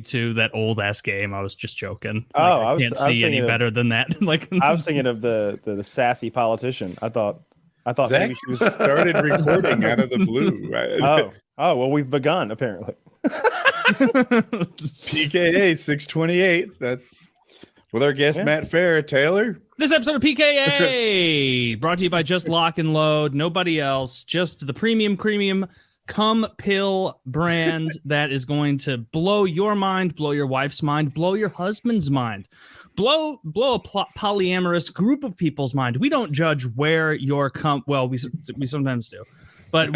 to that old ass game. I was just joking. Oh, I can't see any better than that. Like I was thinking of the sassy politician. I thought Zach maybe she was started recording out of the blue. Right? Oh, well, we've begun apparently. PKA 628. That with our guest Matt Farah. Taylor. This episode of PKA brought to you by Just Lock and Load. Nobody else. Just the premium cum pill brand that is going to blow your mind, blow your wife's mind, blow your husband's mind, blow a polyamorous group of people's mind. We don't judge where your cum. Well, we sometimes do, but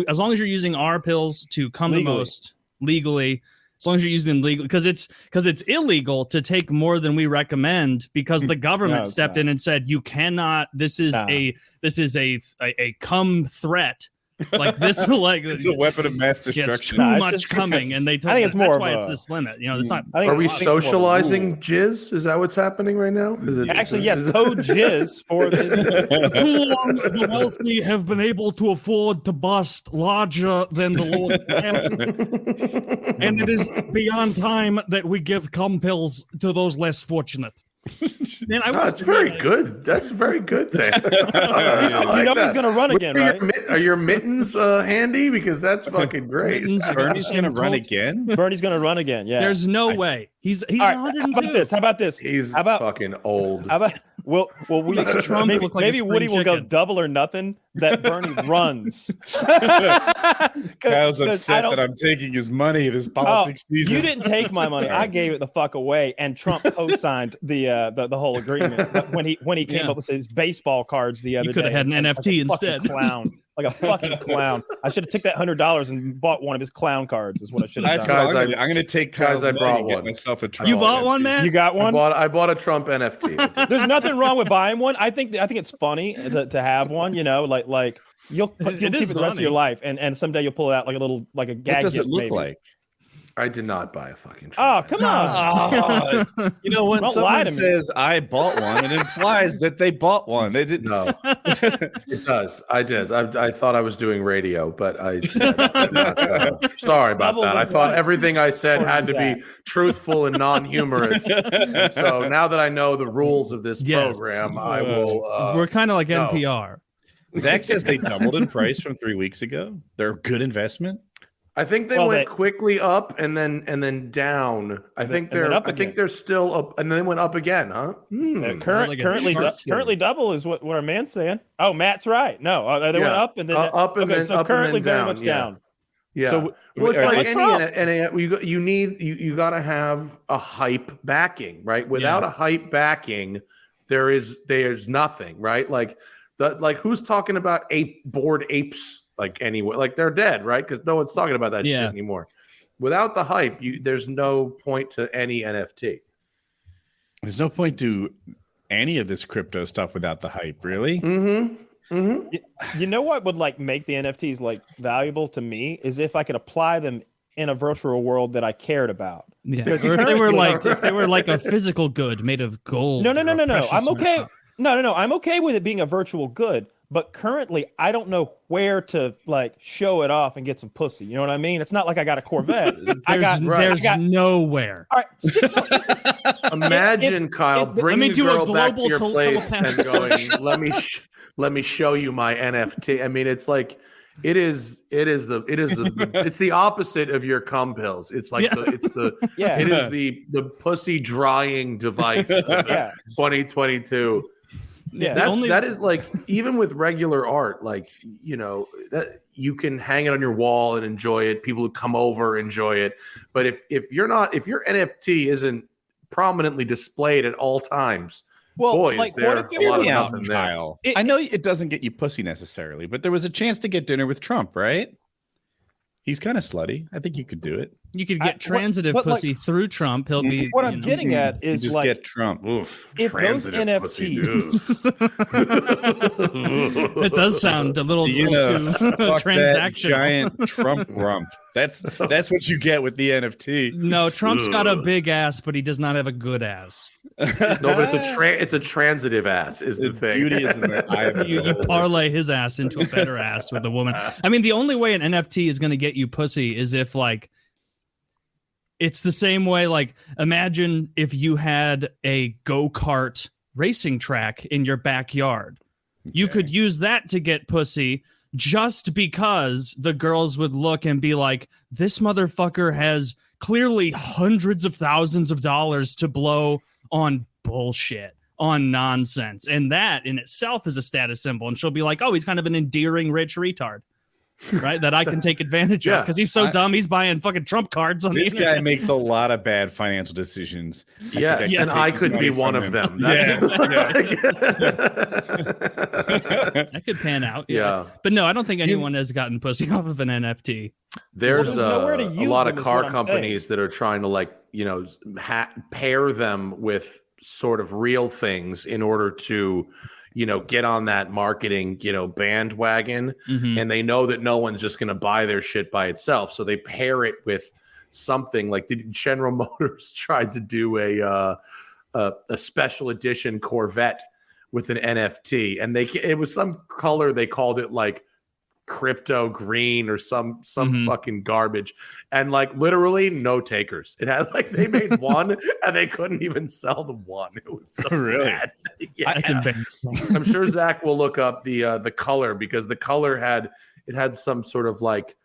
as long as you're using our pills to cum the most legally. As long as you're using them legally, because it's illegal to take more than we recommend, because the government stepped in and said you cannot. This is a cum threat. Like this, like it's a weapon of mass destruction. It's too much coming, and they told I think it's more. That's why it's this limit. You know, it's not. Are we socializing jizz? Is that what's happening right now? Actually, yes. Code jizz for this. Too long, the wealthy have been able to afford to bust larger than the Lord, and it is beyond time that we give cum pills to those less fortunate. Man, that's very good. That's very good, Sam. You know he's going to run again, right? Are your mittens handy? Because that's fucking great. Bernie's going to run again? Bernie's going to run again, yeah. There's no way. He's 102. How about this? He's fucking old. How about maybe Woody will go double or nothing that Bernie runs. Kyle's upset that I'm taking his money this politics season. You didn't take my money. I gave it the fuck away, and Trump co-signed the whole agreement when he came up with his baseball cards the other day. You could have had an NFT instead. Clown. Like a fucking clown. I should have took that $100 and bought one of his clown cards. Is what I should have done. I'm going to take Kyle's. I brought one. Myself a Trump. You bought one, man? You got one? I bought a Trump NFT. There's nothing wrong with buying one. I think it's funny to have one. You know, like you'll keep it the rest of your life, and someday you'll pull it out like a gag. What does it look like? I did not buy a fucking Trump. Oh, come on. You know, when someone says I bought one, it implies that they bought one. They didn't know. It does. I did. I thought I was doing radio, but sorry about that. I thought everything I said had to be truthful and non-humorous. And so now that I know the rules of this program, I will. We're kind of like NPR. Zach says they doubled in price from 3 weeks ago. They're a good investment. I think they went quickly up and then down. I think they're still up, and then went up again, huh? Currently double is what our man's saying. Oh, Matt's right. No, they went up and then up and then up currently and then very much down. Yeah. So it's like you got to have a hype backing, right? Without a hype backing, there's nothing, right? Like who's talking about bored apes? Like anyway, like they're dead, right? Because no one's talking about that shit anymore. Without the hype, there's no point to any NFT. There's no point to any of this crypto stuff without the hype, really. Mm-hmm. Mm-hmm. You know what would make the NFTs valuable to me is if I could apply them in a virtual world that I cared about. Yeah. Or if they were like a physical good made of gold. No. I'm okay. No. I'm okay with it being a virtual good. But currently, I don't know where to show it off and get some pussy. You know what I mean? It's not like I got a Corvette. There's nowhere. All right. Imagine Kyle bringing a girl back to your place and going, "Let me show you my NFT." I mean, it's like it is the opposite of your cum pills. It's like it is the pussy drying device of 2022. Yeah, that is even with regular art, that you can hang it on your wall and enjoy it. People who come over enjoy it. But if your NFT isn't prominently displayed at all times, is there a lot of nothing there. I know it doesn't get you pussy necessarily, but there was a chance to get dinner with Trump, right? He's kind of slutty. I think you could do it. You could get transitive pussy through Trump. He'll be. What I'm getting at is just get Trump. Oof. If those NFTs, it does sound a little too transactional. Giant Trump rump. That's what you get with the NFT. No, Trump's got a big ass, but he does not have a good ass. No, but it's a transitive ass is the thing. Beauty is in the eye of the you parlay his ass into a better ass with a woman. I mean, the only way an NFT is going to get you pussy is if it's the same way. Like, imagine if you had a go-kart racing track in your backyard. Okay. You could use that to get pussy just because the girls would look and be like, this motherfucker has clearly hundreds of thousands of dollars to blow on bullshit, on nonsense. And that in itself is a status symbol. And she'll be like, oh, he's kind of an endearing rich retard. Right, that I can take advantage of because he's so dumb. He's buying fucking Trump cards on this the internet. Guy makes a lot of bad financial decisions. Yeah, and I could be one of them. That could pan out. Yeah, but no, I don't think anyone has gotten pussy off of an NFT. There's a lot of car companies that are trying to like pair them with sort of real things in order to get on that marketing, bandwagon. Mm-hmm. And they know that no one's just going to buy their shit by itself. So they pair it with something like General Motors tried to do a special edition Corvette with an NFT. And it was some color. They called it like crypto green or some mm-hmm. fucking garbage, and like literally no takers. It had like they made one and they couldn't even sell the one. It was so sad. Yeah. That's embarrassing. I'm sure Zach will look up the color, because the color had some sort of like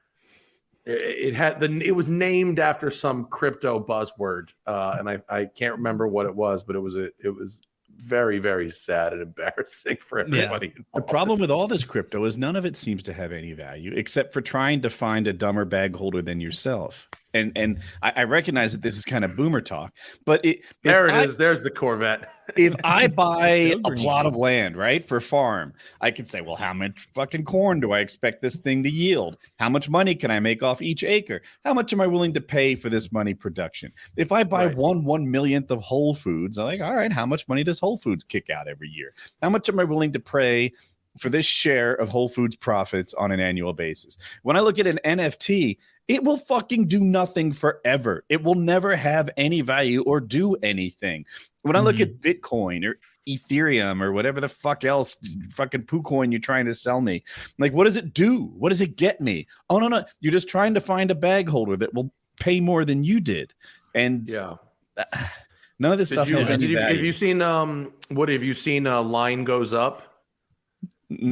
it was named after some crypto buzzword, and I can't remember what it was, but it was very, very sad and embarrassing for everybody. Yeah. The problem with all this crypto is none of it seems to have any value except for trying to find a dumber bag holder than yourself. And I recognize that this is kind of boomer talk, but there it is. There's the Corvette. If I buy a plot of land, right, for farm, I could say, well, how much fucking corn do I expect this thing to yield? How much money can I make off each acre? How much am I willing to pay for this money production? If I buy 1/1,000,000th of Whole Foods, I'm like, all right, how much money does Whole Foods kick out every year? How much am I willing to pay for this share of Whole Foods profits on an annual basis? When I look at an NFT, it will fucking do nothing forever. It will never have any value or do anything. When I look at Bitcoin or Ethereum or whatever the fuck else, fucking poo coin you're trying to sell me, like, what does it do? What does it get me? Oh, no. You're just trying to find a bag holder that will pay more than you did. And none of this stuff has any value. Have you seen, Line Goes Up?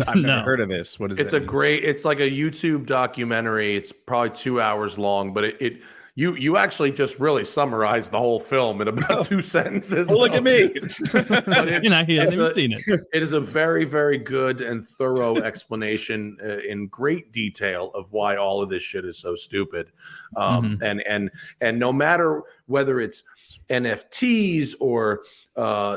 I've never heard of this. What is it? It's like a YouTube documentary. It's probably 2 hours long, but you actually just really summarized the whole film in about 2 sentences. Oh, look at me. He hasn't even seen it. It is a very, very good and thorough explanation in great detail of why all of this shit is so stupid. And no matter whether it's NFTs or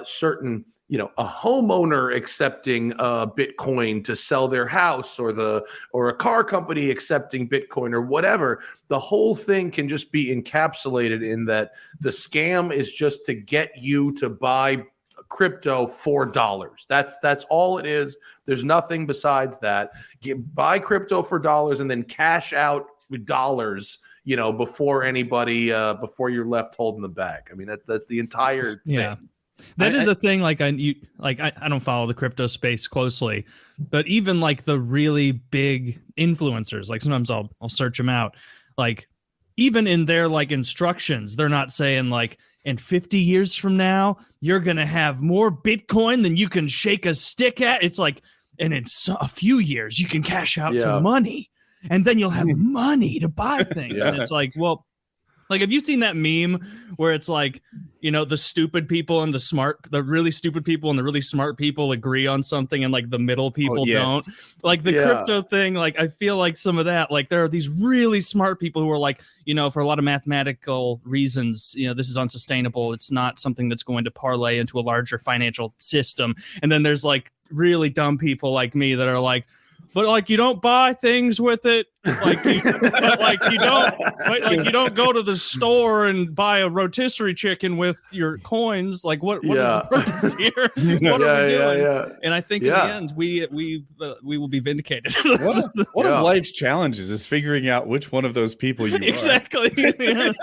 certain, a homeowner accepting Bitcoin to sell their house, or a car company accepting Bitcoin or whatever, the whole thing can just be encapsulated in that the scam is just to get you to buy crypto for dollars. That's all it is. There's nothing besides that. Buy crypto for dollars and then cash out with dollars, before anybody, before you're left holding the bag. I mean, that's the entire thing. Yeah. That is a thing. Like I don't follow the crypto space closely, but even like the really big influencers, like sometimes I'll search them out. Like even in their like instructions, they're not saying like, in 50 years from now, you're going to have more Bitcoin than you can shake a stick at. It's like, and in a few years, you can cash out to money, and then you'll have money to buy things. And it's like, well, like, have you seen that meme where it's like, the stupid people and the really stupid people and the really smart people agree on something, and like the middle people don't? Like the crypto thing, like I feel like some of that, like there are these really smart people who are like, for a lot of mathematical reasons, this is unsustainable. It's not something that's going to parlay into a larger financial system. And then there's like really dumb people like me that are like, but like you don't buy things with it, like you don't go to the store and buy a rotisserie chicken with your coins. Like what is the purpose here? What are we doing? Yeah. And I think in the end we will be vindicated. One of life's challenges is figuring out which one of those people you exactly. are.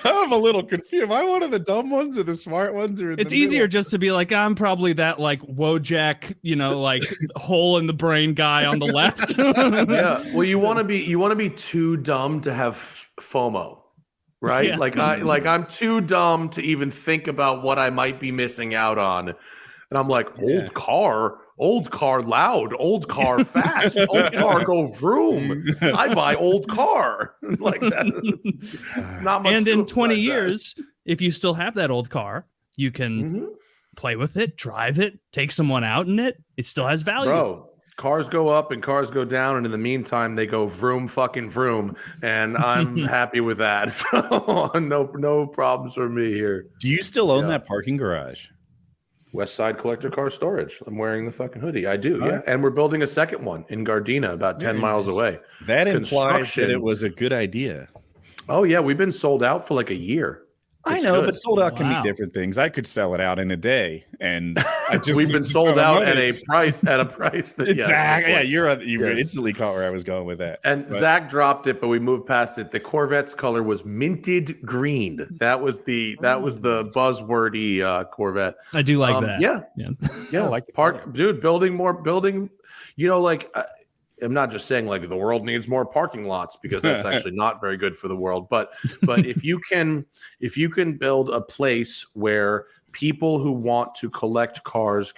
I'm a little confused. Am I one of the dumb ones or the smart ones? Or it's easier just to be like, I'm probably that like Wojak, like hole in the brain guy on the left. Well, you want to be too dumb to have FOMO. right? Yeah. I'm too dumb to even think about what I might be missing out on. And I'm like, old car loud, old car fast, old car go vroom. I buy old car. Like that. Not much. And in 20 years, if you still have that old car, you can play with it, drive it, take someone out in it. It still has value. Bro, cars go up and cars go down, and in the meantime, they go vroom fucking vroom, and I'm happy with that. So no problems for me here. Do you still own that parking garage? West Side Collector Car Storage. I'm wearing the fucking hoodie. I do, yeah. And we're building a second one in Gardena, about 10 miles away. That implies that it was a good idea. Oh, yeah. We've been sold out for like a year. I know, but sold out can be different things. I could sell it out in a day, and we've been sold out at a price that exactly. Yeah, you instantly caught where I was going with that. And Zach dropped it, but we moved past it. The Corvette's color was minted green. That was the buzzwordy Corvette. I do like that. Yeah. I like the park, dude. Building. You know, like. I'm not just saying like the world needs more parking lots, because that's actually not very good for the world. But if you can build a place where people who want to collect cars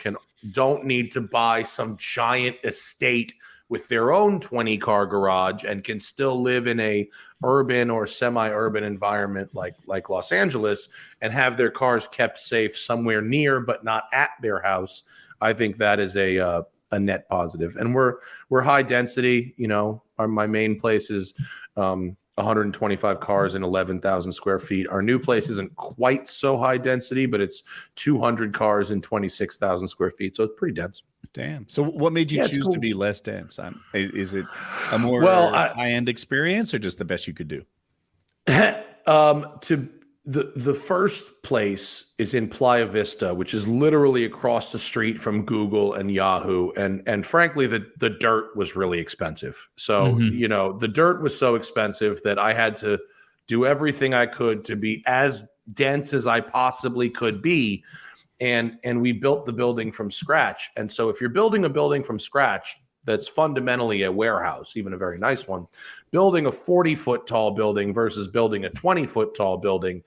don't need to buy some giant estate with their own 20 car garage and can still live in a urban or semi-urban environment like Los Angeles and have their cars kept safe somewhere near but not at their house, I think that is a net positive. And we're high density. You know, my main place is 125 cars in 11,000 square feet. Our new place isn't quite so high density, but it's 200 cars in 26,000 square feet. So it's pretty dense. Damn. So what made you choose to be less dense? Is it a more high-end experience, or just the best you could do? The first place is in Playa Vista, which is literally across the street from Google and Yahoo. And frankly, the dirt was really expensive. So, you know, the dirt was so expensive that I had to do everything I could to be as dense as I possibly could be. And we built the building from scratch. And so if you're building a building from scratch, that's fundamentally a warehouse, even a very nice one, building a 40-foot tall building versus building a 20-foot tall building,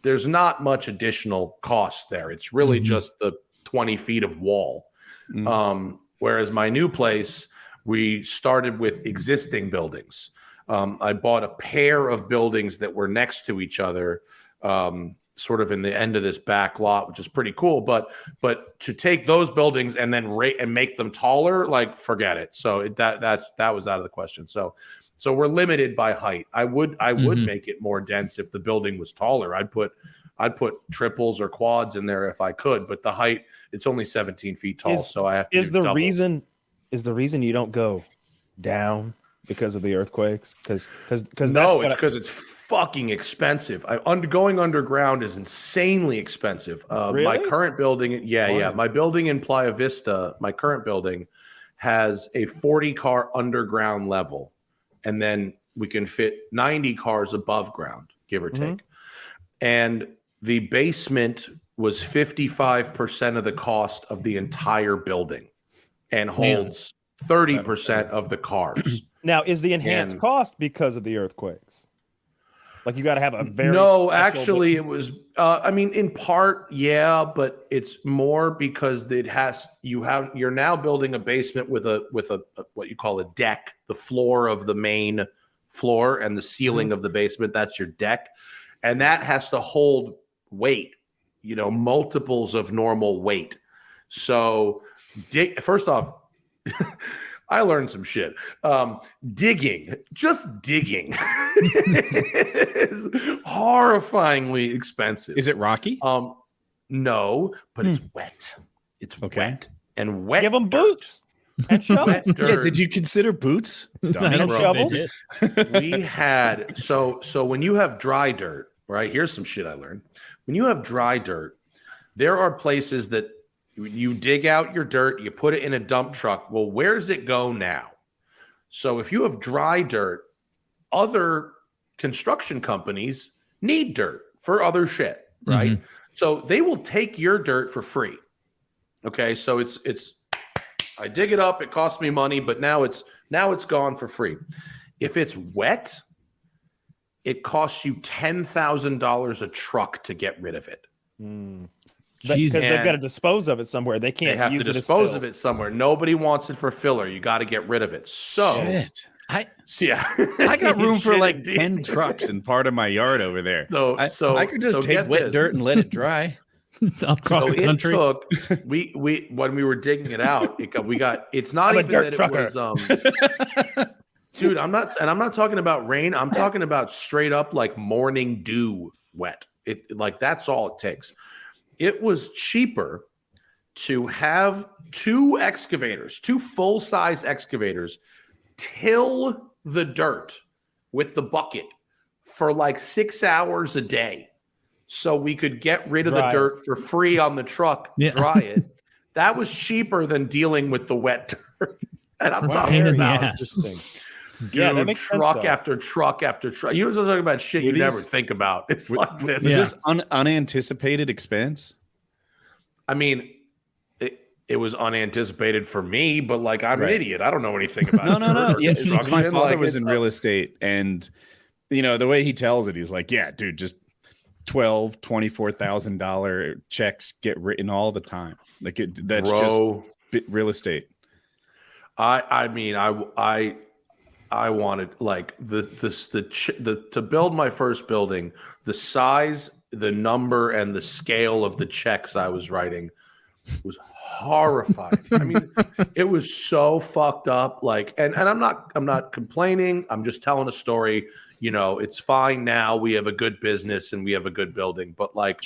there's not much additional cost there. It's really just the 20 feet of wall. Whereas my new place, we started with existing buildings. I bought a pair of buildings that were next to each other, sort of in the end of this back lot, which is pretty cool. But to take those buildings and then and make them taller, like, forget it. So that was out of the question. So we're limited by height. I would make it more dense if the building was taller. I'd put triples or quads in there if I could. But the height, it's only 17 feet tall, so I have to. Is the reason you don't go down because of the earthquakes? Because no, it's because it's fucking expensive. Going underground is insanely expensive. Really? My current building, my building in Playa Vista, my current building has a 40-car underground level, and then we can fit 90 cars above ground, give or take. And the basement was 55% of the cost of the entire building, and holds 30% of the cars. Now, is the enhanced cost because of the earthquakes? Like, you got to have a very it was. I mean, in part, yeah, but it's more because you're now building a basement with a what you call a deck, the floor of the main floor and the ceiling of the basement. That's your deck, and that has to hold weight, multiples of normal weight. So, first off. I learned some shit. Digging is horrifyingly expensive. Is it rocky? No, but it's wet. It's wet and wet. Give them boots and shovels. Yeah, did you consider boots? And shovels. We had so when you have dry dirt, right? Here's some shit I learned. When you have dry dirt, there are places that you dig out your dirt, you put it in a dump truck. Well, where does it go now? So if you have dry dirt, other construction companies need dirt for other shit, right? So they will take your dirt for free. Okay, so it's I dig it up, it costs me money, but now it's gone for free. If it's wet, it costs you $10,000 a truck to get rid of it. Because they've got to dispose of it somewhere. They can't. They have use to it dispose of it somewhere. Nobody wants it for filler. You got to get rid of it. So, I I got room for like 10 trucks in part of my yard over there. So I could just take wet dirt and let it dry. Across the country. We when we were digging it out, it's not I'm even that trucker. it was dude, I'm not talking about rain. I'm talking about straight up like morning dew wet. Like that's all it takes. It was cheaper to have two full-size excavators, till the dirt with the bucket for like 6 hours a day, so we could get rid of the dirt for free on the truck, dry it. That was cheaper than dealing with the wet dirt. And I'm talking about that makes truck sense, after truck after truck. You were talking about shit you never think about. It's like this. Is this unanticipated expense? I mean, it was unanticipated for me, but like I'm an idiot. I don't know anything about No. Yeah, my father like, was in real estate, and the way he tells it, he's like, yeah, dude, just $24,000 checks get written all the time. Like that's just real estate. I mean, I wanted like to build my first building. The size, the number, and the scale of the checks I was writing was horrifying. I mean, it was so fucked up. Like, and I'm not complaining. I'm just telling a story. It's fine now. We have a good business and we have a good building. But like,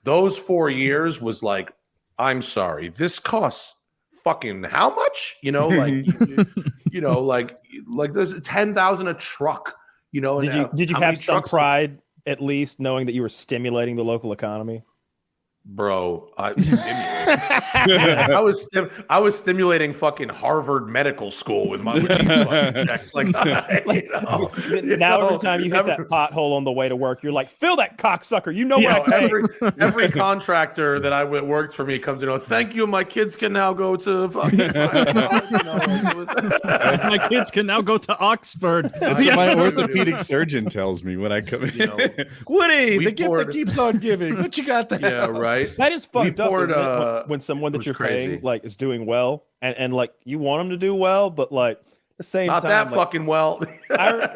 those 4 years was like, I'm sorry, this costs fucking how much? Like, like there's 10,000 a truck. Did you have some pride at least knowing that you were stimulating the local economy? Bro, I was stimulating fucking Harvard Medical School with my checks. Like, now every time you hit that pothole on the way to work, you're like, fill that cocksucker. Every contractor that worked for me comes to thank you. My kids can now go to fucking my kids can now go to Oxford. That's what my orthopedic surgeon tells me when I come in. Woody, the gift that keeps on giving. What you got there? Yeah, right. That is fucked up, isn't it? When someone that you're paying like is doing well, and like you want them to do well, but like at the same time, not that fucking well. I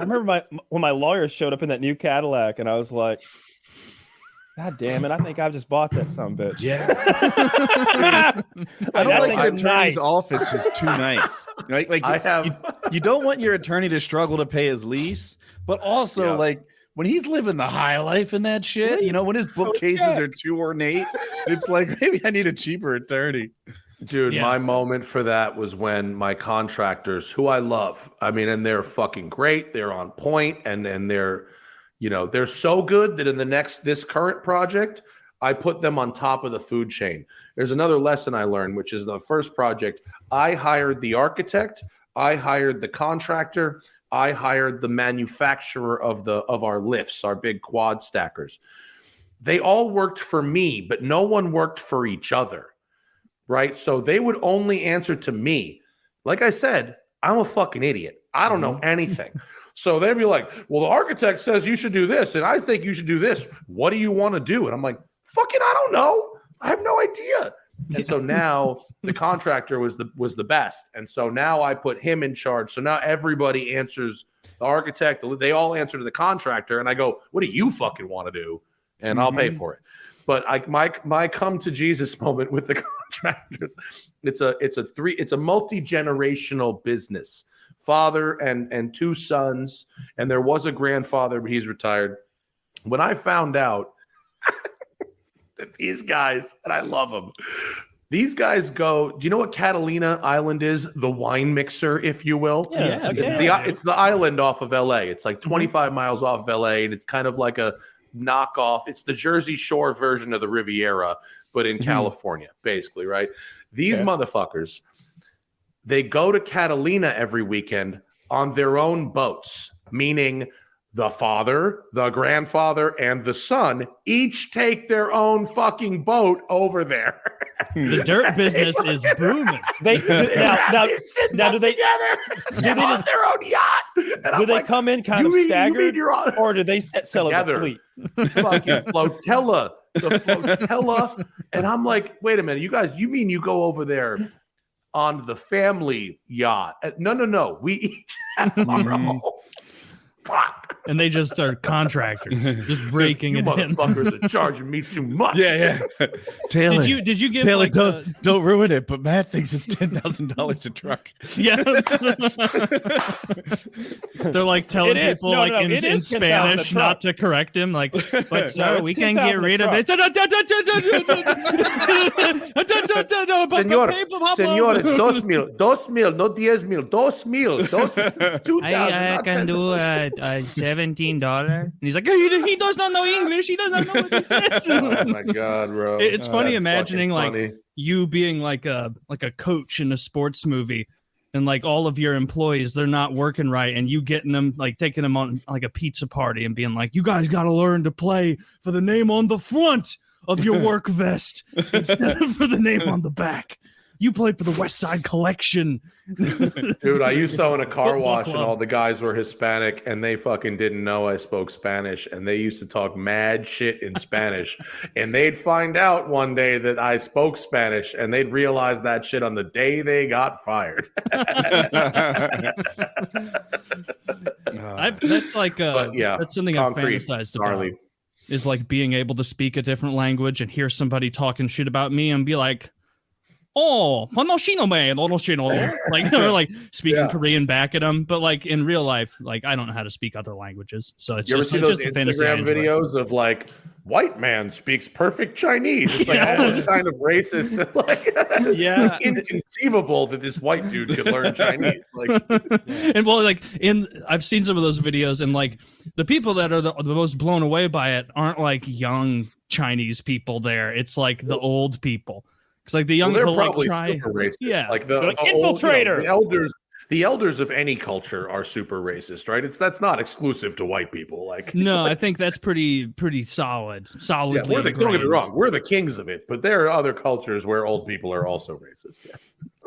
remember when my lawyer showed up in that new Cadillac, and I was like, God damn it! I think I just bought that sumbitch. Yeah. I don't think the attorney's office is too nice. Like you don't want your attorney to struggle to pay his lease, but also like. When he's living the high life in that shit, when his bookcases are too ornate, it's like, maybe I need a cheaper attorney. Dude, my moment for that was when my contractors, who I love, I mean, and they're fucking great, they're on point, and they're, they're so good that in this current project, I put them on top of the food chain. There's another lesson I learned, which is the first project, I hired the architect, I hired the contractor, I hired the manufacturer of our lifts, our big quad stackers. They all worked for me, but no one worked for each other, right? So they would only answer to me. Like I said, I'm a fucking idiot. I don't know anything. So they'd be like, well, the architect says you should do this, and I think you should do this. What do you want to do? And I'm like, fucking, I don't know. I have no idea. And so now the contractor was the best. And so now I put him in charge. So now everybody answers the architect. They all answer to the contractor. And I go, what do you fucking want to do? And I'll pay for it. But my come to Jesus moment with the contractors, it's a multi-generational business. Father and two sons. And there was a grandfather, but he's retired. When I found out that these guys, and I love them, these guys go, do you know what Catalina Island is? The wine mixer, if you will. It's the island off of LA. It's like 25 miles off of LA, and it's kind of like a knockoff. It's the Jersey Shore version of the Riviera, but in California, basically, right? These motherfuckers, they go to Catalina every weekend on their own boats, meaning the father, the grandfather, and the son each take their own fucking boat over there. The dirt business is booming. Now do they together? They're on their own yacht. Do they come in kind of staggered, or do they sell together? As a fleet? Fucking flotilla, the flotilla, and I'm like, wait a minute, you guys, you mean you go over there on the family yacht? No, we each have our own. Fuck. And they just are contractors, just breaking it in. Motherfuckers are charging me too much. Yeah. Taylor, did you give Taylor? like don't ruin it. But Matt thinks it's $10,000 a truck. Yeah. They're like telling people in Spanish not to correct him. Like, but sir, we can get rid of it. Señor, it's 2,000, no 10,000, 2,000. I can do $17. And he's like, he does not know English. He doesn't know what this is. Oh my God, bro. It's funny imagining like you being like a coach in a sports movie, and like all of your employees, they're not working right, and you getting them, like taking them on like a pizza party and being like, you guys got to learn to play for the name on the front of your work vest instead of for the name on the back. You play for the West Side Collection. Dude, I used to own a car wash and all the guys were Hispanic and they fucking didn't know I spoke Spanish, and they used to talk mad shit in Spanish, and they'd find out one day that I spoke Spanish and they'd realize that shit on the day they got fired. That's like that's something I've fantasized about, is like being able to speak a different language and hear somebody talking shit about me and be like, oh, like, or like speaking Korean back at them, but like in real life, like I don't know how to speak other languages, so it's just, it's just a Instagram videos of like white man speaks perfect Chinese. It's like almost kind of racist, and like inconceivable that this white dude could learn Chinese. Like, and well, like I've seen some of those videos, and like the people that are the most blown away by it aren't like young Chinese people there. It's like the old people. It's like the young people like try, like the infiltrator. Old, the elders of any culture are super racist, right? That's not exclusive to white people. Like, no, I think that's pretty solid. Solidly, don't get me wrong, we're the kings of it, but there are other cultures where old people are also racist. Yeah.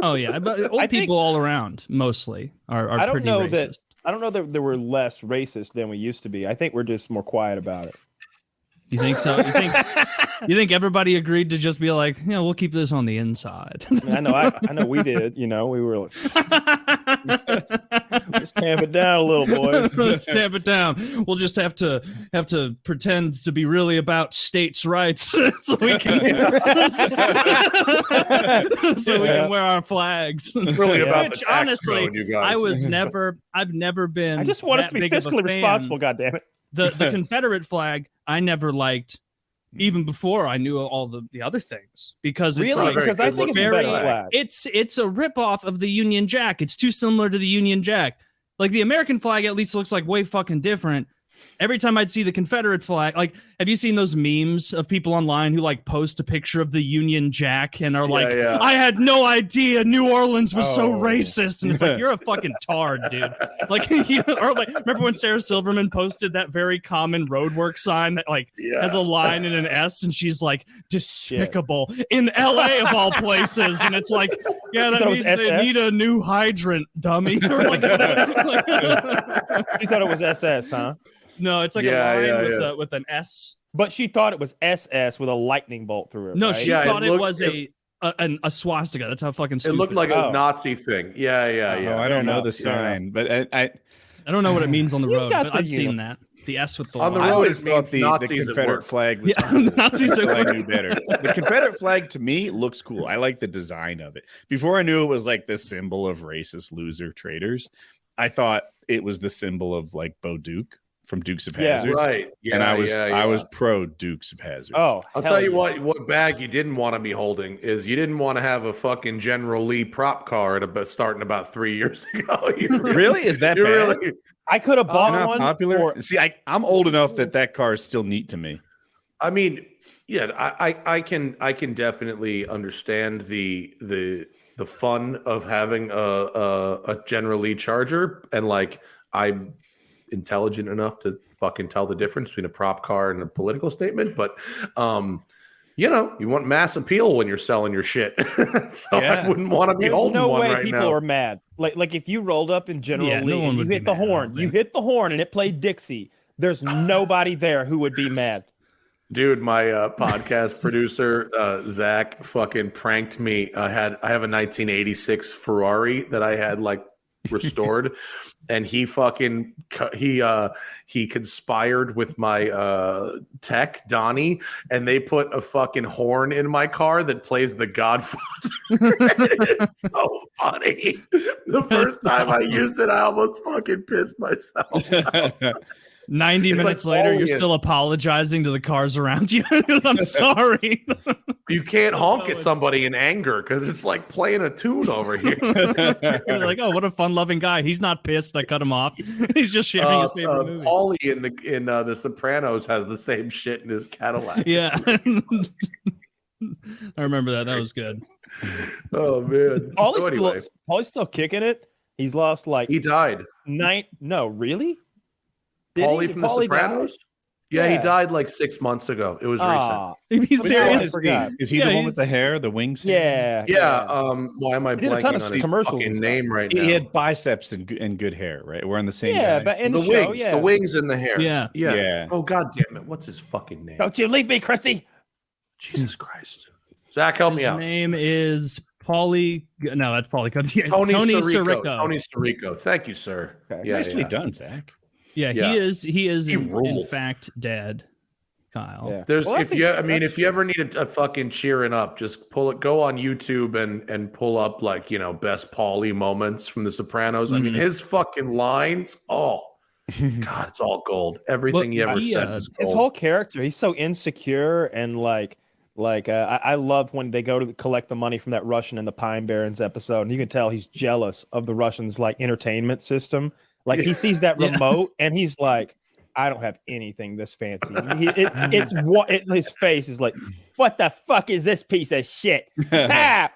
Oh yeah, but old people all around mostly are pretty racist. I don't know that we're less racist than we used to be. I think we're just more quiet about it. You think so? You think everybody agreed to just be like, we'll keep this on the inside? I know we did. We were like, let's tamp it down a little, boy. Let's tamp it down. We'll just have to pretend to be really about states' rights so we can wear our flags. It's really about Which, honestly, I've never been. I just want us to be fiscally responsible. God damn it. The Confederate flag I never liked, even before I knew all the other things, because it's really? Because I think it's a better flag. It's a ripoff of the Union Jack. It's too similar to the Union Jack. Like the American flag at least looks like way fucking different. Every time I'd see the Confederate flag, like, have you seen those memes of people online who like post a picture of the Union Jack and are like, I had no idea New Orleans was so racist. And it's like, you're a fucking tard, dude. Like, or like, remember when Sarah Silverman posted that very common roadwork sign that like has a line and an S, and she's like, despicable in LA of all places. And it's like, that means they need a new hydrant, dummy. Or like, you thought it was SS, huh? No, it's like a line with an S. But she thought it was SS with a lightning bolt through it. No, right? she thought it was a swastika. That's how fucking stupid. It looked like a Nazi thing. Yeah. Oh, I don't know the sign, but I don't know what it means on the road, but I've seen that. The S with the on the road. I always thought the Confederate flag was Nazis are I knew better. The Confederate flag to me looks cool. I like the design of it. Before I knew it was like the symbol of racist loser traitors, I thought it was the symbol of like Bo Duke from Dukes of Hazzard. Right. Yeah, and I was pro Dukes of Hazzard. Oh, I'll tell you what bag you didn't want to be holding is you didn't want to have a fucking General Lee prop car starting about 3 years ago. Really? Is that bad? Really, I could have bought one. Popular. See, I'm old enough that car is still neat to me. I mean, yeah, I can definitely understand the fun of having a General Lee Charger, and like intelligent enough to fucking tell the difference between a prop car and a political statement. But, you know, you want mass appeal when you're selling your shit. So I wouldn't want to be holding one right now. There's no way people are mad. Like if you rolled up in General Lee no and you hit the horn, and it played Dixie, there's nobody there who would be mad. Dude, my podcast producer, Zach, fucking pranked me. I have a 1986 Ferrari that I had like restored, and he conspired with my tech Donnie, and they put a fucking horn in my car that plays The Godfather. It's so funny. The first time I used it, I almost fucking pissed myself. 90 minutes later, you're still apologizing to the cars around you. I'm sorry. You can't honk at somebody in anger because it's like playing a tune over here. You're like, oh, what a fun-loving guy. He's not pissed I cut him off. He's just sharing his favorite movie. Pauli in the Sopranos has the same shit in his Cadillac. Yeah. I remember that. That was good. Oh, man. Pauli's still kicking it. He's lost like... He died. No, really? Pauli from The Sopranos? Yeah, he died like 6 months ago. It was recent. He's serious. Is he the one with the hair, the wings? Yeah. Why am I blanking on his fucking name right now? He had biceps and good hair, right? We're on the same guy. But in the wings and the hair. Yeah. Oh, God damn it. What's his fucking name? Don't you leave me, Christy. Jesus Christ. Zach, help me out. His name is Pauli. No, that's Pauli. Tony Sirico. Tony Sirico. Thank you, sir. Okay. Nicely done, Zach. Yeah, he is in fact dead, Kyle. Yeah. If you ever need a fucking cheering up, just go on YouTube and pull up like, you know, best Pauli moments from The Sopranos. I mean, his fucking lines, God, it's all gold. Everything he ever said was gold. His whole character, he's so insecure and I love when they go to collect the money from that Russian in the Pine Barrens episode, and you can tell he's jealous of the Russians' like entertainment system. Like he sees that remote and he's like, I don't have anything this fancy. His face is like, what the fuck is this piece of shit?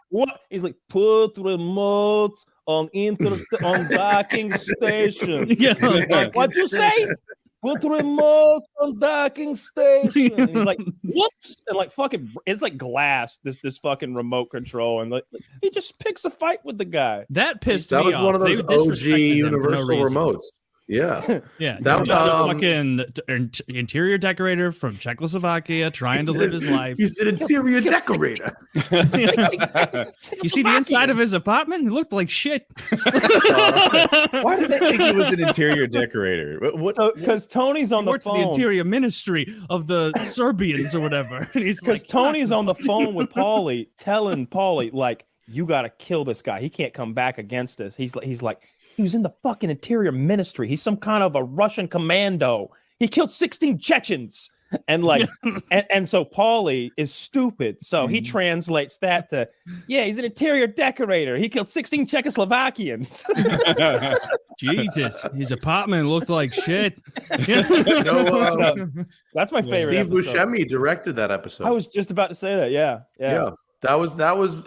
What? He's like, put remote on docking station. Yeah, like, what'd you say? Put remote on docking station. And he's like, whoops, and like fucking, it's like glass. This fucking remote control, and like he just picks a fight with the guy. That pissed me off. That was one of those OG Universal remotes. Yeah. Yeah. That was a fucking interior decorator from Czechoslovakia trying to live his life. He's an interior decorator. You see the inside of his apartment? He looked like shit. Why did they think he was an interior decorator? Because Tony's on the phone. The interior ministry of the Serbians or whatever. Because Tony's on the phone with Pauli, telling Pauli, like, you got to kill this guy. He can't come back against us. He's like, he was in the fucking interior ministry. He's some kind of a Russian commando. He killed 16 Chechens. And like, and so Pauli is stupid. So he translates that to, he's an interior decorator. He killed 16 Czechoslovakians. Jesus, his apartment looked like shit. That's my favorite. Steve Buscemi directed that episode. I was just about to say that. Yeah. That was.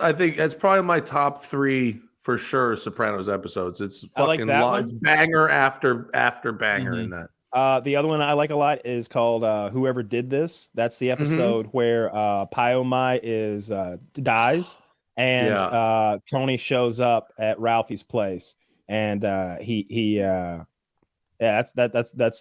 I think that's probably my top 3 for sure. Sopranos episodes. It's fucking it's banger after banger in that. The other one I like a lot is called Whoever Did This. That's the episode where Pyomai dies, and Tony shows up at Ralphie's place, and that's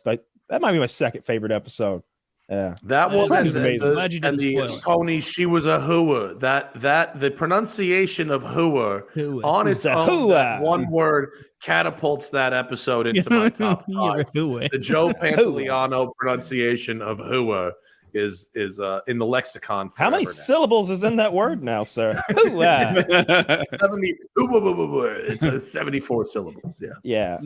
like that might be my second favorite episode. Yeah, that was amazing. Glad you didn't spoil it. Tony, she was a hooah. That the pronunciation of hooah on its own, that one word catapults that episode into my top 5. The Joe Pantoliano pronunciation of hooah is in the lexicon. How many syllables is in that word now, sir? 74 syllables. Yeah.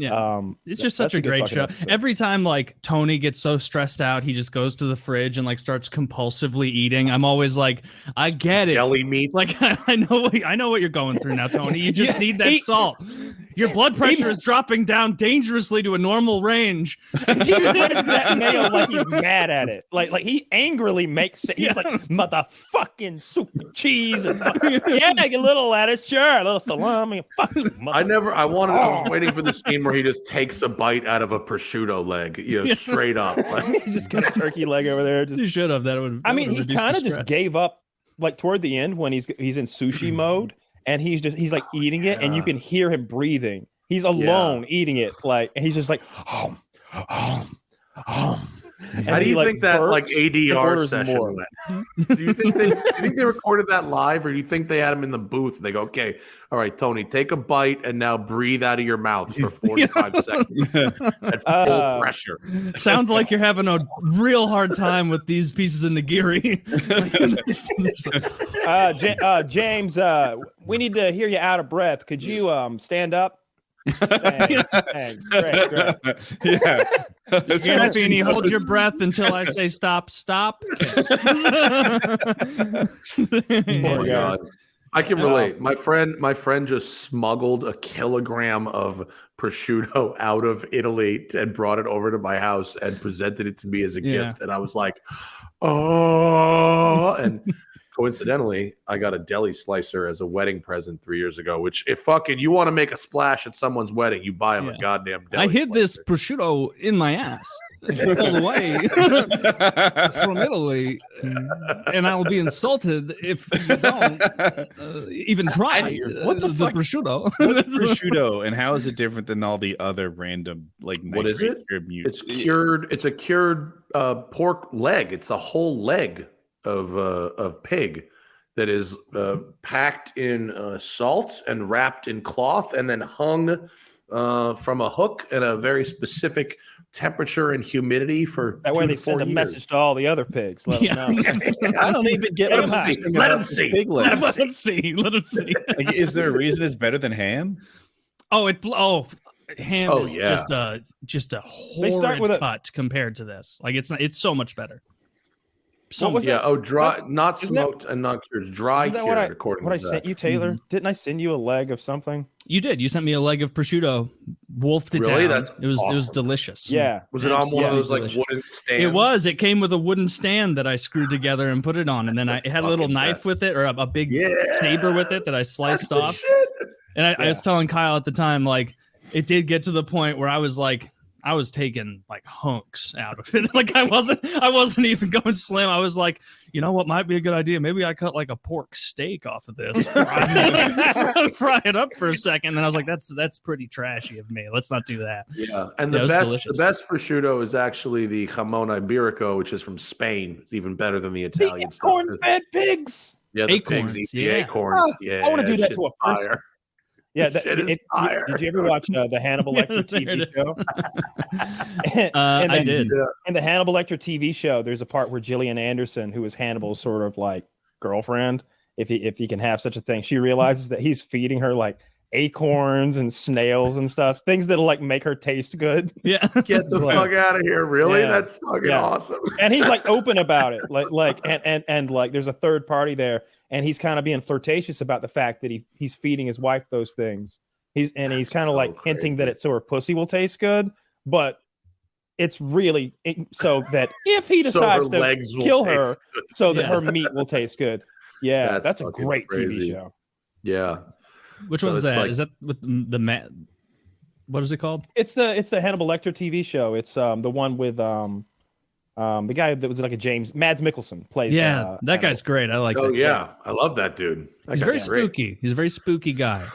It's just such a great show. Episode. Every time like Tony gets so stressed out, he just goes to the fridge and like starts compulsively eating. I'm always like, I get it. Deli meats. Like I know what you're going through now, Tony. You just need that salt. Your blood pressure is dropping down dangerously to a normal range. He grabs that mayo like he's mad at it. Like he angrily makes it. He's like, motherfucking soup and cheese. And yeah, a little lettuce, sure. A little salami. Fuck you, I was waiting for the scene where he just takes a bite out of a prosciutto leg, straight up. Like, he just got a turkey leg over there. You should have. He kind of just gave up, like toward the end when he's in sushi mode, and he's like eating it, and you can hear him breathing. He's alone eating it, like, and he's just like, How do you think that like ADR session went? Do you think they recorded that live, or do you think they had him in the booth? And they go, okay, all right, Tony, take a bite and now breathe out of your mouth for 45 seconds at full pressure. Sounds like you're having a real hard time with these pieces of nigiri. James, we need to hear you out of breath. Could you stand up? Thanks. Great. Yeah. Gandolfini, hold your breath until I say stop. Oh God. I can relate. My friend just smuggled a kilogram of prosciutto out of Italy and brought it over to my house and presented it to me as a gift. And I was like, oh, and coincidentally, I got a deli slicer as a wedding present 3 years ago, which if fucking you want to make a splash at someone's wedding, you buy them a goddamn deli I hid slicer. this prosciutto in my ass all the way from Italy, and I will be insulted if you don't even try what the fuck? prosciutto. What's prosciutto, and how is it different than all the other random, like, what is it? It's cured. It's a cured pork leg. It's a whole leg of pig that is packed in salt and wrapped in cloth and then hung from a hook at a very specific temperature and humidity for that way they send a message to all the other pigs. Let them know. I don't even get let them see. Let them see. Like, is there a reason it's better than ham? Ham is just a horrid cut compared to this. Like it's so much better. Dry, not smoked and not cured, dry cured. According to what I sent you, Taylor. Mm-hmm. Didn't I send you a leg of something? You did. You sent me a leg of prosciutto. Wolfed it really? down. It was delicious. Yeah. Was it on one of those like wooden stands? It was. It came with a wooden stand that I screwed together and put it on, and then it had a little knife with it, or a big saber with it that I sliced off. And I was telling Kyle at the time, like, it did get to the point where I was like, I was taking like hunks out of it. Like I wasn't even going slim. I was like, you know what might be a good idea? Maybe I cut like a pork steak off of this, fry it up for a second. And then I was like, that's pretty trashy of me. Let's not do that. Yeah. And the best prosciutto is actually the jamon iberico, which is from Spain. It's even better than the Italian stuff. Corn-fed pigs. Yeah, the acorns. pigs eat the acorns. I want to do that to a person. Yeah, did you ever watch the Hannibal Lecter TV show? I did. In the Hannibal Lecter TV show, there's a part where Gillian Anderson, who is Hannibal's sort of like girlfriend, if he can have such a thing, she realizes that he's feeding her like acorns and snails and stuff, things that'll like make her taste good. Yeah, get the fuck out of here! Really? Yeah. That's fucking awesome. And he's like open about it, and like there's a third party there. And he's kind of being flirtatious about the fact that he's feeding his wife those things. He's kind of like hinting that so her pussy will taste good, but it's really so that if he decides to kill her, so that her meat will taste good. Yeah, that's a great TV show. Yeah. Which one is that? Like, is that with the Matt? What is it called? It's the Hannibal Lecter TV show. It's the one with the guy that was like a Mads Mikkelson plays. Yeah, that guy's great. I like. Oh yeah, I love that dude. He's very spooky. He's a very spooky guy.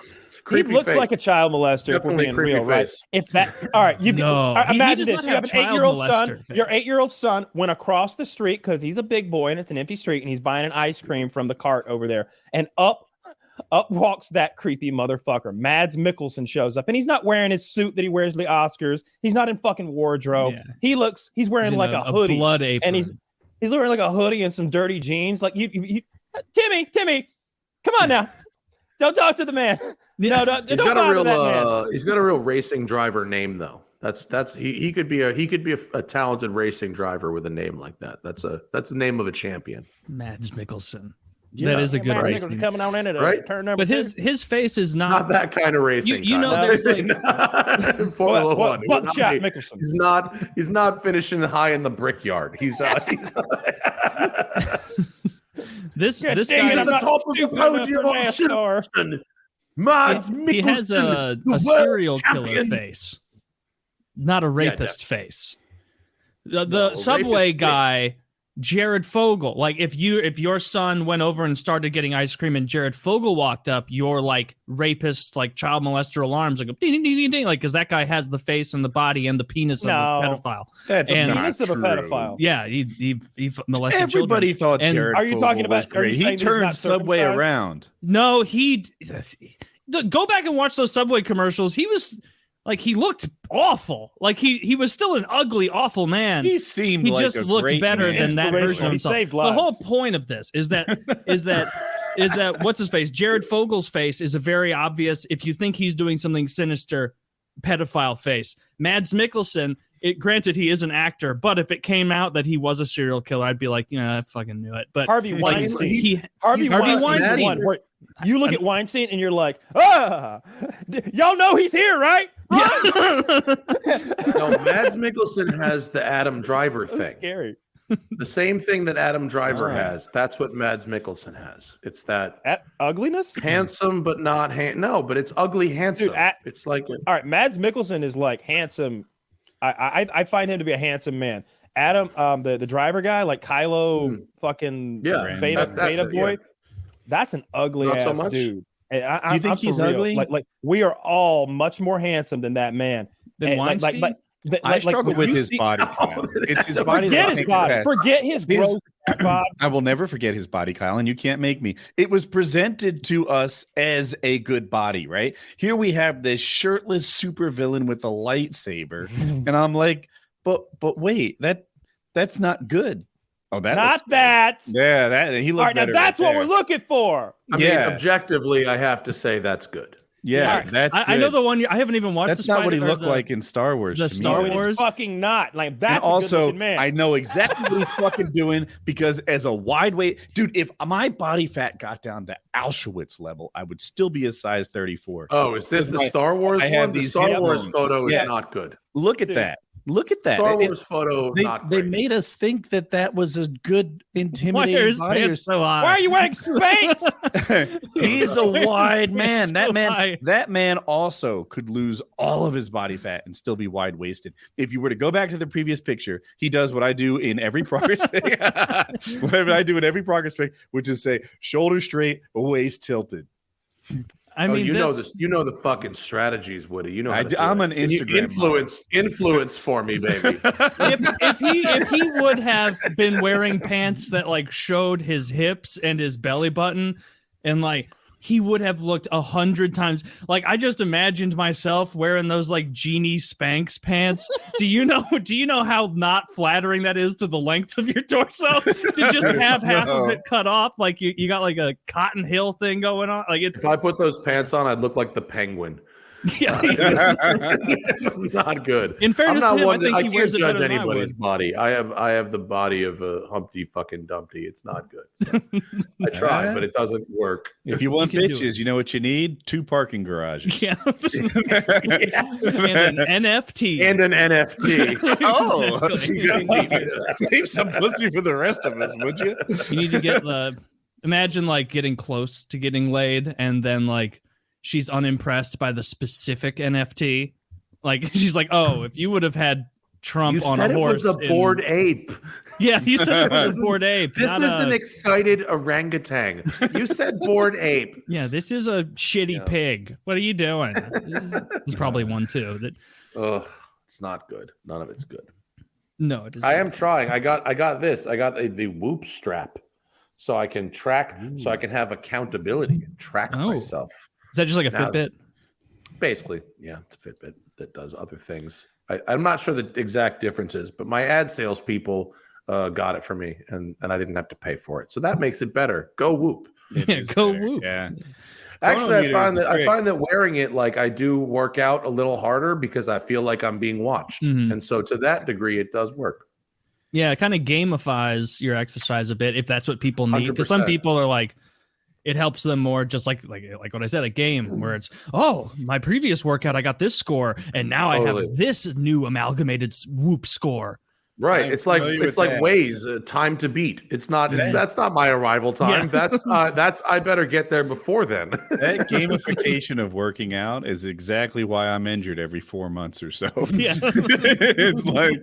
He looks like a child molester. If we're being real, right? If that, all right, imagine this: you have an 8-year-old son. Your 8-year-old son went across the street because he's a big boy and it's an empty street, and he's buying an ice cream from the cart over there, and up walks that creepy motherfucker. Mads Mikkelson shows up, and he's not wearing his suit that he wears to the Oscars. He's not in fucking wardrobe. Yeah. He's wearing like a hoodie, blood apron, and he's wearing like a hoodie and some dirty jeans. Like you Timmy, come on now, don't talk to the man. No, don't. He's got a real racing driver name though. He could be a talented racing driver with a name like that. That's the name of a champion. Mads Mikkelson. That is a good Matt racing. Nicholson coming on in it, Right? turn number But two. his face is Not that kind of racing. You know, Kyle. there's like Formula One. It would not Buckshot be- Mikkelson. He's not finishing high in the brickyard. He's this God this dang it, guy. I'm not top of the stupid enough podium for on NASCAR. Simpson. Mads He has Mikkelson, the a world serial killer champion. face, not a rapist face. The No, a Subway rapist guy, Jared Fogle. Like if your son went over and started getting ice cream and Jared Fogle walked up, your like rapist, like child molester alarms like ding ding ding ding ding, like because that guy has the face and the body and the penis of a pedophile. That's And- not Penis of a true. pedophile. Yeah, he molested Everybody children. thought And- Jared Are you Fogle talking was about- are you great. saying He he's turned not Subway circumcised? around. No, go back and watch those Subway commercials. He was like, he looked awful. Like he was still an ugly, awful man. He seemed He like just a looked great better man. than that version of He himself. saved The lives. whole point of this is that what's his face? Jared Fogle's face is a very obvious, if you think he's doing something sinister, pedophile face. Mads Mikkelsen, granted he is an actor, but if it came out that he was a serial killer, I'd be like, yeah, I fucking knew it. But Harvey like, Weinstein. Harvey Weinstein. One where you look at Weinstein and you're like, y'all know he's here, right? No, Mads Mikkelsen has the Adam Driver thing. Scary. The same thing that Adam Driver All right. has. That's what Mads Mikkelsen has. It's that At ugliness? handsome but not no, but it's ugly handsome. Dude, it's like All right, Mads Mikkelsen is like handsome. I find him to be a handsome man. Adam, the driver guy, like Kylo, fucking beta that's boy. it, yeah. That's an ugly Not ass so much? dude. And You think I'm for he's real. ugly? Like we are all much more handsome than that man. Then And Weinstein? I struggle when with you his see- body. Kyle. It's his body. that Forget I his think body. has- Forget his gross bod. I will never forget his body, Kyle, and you can't make me. It was presented to us as a good body, right? Here we have this shirtless supervillain with a lightsaber, and I'm like, but wait, that's not good. Oh, that Not looks good. that. Yeah, that he All looked right, now better that's right what there. we're looking for. I mean, Yeah. objectively, I have to say that's good. Yeah, All right. that's. I know good. the one. I haven't even watched. That's the not what he Spider- or looked like in Star Wars. the to me. Star It's Wars. fucking not. Like that's And also, man. I know exactly what he's fucking doing because as a wide weight dude, if my body fat got down to Auschwitz level, I would still be a size 34. Oh, is this the Star Wars I have one? The these Star hip Wars bones. photo is Yeah. not good. Look at Dude. that. Look at that. Star It- Wars photo, they, not they great. made us think that was a good Why intimidating are his body. pants so high? Why are you wearing Spanx? He's a wide man. so That man. high. That man also could lose all of his body fat and still be wide waisted. If you were to go back to the previous picture, he does what I do in every progress pic. Whatever I do in every progress pic, which is say shoulder straight, waist tilted. I mean, you know that's- this. You know the fucking strategies, Woody. You know. how to do I'm it. an Can you Instagram influence for me, baby. if he would have been wearing pants that like showed his hips and his belly button, and like he would have looked 100 times. Like I just imagined myself wearing those like genie Spanx pants. Do you know how not flattering that is to the length of your torso to just have half of it cut off? Like you got like a Cotton Hill thing going on. Like it. If I put those pants on, I'd look like the Penguin. Yeah. It's not good. In fairness I'm to not him, I think he can't wears it better judge than I anybody's would. body. I have the body of a Humpty fucking Dumpty. It's not good. So I tried, but it doesn't work. If you want You can do bitches, you know what you need? 2 parking garages. Yeah. And an NFT. And an NFT. Oh, Exactly. save some pussy for the rest of us, would you? You need to get imagine like getting close to getting laid and then like she's unimpressed by the specific NFT. Like she's like, oh, if you would have had Trump You on said a it horse. was a bored ape. Yeah, you said it was a bored ape. This not is a- an excited orangutan. You said bored ape. Yeah, this is a shitty pig. What are you doing? There's probably one too. That Ugh, it's not good. None of it's good. no, it doesn't. I am trying. I got this. I got the Whoop strap, so I can track. So I can have accountability and track myself. Is that just like a Now- Fitbit? Basically, yeah, it's a Fitbit that does other things. I'm not sure the exact differences, but my ad sales people got it for me, and I didn't have to pay for it. So that makes it better. Go Whoop. Yeah, go Whoop. Yeah. Actually, Chronometer I is find that wearing it, like I do work out a little harder because I feel like I'm being watched, Mhm. and so to that degree, it does work. Yeah, it kind of gamifies your exercise a bit if that's what people need. Because some 100%. people are like, it helps them more, just like what I said, a game where it's, oh, my previous workout, I got this score, and now I have this new amalgamated Whoop score. Right. It's like Waze, time to beat. It's not. That's not my arrival time. Yeah. That's. I better get there before then. That gamification of working out is exactly why I'm injured every 4 months or so. Yeah. It's like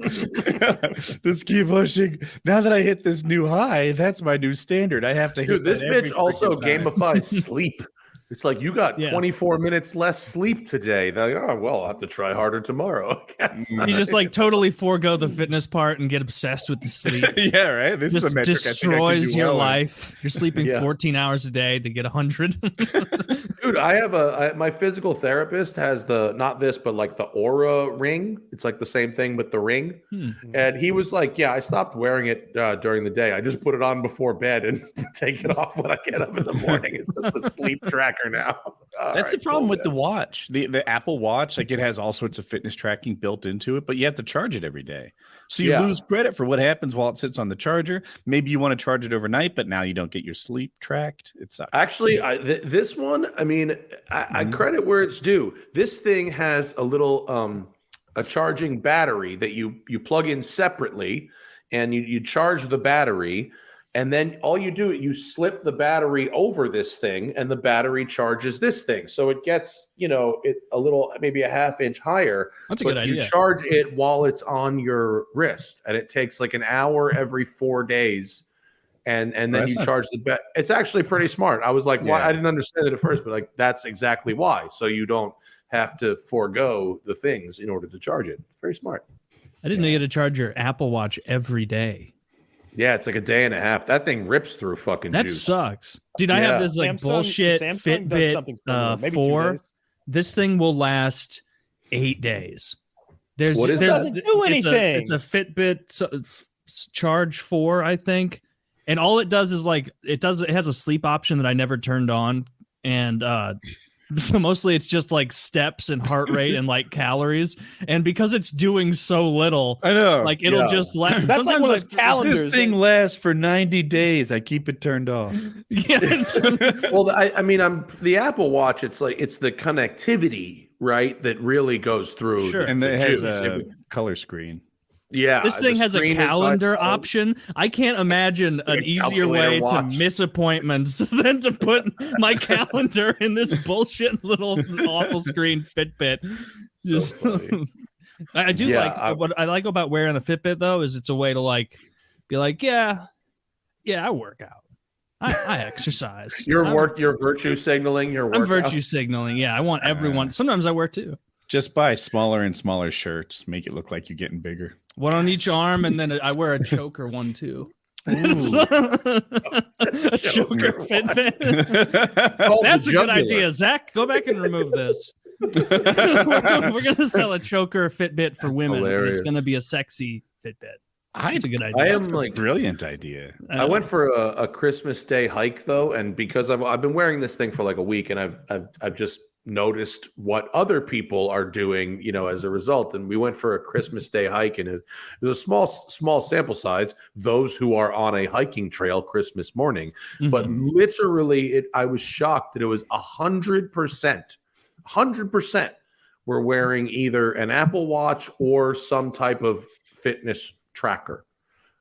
just keep pushing. Now that I hit this new high, that's my new standard. I have to hit. Dude, this bitch also gamifies sleep. It's like you got 24 minutes less sleep today. They're like, oh, well, I'll have to try harder tomorrow. I guess. You just like totally forego the fitness part and get obsessed with the sleep. Yeah, right. This just is a metric destroys your life. You're sleeping 14 hours a day to get 100. Dude, I have my physical therapist has not this, but like the Aura ring. It's like the same thing with the ring. And he was like, yeah, I stopped wearing it during the day. I just put it on before bed and take it off when I get up in the morning. It's just a sleep tracker now. Like, that's the problem with the watch, the Apple Watch. Like, it has all sorts of fitness tracking built into it, but you have to charge it every day, so you lose credit for what happens while it sits on the charger. Maybe you want to charge it overnight, but now you don't get your sleep tracked. It sucks. Actually, this one, I mean, I credit where it's due. This thing has a little a charging battery that you plug in separately, and you charge the battery. And then all you do, you slip the battery over this thing, and the battery charges this thing. So it gets, it a little, maybe a half-inch higher. That's a good idea. You charge it while it's on your wrist, and it takes like an hour every 4 days. And then you charge the It's actually pretty smart. I was like, why? I didn't understand it at first, but like that's exactly why. So you don't have to forego the things in order to charge it. It's very smart. I didn't know you had to charge your Apple Watch every day. Yeah, it's like a day and a half. That thing rips through fucking That juice. sucks. Dude, I have this like bullshit Fitbit 4. This thing will last 8 days. What is that? Doesn't do anything. It's a Fitbit Charge 4, I think. And all it does is like it has a sleep option that I never turned on. And so mostly it's just like steps and heart rate and like calories. And because it's doing so little, I know, like it'll just last. That's like one of those calendars. This thing lasts for 90 days. I keep it turned off. Yeah. Well, I mean, the Apple Watch. It's like it's the connectivity, right, that really goes through. Sure. And it has a color screen. Yeah, this thing has a calendar option. I can't imagine an easier way to miss appointments than to put my calendar in this bullshit little awful screen Fitbit. Just, I do what I like about wearing a Fitbit though is it's a way to like be like, yeah, I work out. I exercise. You're virtue signaling. I'm virtue signaling. Yeah, I want everyone. Sometimes I wear two. Just buy smaller and smaller shirts. Make it look like you're getting bigger. One on each arm, and then I wear a choker one too. A choker Fitbit. That's a good idea, Zach. Go back and remove this. We're gonna sell a choker Fitbit for women. And it's gonna be a sexy Fitbit. That's a good idea. I am like brilliant idea. I went for a Christmas Day hike though, and because I've been wearing this thing for like a week, and I've just noticed what other people are doing, as a result. And we went for a Christmas Day hike, and it was a small sample size, those who are on a hiking trail Christmas morning. Mm-hmm. But literally I was shocked that it was 100% were wearing either an Apple Watch or some type of fitness tracker.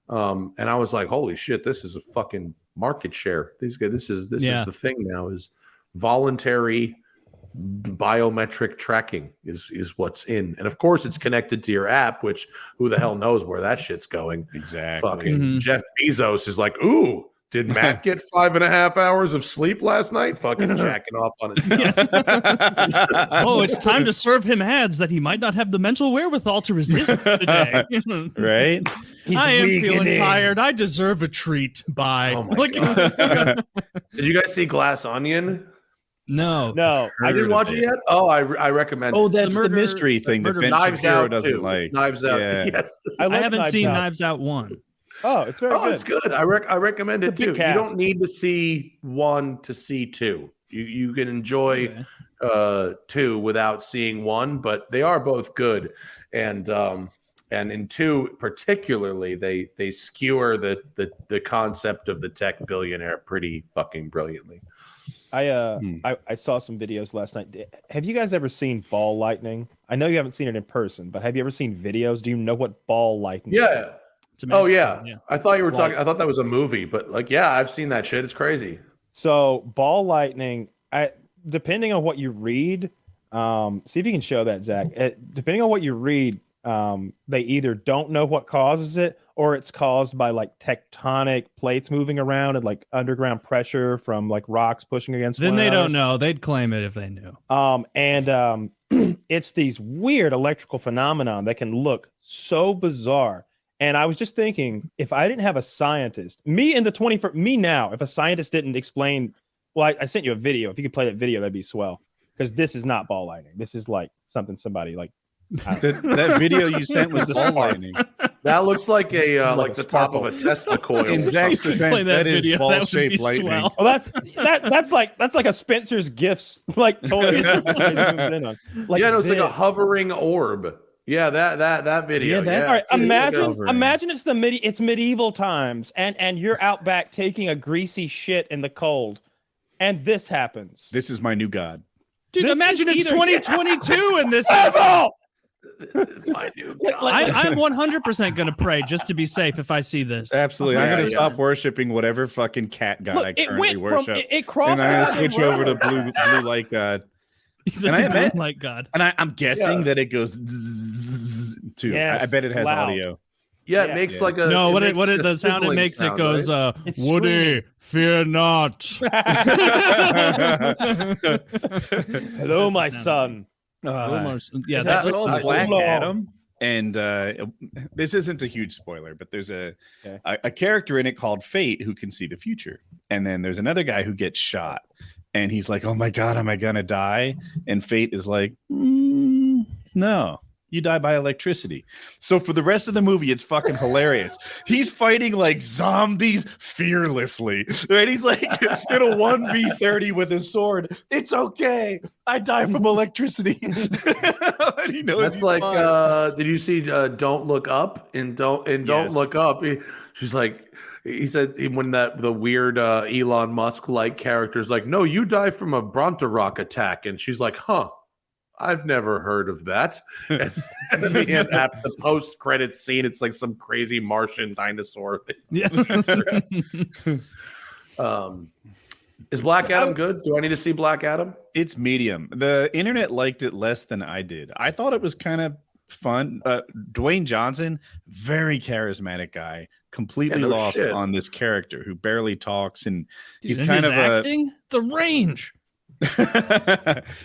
And I was like, holy shit, this is a fucking market share. This is the thing now, is voluntary biometric tracking is what's in. And of course it's connected to your app, which who the hell knows where that shit's going. Exactly. Fucking Jeff Bezos is like, ooh, did Matt get 5.5 hours of sleep last night? Fucking jacking off on it. Oh, it's time to serve him ads that he might not have the mental wherewithal to resist today. Right? I am feeling tired. I deserve a treat. Bye. Oh my God. Did you guys see Glass Onion? No. I didn't watch it yet. Oh, I recommend it. Oh, that's the mystery thing that Ben Shapiro doesn't like. Knives Out. Yeah. Yes. I haven't seen Knives Out 1. Oh, it's very good. It's good. I recommend it too. You don't need to see 1 to see 2. You can enjoy 2 without seeing 1, but they are both good. And and in 2 particularly, they skewer the concept of the tech billionaire pretty fucking brilliantly. I saw some videos last night. Have you guys ever seen ball lightning? I know you haven't seen it in person, but have you ever seen videos? Do you know what ball lightning is? Yeah. Oh yeah. I thought you were talking. I thought that was a movie, but like, yeah, I've seen that shit. It's crazy. So ball lightning, depending on what you read, see if you can show that, Zach. Depending on what you read, they either don't know what causes it, or it's caused by like tectonic plates moving around and like underground pressure from like rocks pushing against then one they another. don't know. They'd claim it if they knew. It's these weird electrical phenomenon that can look so bizarre. And I was just thinking, if I didn't have a scientist, if a scientist didn't explain, well, I sent you a video. If you could play that video, that'd be swell. Because this is not ball lightning. This is like something somebody like. That video you sent was the ball lightning. That looks like like the top of a Tesla coil. In Zach's defense, that is ball-shaped lightning. Swell. Oh, that's like a Spencer's Gifts like totally. Like yeah, no, it's like a hovering orb. Yeah, that video. All right, imagine it's it's medieval times, and you're out back taking a greasy shit in the cold, and this happens. This is my new god. Dude, imagine it's 2022 and this This is my new god. I'm 100% going to pray just to be safe if I see this. Absolutely. I'm going to stop worshiping whatever fucking cat god I currently worship. It crossed. And I'm going to switch over to blue light god. That's a blue light god. And I'm guessing that it goes zzz too. Yes, I bet it has loud. audio. Yeah, it makes like a no. The sound it makes sound, it goes. right? Woody, fear not. Hello, my son. Yeah, that's all Black Adam. And this isn't a huge spoiler, but there's a character in it called Fate who can see the future. And then there's another guy who gets shot. And he's like, oh my God, am I going to die? And Fate is like, no, you die by electricity. So for the rest of the movie, it's fucking hilarious. He's fighting like zombies fearlessly. Right? He's like in a 1v30 with his sword. It's okay. I die from electricity. And he knows that's like, did you see Don't Look Up? And Don't Look Up. She's like, he said when the weird Elon Musk like character is like, no, you die from a Bronterock attack. And she's like, huh. I've never heard of that. And then the post-credit scene, it's like some crazy Martian dinosaur thing. Yeah. Is Black Adam good? Do I need to see Black Adam? It's medium. The internet liked it less than I did. I thought it was kind of fun. Dwayne Johnson, very charismatic guy, completely lost on this character who barely talks, and he's kind of acting the range.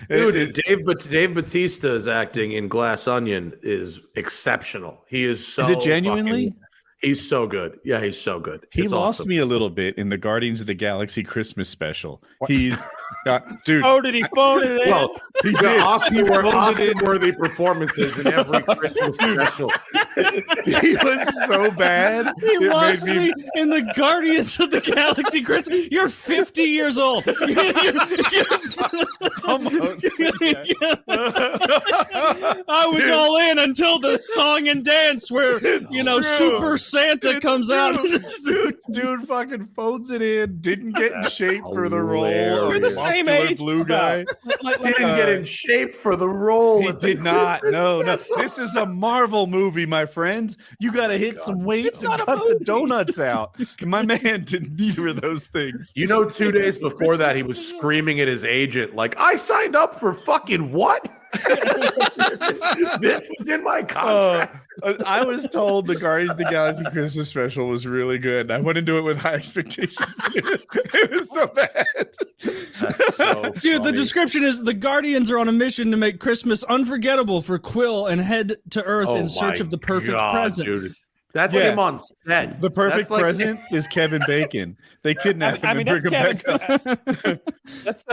Dude, Dave Batista's acting in Glass Onion is exceptional. He is so. Is it genuinely? He's so good. Yeah, he's so good. He lost me a little bit in the Guardians of the Galaxy Christmas special. He's dude. Oh, did he phone it in? Well, he did. Oscar-worthy performances in every Christmas special. He was so bad. He lost me in the Guardians of the Galaxy Christmas. You're 50 years old. I was all in until the song and dance where, Super Santa comes out. Dude fucking phones it in. Didn't get in shape for the role. You're the same age. Blue guy. Didn't get in shape for the role. He did not. No. This is a Marvel movie, my friends. You got to hit some weights and cut the donuts out. My man did neither of those things. 2 days before that, he was screaming at his agent, like, I signed up for fucking what? This was in my contract. I was told the Guardians of the Galaxy Christmas special was really good. I went into it with high expectations. It was so bad. Dude, the description is the Guardians are on a mission to make Christmas unforgettable for Quill and head to Earth in search of the perfect present. Dude. That's him on set. The perfect present is Kevin Bacon. They kidnap him and bring him back up. That's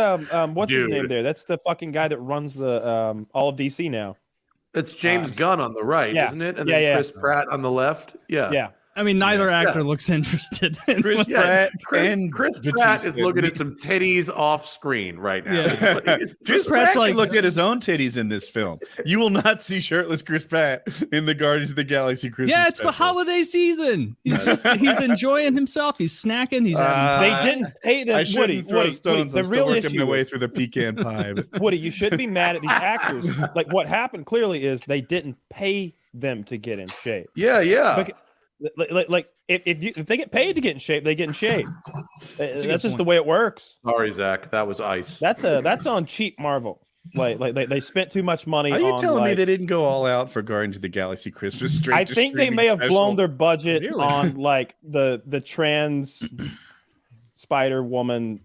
what's his name there? That's the fucking guy that runs the all of DC now. It's James Gunn on the right, isn't it? And then Chris Pratt on the left. Yeah. Yeah. I mean, neither actor looks interested. In Chris Pratt is looking at some titties off screen right now. Yeah. Chris Pratt's like, look at his own titties in this film. You will not see shirtless Chris Pratt in the Guardians of the Galaxy Christmas. Yeah, it's special. the holiday season. He's enjoying himself. He's snacking. He's having. They didn't pay them. I shouldn't throw stones. The I'm real still working issue my way is, through the pecan pie. But... Woody, you shouldn't be mad at these actors. Like what happened clearly is they didn't pay them to get in shape. Yeah. Like if they get paid to get in shape, they get in shape. That's just the way it works. Sorry, Zach, that was ice. That's on cheap Marvel. Like they spent too much money. Are you on, telling me they didn't go all out for Guardians of the Galaxy Christmas? I think they may have blown their budget on like the trans Spider Woman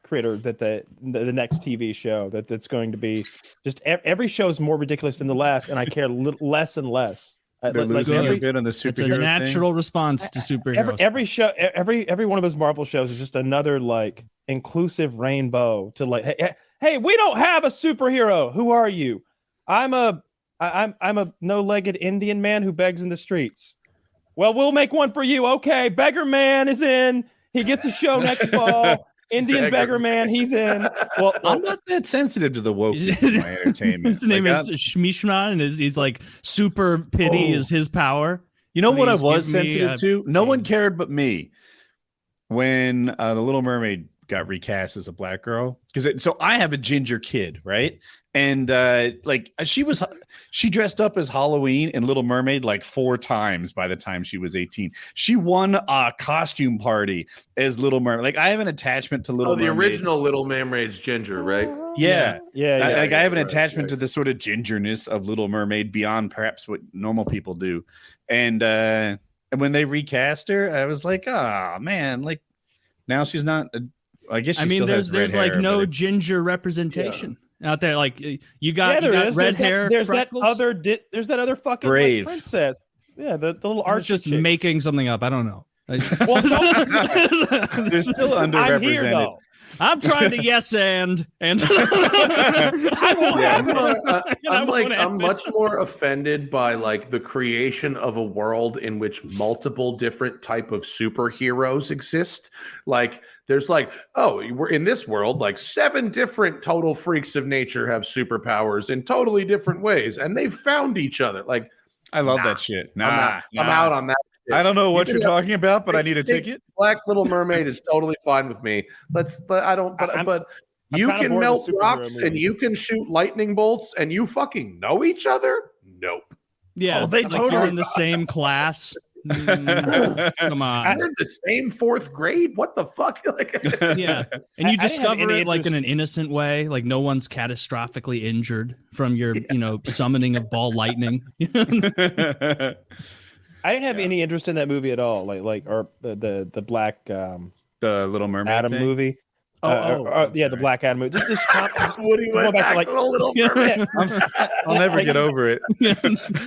critter that the next TV show that's going to be just every show is more ridiculous than the last, and I care less and less. They're losing a bit on the superhero. It's a natural response to superheroes. Every show, every one of those Marvel shows is just another like inclusive rainbow to like, hey, we don't have a superhero. Who are you? I'm a no-legged Indian man who begs in the streets. Well, we'll make one for you. Okay, Beggar Man is in. He gets a show next fall. Indian beggar man, he's in. Well, I'm not that sensitive to the wokeness of my entertainment. His name is Shmishma, and he's like super pity is his power. You know what I was sensitive to? No one cared but me when the Little Mermaid got recast as a black girl. So I have a ginger kid, right? And like she dressed up as Halloween in Little Mermaid like 4 times by the time she was 18. She won a costume party as Little Mermaid. Like I have an attachment to Little Mermaid. The original Little Mermaid's ginger, right? Yeah. I have an right, attachment to the sort of gingerness of Little Mermaid beyond perhaps what normal people do. And when they recast her, I was like, oh man, like now she's not. I guess she still has red there's hair, like no ginger representation. Out there, like you got red hair. There's that other fucking like, princess. Yeah, the little arch. Just chick. making something up. I don't know. Well, they're still underrepresented. I'm here, though. I'm trying to I'm much more offended by like the creation of a world in which multiple different type of superheroes exist. Like there's like, oh, we're in this world, like 7 different total freaks of nature have superpowers in totally different ways, and they've found each other. Like, I love that shit. I'm out on that. I don't know what you're talking about, but I need a ticket. Black Little Mermaid is totally fine with me. But you can melt rocks and you can shoot lightning bolts and you fucking know each other? Nope. Yeah, they totally are in the same class. Come on. You're in the same 4th grade? What the fuck? Yeah. And you discover it like in an innocent way, like no one's catastrophically injured from your, summoning of ball lightning. I didn't have any interest in that movie at all. Or the Black the Little Mermaid Adam movie. The Black Adam movie. Just Woody went back to the Little Mermaid. I'll never get over it.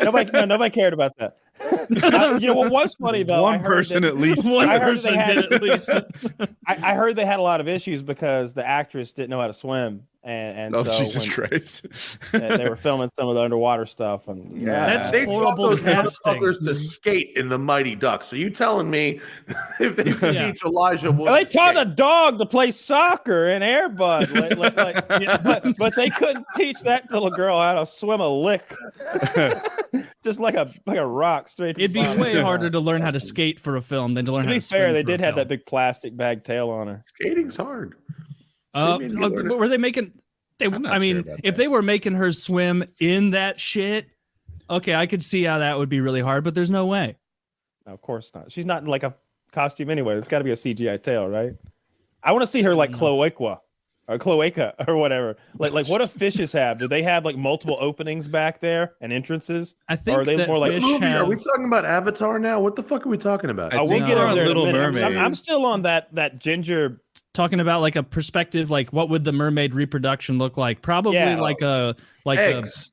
Nobody cared about that. What was funny though? One person at least. I heard they had a lot of issues because the actress didn't know how to swim, and so Jesus Christ, they were filming some of the underwater stuff, and that's they horrible those casting. Motherfuckers to skate in the Mighty Ducks. Are you telling me if they could teach Elijah Wood? They taught a dog to play soccer in Air Bud, but they couldn't teach that little girl how to swim a lick, just like a rock straight. It'd be way harder to learn how to skate for a film than to learn how to swim. To be fair, they did have that big plastic bag tail on her. Skating's hard. Were they making? If they were making her swim in that shit, okay, I could see how that would be really hard. But there's no way. No, of course not. She's not in like a costume anyway. It's got to be a CGI tail, right? I want to see her like cloaca or whatever. Like what do fishes have? Do they have like multiple openings back there and entrances? I think. Or are they more like? Are we talking about Avatar now? What the fuck are we talking about? We'll get over there. Little Mermaid. I'm still on that ginger. Talking about like a perspective, like what would the mermaid reproduction look like? Probably eggs.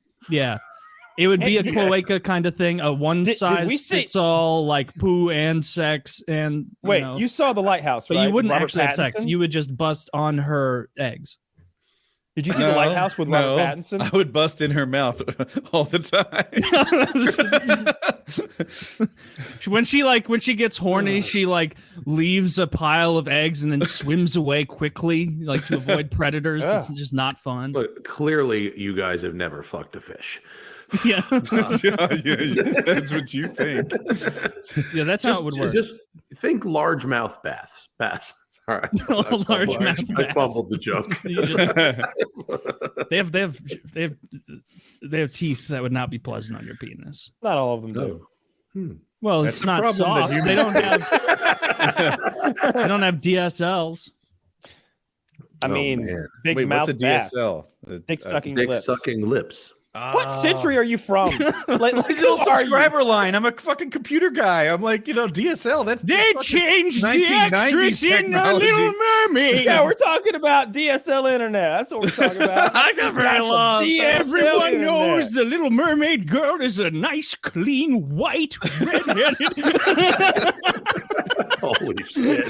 It would be a cloaca kind of thing, a one size fits all, like poo and sex. And you saw The Lighthouse, but right? you wouldn't Robert actually have sex. Pattinson? You would just bust on her eggs. Did you see The Lighthouse with Robert Pattinson? I would bust in her mouth all the time. when she gets horny, she like leaves a pile of eggs and then swims away quickly, like to avoid predators. Yeah. It's just not fun. Look, clearly, you guys have never fucked a fish. Yeah. yeah, that's what you think. Yeah, that's how it would work. Just think largemouth bass. All right. Largemouth I bass. fumbled the joke. They have teeth that would not be pleasant on your penis. Not all of them do. Well, That's it's the not problem soft. that They don't have DSLs. I mean, man. big Wait, mouth what's a bass. DSL? Dick sucking Dick lips. sucking lips. What century are you from? Like Digital who are you? subscriber line. I'm a fucking computer guy. I'm like, DSL. That's They fucking changed the 1990s actress in technology. Little Mermaid. Yeah, we're talking about DSL internet. That's what we're talking about. I got very lost. Everyone knows the Little Mermaid girl is a nice, clean, white, redheaded. Holy shit.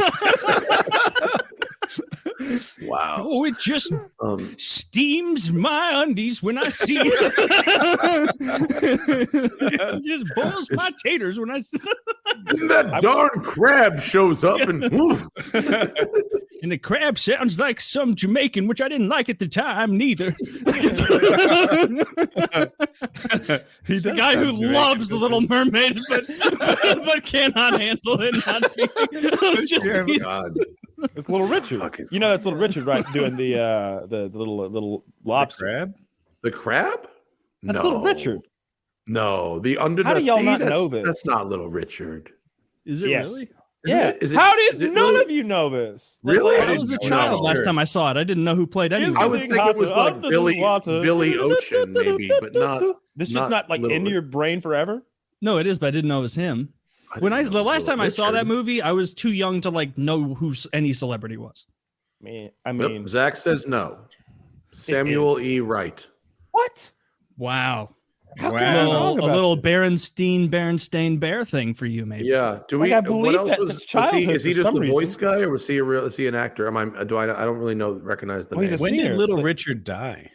Wow. Oh, it just steams my undies when I see it. It just boils my taters when I see Then that darn crab shows up and woof. And the crab sounds like some Jamaican, which I didn't like at the time, neither. He's The guy who loves the Little Mermaid, but cannot handle it. God. It's Little Richard. You know that's Little Richard, right? Doing the little lobster. crab. The crab? That's Little Richard. No, the under How the do y'all sea. not That's, know this? that's not Little Richard. Is it Yes. really? How is did it none really- of you know this? Really? I was a child last time I saw it. I didn't know who played anyone. I would think it was like Billy Ocean, maybe, but not. This is not like Little into your brain forever. No, it is, but I didn't know it was him. The last time I saw that Richard. movie, I was too young to like know who any celebrity was. I Yep, mean, Zach says no. Samuel E. Wright. what? Wow. How can I be wrong A about little this? Berenstain Bear thing for you, maybe. Yeah. Do we? Like, I believe what else that was? since Was he? childhood Is he for just some the voice reason. guy, or was he a real? Is he an actor? I don't really recognize the Well, he's name. a When singer. did Little Richard die?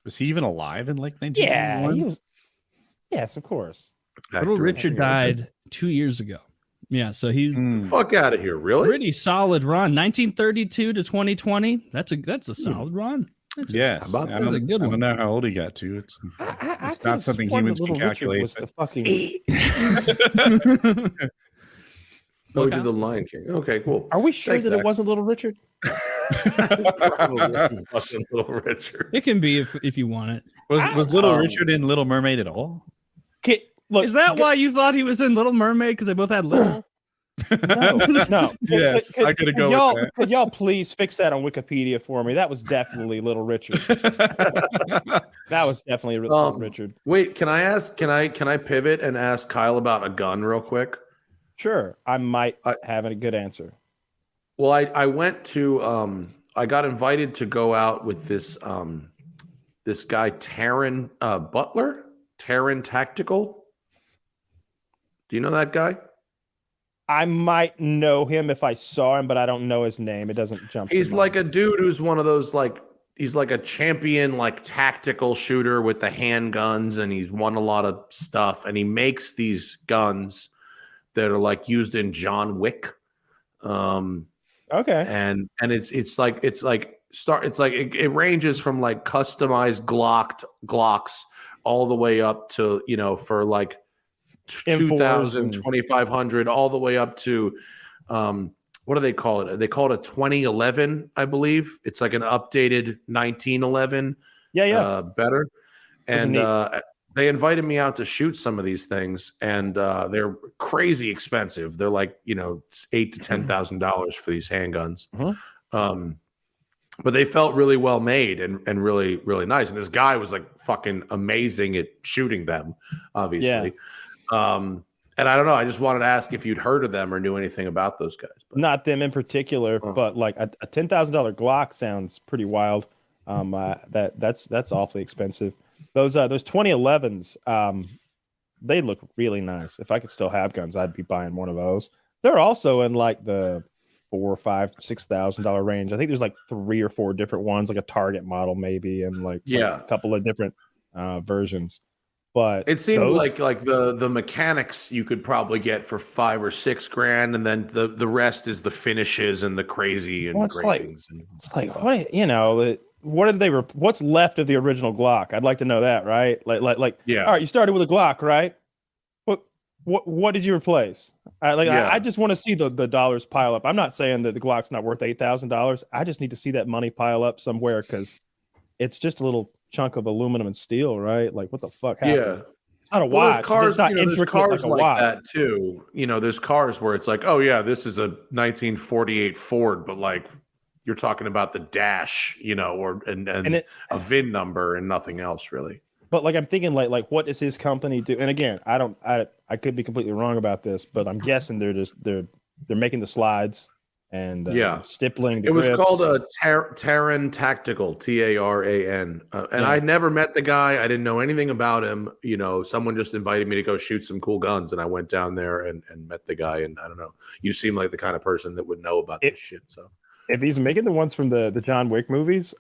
Was he even alive in like Yeah, 1991? he was. Yes, of course. Little Actor. Richard died 2 years ago. Yeah, so he's Fuck out of here! Really? pretty solid run. 1932 to 2020. That's a solid run. Yes. How about I that? don't, That's a good I one. don't know how old he got to. It's I It's not something humans can calculate, Was the fucking Oh, we did the Lion King. Okay, cool. Are we sure Thanks, that Zach. it wasn't Little Richard? Probably wasn't Little Richard. It can be if you want it. was Little Richard in Little Mermaid at all? Okay, look, Is that why you thought he was in Little Mermaid? Because they both had little. No. Yes, I gotta go with y'all, that. Could y'all please fix that on Wikipedia for me? That was definitely Little Richard. That was definitely Little Richard. Wait, can I ask? Can I pivot and ask Kyle about a gun real quick? Sure, I might have a good answer. Well, I went to I got invited to go out with this this guy Taryn Butler, Taryn Tactical. Do you know that guy? I might know him if I saw him, but I don't know his name. It doesn't jump. to He's mind. like a dude who's one of those he's like a champion tactical shooter with the handguns, and he's won a lot of stuff, and he makes these guns that are used in John Wick. Okay. And it ranges from customized Glocks all the way up to for M4s 2,000, 2,500, all the way up to what do they call it? They call it a 2011, I believe. It's like an updated 1911. Yeah. Better. And neat. they invited me out to shoot some of these things, and they're crazy expensive. They're $8,000 to $10,000 for these handguns. But they felt really well made and really, really nice. And this guy was fucking amazing at shooting them, obviously. And I don't know. I just wanted to ask if you'd heard of them or knew anything about those guys. But. Not them in particular, but a $10,000 Glock sounds pretty wild. That's awfully expensive. Those 2011s, they look really nice. If I could still have guns, I'd be buying one of those. They're also in the $4,000, $5,000, $6,000 range. I think there's like 3 or 4 different ones, like a Target model maybe, and like a couple of different versions. But it seemed like the mechanics you could probably get for $5,000 or $6,000, and then the rest is the finishes and the crazy and great things. It's like what did they? What's left of the original Glock? I'd like to know that, right? Like yeah. All right, you started with a Glock, right? What did you replace? I just want to see the dollars pile up. I'm not saying that the Glock's not worth $8,000. I just need to see that money pile up somewhere because it's just a little chunk of aluminum and steel, right? Like, what the fuck happened? Yeah. It's not a watch. There's cars, it's not there's cars like that watch. too. There's cars where it's like, oh yeah, this is a 1948 Ford, but like you're talking about the dash, or a VIN number and nothing else really. But like I'm thinking, like what does his company do? And again, I could be completely wrong about this, but I'm guessing they're making the slides and stippling. The was grips. called a Taran Tactical, Taran, and I never met the guy. I didn't know anything about him. Someone just invited me to go shoot some cool guns, and I went down there and met the guy. And I don't know, you seem like the kind of person that would know about this shit. So if he's making the ones from the John Wick movies,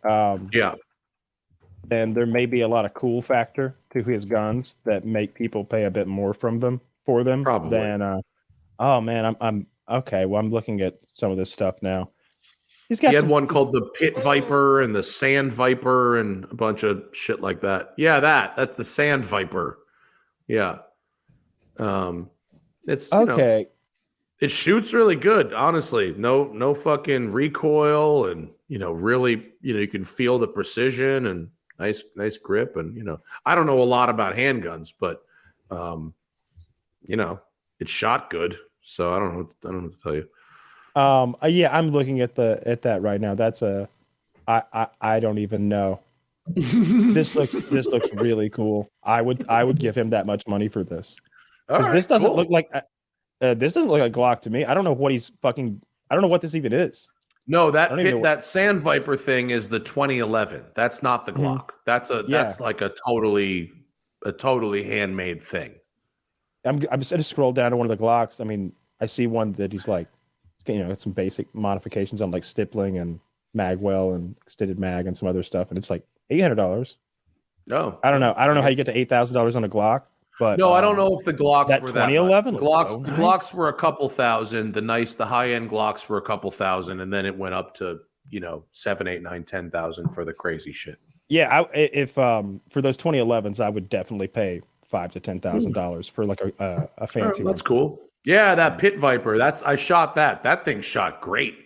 then there may be a lot of cool factor to his guns that make people pay a bit more for them. Probably. Than I'm okay. Well, I'm looking at some of this stuff now. He had one called the Pit Viper and the Sand Viper and a bunch of shit like that. Yeah, that's the Sand Viper. Yeah. It's okay. It shoots really good, honestly. No fucking recoil, and really, you can feel the precision and nice grip, and I don't know a lot about handguns, but it shot good, so I don't know what to tell you. I'm looking at that right now. That's I don't even know. This looks really cool. I would give him that much money for this, because this doesn't look like a Glock to me. I don't know what I don't know what this even is. No, that Sand Viper thing is the 2011. That's not the Glock. That's like a totally handmade thing. I'm just going to scroll down to one of the Glocks. I mean, I see one that he's like, it's some basic modifications on like stippling and magwell and extended mag and some other stuff, and it's like $800. No, I don't know how you get to $8,000 on a Glock. But no, I don't know if the Glocks that were 2011 that much. Glocks were a couple thousand. The high-end Glocks were a couple thousand, and then it went up to 7, 8, 9, 10,000 for the crazy shit. Yeah, if for those 2011s, I would definitely pay $5,000 to $10,000 for like a fancy one. That's cool. Yeah, that Pit Viper. I shot that. That thing shot great.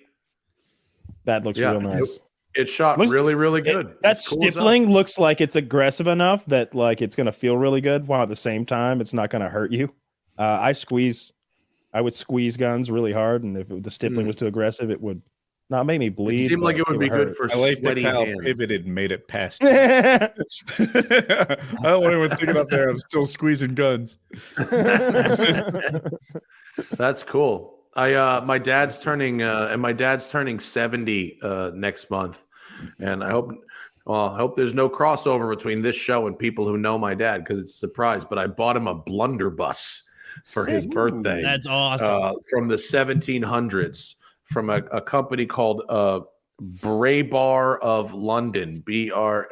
That looks real nice. It shot really, really good. That stippling looks like it's aggressive enough that like it's going to feel really good, while at the same time it's not going to hurt you. I would squeeze guns really hard, and if the stippling was too aggressive, it would not make me bleed. It seemed like it would be good for sweaty hands. Pivoted and made it past. I don't want anyone thinking out there I'm still squeezing guns. That's cool. My dad's turning 70 next month, and I hope there's no crossover between this show and people who know my dad, because it's a surprise. But I bought him a blunderbus for his birthday. That's awesome. From the 1700s, from a company called Brabar of London, Brabar.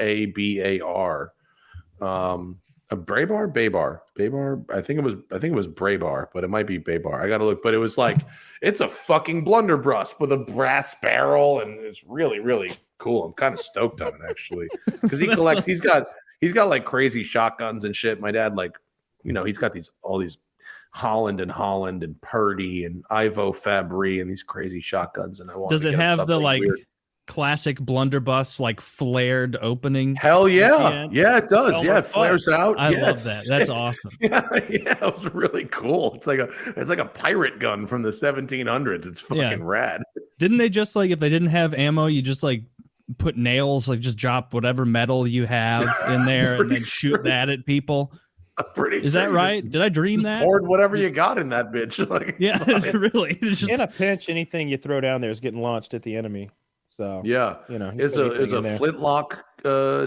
Babar. I think it was Brabar, but it might be Babar. I gotta look, but it was like, it's a fucking blunderbuss with a brass barrel, and it's really, really cool. I'm kind of stoked on it actually, because he collects. He's got like crazy shotguns and shit. My dad, like, he's got all these Holland and Purdy and Ivo Fabry and these crazy shotguns. And I want. Does it have the like weird classic blunderbuss like flared opening? Hell yeah. Yeah, it does. Yeah, it flares out. I love that. That's awesome. Yeah, it was really cool. It's like a pirate gun from the 1700s. It's fucking rad. Didn't they just like, if they didn't have ammo, you just like put nails, like just drop whatever metal you have in there and then shoot that at people? Is that right? Did I dream that? Poured whatever you got in that bitch. Like, yeah, it's really. It's just... In a pinch, anything you throw down there is getting launched at the enemy. So yeah, it's a flintlock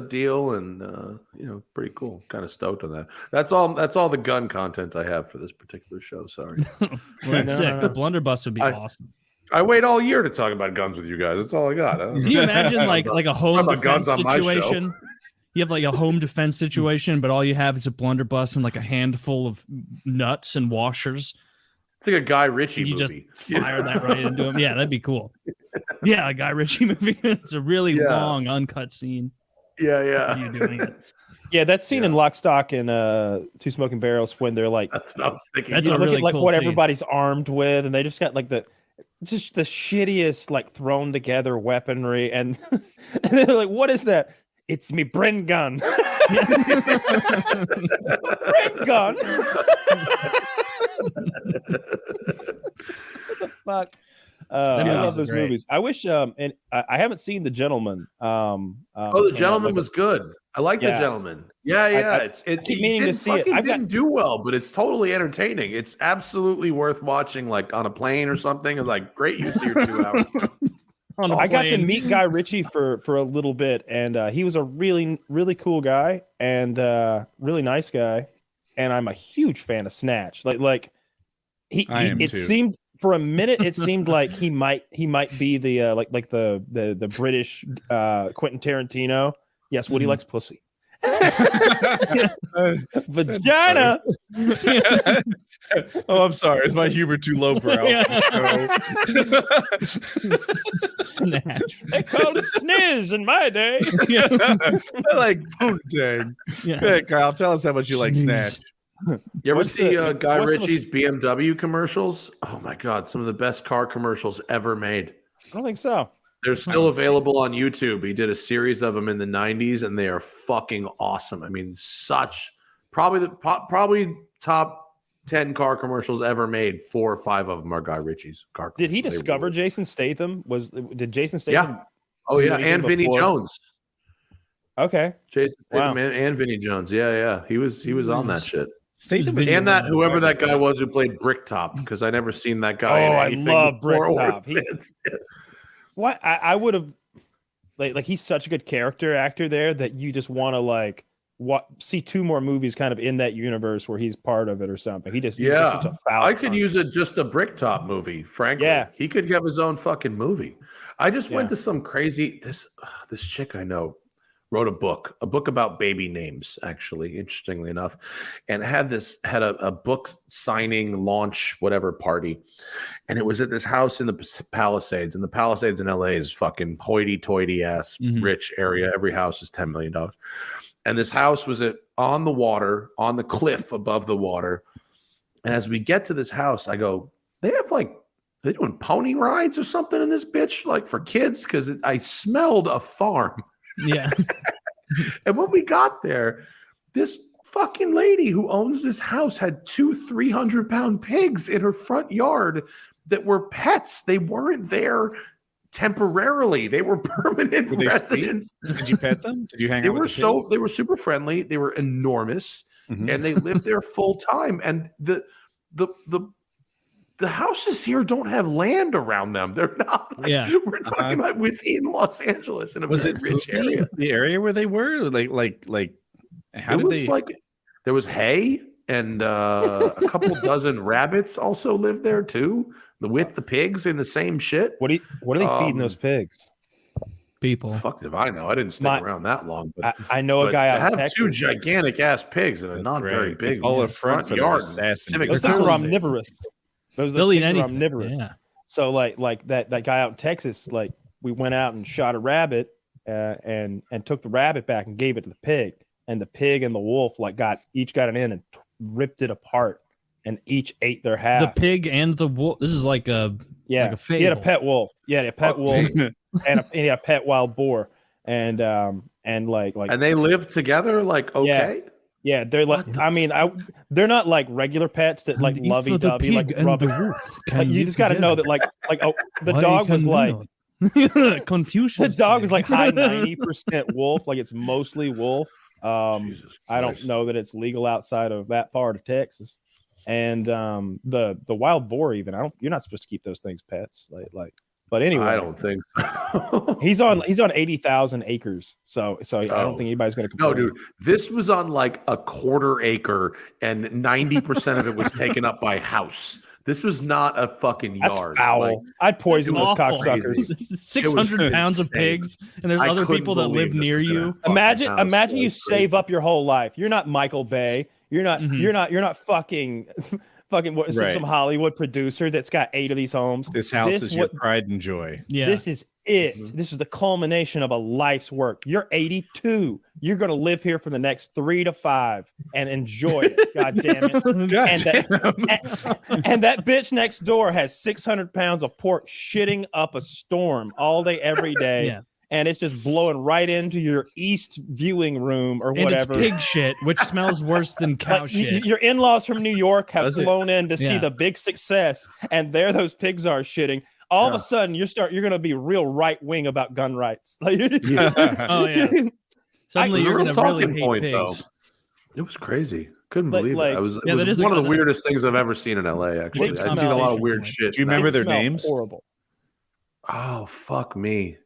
deal, and pretty cool. Kind of stoked on that. That's all the gun content I have for this particular show. Sorry. Well, that's sick. The blunderbuss would be awesome. I wait all year to talk about guns with you guys. That's all I got. Can you imagine like a home defense situation? You have like a home defense situation, but all you have is a blunderbuss and like a handful of nuts and washers. It's like a Guy Ritchie you movie. Just fire that right into him. Yeah, that'd be cool. Yeah, a Guy Ritchie movie. It's a really long, uncut scene. Yeah. You doing it. Yeah, that scene in Lock, Stock, and Two Smoking Barrels when they're like, that's what I was thinking. That's a really like cool what scene. everybody's armed with, and they just got like the shittiest like thrown together weaponry, and they're like, "What is that?" It's me, Bren gun. Bren gun. What the fuck? I love those movies. I wish, and I haven't seen The Gentleman. The Gentleman was good. I like The Gentleman. Yeah. I keep meaning to see it. It didn't do well, but it's totally entertaining. It's absolutely worth watching, like on a plane or something. And like great use of your 2 hours. I got to meet Guy Ritchie for a little bit, and he was a really, really cool guy and really nice guy. And I'm a huge fan of Snatch. It seemed for a minute it seemed like he might be the like the British Quentin Tarantino. Yes, Woody likes pussy. Vagina. Oh, I'm sorry. Is my humor too lowbrow? Snatch. They called it sniz in my day. I like poontang. Hey, Kyle, tell us how much you like Snatch. You ever see Guy Ritchie's BMW commercials? Oh my God, some of the best car commercials ever made. I don't think so. They're still available on YouTube. He did a series of them in the 90s, and they are fucking awesome. I mean, probably top 10 car commercials ever made. 4 or 5 of them are Guy Ritchie's car. Did he discover Jason Statham? Did Jason Statham? Yeah. Oh yeah, and Vinny Jones. Okay. Jason Statham and Vinny Jones. Yeah. He was on that shit. Statham and that whoever that guy was who played Bricktop, because I never seen that guy. Oh, in anything I love Bricktop. What I would have like he's such a good character actor there that you just want to see 2 more movies kind of in that universe where he's part of it or something. He's just such a foul I could use just a Bricktop movie, frankly. Yeah. He could have his own fucking movie. I just went to some crazy this chick I know wrote a book about baby names, actually, interestingly enough, and had a book signing launch whatever party, and it was at this house in the Palisades, and the Palisades in LA is fucking hoity-toity ass rich area. Every house is $10 million, and this house was on the water, on the cliff above the water. And as we get to this house, I go, they're doing pony rides or something in this bitch, like for kids, because I smelled a farm. Yeah. And when we got there, this fucking lady who owns this house had 2 300-pound pigs in her front yard that were pets. They weren't there temporarily. They were permanent residents. Did you pet them? Did you hang out with the pigs? They were super friendly. They were enormous, and they lived there full time. And the houses here don't have land around them. They're not. We're talking about within Los Angeles in a rich area. The area where they were, there was hay, and a couple dozen rabbits also lived there too, with the pigs in the same shit. What are they feeding those pigs? People. Fuck if I know. I didn't stick around that long. But I know a guy out in Texas. 2 gigantic ass pigs in a not very big it's all a front yard. Those are omnivorous. Those are omnivorous. Yeah. So like that guy out in Texas, like we went out and shot a rabbit and took the rabbit back and gave it to the pig, and the pig and the wolf each got it in and ripped it apart and each ate their half. The pig and the wolf. This is like a fable. He had a pet wolf. Yeah, a pet wolf and a pet wild boar and they live together okay. Yeah, they're they're not like regular pets that like lovey-dovey, like rubbing. You just got to know that the dog was like Confucius. The dog was like high 90% wolf, like it's mostly wolf. I don't know that it's legal outside of that part of Texas. And the wild boar, even you're not supposed to keep those things pets, But anyway, I don't think so. he's on 80,000 acres, so I don't think anybody's going to complain. No, dude, this was on like a quarter acre, and 90% of it was taken up by house. This was not a fucking That's yard. foul. Like, I'd poison those awful. cocksuckers. 600 pounds of pigs, and there's other people that live near you. Imagine you save up your whole life. You're not Michael Bay. You're not. You're not fucking what, some Hollywood producer that's got 8 of these homes. This house is your pride and joy. Yeah. This is it. This is the culmination of a life's work. You're 82. You're going to live here for the next 3 to 5 and enjoy it. God damn it. And that bitch next door has 600 pounds of pork shitting up a storm all day, every day. Yeah. And it's just blowing right into your east viewing room or whatever. And it's pig shit, which smells worse than cow shit. Your in-laws from New York have flown in to see the big success, and there those pigs are shitting. All of a sudden, you're going to be real right wing about gun rights. Oh yeah. Suddenly, you're going to really hate pigs. Though. It was crazy. Couldn't believe it. It was is one of the weirdest things I've ever seen in LA. Actually, I've seen a lot of weird shit. Do you remember their names? Horrible. Oh fuck me.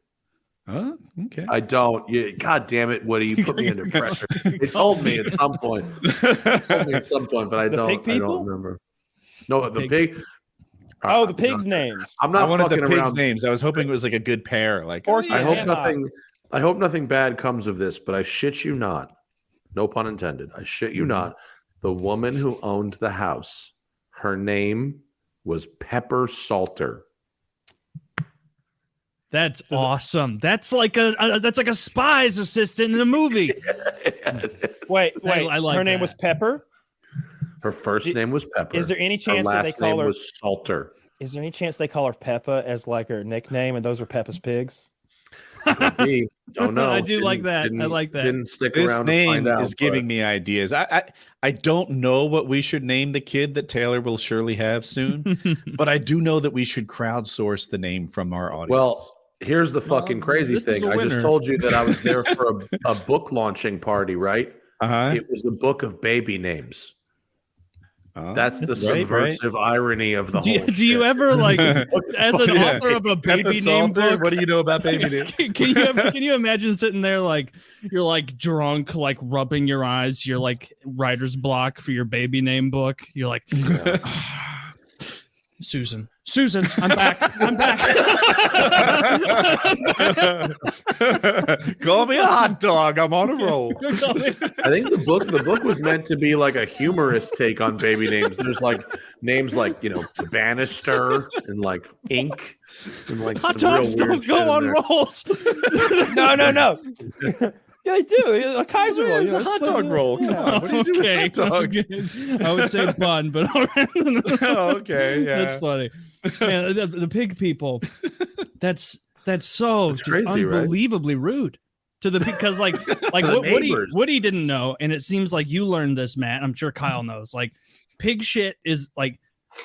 Oh, okay. I don't. God damn it, Woody! You put me under pressure. It told me at some point. But I don't remember. No, the pig. Oh, the pigs' names. I'm not fucking the pigs' around. names. I was hoping it was like a good pair. Like, I hope nothing bad comes of this, but I shit you not. No pun intended. I shit you not. The woman who owned the house, her name was Pepper Salter. That's awesome. That's like a spy's assistant in a movie. Wait. I like her name was Pepper. Her first name was Pepper. Is there any chance that they call her was Salter? Is there any chance they call her Peppa as like her nickname, and those are Peppa's pigs? Don't know. I do like that. I like that. Didn't stick this around. This name to find out, is giving me ideas. I don't know what we should name the kid that Taylor will surely have soon, but I do know that we should crowdsource the name from our audience. Well, here's the fucking crazy thing. I just told you that I was there for a book launching party, right? It was a book of baby names. That's the subversive irony of the whole shit. Do you ever, like, as an author of a baby name book, what do you know about baby names? Can you imagine sitting there like you're like drunk, like rubbing your eyes, you're like writer's block for your baby name book. You're like, Susan, I'm back. Call me a hot dog. I'm on a roll. I think the book was meant to be like a humorous take on baby names. There's like names like, Bannister and like Ink and like hot dogs don't go on rolls. No. Yeah, they do. A Kaiser roll. It's a hot dog roll. Come on. What do you do with hot dogs? I would say bun, but all right. Okay, yeah. That's funny. Yeah, the pig people. That's so just crazy, unbelievably rude to the because like Woody didn't know, and it seems like you learned this, Matt. I'm sure Kyle knows. Like pig shit is like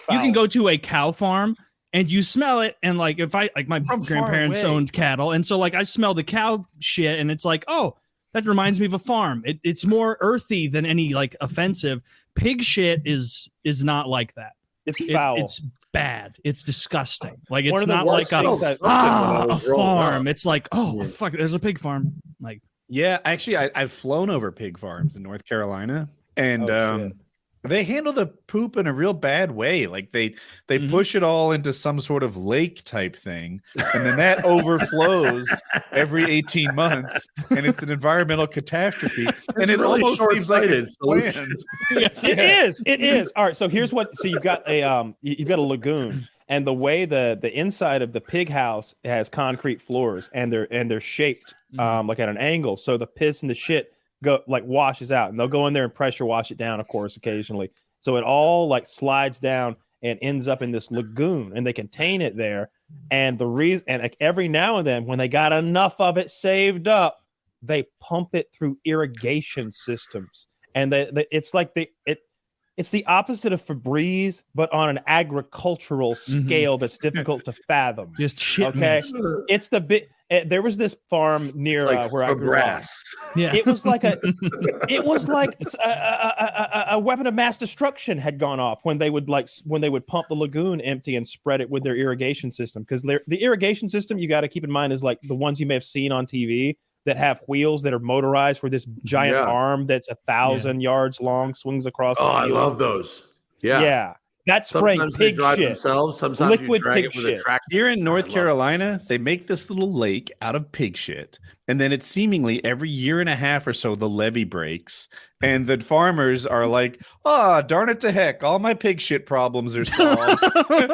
you can go to a cow farm and you smell it, and like if I like my grandparents owned cattle, and so like I smell the cow shit, and it's like, oh, that reminds me of a farm. It's more earthy than any like offensive. Pig shit is not like that. It's foul. It's bad. It's disgusting. Like it's not like a farm. It's like, oh fuck, there's a pig farm. Like yeah, actually, I've flown over pig farms in North Carolina, and they handle the poop in a real bad way. Like they push it all into some sort of lake type thing, and then that overflows every 18 months, and it's an environmental catastrophe. And it really almost seems like it's planned. It is. All right. So here's what. So you've got a lagoon, and the way the inside of the pig house has concrete floors, and they're shaped like at an angle, so the piss and the shit go like washes out, and they'll go in there and pressure wash it down, of course, occasionally. So it all like slides down and ends up in this lagoon, and they contain it there. And the reason, and like every now and then, when they got enough of it saved up, they pump it through irrigation systems, and it's like it's the opposite of Febreze, but on an agricultural scale that's difficult to fathom. Just shit. Okay, it's the bit. There was this farm near where I grew up. Yeah, it was like a weapon of mass destruction had gone off when they would pump the lagoon empty and spread it with their irrigation system. Because the irrigation system, you got to keep in mind, is like the ones you may have seen on TV that have wheels that are motorized, where this giant arm that's 1,000 yards long swings across. Oh, I love those. Yeah. That's spraying sometimes pig they drive shit. themselves. Sometimes Liquid you drag pig it with a shit. tractor. Here in North Carolina, they make this little lake out of pig shit. And then it's seemingly every year and a half or so, the levee breaks. And the farmers are like, darn it to heck. All my pig shit problems are solved. Darn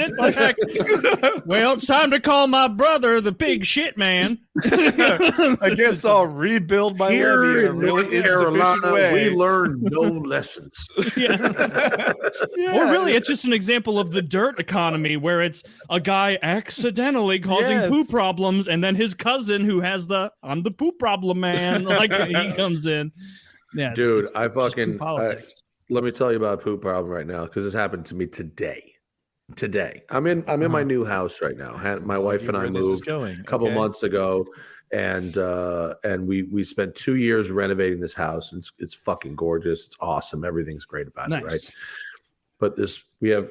it to heck. Well, it's time to call my brother the pig shit man. I guess I'll rebuild my levee in a really insufficient way. We learn no lessons. Yeah. Or really, it's just an example of the dirt economy where it's a guy accidentally causing poop problems, and then his cousin who has I'm the poop problem man, like he comes in. Yeah, dude, it's I fucking politics. Let me tell you about a poop problem right now because this happened to me today. I'm in my new house right now. My wife and I moved a couple months ago, and we spent 2 years renovating this house. It's fucking gorgeous. It's awesome. Everything's great about it, right? But we have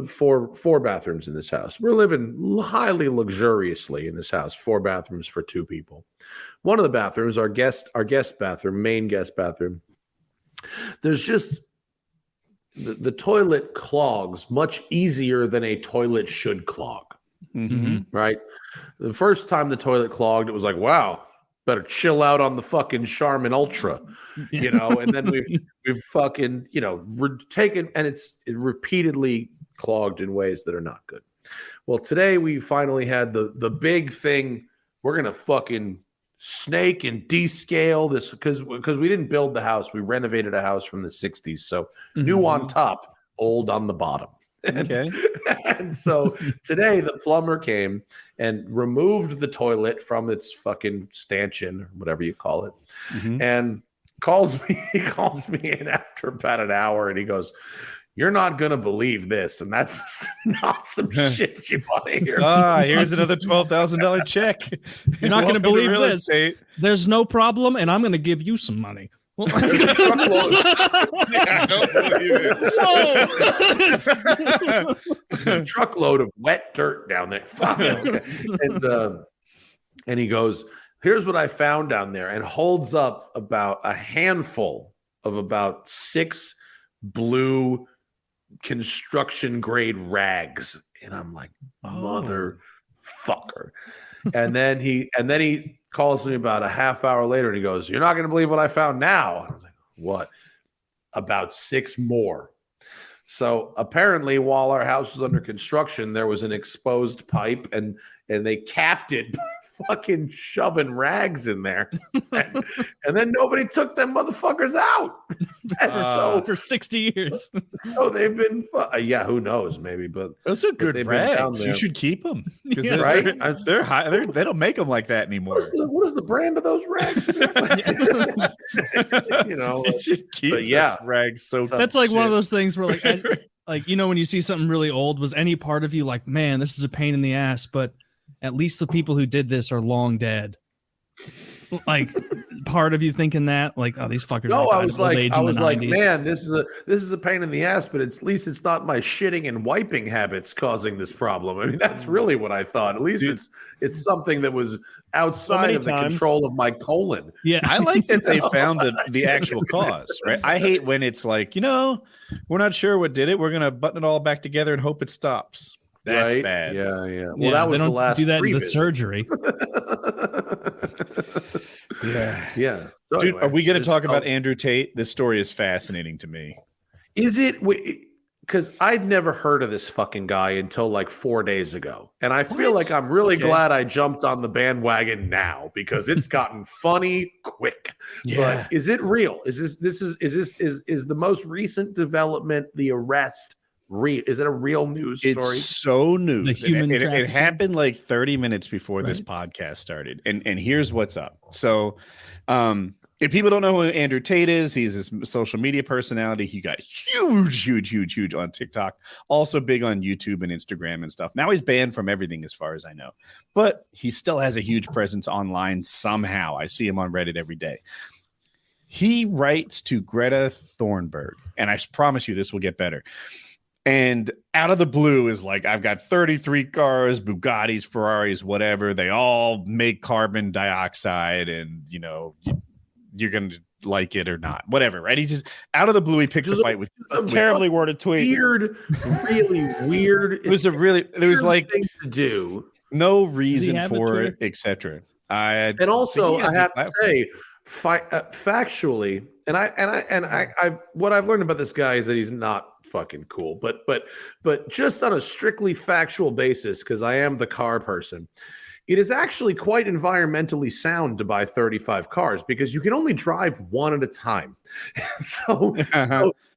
four bathrooms in this house. We're living highly luxuriously in this house. 4 bathrooms for 2 people. One of the bathrooms, our guest bathroom, main guest bathroom. There's just the toilet clogs much easier than a toilet should clog. Mm-hmm. Right? The first time the toilet clogged, it was like, wow, better chill out on the fucking Charmin Ultra, and then we've fucking, taken, and it repeatedly clogged in ways that are not good. Well, today we finally had the big thing. We're going to fucking snake and descale this because we didn't build the house. We renovated a house from the 60s. So new on top, old on the bottom. Okay. And so today the plumber came and removed the toilet from its fucking stanchion or whatever you call it, and he calls me in after about an hour, and he goes, "You're not gonna believe this," and that's not some shit you want to hear. Here's another $12,000 check. You're not gonna believe this. Estate. There's no problem, and I'm gonna give you some money. Well, I don't believe it. A truckload of wet dirt down there. And he goes, "Here's what I found down there," and holds up about a handful of about 6 blue construction grade rags. And I'm like, motherfucker. And then he calls me about a half hour later and he goes, "You're not going to believe what I found now." And I was like, "What?" "About 6 more." So apparently while our house was under construction, there was an exposed pipe and they capped it by fucking shoving rags in there. and then nobody took them motherfuckers out. For 60 years. So they've been, who knows, maybe, but those are good rags. You should keep them. Yeah, right? They're high. They don't make them like that anymore. What is the brand of those rags? You should keep rags. So that's like one of those things where like when you see something really old, was any part of you like, man, this is a pain in the ass, but at least the people who did this are long dead. Like part of you thinking that, like, oh, these fuckers. No, I was like, '90s. Man, this is a pain in the ass, but at least it's not my shitting and wiping habits causing this problem. I mean, that's really what I thought. At least it's something that was outside of the control of my colon. Yeah, I like that they found the actual cause. Right, I hate when it's like, we're not sure what did it. We're gonna button it all back together and hope it stops. That's bad. Yeah. Well, that was they don't the last. Do that in the visit. surgery. Yeah. So Dude, anyway, are we going to talk about Andrew Tate? This story is fascinating to me. Is it? Because I'd never heard of this fucking guy until like 4 days ago, and I feel like I'm really glad I jumped on the bandwagon now because it's gotten funny quick. Yeah. But is it real? Is the most recent development the arrest? Is it a real news story? It's so new. The human it happened like 30 minutes before this podcast started. And here's what's up. So if people don't know who Andrew Tate is, he's this social media personality. He got huge on TikTok, also big on YouTube and Instagram and stuff. Now he's banned from everything as far as I know, but he still has a huge presence online somehow. I see him on Reddit every day. He writes to Greta Thunberg, and I promise you this will get better. And out of the blue is like, I've got 33 cars, Bugattis, Ferraris, whatever. They all make carbon dioxide. And, you're going to like it or not, whatever, right? He just out of the blue, he picks a fight with a terribly worded tweet. Weird, really weird. It was there was like thing to do. No reason for it, etc. And also, I have to say, factually, and I what I've learned about this guy is that he's not fucking cool, but just on a strictly factual basis, because I am the car person, it is actually quite environmentally sound to buy 35 cars because you can only drive one at a time. So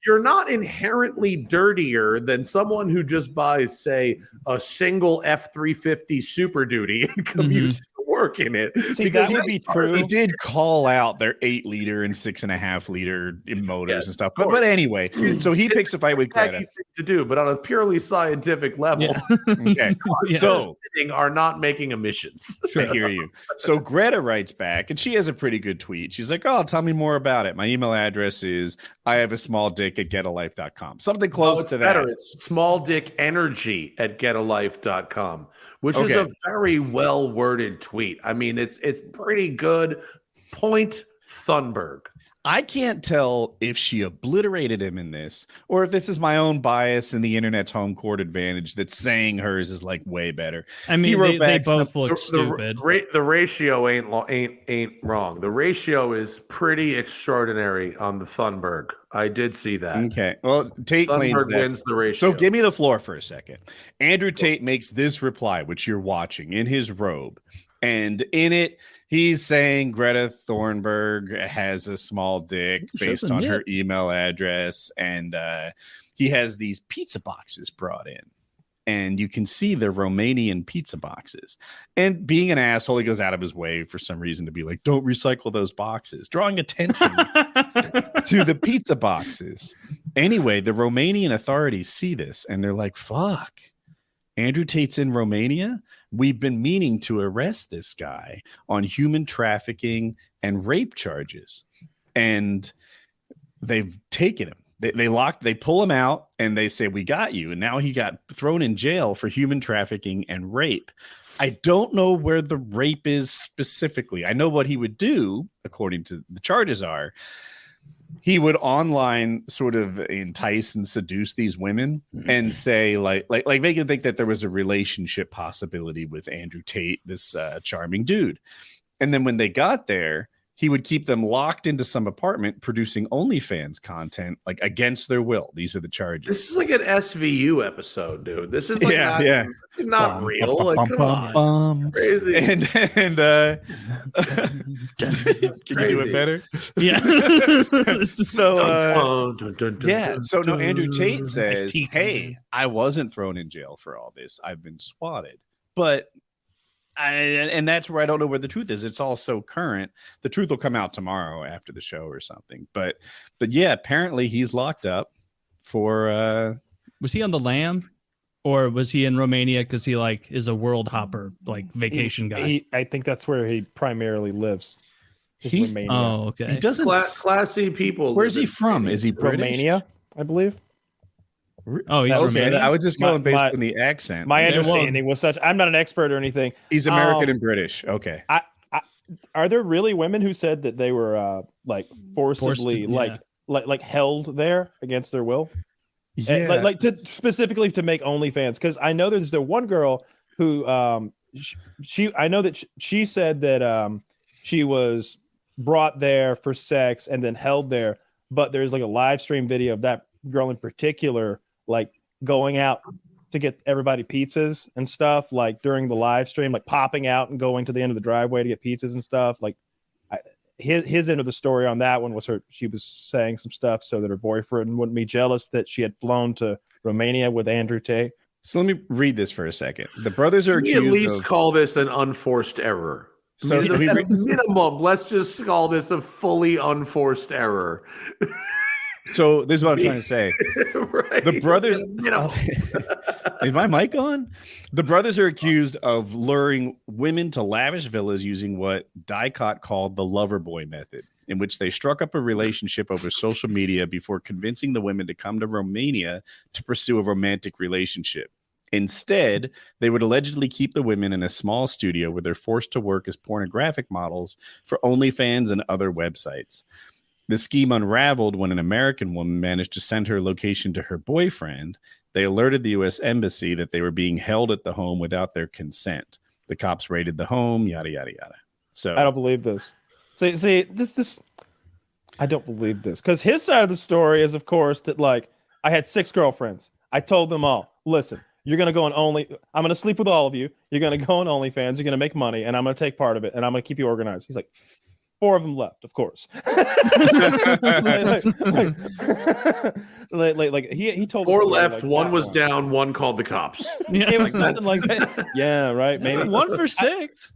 you're not inherently dirtier than someone who just buys, say, a single F-350 Super Duty and commutes to work in it. See, that would be true. He did call out their 8-liter and 6.5-liter motors and stuff. But anyway, so he picks a fight with Greta. To do, but on a purely scientific level, okay. So are not making emissions. I hear you. So Greta writes back, and she has a pretty good tweet. She's like, "Oh, tell me more about it. My email address is I have a small dick at getalife.com." Something close to better. that. It's small dick energy at getalife.com, which is a very well worded tweet. I mean, it's pretty good. Point Thunberg. I can't tell if she obliterated him in this or if this is my own bias and the internet's home court advantage that's saying hers is like way better. I mean, they both look stupid. The ratio ain't wrong. The ratio is pretty extraordinary on the Thunberg. I did see that. Okay. Well, Tate claims that wins the ratio. So give me the floor for a second. Andrew Tate makes this reply, which you're watching in his robe. And in it, he's saying Greta Thunberg has a small dick based on her email address. And he has these pizza boxes brought in. And you can see the Romanian pizza boxes. And being an asshole, he goes out of his way for some reason to be like, don't recycle those boxes, drawing attention to the pizza boxes. Anyway, the Romanian authorities see this and they're like, fuck, Andrew Tate's in Romania? We've been meaning to arrest this guy on human trafficking and rape charges. And they've taken him. They pull him out and they say, we got you. And now he got thrown in jail for human trafficking and rape. I don't know where the rape is specifically. I know what he would do, according to the charges are. He would online sort of entice and seduce these women and say like make them think that there was a relationship possibility with Andrew Tate, this charming dude. And then when they got there, he would keep them locked into some apartment producing OnlyFans content, like against their will. These are the charges. This is like an SVU episode, dude. This is like not real. Come on. Crazy. And can you do it better? Yeah. So no, Andrew Tate says, hey, I wasn't thrown in jail for all this. I've been swatted. But and that's where I don't know where the truth is. It's all so current. The truth will come out tomorrow after the show or something. But yeah, apparently he's locked up for. Was he on the lam, or was he in Romania because he like is a world hopper, like vacation guy? I think that's where he primarily lives. He's Romania. Oh, okay. He doesn't classy people. Where's he from? Is he British? Romania, I believe. Oh, he's Romanian. I was just going based on the accent. My understanding was such. I'm not an expert or anything. He's American and British. Okay. Are there really women who said that they were like forcibly like held there against their will? Yeah. Like specifically to make OnlyFans? Because I know there's the one girl who she said that she was brought there for sex and then held there, but there's like a live stream video of that girl in particular like going out to get everybody pizzas and stuff, like during the live stream, like popping out and going to the end of the driveway to get pizzas and stuff. Like his end of the story on that one was she was saying some stuff so that her boyfriend wouldn't be jealous that she had flown to Romania with Andrew Tate. So let me read this for a second. The brothers are accused at least call this an unforced error. So at minimum, let's just call this a fully unforced error. So this is what I'm trying to say. Right. The brothers, is my mic on? The brothers are accused of luring women to lavish villas using what Dicott called the lover boy method, in which they struck up a relationship over social media before convincing the women to come to Romania to pursue a romantic relationship. Instead, they would allegedly keep the women in a small studio where they're forced to work as pornographic models for OnlyFans and other websites. The scheme unraveled when an American woman managed to send her location to her boyfriend. They alerted the U.S. Embassy that they were being held at the home without their consent. The cops raided the home, yada, yada, yada. So I don't believe this. See, this. I don't believe this. Because his side of the story is, of course, that, like, I had 6 girlfriends. I told them all, listen, you're going to go on I'm going to sleep with all of you. You're going to go on OnlyFans. You're going to make money, and I'm going to take part of it, and I'm going to keep you organized. He's like, 4 of them left, of course. He told 4 us left, like, 1 was down, 1 called the cops. Yeah, it was something like that. Yeah, right. Maybe 1 for 6.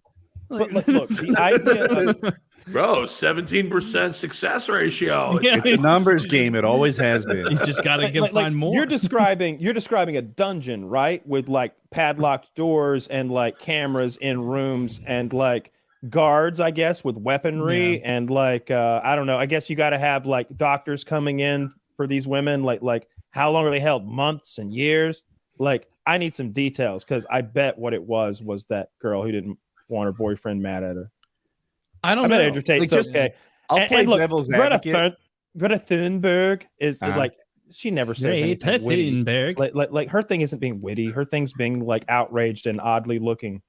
But look, the idea of, bro, 17% success ratio. Yeah, it's a numbers game. It always has been. You just got to find more. You're describing a dungeon, right? With like padlocked doors and like cameras in rooms and like guards, I guess, with weaponry and like I don't know. I guess you got to have like doctors coming in for these women. Like how long are they held? Months and years? Like I need some details because I bet what it was that girl who didn't want her boyfriend mad at her. I don't know. Andrew Tate's like, okay. I'll play look, devil's advocate. Greta Thunberg is like she never says anything witty. Like her thing isn't being witty. Her thing's being like outraged and oddly looking.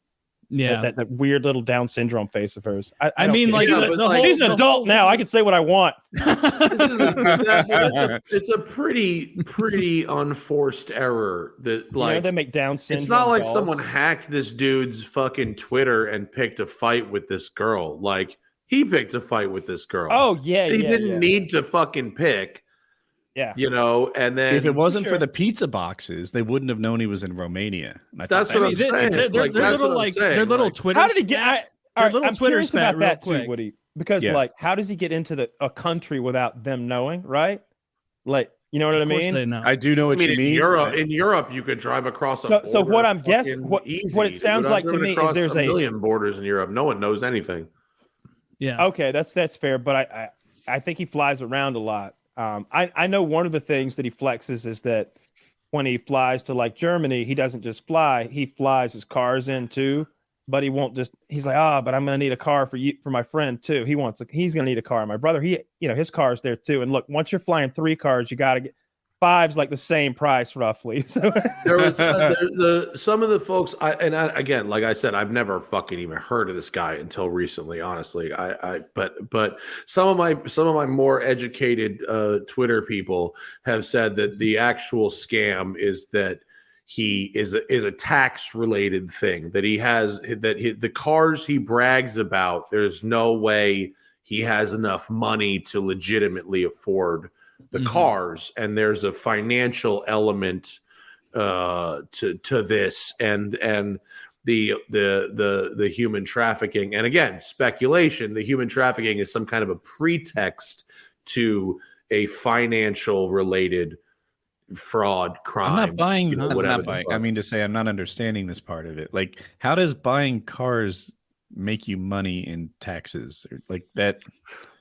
Yeah, that weird little Down syndrome face of hers. I mean, like she's an adult now. I can say what I want. It's a pretty unforced error that like they make Down syndrome. It's not like dolls. someone hacked this dude's fucking Twitter and picked a fight with this girl. Like he picked a fight with this girl. Oh yeah, he didn't need to fucking pick. Yeah, and then if it wasn't for the pizza boxes, they wouldn't have known he was in Romania. That's what I'm saying. They're little Twitter. How did he get? I'm Twitter curious about that quick. too, Woody. Because like, how does he get into a country without them knowing? Right? Like, you know what I mean? They know. I do know what you mean. In Europe, you could drive across a border. So what I'm guessing, what it sounds like to me is there's a million borders in Europe. No one knows anything. Yeah. Okay, that's fair, but I think he flies around a lot. I know one of the things that he flexes is that when he flies to like Germany, he doesn't just fly; he flies his cars in too. But he won't just. He's like, but I'm gonna need a car for my friend too. He's gonna need a car. My brother, his car's there too. And look, once you're flying 3 cars, you gotta get 5's like the same price roughly. So there was some of the folks. Again, like I said, I've never fucking even heard of this guy until recently. Honestly, but some of my more educated Twitter people have said that the actual scam is that he is a tax related thing that he has the cars he brags about. There's no way he has enough money to legitimately afford the cars, and there's a financial element to this, and the human trafficking, and again, speculation. The human trafficking is some kind of a pretext to a financial related fraud crime. I'm not buying. I'm not buying. I mean to say, I'm not understanding this part of it. Like, how does buying cars make you money in taxes or like that?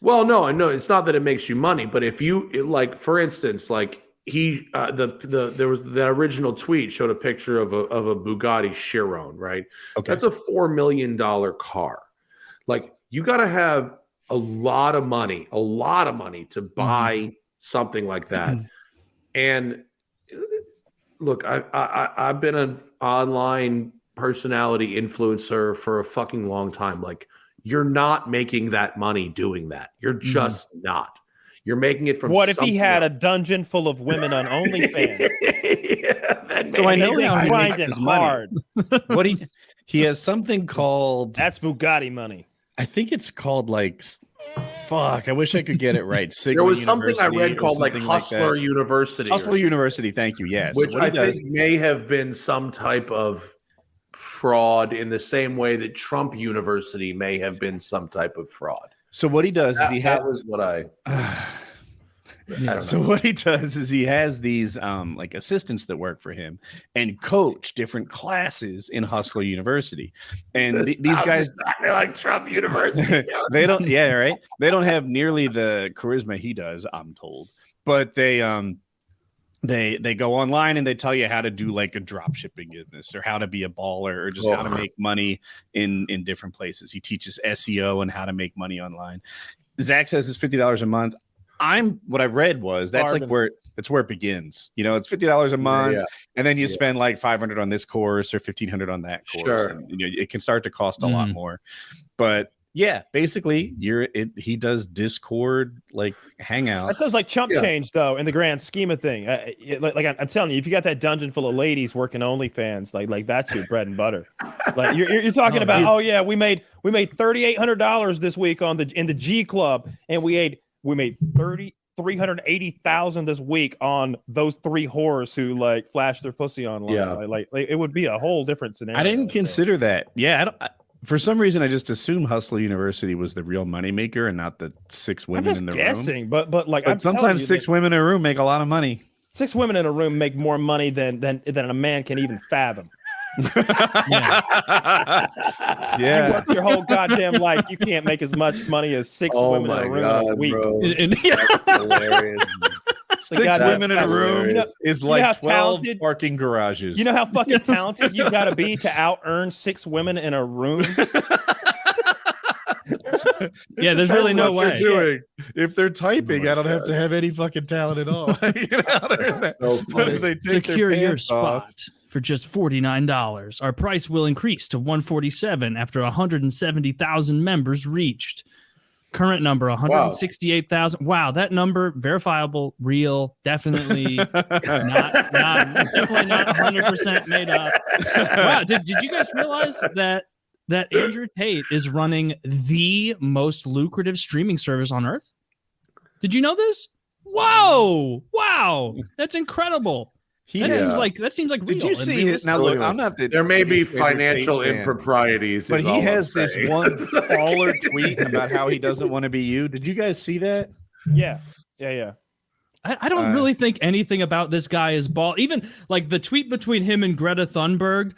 Well, no, it's not that it makes you money, but if you like, for instance, like he, there was that original tweet showed a picture of a Bugatti Chiron, right? Okay, that's a $4 million car. Like you got to have a lot of money to buy something like that. And look, I've been an online personality influencer for a fucking long time. Like, you're not making that money doing that. You're just not. You're making it from. What if he had a dungeon full of women on OnlyFans? So I know how he makes his hard. What he has something called. That's Bugatti money. I think it's called like. Fuck! I wish I could get it right. Sigma there was University something I read called like Hustler University. Hustler University. Thank you. Yes, which I think may have been some type of fraud in the same way that Trump University may have been some type of fraud. So what he does is that was what I don't know. So what he does is he has these like assistants that work for him and coach different classes in Hustler University. And these guys exactly like Trump University. They don't They don't have nearly the charisma he does, I'm told. But they go online and they tell you how to do like a drop shipping business or how to be a baller or just how to make money in different places. He teaches SEO and how to make money online. Zach says it's $50 a month. what I read was that's like where it begins. You know, it's $50 a month, and then you spend like $500 on this course or $1,500 on that course. Sure. And, you know, it can start to cost a lot more. But yeah, basically, he does Discord like hangouts. That sounds like chump change, though, in the grand scheme of thing. Like I'm telling you, if you got that dungeon full of ladies working OnlyFans, like that's your bread and butter. Like you're talking about, we made $3,800 this week in the G Club, and we made $380,000 this week on those 3 whores who like flash their pussy online. Yeah. Like it would be a whole different scenario. I didn't consider that. Yeah, for some reason, I just assumed Hustler University was the real moneymaker and not the 6 women in the room. But sometimes 6 women in a room make a lot of money. 6 women in a room make more money than a man can even fathom. Yeah. You work your whole goddamn life, you can't make as much money as 6 women in a room in a week. That's hilarious. 6 women in a room is like 12 parking garages. You know how fucking talented you got to be to out-earn 6 women in a room? Yeah, there's really no way. If they're typing, I don't have to have any fucking talent at all. Secure your spot for just $49. Our price will increase to $147 after 170,000 members reached. Current number 168,000. Wow, that number verifiable, real, definitely not definitely not 100% made up. Wow, did you guys realize that Andrew Tate is running the most lucrative streaming service on earth? Did you know this? Wow, that's incredible. That seems like real. Did you see it? Now look, I'm not. There may be financial improprieties, but he has this one baller tweet about how he doesn't want to be you. Did you guys see that? Yeah. I don't really think anything about this guy is ball. Even like the tweet between him and Greta Thunberg.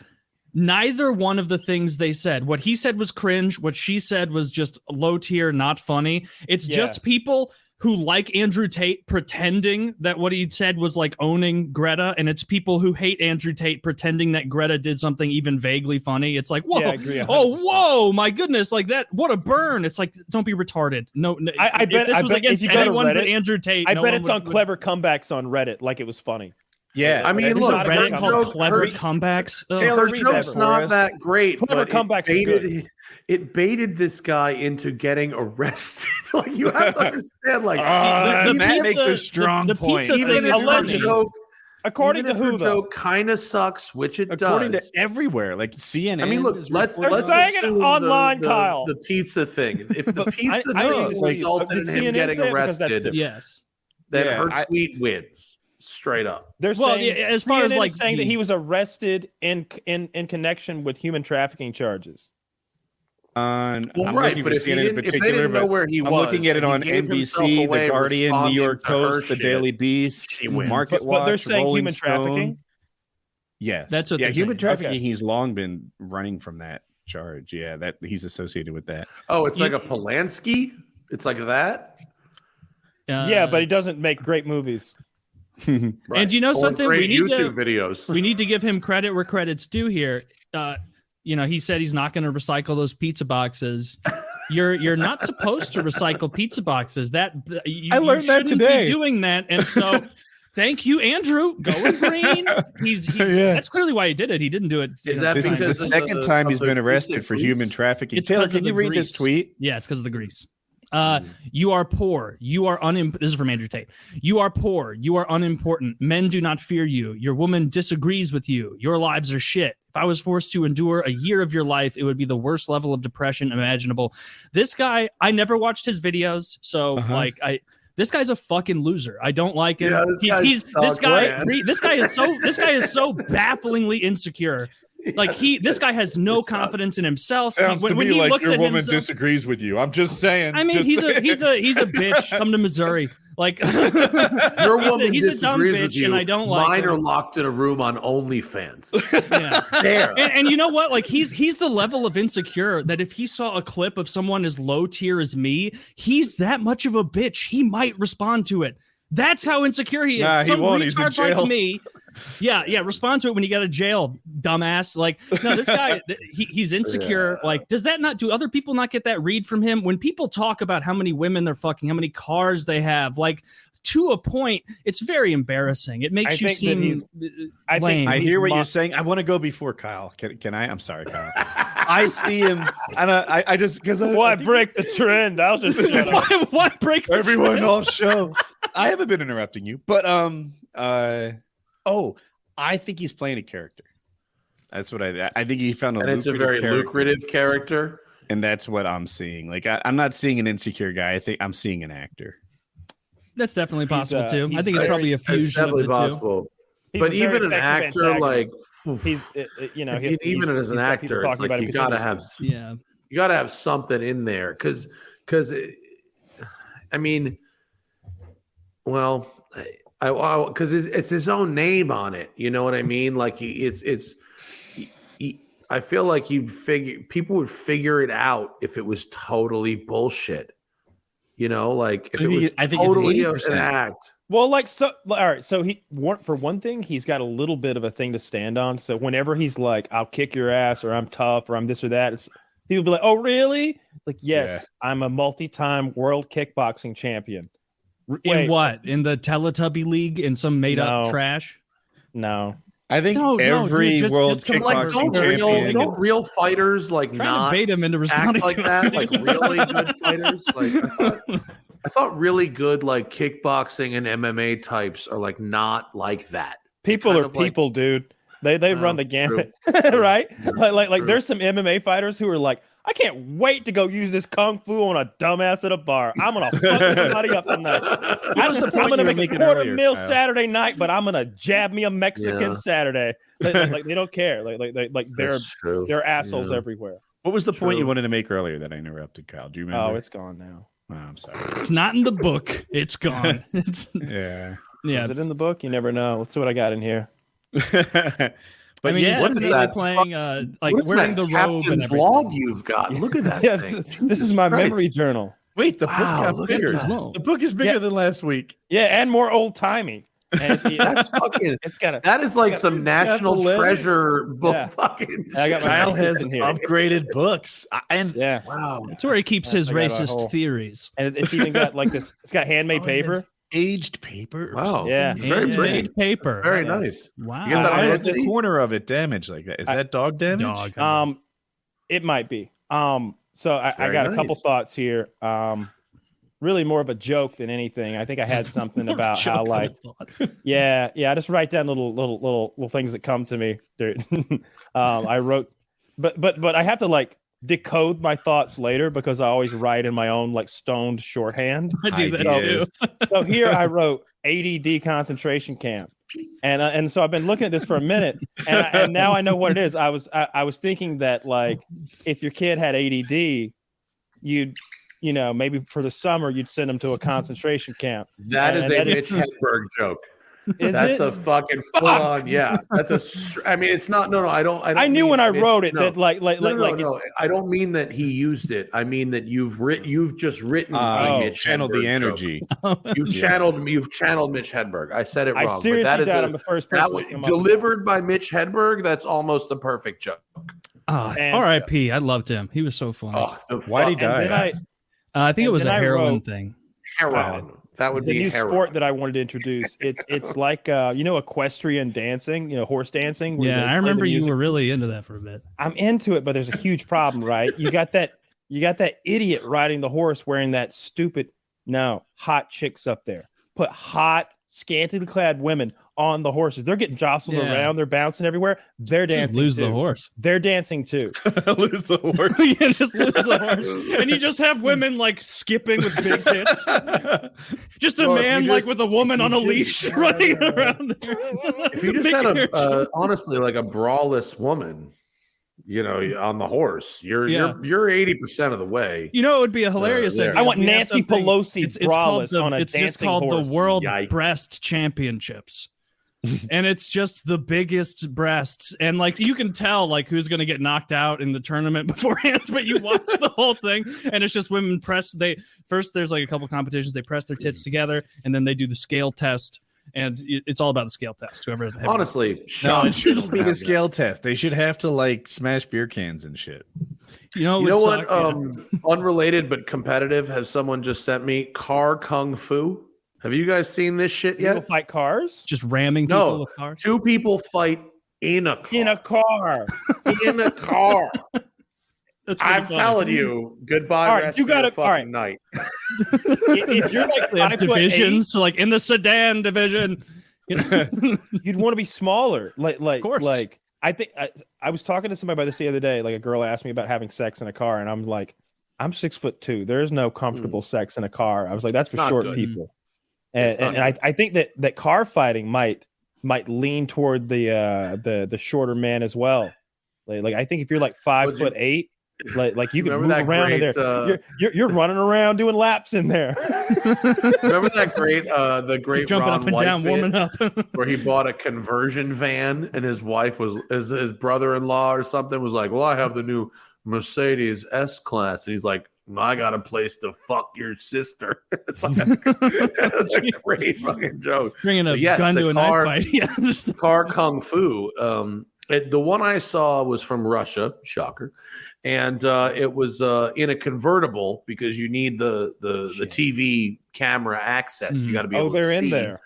Neither one of the things they said. What he said was cringe. What she said was just low tier, not funny. It's just people who like Andrew Tate pretending that what he said was like owning Greta, and it's people who hate Andrew Tate pretending that Greta did something even vaguely funny. It's like, whoa, whoa, my goodness, like that, what a burn. It's like, don't be retarded. No, I bet this was against anyone but Andrew Tate. I bet it's on clever comebacks on Reddit, like it was funny. Yeah, I mean, look, Reddit called clever comebacks. Her joke's not that great. Clever comebacks. It baited this guy into getting arrested. Like you have to understand. Like the pizza makes a strong point. Even alleged joke, according to who, joke kind of sucks, which it according does. to everywhere, like CNN. I mean, look, let's saying it online, Kyle. The pizza thing. If the pizza thing resulted in him getting arrested, then her tweet wins. Straight up. They're saying, as far as like saying that he was arrested in connection with human trafficking charges. Right, but if they didn't know where he was, I'm looking at it on NBC, The Guardian, New York Post, The Daily Beast, Market Watch. But they're saying Rolling human trafficking. Yes, that's what. Human trafficking. Okay. He's long been running from that charge. Yeah, that he's associated with that. Oh, it's like a Polanski. It's like that. Yeah, but he doesn't make great movies. Right. And you know something? We need YouTube videos. We need to give him credit where credit's due here. He said he's not going to recycle those pizza boxes. You're not supposed to recycle pizza boxes. I learned that today. Be doing that, and so thank you, Andrew. Going green. He's that's clearly why he did it. He didn't do it. This is the second time he's been arrested for human trafficking. Taylor, can you read this tweet? Yeah, it's because of the grease. You are poor. You are This is from Andrew Tate. You are poor. You are unimportant. Men do not fear you. Your woman disagrees with you. Your lives are shit. If I was forced to endure a year of your life, it would be the worst level of depression imaginable. This guy, I never watched his videos, so this guy's a fucking loser. I don't like him. Yeah, this guy is so bafflingly insecure. Like this guy has no confidence in himself. Sounds to me like your woman disagrees with you. I'm just saying. I mean, he's a bitch. Come to Missouri. Like your woman he's a dumb bitch, and I don't like. Mine are locked in a room on OnlyFans. Yeah, there. And you know what? Like he's the level of insecure that if he saw a clip of someone as low tier as me, he's that much of a bitch. He might respond to it. That's how insecure he is. Some retard like me. Yeah. Respond to it when you get out of jail, dumbass. Like, no, this guy, he's insecure. Yeah. Like, do other people not get that read from him? When people talk about how many women they're fucking, how many cars they have, like, to a point, it's very embarrassing. It makes you seem lame. I hear what you're saying. I want to go before Kyle. Can I? I'm sorry, Kyle. I see him, and I just because why break the trend? I'll just why break the everyone trend? all show. I haven't been interrupting you, but I think he's playing a character. That's what I think he found it's a very lucrative character, and that's what I'm seeing. Like I'm not seeing an insecure guy. I think I'm seeing an actor. That's definitely possible too. I think it's probably a fusion of the possible. Two. But even an actor, like he's, even as an actor, it's like you gotta have something in there because I mean, well, because it's his own name on it. You know what I mean? Like I feel like people would figure it out if it was totally bullshit. You know, like if it was totally an act. Well, like all right. So for one thing, he's got a little bit of a thing to stand on. So whenever he's like, "I'll kick your ass," or "I'm tough," or "I'm this or that," people be like, "Oh, really?" Like, yes, I'm a multi-time world kickboxing champion. In what? In the Teletubby League? In some made-up trash? No. I think every world kickboxing champion. Don't real fighters like not to bait him into responding like to that? Like really good fighters. Like I thought really good like kickboxing and MMA types are like not like that. People are people, dude. They run the gamut, right? Like there's some MMA fighters who are like, I can't wait to go use this kung fu on a dumbass at a bar. I'm gonna fuck somebody up tonight. I'm gonna make a $250,000 Saturday night, but I'm gonna jab me a Mexican Saturday. Like they don't care. Like they're assholes everywhere. What was the point you wanted to make earlier that I interrupted, Kyle? Do you remember? Oh, it's gone now. Oh, I'm sorry. It's not in the book. It's gone. Yeah. Is it in the book? You never know. Let's see what I got in here. But I mean, what is that? Playing like wearing the robe and everything. Log you've got. Look at that thing. This is my memory journal. Wait, the book got bigger. The book is bigger than last week. Yeah, and more old timey. That's fucking. That is like some national treasure book. Yeah. Fucking. Kyle has upgraded books, and wow, that's where he keeps his racist theories. And it's even got like this. It's got handmade paper. Aged paper. Wow. Yeah. Aged paper. Very nice. Wow. You get that on the corner of it damaged like that. Is that dog damage? It might be. So I got a couple thoughts here. Really more of a joke than anything. I think I had something about how like I just write down little things that come to me. I wrote but I have to like decode my thoughts later because I always write in my own like stoned shorthand. I do that too. So here I wrote ADD concentration camp, and so I've been looking at this for a minute, and now I know what it is. I was thinking that like if your kid had ADD, you'd maybe for the summer you'd send them to a concentration camp. That is a Mitch Hedberg joke. That's a fucking full on. Yeah, that's a. I mean, it's not. No. I don't. I knew when I wrote it that like. No. I don't mean that he used it. I mean that you've just written. Mitch channeled the energy. You've channeled Mitch Hedberg. I said it wrong. I seriously but that is I'm the first person delivered by Mitch Hedberg. That's almost the perfect joke. Oh, R.I.P. I loved him. He was so funny. Why'd he die? I think it was a heroin thing. Heroin. That would be the new sport that I wanted to introduce. It's like equestrian dancing, horse dancing. Yeah, I remember you were really into that for a bit. I'm into it, but there's a huge problem, right? You got that idiot riding the horse wearing that stupid hot chicks up there. Put hot, scantily clad women on the horses. They're getting jostled around. They're bouncing everywhere. They're dancing. Lose the horse. They're dancing too. Lose the horse. Yeah, just lose the horse. And you just have women like skipping with big tits. Just a man like with a woman on a leash running around there. If you just had honestly like a braless woman, on the horse, you're 80% of the way. It would be a hilarious idea. I want Nancy Pelosi braless on a it's dancing just called horse. the World Breast Championships. And it's just the biggest breasts, and like you can tell like who's going to get knocked out in the tournament beforehand, but you watch the whole thing and it's just women press. There's like a couple competitions, they press their tits together and then they do the scale test and it's all about the scale test. Whoever has the Honestly, no, it shouldn't be the scale test. They should have to like smash beer cans and shit. You know what? Unrelated but competitive. Has someone just sent me car kung fu? Have you guys seen this shit yet? People fight cars? Just ramming people with cars? 2 people fight in a car. In a car. In a car. I'm funny. Telling you, goodbye. All right, rest you of your gotta- all fucking right. night. If you're like They have 5'8", divisions, so like in the sedan division. You know? you'd want to be smaller. Of course. Like I think I was talking to somebody about this the other day. Like a girl asked me about having sex in a car, and I'm like, I'm 6'2". There is no comfortable sex in a car. I was like, that's for short good. people. And I think that car fighting might lean toward the shorter man as well. Like I think if you're like 5'8", like you can move around in there. You're running around doing laps in there. Remember that the great Jumping Ron up and White down, bit warming up. where he bought a conversion van and his wife his brother-in-law or something was like, well, I have the new Mercedes S-Class. And he's like, I got a place to fuck your sister. It's like that's a great fucking joke. Bringing a gun to a knife fight. Yes. Car kung fu. The one I saw was from Russia, shocker, and it was in a convertible because you need the TV camera access. You got to be able to see. Oh, they're in there.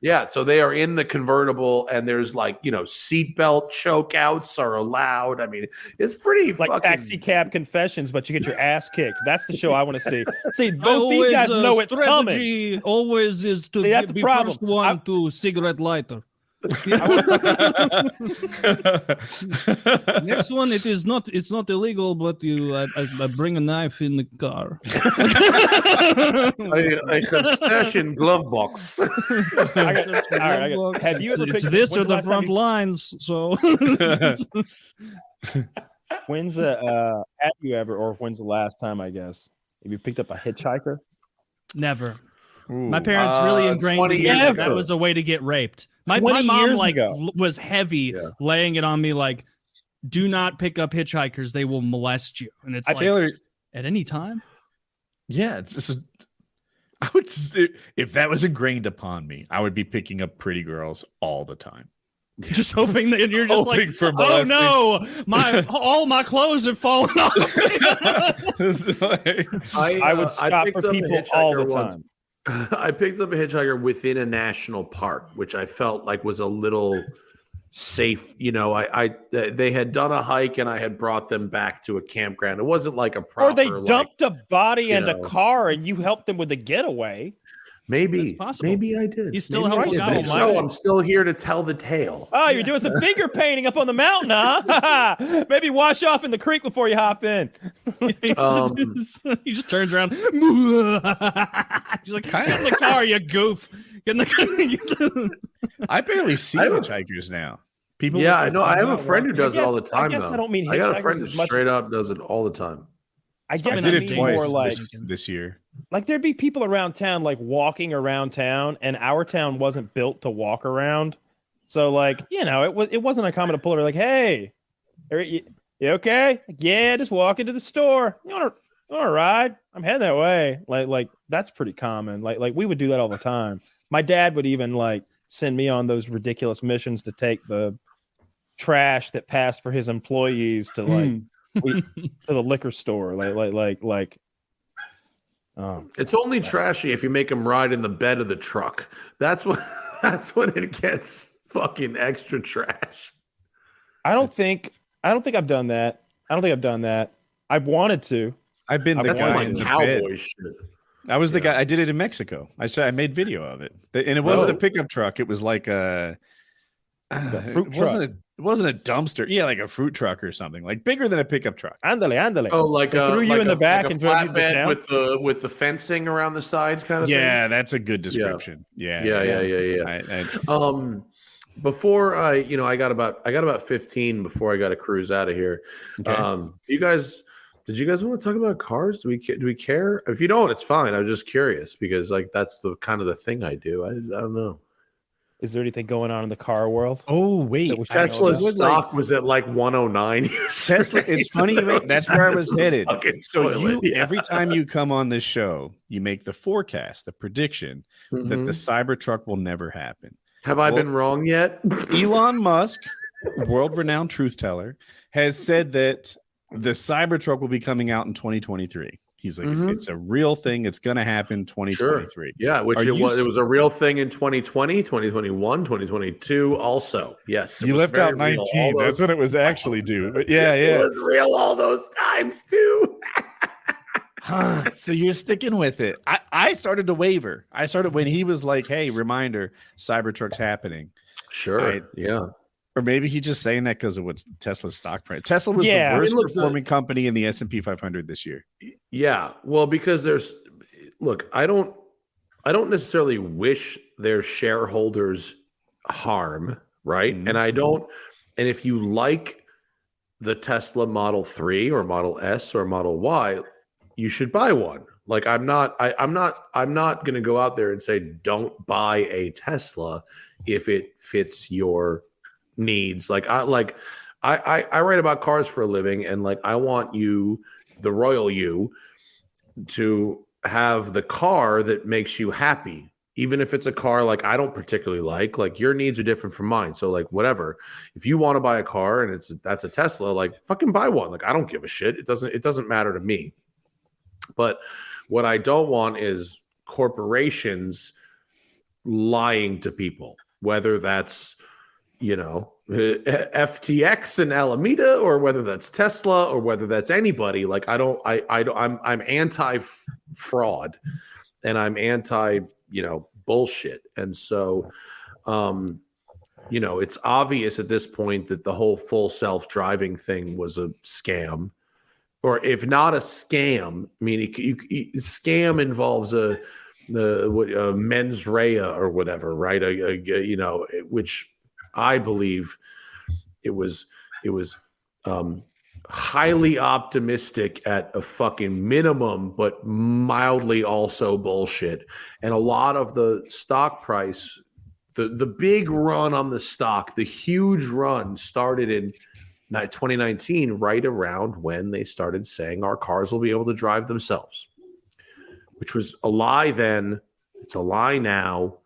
Yeah, so they are in the convertible, and there's like seatbelt chokeouts are allowed. I mean, it's pretty like fucking... Taxi Cab Confessions, but you get your ass kicked. That's the show I want to see. See, both these guys know it's coming. Always is to be first one to cigarette lighter. Next one, it's not illegal, but I bring a knife in the car. I can stash in glove box. Have you ever it's this or the front lines? So when's have you ever, or when's the last time? I guess have you picked up a hitchhiker? Never. Ooh. My parents really ingrained in me that was a way to get raped. My mom was heavy laying it on me like, do not pick up hitchhikers, they will molest you. And it's at any time. Yeah, I would if that was ingrained upon me, I would be picking up pretty girls all the time. Just hoping that you're just like, oh no, all my clothes have fallen off. I would stop for people all the time. I picked up a hitchhiker within a national park, which I felt like was a little safe. They had done a hike and I had brought them back to a campground. It wasn't like a proper. Or they dumped a body and a car and you helped them with the getaway. Maybe I did. You still helping out. So I'm still here to tell the tale. Oh, you're doing some finger painting up on the mountain, huh? Maybe wash off in the creek before you hop in. He just turns around. He's like, get in the car, you goof. Get in the car. I barely see hitchhikers now. People. Yeah, I know. I have a friend who does it all the time. I guess I don't mean I got a friend who straight up does it all the time. I guess I did it twice this year. Like there'd be people around town, like walking around town, and our town wasn't built to walk around. So, like, it wasn't uncommon to pull her like, "Hey, you okay? Like, yeah, just walking to the store. You want to ride? I'm heading that way." Like that's pretty common. Like we would do that all the time. My dad would even like send me on those ridiculous missions to take the trash that passed for his employees to to the liquor store. It's only trashy if you make them ride in the bed of the truck. That's when it gets fucking extra trash. I don't think I've done that. I've wanted to. I've been the guy in the cowboy bed. shit. I was the guy. I did it in Mexico. I made video of it, and it wasn't a pickup truck. It was like a fruit truck. It wasn't a dumpster. Yeah, like a fruit truck or something, like bigger than a pickup truck. Andale. Oh, like they threw you in the back and drove you to the town with the fencing around the sides, kind of thing. Yeah, that's a good description. Yeah. Before I got about 15 before I got to cruise out of here. Okay. Did you guys want to talk about cars? Do we care? If you don't, it's fine. I'm just curious because like that's the kind of the thing I do. I don't know. Is there anything going on in the car world? Oh wait, Tesla's stock was at like 109. Tesla. It's funny. That's where I was headed. So Yeah. every time you come on this show, you make the forecast, the prediction that the Cybertruck will never happen. Have I been wrong yet? Elon Musk, world-renowned truth teller, has said that the Cybertruck will be coming out in 2023. He's like, it's a real thing. It's going to happen 2023. Sure. Yeah, which it was a real thing in 2020, 2021, 2022 also. Yes. You left out 19. That's when it was actually due. But yeah. It was real all those times too. So you're sticking with it. I started to waver. I started when he was like, hey, reminder, Cybertruck's happening. Sure. Yeah. Or maybe he's just saying that because of what's Tesla's stock price. Tesla was the worst performing company in the S&P 500 this year. Yeah. Well, because I don't necessarily wish their shareholders harm, right? And and if you like the Tesla Model 3 or Model S or Model Y, you should buy one. Like I'm not going to go out there and say don't buy a Tesla if it fits your needs. I write about cars for a living, and like I want you, the royal you, to have the car that makes you happy, even if it's a car like I don't particularly like your needs are different from mine. So like whatever, if you want to buy a car and that's a Tesla, like fucking buy one. Like I don't give a shit. It doesn't matter to me. But what I don't want is corporations lying to people, whether that's FTX and Alameda, or whether that's Tesla, or whether that's anybody. Like I'm anti-fraud, and I'm anti bullshit. And so it's obvious at this point that the whole full self-driving thing was a scam, or if not a scam, I mean scam involves a mens rea or whatever, right? Which I believe it was highly optimistic at a fucking minimum, but mildly also bullshit. And a lot of the stock price, the big run on the stock, the huge run started in 2019, right around when they started saying our cars will be able to drive themselves, which was a lie then. It's a lie now.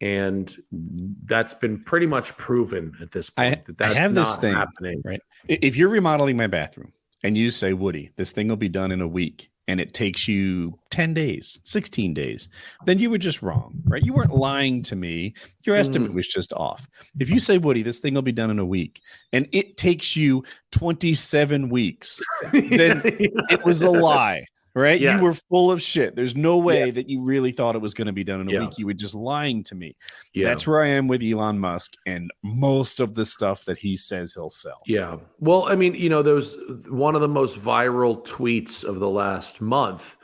And that's been pretty much proven at this point. I have this thing happening. Right. If you're remodeling my bathroom and you say, Woody, this thing will be done in a week, and it takes you 10 days, 16 days, then you were just wrong, right? You weren't lying to me. Your estimate was just off. If you say, Woody, this thing will be done in a week, and it takes you 27 weeks, then it was a lie. Right? Yes. You were full of shit. There's no way that you really thought it was going to be done in a week. You were just lying to me. Yeah. That's where I am with Elon Musk and most of the stuff that he says he'll sell. Yeah. Well, I mean, there was one of the most viral tweets of the last month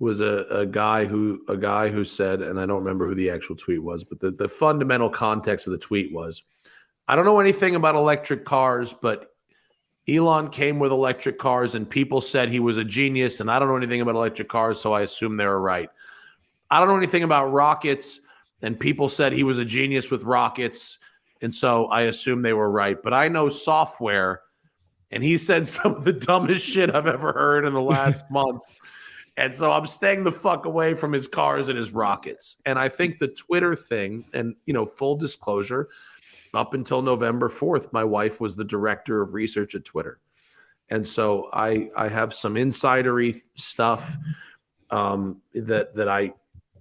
was a guy who said, and I don't remember who the actual tweet was, but the fundamental context of the tweet was, I don't know anything about electric cars, but Elon came with electric cars and people said he was a genius, and I don't know anything about electric cars, so I assume they were right. I don't know anything about rockets, and people said he was a genius with rockets, and so I assume they were right. But I know software, and he said some of the dumbest shit I've ever heard in the last month. And so I'm staying the fuck away from his cars and his rockets. And I think the Twitter thing, and full disclosure, up until November 4th, my wife was the director of research at Twitter. And so I have some insidery stuff that I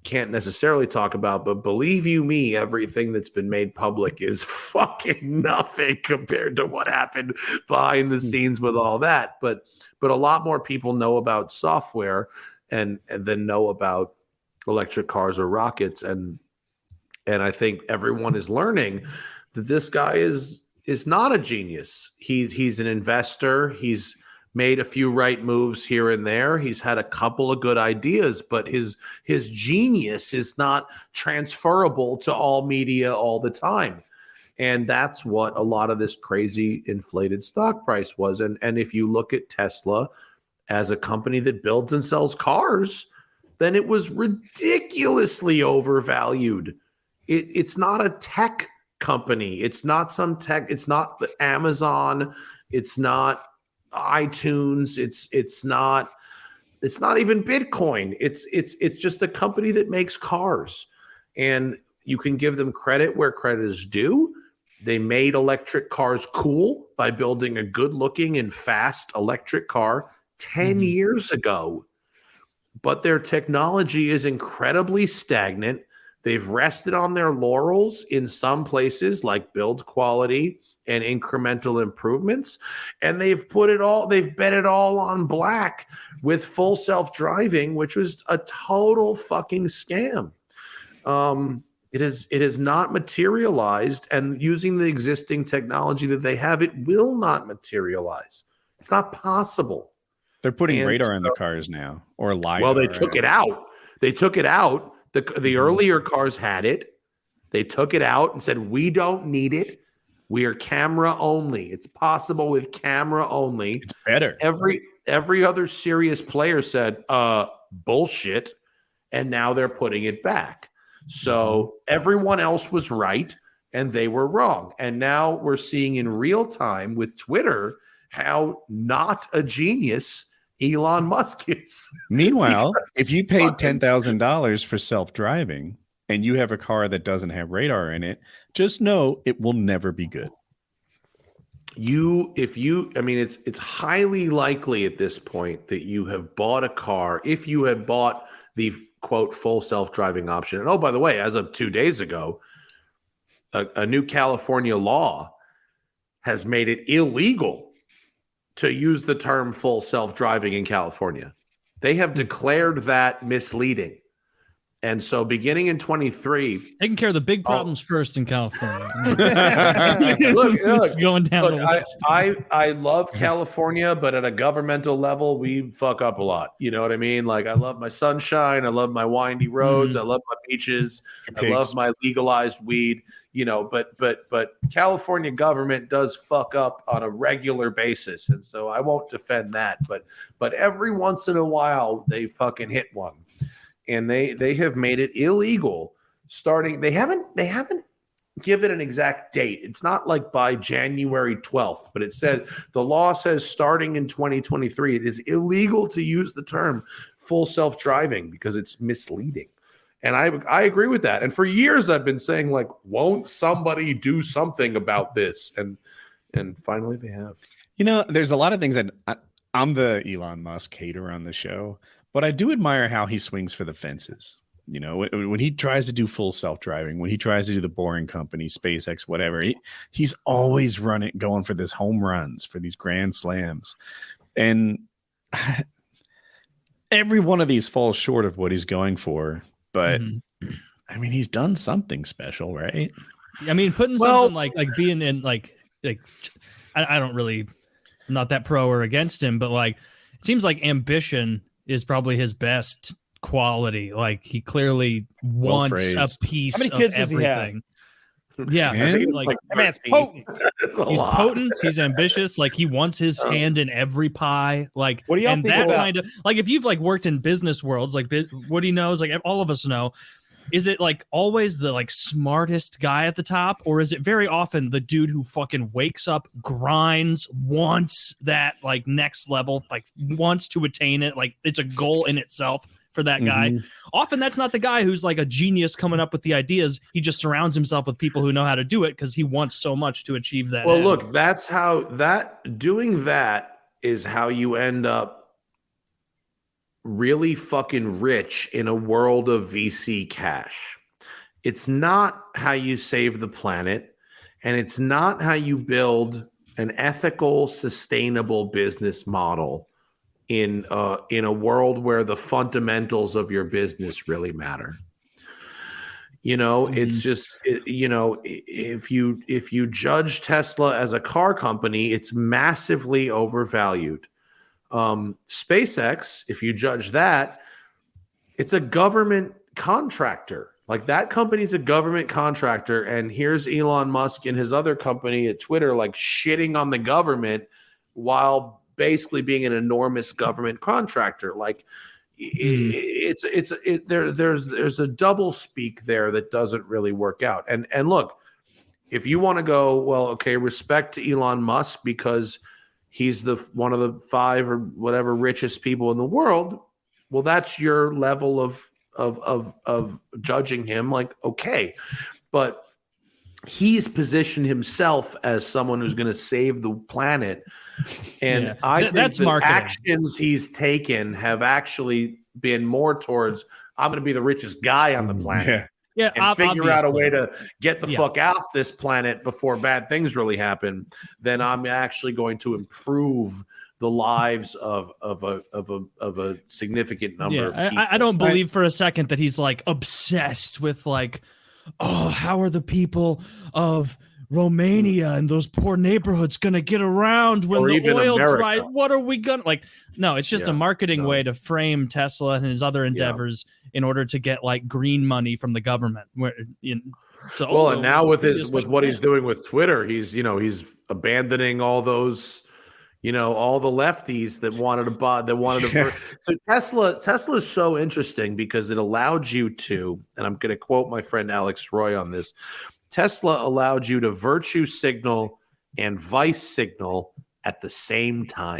can't necessarily talk about, but believe you me, everything that's been made public is fucking nothing compared to what happened behind the scenes with all that. But a lot more people know about software and then know about electric cars or rockets. And I think everyone is learning that this guy is not a genius. He's an investor. He's made a few right moves here and there. He's had a couple of good ideas, but his genius is not transferable to all media all the time. And that's what a lot of this crazy inflated stock price was. And if you look at Tesla as a company that builds and sells cars, then it was ridiculously overvalued It's not a tech company. It's not some tech. It's not the Amazon. It's not iTunes. It's not even Bitcoin. It's just a company that makes cars, and you can give them credit where credit is due. They made electric cars cool by building a good-looking and fast electric car 10 years ago. But their technology is incredibly stagnant. They've rested on their laurels in some places, like build quality and incremental improvements. And they've bet it all on black with full self-driving, which was a total fucking scam. It has not materialized, and using the existing technology that they have, it will not materialize. It's not possible. They're putting radar in the cars now, or LiDAR. Well, they took it out. They took it out. The earlier cars had it. They took it out and said, we don't need it. We are camera only. It's possible with camera only. It's better. Every other serious player said, bullshit. And now they're putting it back. So everyone else was right and they were wrong. And now we're seeing in real time with Twitter how not a genius Elon Musk is. Meanwhile, if you paid $10,000 for self-driving and you have a car that doesn't have radar in it, just know it will never be good. It's highly likely at this point that you have bought a car, if you had bought the quote full self-driving option. And oh, by the way, as of 2 days ago, a new California law has made it illegal to use the term full self-driving in California. They have declared that misleading. And so beginning in 23, taking care of the big problems first in California. look, going down the list. I love California, but at a governmental level, we fuck up a lot. You know what I mean? Like, I love my sunshine. I love my windy roads. I love my beaches. I love my legalized weed. You know, but California government does fuck up on a regular basis, and so I won't defend that. But every once in a while, they fucking hit one. And they have made it illegal starting. They haven't given an exact date. It's not like by January 12th, but it said the law says starting in 2023, it is illegal to use the term full self-driving because it's misleading. And I agree with that. And for years I've been saying, like, won't somebody do something about this? And finally they have. You know, there's a lot of things that I'm the Elon Musk hater on the show. But I do admire how he swings for the fences. You know, when he tries to do full self-driving, when he tries to do the boring company, SpaceX, whatever, he's always going for this home runs, for these grand slams. And every one of these falls short of what he's going for. But, I mean, he's done something special, right? I mean, putting something like being in, like I don't really, I'm not that pro or against him, but, like, it seems like ambition is probably his best quality. Like, he clearly wants a piece of everything. Yeah, like that man's potent. He's potent. He's ambitious. Like, he wants his hand in every pie. Like, what do y'all think that about? kind of, like, if you've like worked in business worlds, like Woody knows, like all of us know, is it like always the like smartest guy at the top, or is it very often the dude who fucking wakes up, grinds, wants that like next level, like wants to attain it, like it's a goal in itself for that guy? Often that's not the guy who's like a genius coming up with the ideas. He just surrounds himself with people who know how to do it because he wants so much to achieve that. Well, look, that's how doing that is how you end up really fucking rich in a world of VC cash. It's not how you save the planet, and it's not how you build an ethical, sustainable business model in a world where the fundamentals of your business really matter. You know, it's just, you know, if you judge Tesla as a car company, it's massively overvalued. SpaceX, if you judge that, it's a government contractor. Like, that company's a government contractor, and here's Elon Musk and his other company at Twitter, like, shitting on the government while basically being an enormous government contractor. Like, there's a double speak there that doesn't really work out. And look, if you want to go, well, okay, respect to Elon Musk because he's one of the 5 or whatever richest people in the world. Well, that's your level of judging him. Like, okay, but he's positioned himself as someone who's going to save the planet, and I think that's the marketing. Actions he's taken have actually been more towards I'm going to be the richest guy on the planet. Yeah, and figure out a way to get the fuck off this planet before bad things really happen, then I'm actually going to improve the lives of a significant number of people. I don't believe for a second that he's like obsessed with like, oh, how are the people of Romania and those poor neighborhoods going to get around when the oil dries? What are we going to like? No, it's just a marketing way to frame Tesla and his other endeavors in order to get like green money from the government. And now with what he's doing with Twitter, he's abandoning all those, all the lefties that wanted to buy, So Tesla is so interesting because it allowed you to, and I'm going to quote my friend Alex Roy on this. Tesla allowed you to virtue signal and vice signal at the same time.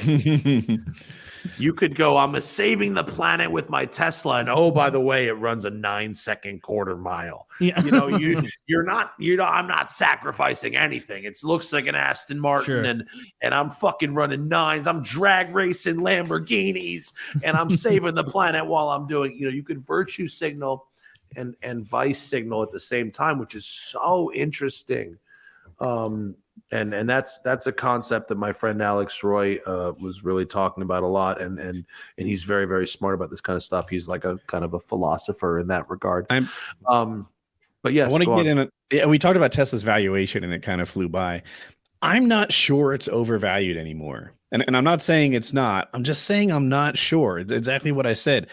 You could go, I'm saving the planet with my Tesla, and oh, by the way, it runs a 9-second quarter mile. Yeah. I'm not sacrificing anything. It looks like an Aston Martin, and I'm fucking running 9s. I'm drag racing Lamborghinis, and I'm saving the planet while I'm doing. You could virtue signal and vice signal at the same time, which is so interesting. And that's a concept that my friend Alex Roy was really talking about a lot, and he's very, very smart about this kind of stuff. He's like a kind of a philosopher in that regard. But yes, I want to get in. We talked about Tesla's valuation, and it kind of flew by. I'm not sure it's overvalued anymore. And I'm not saying it's not. I'm just saying I'm not sure. It's exactly what I said.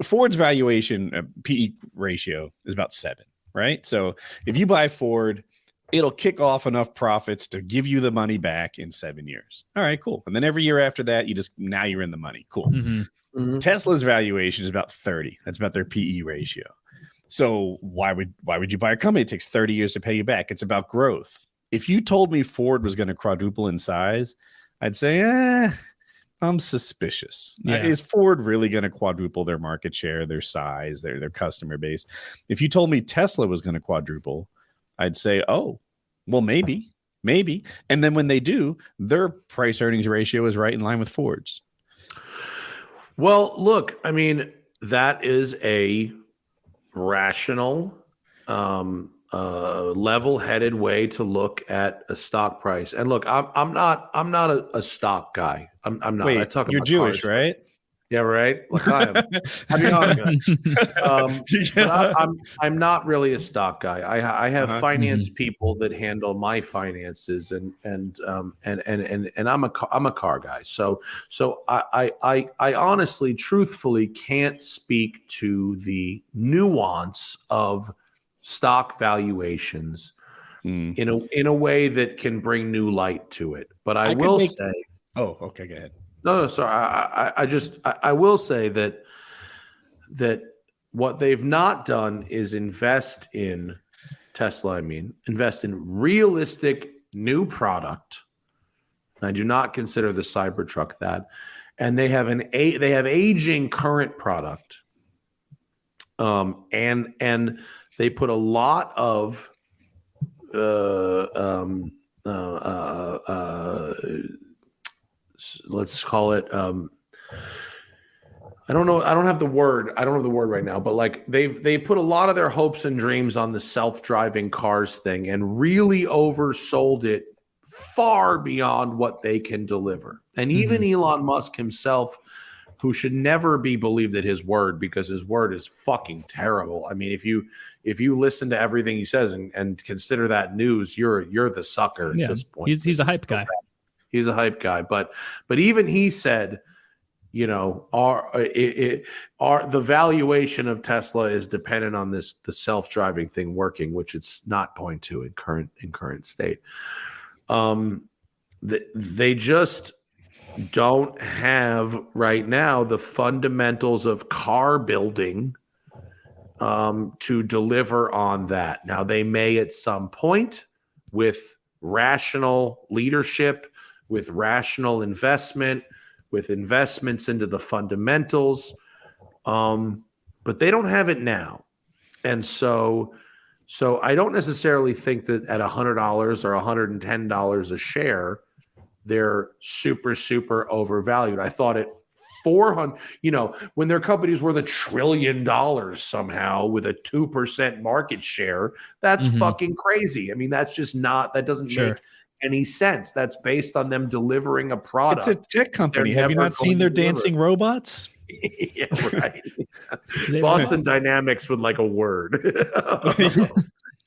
Ford's valuation, PE ratio, is about 7, right? So if you buy Ford, it'll kick off enough profits to give you the money back in 7 years. All right, cool. And then every year after that, now you're in the money. Cool. Mm-hmm. Tesla's valuation is about 30. That's about their PE ratio. So why would you buy a company? It takes 30 years to pay you back. It's about growth. If you told me Ford was going to quadruple in size, I'd say, I'm suspicious. Yeah. Is Ford really going to quadruple their market share, their size, their customer base? If you told me Tesla was going to quadruple, I'd say, oh, well, maybe. And then when they do, their price earnings ratio is right in line with Ford's. Well, look, I mean, that is a rational, level-headed way to look at a stock price. And look, I'm not a stock guy. I'm not. Wait, I talk you're about Jewish, cars. right? Yeah, right. Like I am. Happy Hanukkah. But I'm not really a stock guy. I have finance people that handle my finances, and I'm a car guy. So I honestly, truthfully, can't speak to the nuance of stock valuations in a way that can bring new light to it. But I will say. Oh, okay, go ahead. No, sorry. I will say that what they've not done is invest in Tesla. Invest in realistic new product. I do not consider the Cybertruck that, and they have aging current product. And they put a lot of let's call it I don't know. I don't have the word right now, but like they put a lot of their hopes and dreams on the self-driving cars thing and really oversold it far beyond what they can deliver. And even Elon Musk himself, who should never be believed at his word because his word is fucking terrible. I mean, if you listen to everything he says and consider that news, you're the sucker at this point. He's a hype guy. He's a hype guy, but even he said, the valuation of Tesla is dependent on the self-driving thing working, which it's not going to in current state. They just don't have right now the fundamentals of car building to deliver on that. Now, they may at some point with rational leadership, with rational investment, with investments into the fundamentals, but they don't have it now. And so I don't necessarily think that at $100 or $110 a share, they're super, super overvalued. I thought at 400, when their company's worth $1 trillion somehow with a 2% market share, that's fucking crazy. I mean, that's just that doesn't make any sense. That's based on them delivering a product. It's a tech company. Have you not seen their dancing robots? Yeah, right. Boston Dynamics with like a word.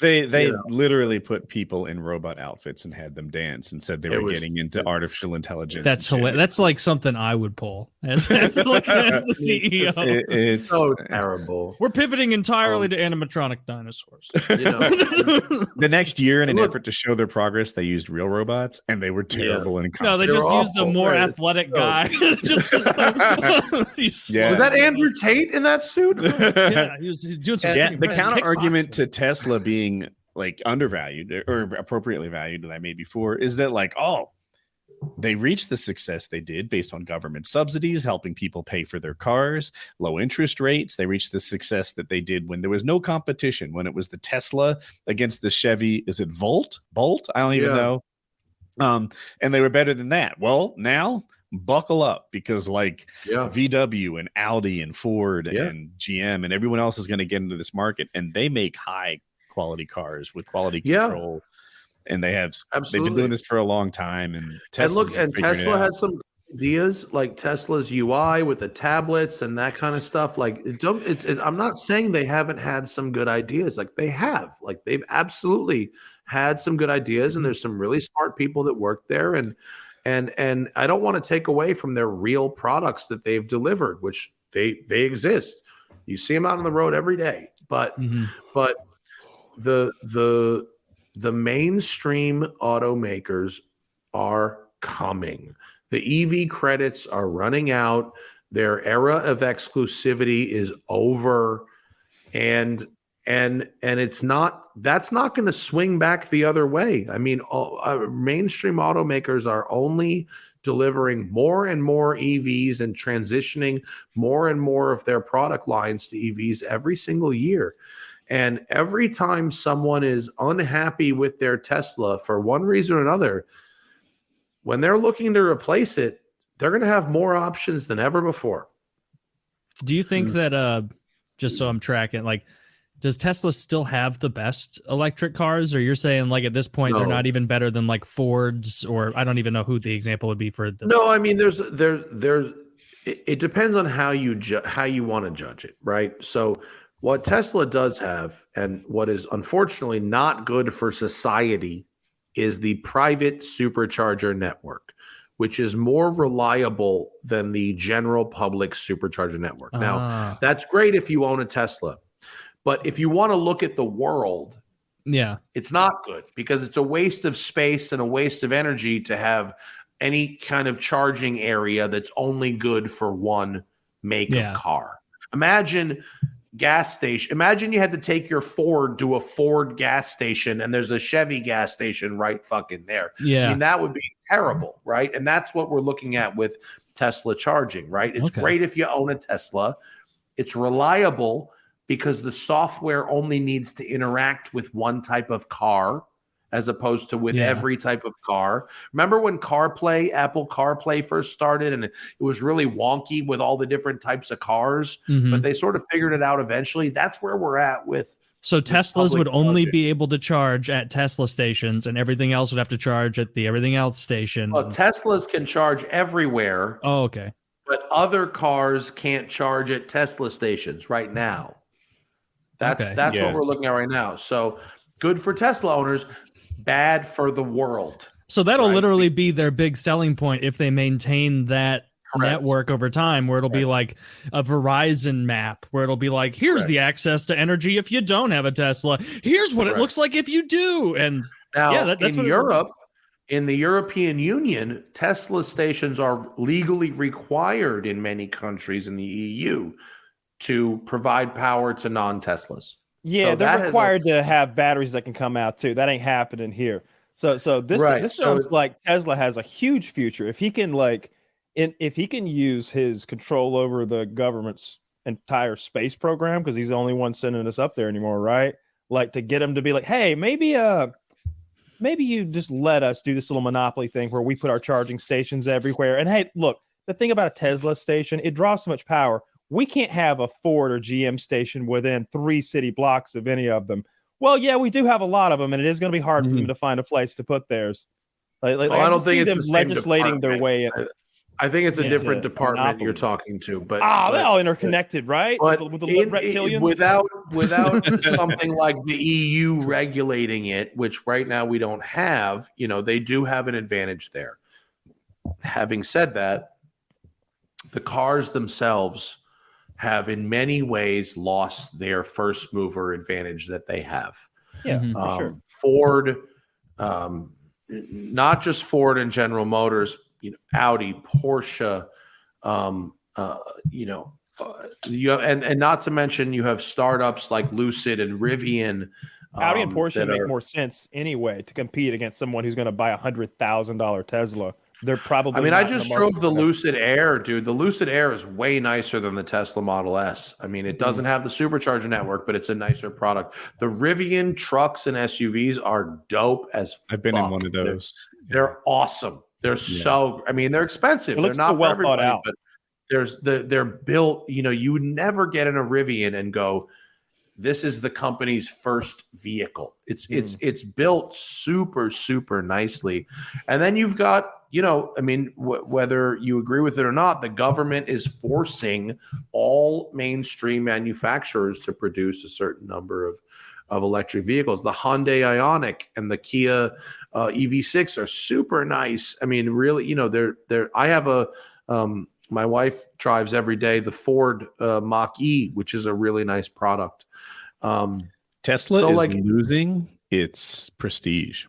They literally put people in robot outfits and had them dance and said they were getting into artificial intelligence. That's hilarious. That's like something I would pull as the CEO. It's so terrible. We're pivoting entirely to animatronic dinosaurs. The next year, in an effort to show their progress, they used real robots, and they were terrible and no, they just used a more athletic guy. Was that Andrew Tate in that suit? Yeah, he was doing some. Yeah, the counter argument to Tesla being like undervalued or appropriately valued that I made before is that they reached the success they did based on government subsidies, helping people pay for their cars, low interest rates. They reached the success that they did when there was no competition, when it was the Tesla against the Chevy. Is it Bolt? I don't even know. And they were better than that. Well, now buckle up because VW and Audi and Ford and GM and everyone else is going to get into this market, and they make high quality cars with quality control. And they've been doing this for a long time. And Tesla has some ideas like Tesla's UI with the tablets and that kind of stuff. I'm not saying they haven't had some good ideas. Like they have, they've absolutely had some good ideas, and there's some really smart people that work there. And I don't want to take away from their real products that they've delivered, which they exist. You see them out on the road every day, but the mainstream automakers are coming. The EV credits are running out. Their era of exclusivity is over, and that's not going to swing back the other way. I mean, mainstream automakers are only delivering more and more EVs and transitioning more and more of their product lines to EVs every single year. And every time someone is unhappy with their Tesla for one reason or another, when they're looking to replace it, they're going to have more options than ever before. Do you think that, just so I'm tracking, does Tesla still have the best electric cars? Or you're saying at this point, they're not even better than Fords, or I don't even know who the example would be for. No, I mean, it depends on how you want to judge it. Right. So what Tesla does have, and what is unfortunately not good for society, is the private supercharger network, which is more reliable than the general public supercharger network. Now, that's great if you own a Tesla. But if you want to look at the world, it's not good, because it's a waste of space and a waste of energy to have any kind of charging area that's only good for one make of car. Imagine gas station. Imagine you had to take your Ford to a Ford gas station and there's a Chevy gas station right fucking there. Yeah. I mean, that would be terrible, right? And that's what we're looking at with Tesla charging, right? It's great if you own a Tesla. It's reliable because the software only needs to interact with one type of car as opposed to with every type of car. Remember when Apple CarPlay first started, and it was really wonky with all the different types of cars, but they sort of figured it out eventually. That's where we're at with. So Teslas would only be able to charge at Tesla stations, and everything else would have to charge at the everything else station. Well, Teslas can charge everywhere. Oh, okay. But other cars can't charge at Tesla stations right now. That's what we're looking at right now. So good for Tesla owners, bad for the world. So that'll literally be their big selling point if they maintain that network over time, where it'll be like a Verizon map, where it'll be like, here's the access to energy if you don't have a Tesla. Here's what it looks like if you do. And now that's in Europe, In the European Union, Tesla stations are legally required in many countries in the EU to provide power to non-Teslas. Yeah, So they're required to have batteries that can come out too. That ain't happening here. So this sounds like Tesla has a huge future if he can if he can use his control over the government's entire space program, because he's the only one sending us up there anymore, right? Like, to get him to be like, hey, maybe you just let us do this little monopoly thing where we put our charging stations everywhere. And hey, look, the thing about a Tesla station, it draws so much power. We can't have a Ford or GM station within 3 city blocks of any of them. Well, yeah, we do have a lot of them, and it is going to be hard for them to find a place to put theirs. I don't think it's them legislating their way. I think it's a different department you're talking to, but they're all interconnected, right? But with the reptilians, without something like the EU regulating it, which right now we don't have, they do have an advantage there. Having said that, the cars themselves have in many ways lost their first mover advantage that they have. Yeah, for sure. Ford, not just Ford and General Motors, Audi, Porsche, you have, and not to mention you have startups like Lucid and Rivian. Audi and Porsche make more sense anyway to compete against someone who's going to buy a $100,000 Tesla. They're probably. I mean, I just drove the Lucid Air, dude. The Lucid Air is way nicer than the Tesla Model S. I mean, it doesn't have the supercharger network, but it's a nicer product. The Rivian trucks and SUVs are dope as I've been fuck. in one of those. They're awesome. They're so. I mean, they're expensive. They're not well for everybody, thought out. but they're built. You would never get in a Rivian and go, this is the company's first vehicle. It's built super, super nicely. And then you've got, whether you agree with it or not, the government is forcing all mainstream manufacturers to produce a certain number of electric vehicles. The Hyundai Ioniq and the Kia EV6 are super nice. I mean, really, they're I have my wife drives every day the Ford Mach-E, which is a really nice product. Tesla is losing its prestige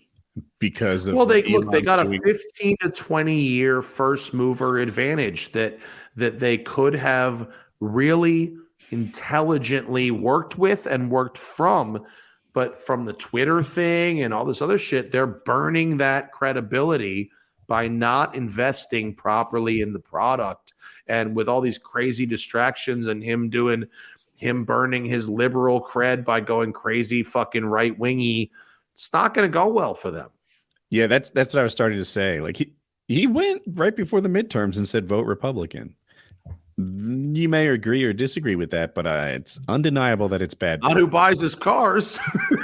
because of they got a 15 to 20 year first mover advantage that they could have really intelligently worked with and worked from, but from the Twitter thing and all this other shit, they're burning that credibility by not investing properly in the product. And with all these crazy distractions and him burning his liberal cred by going crazy fucking right-wingy, it's not going to go well for them. Yeah, that's what I was starting to say. Like he went right before the midterms and said vote Republican. You may agree or disagree with that, but it's undeniable that it's bad. Not who buys his cars.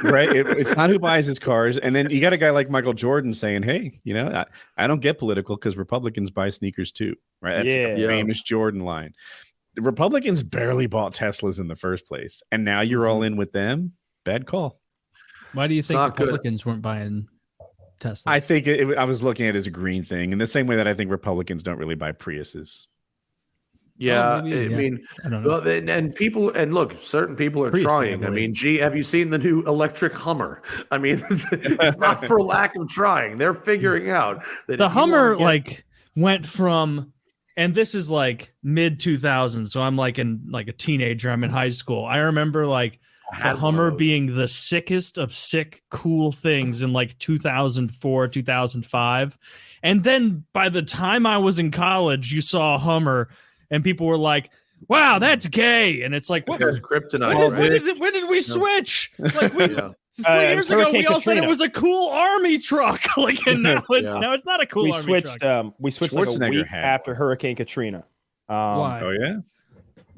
Right? It's not who buys his cars. And then you got a guy like Michael Jordan saying, hey, I don't get political because Republicans buy sneakers too. Right? That's a famous Jordan line. The Republicans barely bought Teslas in the first place. And now you're all in with them. Bad call. Why do you think Republicans weren't buying Teslas? I think I was looking at it as a green thing in the same way that I think Republicans don't really buy Priuses. Yeah, I mean, I don't know. And look, certain people are trying. I mean, have you seen the new electric Hummer? I mean, it's not for lack of trying. They're figuring out that the Hummer went from, and this is like mid 2000s, so I'm like a teenager. I'm in high school. I remember the Hummer being the sickest of sick cool things in 2004, 2005, and then by the time I was in college, you saw a Hummer. And people were like, wow, that's gay. And it's like, what? Kryptonite, when did we switch? 3 years ago, we all said it was a cool army truck. And now it's not a cool army truck. We switched a week after Hurricane Katrina. Why? Oh, yeah?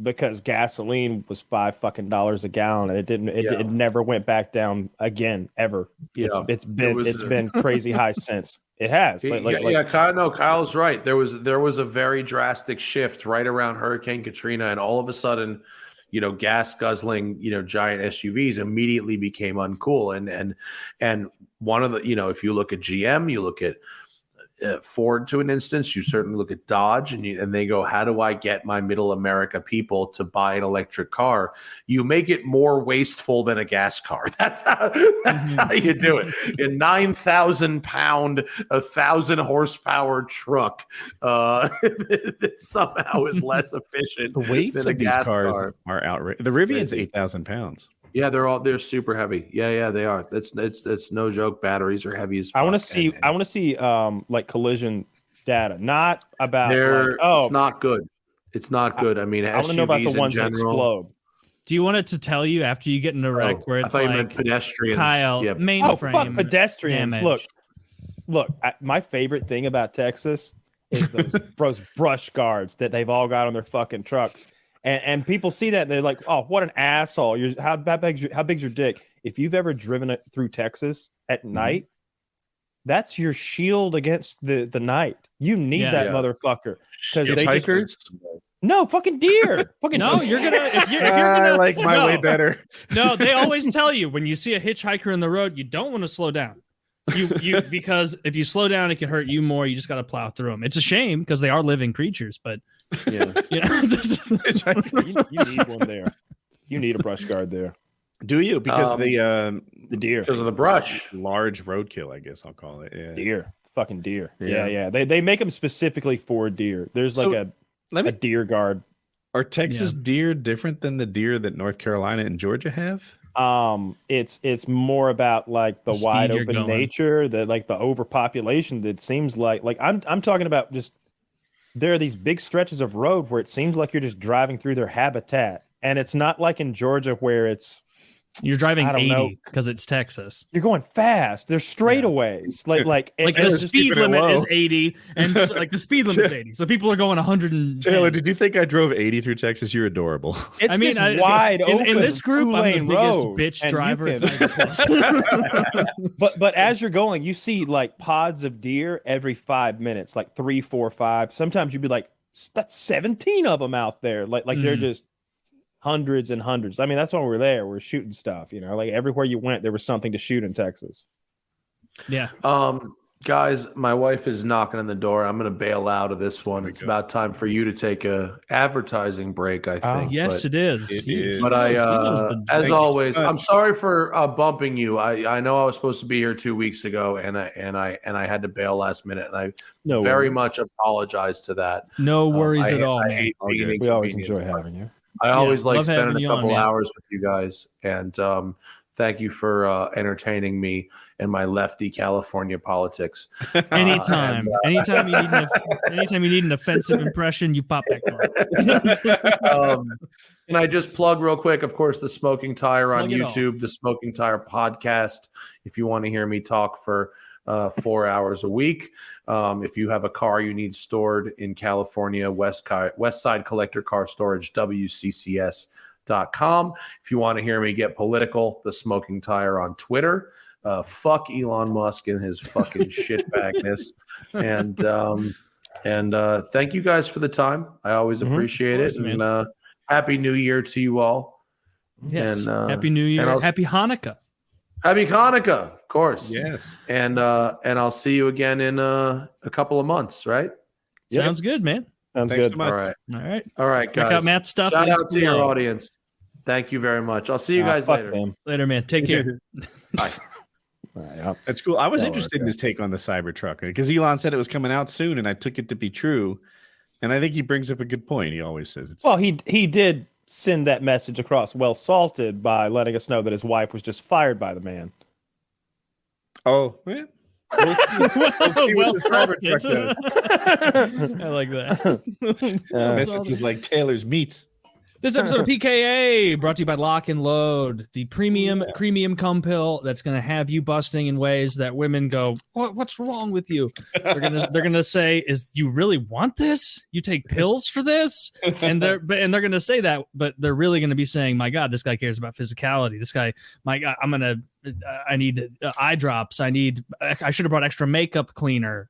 Because gasoline was $5 a gallon, and it never went back down again, ever. Yeah. It's been crazy high since. It has. Kyle's right. There was a very drastic shift right around Hurricane Katrina, and all of a sudden, gas guzzling, giant SUVs immediately became uncool. And one of the, if you look at GM, you look at Ford to an instance. You certainly look at Dodge, and they go, how do I get my middle America people to buy an electric car? You make it more wasteful than a gas car. That's how you do it. A 9,000 pound, 1,000 horsepower truck that somehow is less efficient. The weights than of these cars are outrageous. The Rivian's 8,000 pounds. Yeah, they're super heavy. Yeah, they are. That's no joke. Batteries are heavy as fuck. I want to see like collision data, not about it's not good. It's not good. I mean, I want to know about the ones that explode. Do you want it to tell you after you get in a wreck where it's like pedestrians? Kyle, mainframe fuck pedestrians. Damage. Look. My favorite thing about Texas is those brush guards that they've all got on their fucking trucks. And people see that and they're like, "Oh, what an asshole! How big's your dick?" If you've ever driven it through Texas at night, that's your shield against the night. You need that motherfucker because they hikers. No, fucking deer. Fucking no, you're gonna. If you're gonna, I like my way better. No, they always tell you when you see a hitchhiker in the road, you don't want to slow down. You because if you slow down, it can hurt you more. You just got to plow through them. It's a shame because they are living creatures, but you need one there. You need a brush guard there. Do you? Because the deer, because of the brush, large roadkill, I guess I'll call it. Yeah. Deer, fucking deer. Yeah. They make them specifically for deer. There's like a deer guard. Are Texas deer different than the deer that North Carolina and Georgia have? It's more about like the wide open nature, the overpopulation. That seems like I'm talking about just there are these big stretches of road where it seems like you're just driving through their habitat, and it's not like in Georgia where you're driving 80 because it's Texas. You're going fast. There's straightaways. Like the speed limit is 80, and so, like the speed limit's 80. So people are going 110. Taylor, did you think I drove 80 through Texas? You're adorable. It's wide open. In this group, I'm the biggest road, bitch driver. But as you're going, you see like pods of deer every 5 minutes, like 3, 4, 5. Sometimes you'd be like, that's 17 of them out there. Like they're just hundreds and hundreds. I mean, that's why we're there. We're shooting stuff, like everywhere you went, there was something to shoot in Texas. Yeah. Guys, my wife is knocking on the door. I'm going to bail out of this one. It's about time for you to take a advertising break, I think. Yes, it is. It is. But as always, I'm sorry for bumping you. I know I was supposed to be here 2 weeks ago, and I had to bail last minute, and I very much apologize to that. No worries at all. We always enjoy having you. I always like spending a couple hours with you guys, and thank you for entertaining me and my lefty California politics. Anytime you need an offensive impression, you pop back on. Can I just plug real quick? Of course, the Smoking Tire on YouTube, the Smoking Tire podcast. If you want to hear me talk for 4 hours a week. If you have a car you need stored in California, West Side Collector Car Storage, WCCS.com. If you want to hear me get political, the Smoking Tire on Twitter. Fuck Elon Musk and his fucking shitbagness. And thank you guys for the time. I always appreciate it. Man. And Happy New Year to you all. Yes. And, Happy New Year. Happy Hanukkah. Happy Hanukkah, of course. Yes. And I'll see you again in a couple of months, right? Sounds good, man. Sounds Thanks good. so much. All right, guys. Check out Matt's stuff. Shout out to your audience. Thank you very much. I'll see you guys later. Them. Later, man. Take care. Bye. All right, That's cool. I was interested in his take on the Cybertruck because Elon said it was coming out soon, and I took it to be true. And I think he brings up a good point. He always says it's well. He did send that message across well salted by letting us know that his wife was just fired by the man. Oh, man. Well salted. I like that. Message was like Taylor's Meats. This episode of PKA brought to you by Lock and Load, the premium cum pill that's going to have you busting in ways that women go, what's wrong with you? They're gonna say, "Is you really want this? You take pills for this?" And they're going to say that, but they're really going to be saying, "My God, this guy cares about physicality. This guy, my God, I need eye drops. I should have brought extra makeup cleaner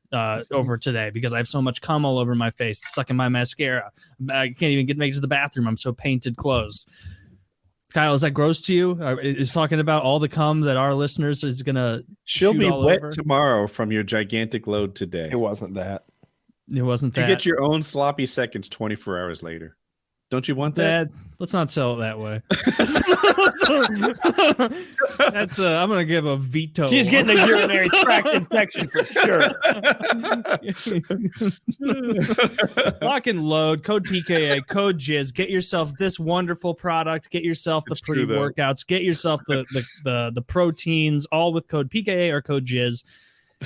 over today because I have so much cum all over my face. It's stuck in my mascara. I can't even make it to the bathroom. I'm so painted closed." Kyle, is that gross to you? Is talking about all the cum that our listeners is gonna? She'll shoot be all wet over? tomorrow from your gigantic load today. It wasn't that. It wasn't You that. get your own sloppy seconds 24 hours later. Don't you want that? Let's not sell it that way. That's I'm gonna give a veto. She's getting a urinary tract infection for sure. Lock and load, code PKA, code Jizz. Get yourself this wonderful product. Get yourself the pre-workouts. Get yourself the proteins, all with code PKA or code Jizz,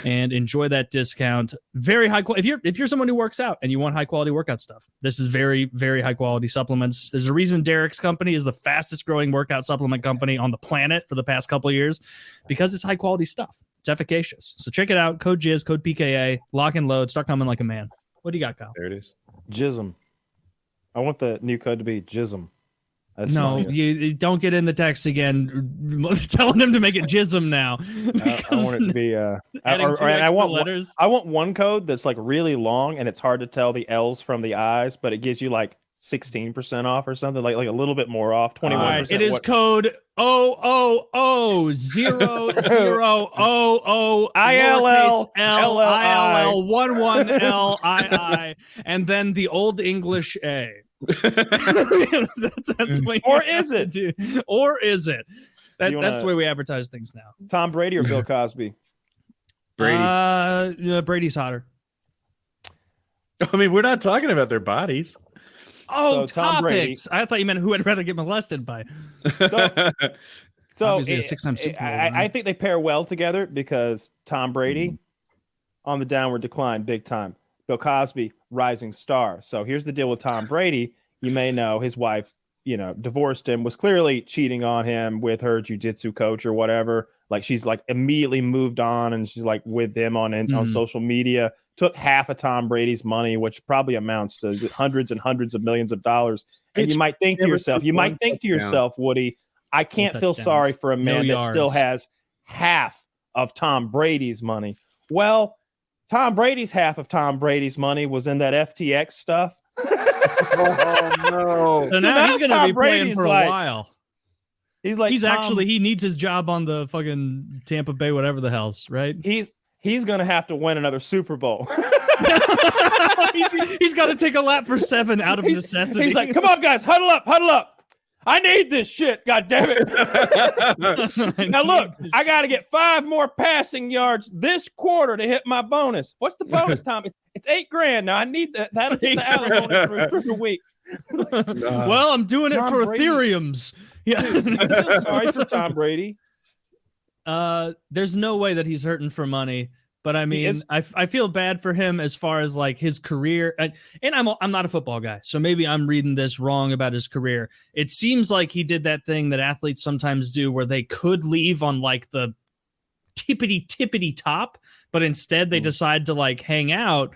and enjoy that discount. Very high quality. If you're someone who works out and you want high quality workout stuff, this is very, very high quality supplements. There's a reason Derek's company is the fastest growing workout supplement company on the planet for the past couple of years, because it's high quality stuff. It's efficacious. So check it out. Code Jizz, code PKA, lock and load. Start coming like a man. What do you got, Kyle? There it is. Jism. I want the new code to be Jism. That's No, you don't get in the text again, telling him to make it Jism now. I want it to be. I want one code that's like really long and it's hard to tell the L's from the I's, but it gives you like 16% off or something, like a little bit more off. 21%. Right, it is code O000000 ILL11LII, and then the old English A. that's what or is it? Do. Or is it? That's the way we advertise things now. Tom Brady or Bill Cosby? Brady. Brady's hotter. I mean, we're not talking about their bodies. Oh, so Tom Brady. topics. I thought you meant who I'd rather get molested by. So a six-time Super Bowl I think they pair well together because Tom Brady on the downward decline big time. Bill Cosby, rising star. So here's the deal with Tom Brady. You may know his wife, divorced him, was clearly cheating on him with her jiu-jitsu coach or whatever. Like she's like immediately moved on and she's like with him on social media. Took half of Tom Brady's money, which probably amounts to hundreds and hundreds of millions of dollars. And you might think to yourself, Woody, I can't feel sorry for a man that still has half of Tom Brady's money. Well, Tom Brady's half of Tom Brady's money was in that FTX stuff. Oh no! So now he's going to be playing for a while. He's like, he needs his job on the fucking Tampa Bay, whatever the hell's, right? He's going to have to win another Super Bowl. he's got to take a lap for 7 out of necessity. He's like, come on, guys, huddle up. I need this shit. God damn it. Now look, I got to get 5 more passing yards this quarter to hit my bonus. What's the bonus, Tom? It's $8,000. Now I need that. That'll get the alimony for the week. Well, I'm doing it for Ethereums. Yeah. Sorry for Tom Brady. There's no way that he's hurting for money. But I mean, I feel bad for him as far as like his career, and I'm not a football guy, so maybe I'm reading this wrong about his career. It seems like he did that thing that athletes sometimes do, where they could leave on like the tippity top, but instead they decide to like hang out.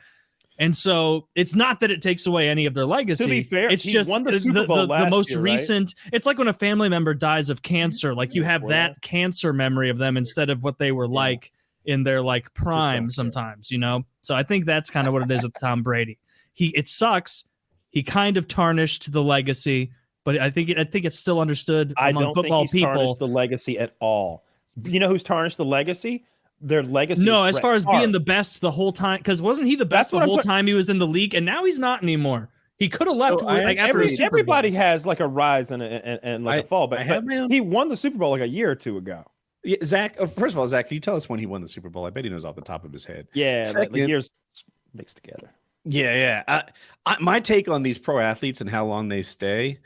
And so it's not that it takes away any of their legacy. To be fair, it's just won the Super Bowl the most year, recent. Right? It's like when a family member dies of cancer, like you have that cancer memory of them instead of what they were like in their like prime sometimes, So I think that's kind of what it is with Tom Brady. It sucks. He kind of tarnished the legacy, but I think it's still understood among football people. Tarnished the legacy at all. You know who's tarnished the legacy? Their legacy. No, as far as being the best the whole time, because wasn't he the best the whole time he was in the league, and now he's not anymore. He could have left after everybody has like a rise and a fall, but he won the Super Bowl like a year or two ago. Yeah, Zach. First of all, Zach, can you tell us when he won the Super Bowl? I bet he knows off the top of his head. Yeah, the years mixed together. Yeah. My take on these pro athletes and how long they stay,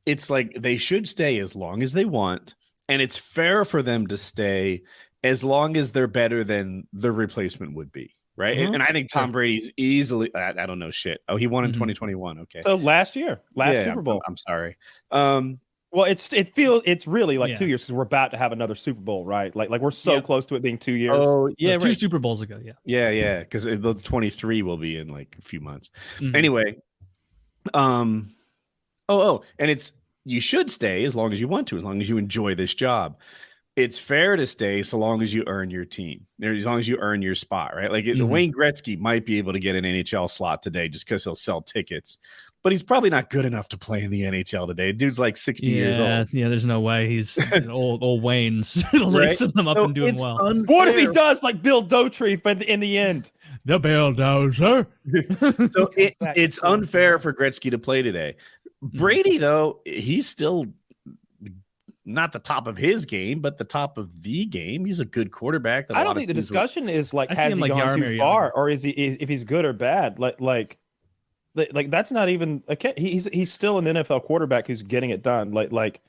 it's like they should stay as long as they want, and it's fair for them to stay as long as they're better than the replacement would be, right? Mm-hmm. And I think Tom Brady's easily. I don't know shit. Oh, he won in 2021. Okay, so last Super Bowl. I'm sorry. Well, it's really like 2 years because we're about to have another Super Bowl, right? Like we're so close to it being 2 years. Oh, yeah, two Super Bowls ago, yeah, because the 23 will be in like a few months. Mm-hmm. Anyway, and it's you should stay as long as you want to, as long as you enjoy this job. it's fair to stay so long as you earn your team, as long as you earn your spot, right? Like Wayne Gretzky might be able to get an NHL slot today just because he'll sell tickets, but he's probably not good enough to play in the NHL today. Dude's like 60 years old. Yeah, there's no way he's old Wayne's lacing them up and doing well. Unfair. What if he does like Bill Dauterive but in the end? The bulldozer. So it's unfair for Gretzky to play today. Brady, though, he's still not the top of his game, but the top of the game. He's a good quarterback. I don't think the discussion is like, has he gone too far, or is he if he's good or bad? Like that's not even he's still an NFL quarterback who's getting it done. Like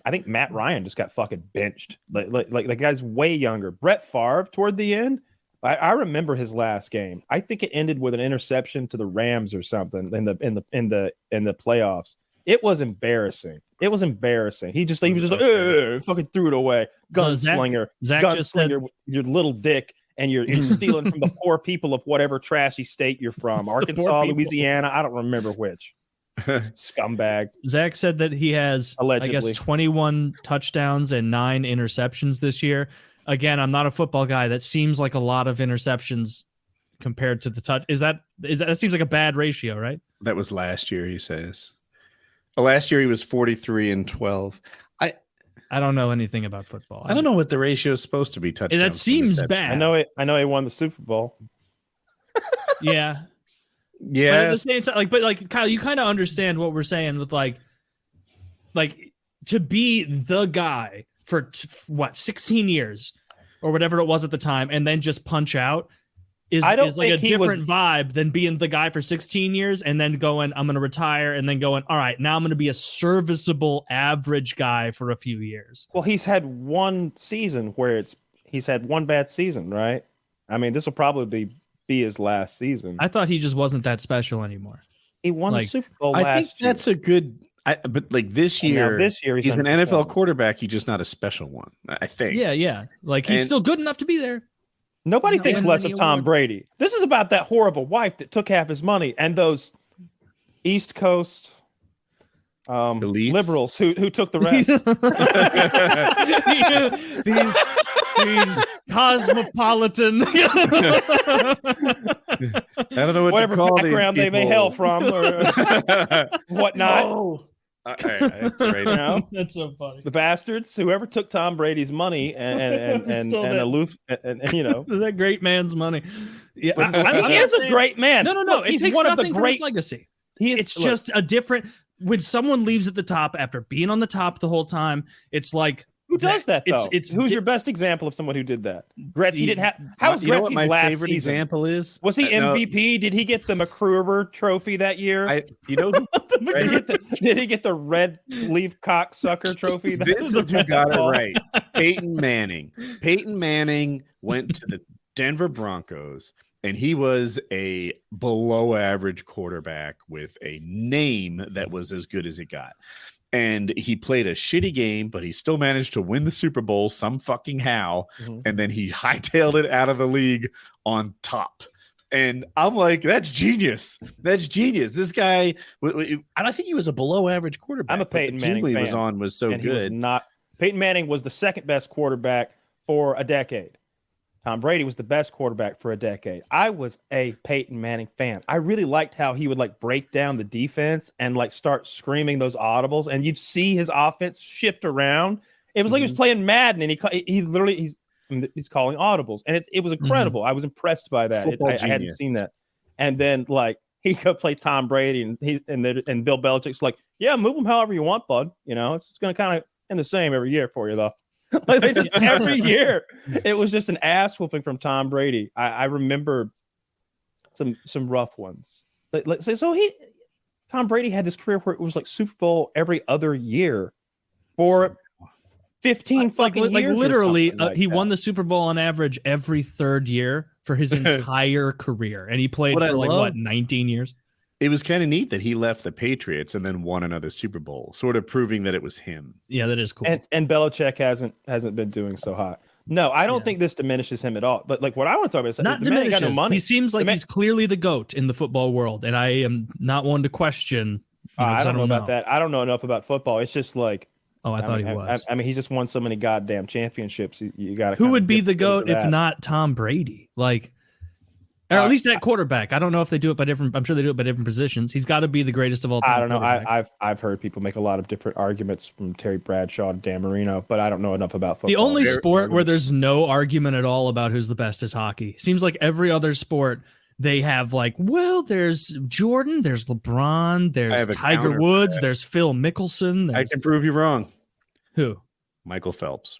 I think Matt Ryan just got fucking benched. Like the guy's way younger. Brett Favre toward the end. I remember his last game. I think it ended with an interception to the Rams or something in the playoffs. It was embarrassing. He was just like, fucking threw it away. Gunslinger, with your little dick, and you're stealing from the poor people of whatever trashy state you're from, Arkansas, Louisiana. I don't remember which. Scumbag. Zach said that he has, allegedly, I guess, 21 touchdowns and 9 interceptions this year. Again, I'm not a football guy. That seems like a lot of interceptions compared to the touch. That seems like a bad ratio, right? That was last year, he says. Last year he was 43-12. I don't know anything about football. I don't know what the ratio is supposed to be. Touchdowns. That seems bad. I know he won the Super Bowl. Yeah. But at the same time, but Kyle, you kind of understand what we're saying with like to be the guy for 16 years or whatever it was at the time, and then just punch out is like a different vibe than being the guy for 16 years and then going, I'm going to retire, and then going, all right, now I'm going to be a serviceable average guy for a few years. Well, he's had one season where he's had one bad season, right? I mean, this will probably be his last season. I thought he just wasn't that special anymore. He won the Super Bowl last year. I think that's a good. But like this year he's an NFL quarterback. He's just not a special one, I think. Yeah. Like he's still good enough to be there. Nobody thinks less of Tom Brady. This is about that horrible wife that took half his money and those East Coast liberals who took the rest. these cosmopolitan. I don't know whatever background they may hail from or whatnot. Oh. Right now. That's so funny. The bastards, whoever took Tom Brady's money and aloof, and that great man's money. Yeah, he is a great man. No. Look, it takes nothing from his legacy. It's just a different. When someone leaves at the top after being on the top the whole time, it's like, who does that though? Who's your best example of someone who did that? Gretzky didn't have. How was Gretzky's my last favorite season? Example is? Was he MVP? Did he get the McCruber trophy that year? Did he get the red leaf cocksucker trophy? You got it right. Peyton Manning. Peyton Manning went to the Denver Broncos, and he was a below average quarterback with a name that was as good as it got. And he played a shitty game, but he still managed to win the Super Bowl some fucking how. Mm-hmm. And then he hightailed it out of the league on top. And I'm like, that's genius. That's genius. This guy, I don't think he was a below average quarterback. I'm a Peyton Manning fan. He was on was so good. Peyton Manning was the second best quarterback for a decade. Tom Brady was the best quarterback for a decade. I was a Peyton Manning fan. I really liked how he would break down the defense and start screaming those audibles, and you'd see his offense shift around. It was like he was playing Madden, and he's calling audibles, and it was incredible. I was impressed by that. I hadn't seen that. And then he could play Tom Brady, and Bill Belichick's like, yeah, move him however you want, bud. It's going to kind of end the same every year for you though. Every year it was just an ass whooping from Tom Brady. I remember some rough ones. Tom Brady had this career where it was Super Bowl every other year for 15 fucking years. Literally, he won the Super Bowl on average every third year for his entire career, and he played for 19 years. It was kind of neat that he left the Patriots and then won another Super Bowl, sort of proving that it was him. Yeah, that is cool. And Belichick hasn't been doing so hot. No, I don't think this diminishes him at all. But what I want to talk about is not diminishes. Got no money. He seems like he's clearly the GOAT in the football world, and I am not one to question. I don't know about that. I don't know enough about football. It's just Oh, I thought he was. I mean, he's just won so many goddamn championships. You got to. Who would be the GOAT if not Tom Brady? Like, or at least at quarterback. I don't know if they do it by different. I'm sure they do it by different positions. He's got to be the greatest of all time. I don't know. I've heard people make a lot of different arguments from Terry Bradshaw to Dan Marino, but I don't know enough about football. The only sport where there's no argument at all about who's the best is hockey. Seems like every other sport they have like, well, there's Jordan, there's LeBron, there's Tiger Woods, there's Phil Mickelson. I can prove you wrong. Who? Michael Phelps.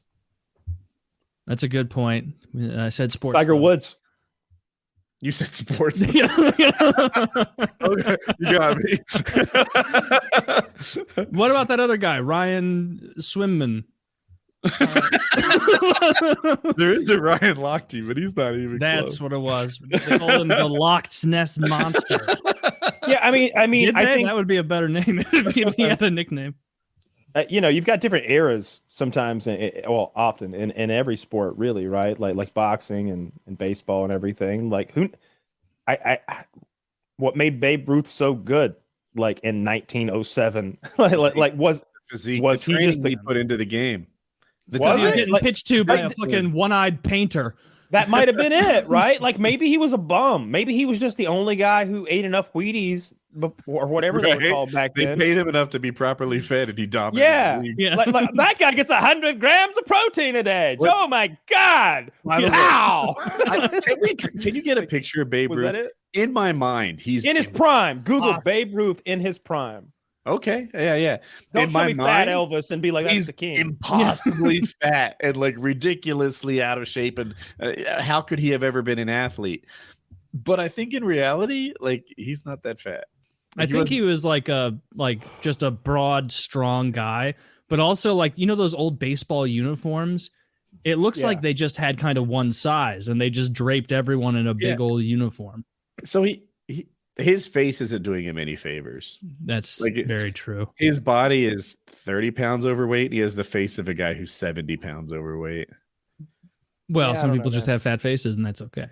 That's a good point. I said sports. Tiger Woods. You said sports. Okay, you got me. What about that other guy, Ryan Swimman? There is a Ryan Lochte, but he's not even. That's close. what it was. They called him the Loch Ness Monster. Yeah, I mean, I think that would be a better name if he had a nickname. You've got different eras sometimes, often in every sport, really, right? Like boxing and baseball and everything. Like what made Babe Ruth so good, like in 1907, was physique, was he just he put into the game? Because he was getting pitched to by a fucking one-eyed painter. That might have been it, right? Like maybe he was a bum. Maybe he was just the only guy who ate enough Wheaties or whatever they were called back then. They paid him enough to be properly fed, and he dominated. Yeah. Like that guy gets 100 grams of protein a day. What? Oh my God! Wow! Can you get a picture of Babe Ruth? Was that it? In my mind, he's in his prime. Google Babe Ruth in his prime. Okay, yeah. Don't show me fat Elvis and be like, that's the king. Impossibly fat and like ridiculously out of shape. And how could he have ever been an athlete? But I think in reality, like he's not that fat. I think he was just a broad, strong guy, but also like, those old baseball uniforms. It looks like they just had kind of one size and they just draped everyone in a big old uniform. So his face isn't doing him any favors. That's very true. His body is 30 pounds overweight. He has the face of a guy who's 70 pounds overweight. Well, some people just have fat faces, and that's okay.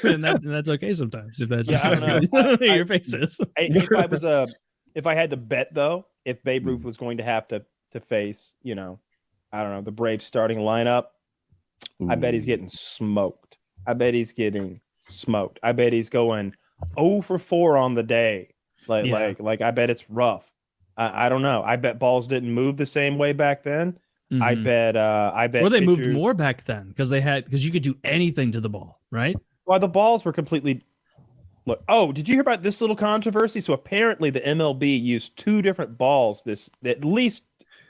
and that's okay sometimes if that's just your faces. If I had to bet though, if Babe Ruth was going to have to face, I don't know, the Braves starting lineup, I bet he's getting smoked. I bet he's going 0 for 4 on the day. Like I bet it's rough. I don't know. I bet balls didn't move the same way back then. Mm-hmm. I bet. Well, they moved more back then because you could do anything to the ball, right? Well, the balls were completely. Look. Oh, did you hear about this little controversy? So apparently, the MLB used 2 different balls. At least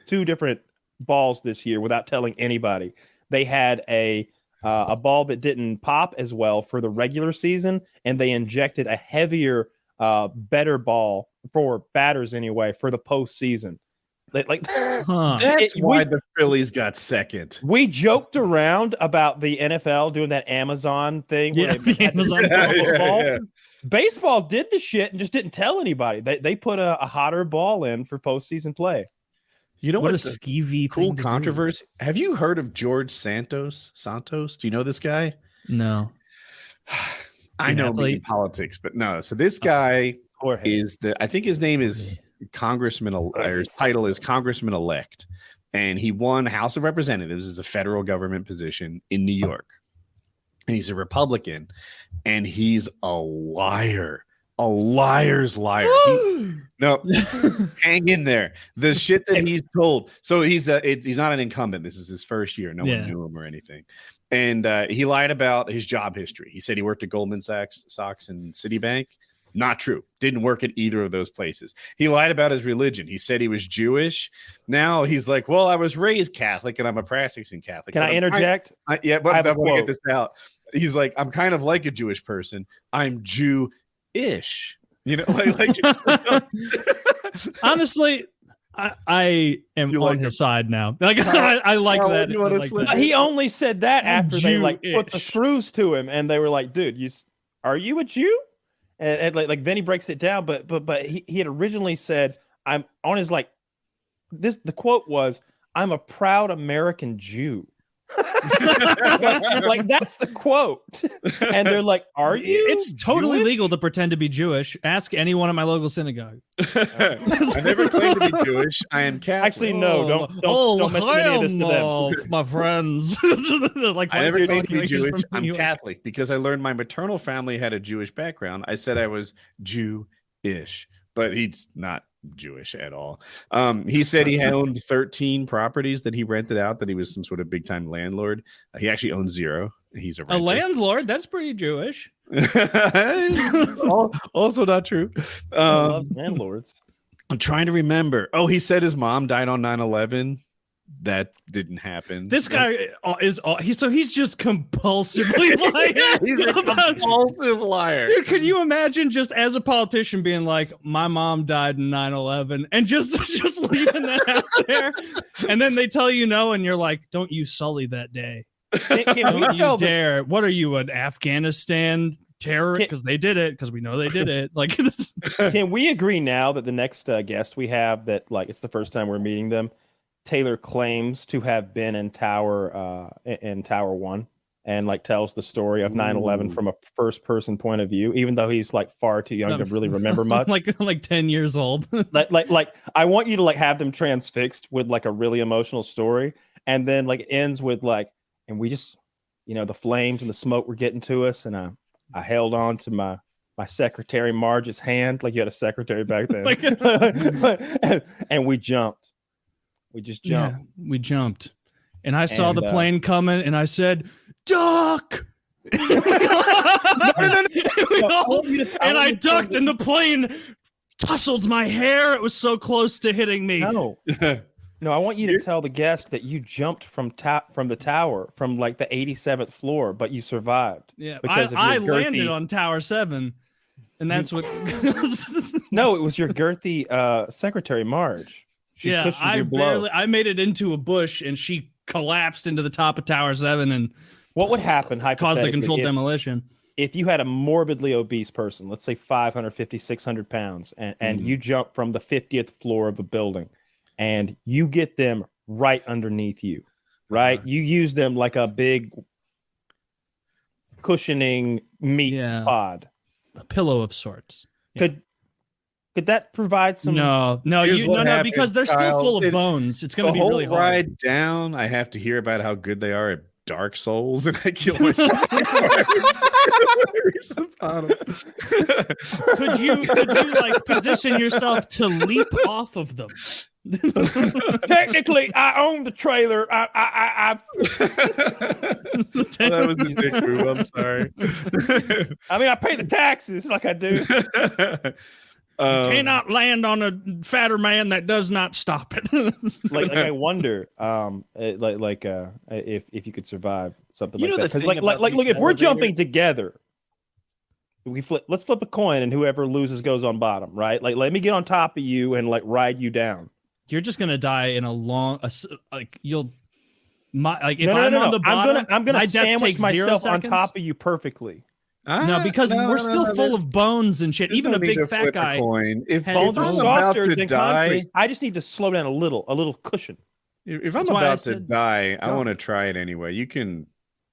2 different balls this year without telling anybody. They had a ball that didn't pop as well for the regular season, and they injected a heavier, better ball for batters anyway for the postseason. That's why the Phillies got second. We joked around about the NFL doing that Amazon thing. Where they had the ball. Baseball did the shit and just didn't tell anybody. They put a hotter ball in for postseason play. You know what a skeevy cool controversy. Have you heard of George Santos? Do you know this guy? No. I know in politics, but no. So this guy is I think his name is Congressman, or his title is Congressman elect, and he won House of Representatives as a federal government position in New York. And he's a Republican, and he's a liar. A liar's liar. No, hang in there. The shit that he's told. So he's not an incumbent. This is his first year. No one knew him or anything. And he lied about his job history. He said he worked at Goldman Sachs and Citibank. Not true. Didn't work at either of those places. He lied about his religion. He said he was Jewish. Now he's like, well, I was raised Catholic and I'm a practicing Catholic. Can I interject? I want to get this out. He's like, I'm kind of like a Jewish person. I'm Jew-ish. Honestly, I am on his side now. Like I like that. He only said that after they put the screws to him, and they were like, "Dude, are you a Jew?" And then he breaks it down. But he had originally said, "I'm on his this." The quote was, "I'm a proud American Jew." Like that's the quote. And they're like, are you? It's totally Jewish? legal to pretend to be Jewish. Ask anyone at my local synagogue. I never claimed to be Jewish. I am Catholic. Actually, no, don't mention any of this to them. My friends. Like, I never claimed to be Jewish. from I'm New York? Catholic because I learned my maternal family had a Jewish background. I said I was Jew-ish, but he's not Jewish at all. He said he owned 13 properties that he rented out, that he was some sort of big time landlord. He actually owns 0. He's a landlord. That's pretty Jewish. Also not true. Loves landlords. I'm trying to remember. Oh, he said his mom died on 9/11. That didn't happen. This guy he's just compulsively lying. He's a compulsive liar. Dude, can you imagine just as a politician being like, my mom died in 9/11 and just leaving that out there? And then they tell you no, and you're like, don't you sully that day. Don't you dare. What are you, an Afghanistan terror? Because they did it, because we know they did it. Like, can we agree now that the next guest we have, that like it's the first time we're meeting them, Taylor claims to have been in Tower 1 and like tells the story of 9/11 from a first person point of view, even though he's like far too young to really remember much. like 10 years old. like I want you to like have them transfixed with like a really emotional story, and then like ends with like, and we just, the flames and the smoke were getting to us, and I held on to my secretary Marge's hand, like you had a secretary back then, and we jumped. We just jumped. Yeah, we jumped. And I saw the plane coming, and I said, duck! And I ducked, and the plane tussled my hair. It was so close to hitting me. No, I want you to tell the guest that you jumped from the tower, from like the 87th floor, but you survived. Yeah, I landed on Tower 7, and that's what... No, it was your girthy secretary, Marge. I made it into a bush, and she collapsed into the top of Tower 7, and what would happen caused a controlled demolition if you had a morbidly obese person, let's say 550, 600 pounds, and you jump from the 50th floor of a building, and you get them right underneath you, right? You use them like a big cushioning meat pod, a pillow of sorts. Could that provide some? No, because they're still full of bones. It's going to be really hard. Ride down, I have to hear about how good they are at Dark Souls, and I kill myself. Could you like position yourself to leap off of them? Technically, I own the trailer. That was a dick move. I'm sorry. I mean, I pay the taxes like I do. You cannot land on a fatter man that does not stop it. like I wonder, if you could survive something like that. Because like look, if we're jumping together, let's flip a coin, and whoever loses goes on bottom, right? Like, let me get on top of you and like ride you down. You're just gonna die in a long, you'll. If I'm on the bottom, I'm gonna sandwich myself on top of you perfectly. No, because we're still full of bones and shit. Even a big fat guy. If bones are softer than die, concrete. I just need to slow down a little cushion. If I'm about to die, I want to try it anyway. You can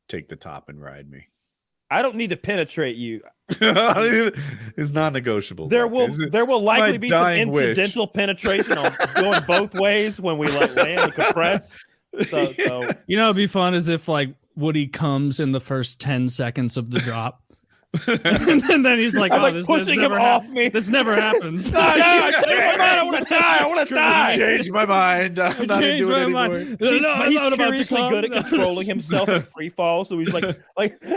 take the top and ride me. I don't need to penetrate you. It's not negotiable. There will likely be some incidental penetration on going both ways when we land and compress. So it'd be fun as if like Woody comes in the first 10 seconds of the drop. And then he's like, this never off me. This never happens. I want to die. I want to die. Change my mind. I'm not into it anymore. He's curiously good at controlling himself in free fall. So he's like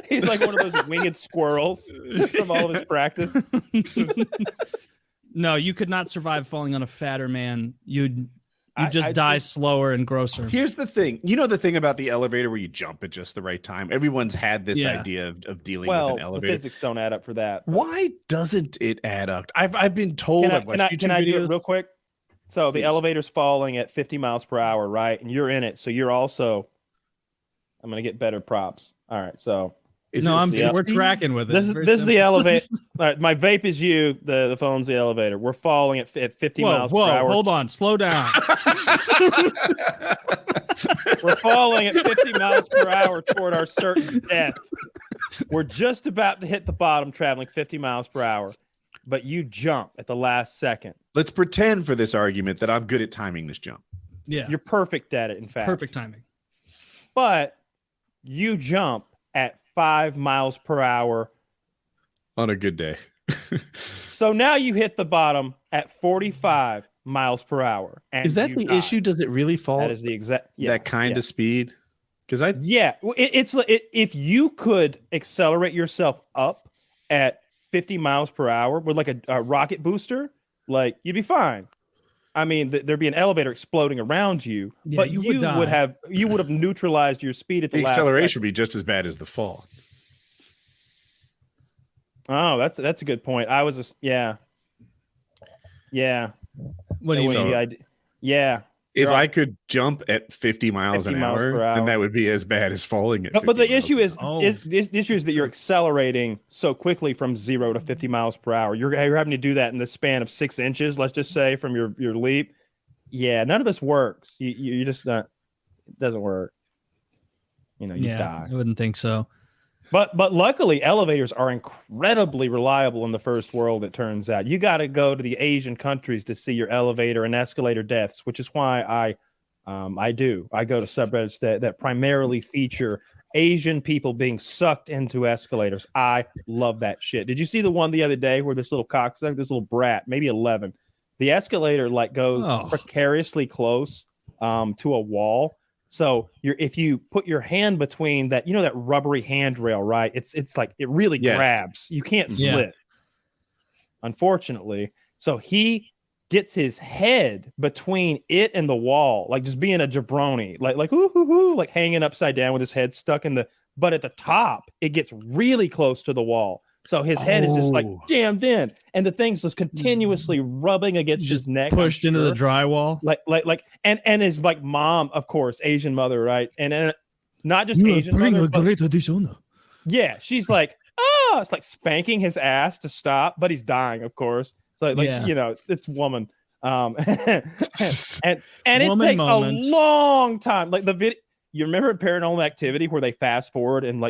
he's like one of those winged squirrels from all of his practice. No, you could not survive falling on a fatter man. You'd just die slower and grosser. Here's the thing. You know the thing about the elevator where you jump at just the right time? Everyone's had this idea of dealing with an elevator. The physics don't add up for that. Why doesn't it add up? I've been told. Can I do it real quick? So the elevator's falling at 50 miles per hour, right? And you're in it. So you're also... I'm going to get better props. All right, so... we're tracking with it. This is the elevator. All right, my vape is you. The phone's the elevator. We're falling at 50 miles per hour. Hold on, slow down. We're falling at 50 miles per hour toward our certain death. We're just about to hit the bottom, traveling 50 miles per hour, but you jump at the last second. Let's pretend for this argument that I'm good at timing this jump. Yeah, you're perfect at it. In fact, perfect timing. But you jump at 5 miles per hour on a good day. So now you hit the bottom at 45 miles per hour. And is that the issue? Does it really fall? That is the exact that kind of speed? Because if you could accelerate yourself up at 50 miles per hour with like a rocket booster, like you'd be fine. I mean, there'd be an elevator exploding around you, but you would have neutralized your speed at the last acceleration would be just as bad as the fall. Oh, that's a good point. I was yeah. What do you mean? Yeah. If I could jump at 50 miles an hour, then that would be as bad as falling at 50 But the issue is that you're accelerating so quickly from 0 to 50 miles per hour. You're having to do that in the span of 6 inches, let's just say, from your leap. Yeah, none of this works. You just not. It doesn't work. You die. I wouldn't think so. But luckily, elevators are incredibly reliable in the first world, it turns out. You got to go to the Asian countries to see your elevator and escalator deaths, which is why I go to subreddits that primarily feature Asian people being sucked into escalators. I love that shit. Did you see the one the other day where this little cocksucker, this little brat, maybe 11, the escalator goes precariously close to a wall. So if you put your hand between that, that rubbery handrail, right? It's like it really grabs. You can't slip, unfortunately. So he gets his head between it and the wall, like just being a jabroni, like hanging upside down with his head stuck in the. But at the top, it gets really close to the wall. So his head is just like jammed in, and the thing's just continuously rubbing against his neck, pushed into the drywall. And his mom, of course, Asian mother, right? And not just Asian mother. Great addition. Yeah, she's like, it's like spanking his ass to stop, but he's dying, of course. So it's woman. And it takes a long time. Like the video, you remember Paranormal Activity where they fast forward and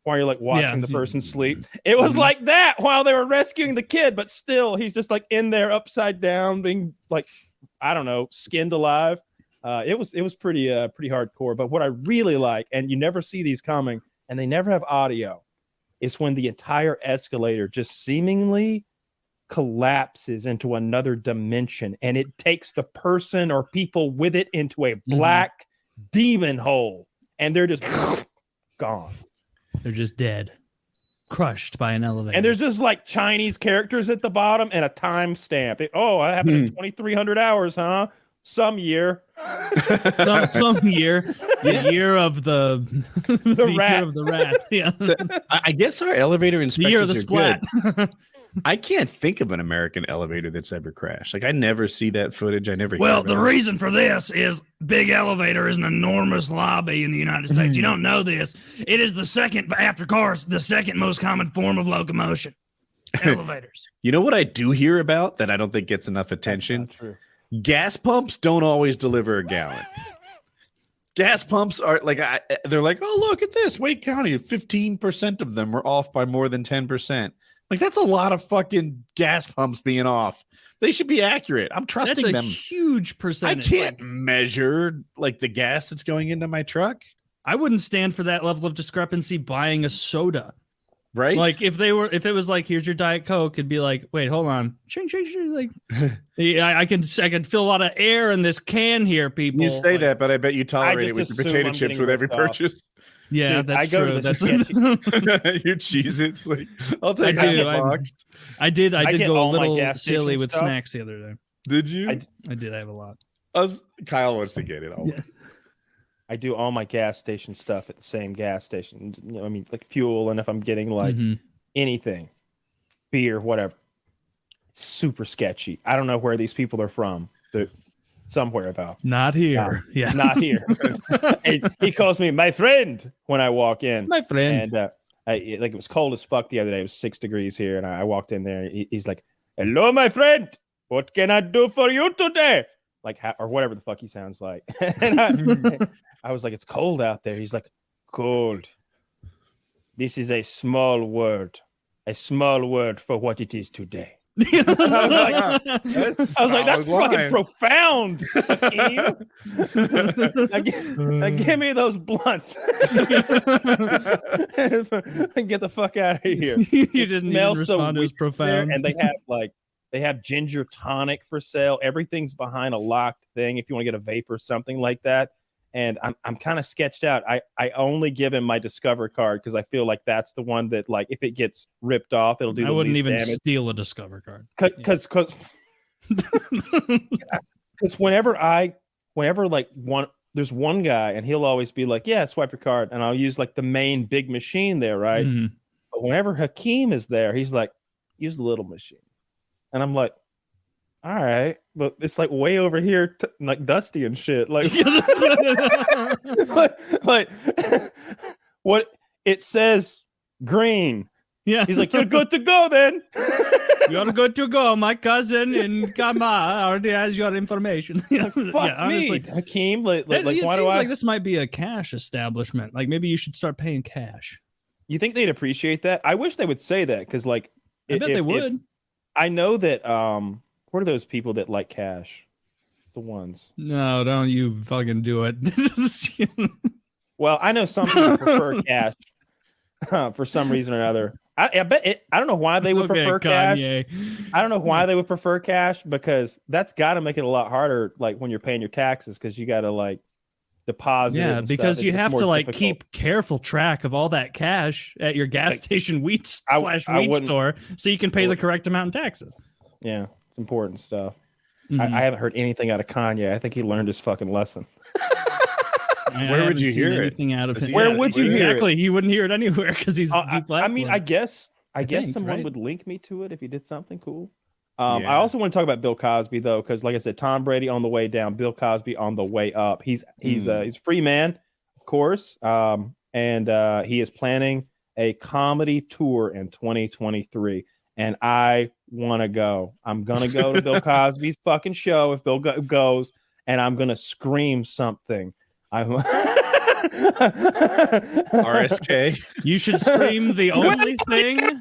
while you're watching the person sleep, it was like that while they were rescuing the kid, but still he's just in there upside down, being I don't know, skinned alive. It was pretty hardcore. But what I really like, and you never see these coming, and they never have audio, is when the entire escalator just seemingly collapses into another dimension, and it takes the person or people with it into a black demon hole, and they're just gone. They're just dead, crushed by an elevator. And there's just Chinese characters at the bottom and a time stamp. I happened in 2,300 hours, huh? Some year. some year. The year of the rat. Year of the rat. Yeah. So, I guess our elevator inspectors the year of the splat. I can't think of an American elevator that's ever crashed. I never see that footage. I never. Well, the reason for this is big elevator is an enormous lobby in the United States. You don't know this. It is the second, after cars, the second most common form of locomotion. Elevators. You know what I do hear about that I don't think gets enough attention? Gas pumps don't always deliver a gallon. Gas pumps are they're oh, look at this. Wake County, 15% of them were off by more than 10%. That's a lot of fucking gas pumps being off. They should be accurate. I'm trusting them. That's a huge percentage. I can't measure the gas that's going into my truck. I wouldn't stand for that level of discrepancy buying a soda. Right? If it was here's your Diet Coke, it'd be wait, hold on. Ching, ching, ching. I can feel a lot of air in this can here, people. You say that, but I bet you tolerate it with your potato chips with every purchase. Yeah, dude, that's true. That's your Cheez-Its. I'll take a box. I did go a little silly with snacks the other day. Did you? I did. I have a lot. Kyle wants to get it. I do all my gas station stuff at the same gas station. Fuel, and if I'm getting anything, beer, whatever. It's super sketchy. I don't know where these people are from. They're somewhere though. Not here. Not here. He calls me my friend when I walk in. My friend. And it was cold as fuck the other day. It was 6 degrees here, and I walked in there. He's like, "Hello, my friend. What can I do for you today?" Like, or whatever the fuck he sounds like. And I was like, "It's cold out there." He's like, "Cold. This is a small word for what it is today." I was like, that's fucking profound. Give me those blunts. And get the fuck out of here. You didn't even respond as profound. And they have ginger tonic for sale. Everything's behind a locked thing if you want to get a vape or something like that. And I'm kind of sketched out. I only give him my Discover card because I feel like that's the one that, like, if it gets ripped off, it'll do. I wouldn't even steal a Discover card because whenever like there's one guy and he'll always be like, "Yeah, swipe your card," and I'll use like the main big machine there, right? Mm-hmm. But whenever Hakeem is there, he's like, "Use the little machine," and I'm like, "All right," but it's like way over here, like dusty and shit. Like, like what it says, green. Yeah, he's like, "You're good to go, then." You're good to go. My cousin in Kama already has your information. Fuck me, honestly, Hakeem. Like, it seems like this might be a cash establishment. Like, maybe you should start paying cash. You think they'd appreciate that? I wish they would say that because, like, I bet they would. I know that. What are those people that like cash? It's the ones. No, don't you fucking do it. Well, I know some people prefer cash for some reason or another. I bet it. I don't know why they would prefer Kanye. cash. I don't know why they would prefer cash because that's got to make it a lot harder, like when you're paying your taxes, because you got to like deposit. Yeah, because you have to like keep careful track of all that cash at your gas station wheat store, so you can pay the correct amount in taxes. Yeah. It's important stuff. Mm-hmm. I haven't heard anything out of Kanye. I think he learned his fucking lesson. Where would you hear anything out of him? Where would you hear it? He wouldn't hear it anywhere because he's I mean, I guess someone would link me to it if he did something cool. I also want to talk about Bill Cosby though, because like I said, Tom Brady on the way down, Bill Cosby on the way up. He's a free man, of course, and he is planning a comedy tour in 2023. And I want to go. I'm going to go to Bill Cosby's fucking show if Bill goes, and I'm going to scream something. RSK. You should scream the only thing.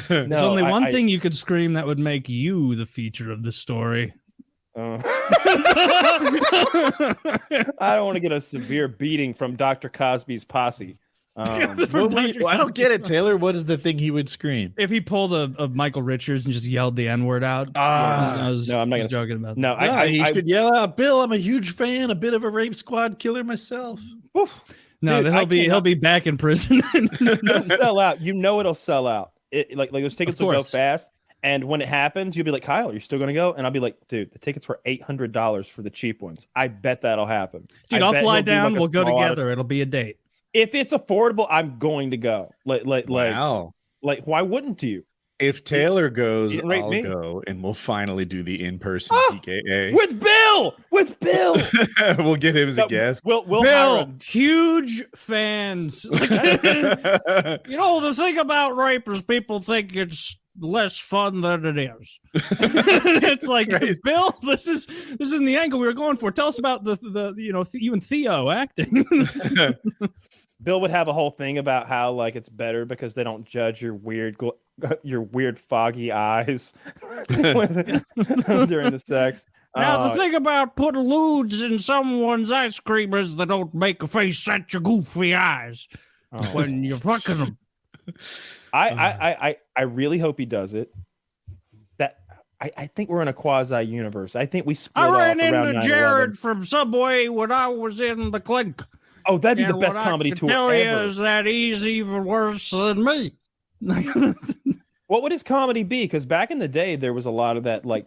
There's only one thing you could scream that would make you the feature of the story. I don't want to get a severe beating from Dr. Cosby's posse. I don't get it, Taylor. What is the thing he would scream? If he pulled a Michael Richards and just yelled the N-word out. No, I'm not joking about that. No, he should yell out, "Bill, I'm a huge fan, a bit of a rape squad killer myself." Oof. No, dude, he'll be back in prison. It'll sell out. You know it'll sell out. Like those tickets will go fast. And when it happens, you'll be like, "Kyle, you're still going to go?" And I'll be like, "Dude, the tickets were $800 for the cheap ones. I bet that'll happen." Dude, I'll fly down. We'll go together. It'll be a date. If it's affordable, I'm going to go. Wow. Like, why wouldn't you? If Taylor goes, I'll go, and we'll finally do the in-person PKA with Bill. We'll get him as a guest. Bill, huge fans. You know, the thing about rape is people think it's less fun than it is. It's like, Bill, this is the angle we were going for. Tell us about the you and Theo acting. Bill would have a whole thing about how like it's better because they don't judge your weird foggy eyes during the sex. Now the thing about putting lewds in someone's ice cream is they don't make a face at your goofy eyes when you're fucking them. I really hope he does it. I think we're in a quasi universe. I think we split. I ran into Jared from Subway when I was in the clink. Oh, that'd be the best comedy tour ever. Is that he's even worse than me. What would his comedy be? Because back in the day, there was a lot of that, like,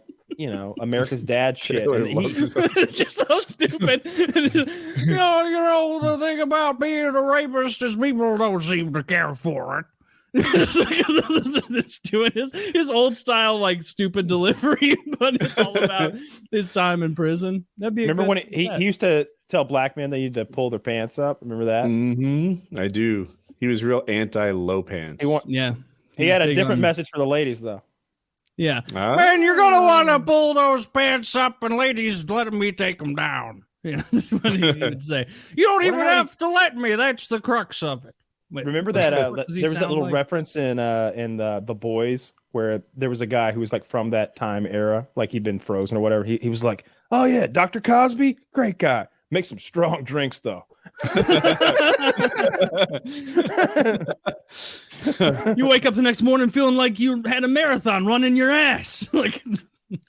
America's Dad shit. It's just so stupid. you know, the thing about being a rapist is people don't seem to care for it. It's doing his old style, like, stupid delivery, but it's all about his time in prison. That'd be. Remember when he used to tell black men they need to pull their pants up. Remember that? Mm-hmm. I do. He was real anti-low pants. He had a different message for the ladies, though. Yeah. Man, you're going to want to pull those pants up, and ladies, let me take them down. Yeah, that's what he would say. You don't even have to let me. That's the crux of it. Wait, remember that there was that little reference in the Boys where there was a guy who was like from that time era, like he'd been frozen or whatever. He was like, oh yeah, Dr. Cosby, great guy. Makes some strong drinks though. You wake up the next morning feeling like you had a marathon running your ass. Like,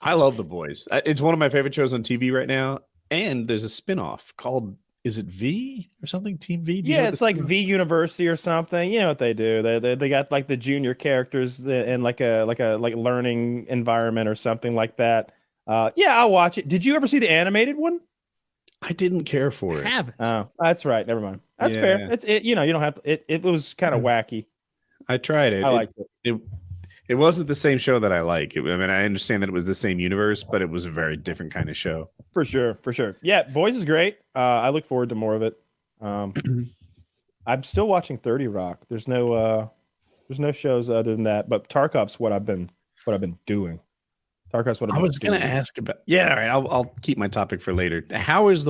I love The Boys. It's one of my favorite shows on TV right now. And there's a spinoff called, is it V or something? Team V? Yeah, it's like V University or something. You know what they do? They got like the junior characters in like a learning environment or something like that. Yeah, I'll watch it. Did you ever see the animated one? I didn't care for it. Haven't. Oh, that's right. Never mind. That's fair. It's you don't have to, it was kind of wacky. I tried it. I liked it. It wasn't the same show that I like. I mean, I understand that it was the same universe, but it was a very different kind of show. For sure. Yeah, Boys is great. I look forward to more of it. I'm still watching 30 Rock. There's no shows other than that. But Tarkov's what I've been doing. Tarkov's what I was going to ask about. Yeah, all right. I'll keep my topic for later. How is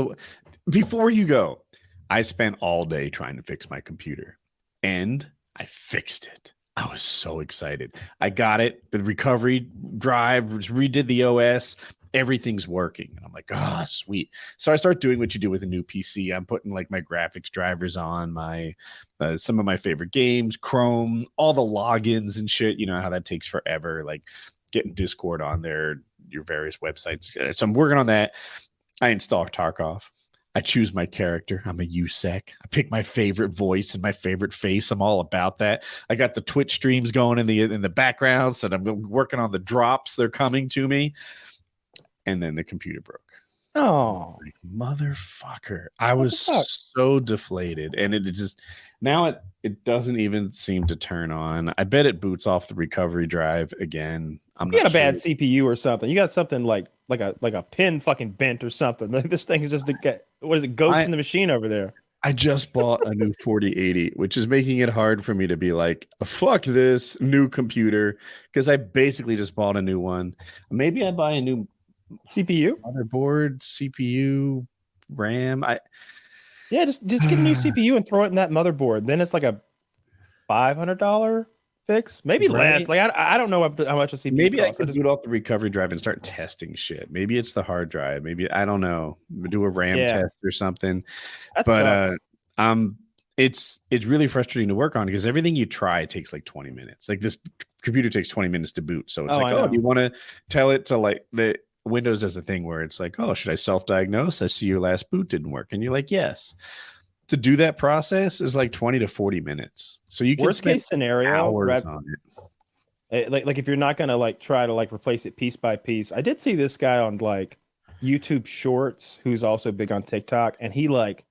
before you go? I spent all day trying to fix my computer, and I fixed it. I was so excited. I got it. The recovery drive, redid the OS. Everything's working. And I'm like, oh, sweet. So I start doing what you do with a new PC. I'm putting like my graphics drivers on, my some of my favorite games, Chrome, all the logins and shit. You know how that takes forever, like getting Discord on there, your various websites. So I'm working on that. I install Tarkov. I choose my character. I'm a USEC. I pick my favorite voice and my favorite face. I'm all about that. I got the Twitch streams going in the background, so I'm working on the drops. They're coming to me. And then the computer broke. Oh, like, motherfucker. I was so deflated. And it just now it doesn't even seem to turn on. I bet it boots off the recovery drive again. You got a bad CPU or something. You got something like a pin fucking bent or something. Like this thing is just ghost in the machine over there. I just bought a new 4080, which is making it hard for me to be like, fuck this new computer, because I basically just bought a new one. Maybe I buy a new CPU, motherboard, CPU, RAM. Just get a new CPU and throw it in that motherboard. Then it's like a $500 fix, maybe less. Like I don't know how much a CPU. Maybe costs. I could boot off the recovery drive and start testing shit. Maybe it's the hard drive. Maybe I don't know. Do a RAM test or something. But it's really frustrating to work on because everything you try takes like 20 minutes. Like this computer takes 20 minutes to boot. So it's do you want to tell it to like the Windows does a thing where it's like, oh, should I self-diagnose? I see your last boot didn't work. And you're like, yes. To do that process is like 20 to 40 minutes. So you can worst case scenario hours on it. Like if you're not gonna like try to like replace it piece by piece. I did see this guy on like YouTube Shorts who's also big on TikTok, and he like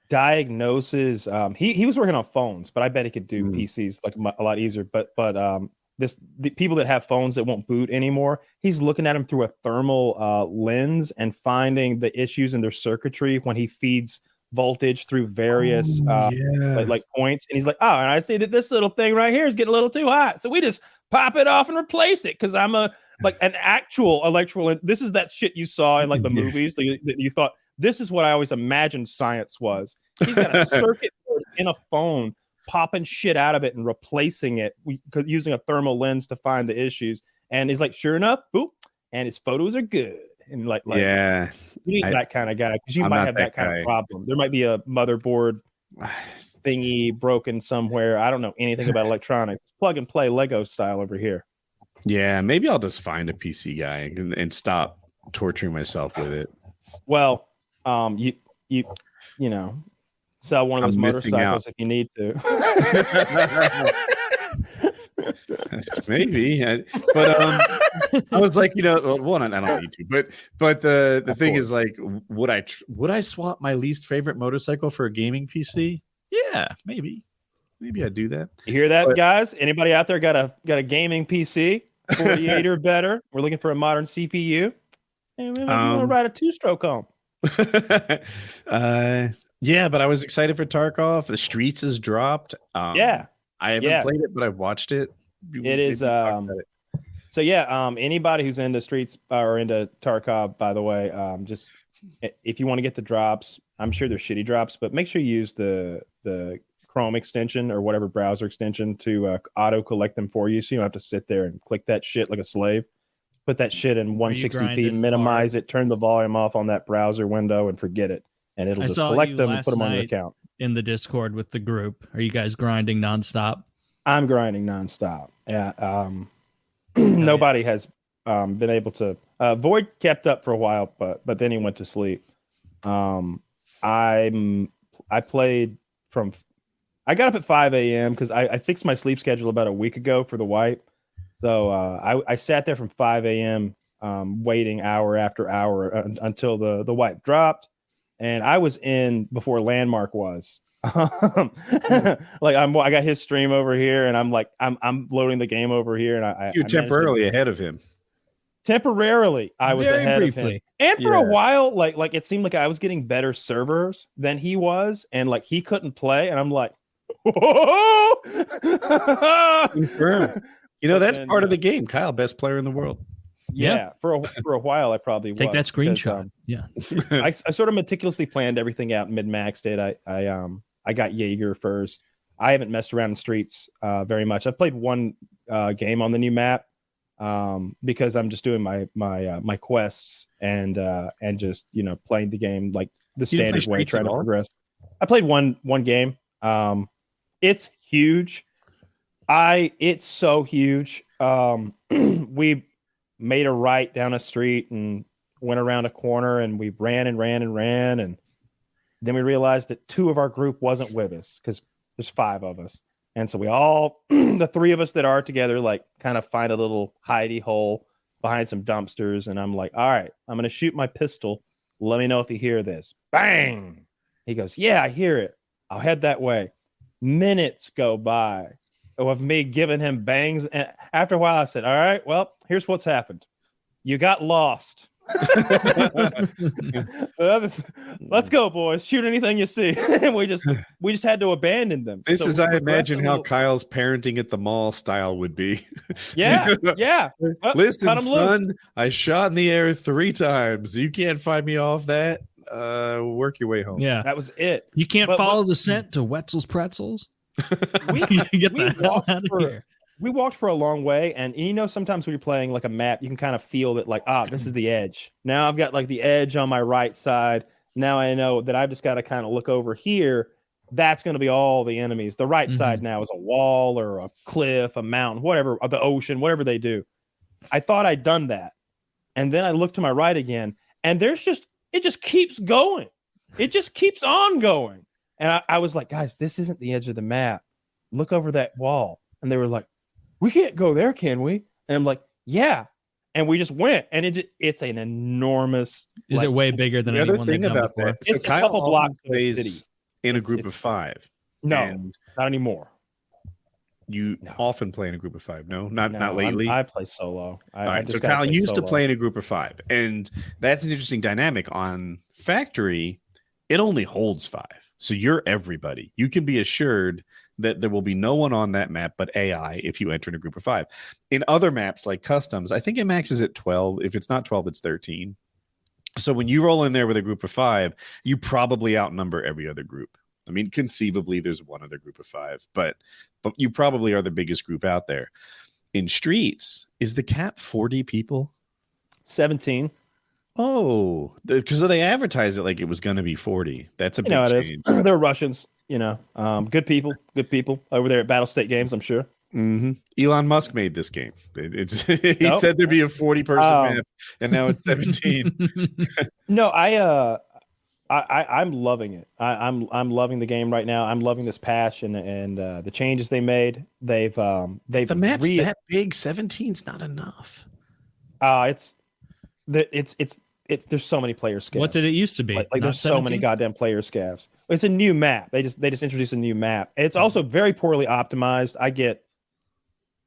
diagnoses. He was working on phones, but I bet he could do PCs like a lot easier. But the people that have phones that won't boot anymore, he's looking at them through a thermal lens and finding the issues in their circuitry when he feeds voltage through various like points, and he's like, oh, and I see that this little thing right here is getting a little too hot, so we just pop it off and replace it because I'm an actual electrical. This is that shit you saw in like the movies that you thought this is what I always imagined science was. He's got a circuit board in a phone, popping shit out of it and replacing it using a thermal lens to find the issues. And he's like, sure enough, boop, and his photos are good. And like you need that kind of guy because you might have that kind of problem. There might be a motherboard thingy broken somewhere. I don't know anything about electronics. Plug and play Lego style over here. Yeah, maybe I'll just find a PC guy and stop torturing myself with it. Well, you know, sell one of those motorcycles if you need to. Maybe, but I was like, I don't need to, but the thing is like, would I swap my least favorite motorcycle for a gaming PC? Yeah, maybe I'd do that. You hear that, guys? Anybody out there got a gaming PC, 48 or better? We're looking for a modern CPU, and we want to ride a 2-stroke home. Yeah, but I was excited for Tarkov. The Streets has dropped. Yeah. I haven't played it, but I've watched it. It is. So yeah, anybody who's into Streets or into Tarkov, by the way, just if you want to get the drops, I'm sure they're shitty drops, but make sure you use the Chrome extension or whatever browser extension to auto collect them for you, so you don't have to sit there and click that shit like a slave. Put that shit in 160p, minimize it, turn the volume off on that browser window, and forget it. And it'll just collect them and put them on your account. In the Discord with the group, are you guys grinding nonstop? I'm grinding nonstop. Yeah. Nobody has been able to. Void kept up for a while, but then he went to sleep. I played from. I got up at 5 a.m. because I fixed my sleep schedule about a week ago for the wipe. So I sat there from 5 a.m. Waiting hour after hour until the wipe dropped, and I was in before Landmark was. Like I got his stream over here, and I'm loading the game over here, and you're temporarily ahead of him. Temporarily, I was ahead of him, and for a while, like it seemed like I was getting better servers than he was, and like he couldn't play, and I'm like, confirm. You know, that's part of the game. Kyle, best player in the world. Yeah, for a while I probably take that screenshot. Yeah, I sort of meticulously planned everything out, mid-maxed it. I got Jaeger first. I haven't messed around in Streets very much. I played one game on the new map because I'm just doing my quests and just playing the game like the standard way, trying to progress. I played one game. It's huge. It's so huge. We made a right down a street and went around a corner, and we ran, and then we realized that 2 of our group wasn't with us because there's 5 of us. And so we all, the 3 of us that are together, like kind of find a little hidey hole behind some dumpsters. And I'm like, all right, I'm going to shoot my pistol. Let me know if you hear this. Bang. He goes, yeah, I hear it. I'll head that way. Minutes go by of me giving him bangs. And after a while, I said, all right, well, here's what's happened. You got lost. Let's go, boys. Shoot anything you see. And we just had to abandon them. This is, I imagine, how Kyle's parenting at the mall style would be. Yeah. Well, listen, son, loose. I shot in the air 3 times. You can't find me off that. Work your way home. Yeah, that was it. You can't follow the scent to Wetzel's Pretzels. Get the hell out of here. We walked for a long way, and sometimes when you're playing like a map, you can kind of feel that like, this is the edge. Now I've got like the edge on my right side. Now I know that I've just got to kind of look over here. That's going to be all the enemies. The right side now is a wall or a cliff, a mountain, whatever, or the ocean, whatever they do. I thought I'd done that. And then I looked to my right again, and it just keeps going. It just keeps on going. And I was like, guys, this isn't the edge of the map. Look over that wall. And they were like, we can't go there, can we? And I'm like, yeah. And we just went. And it's an enormous. Is it way bigger than anyone thing about that? It's a couple blocks plays in a group of 5. No, not anymore. You often play in a group of 5. No, not lately. I play solo. All right. So Kyle used to play in a group of 5. And that's an interesting dynamic. On Factory, it only holds 5. So you're everybody. You can be assured that there will be no one on that map but AI if you enter in a group of 5. In other maps like Customs, I think it maxes at 12. If it's not 12, it's 13. So when you roll in there with a group of 5, you probably outnumber every other group. I mean, conceivably, there's one other group of 5, but you probably are the biggest group out there. In Streets, is the cap 40 people? 17. Oh, because they advertised it like it was going to be 40. That's a big change. They're Russians. Good people over there at Battle State Games, I'm sure. Elon Musk made this game. He said there'd be a 40-person map, and now it's 17. No, I'm loving it. I'm loving the game right now. I'm loving this patch and the changes they made. They've the map's that big. 17's not enough. There's so many player scavs. What did it used to be? Like there's 17? So many goddamn player scavs. It's a new map. They just introduced a new map. It's also very poorly optimized. I get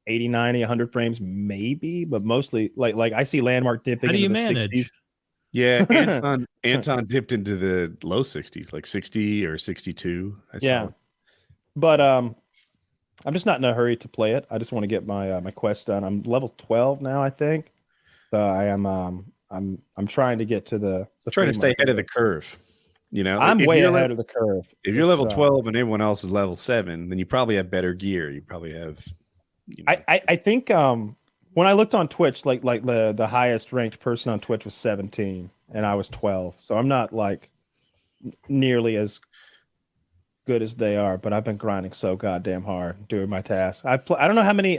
80, 90, 100 frames maybe, but mostly like I see Landmark dipping. How do you into the manage? 60s. Yeah, Anton dipped into the low 60s, like 60 or 62. Yeah, but I'm just not in a hurry to play it. I just want to get my my quest done. I'm level 12 now, I think. So I am I'm trying to get to the trying to stay ahead of the curve. You know, I'm way ahead of the curve. If you're level 12 and everyone else is level 7, then you probably have better gear. You probably have. You know. I think when I looked on Twitch, like the highest ranked person on Twitch was 17, and I was 12. So I'm not like nearly as good as they are, but I've been grinding so goddamn hard doing my tasks. I don't know how many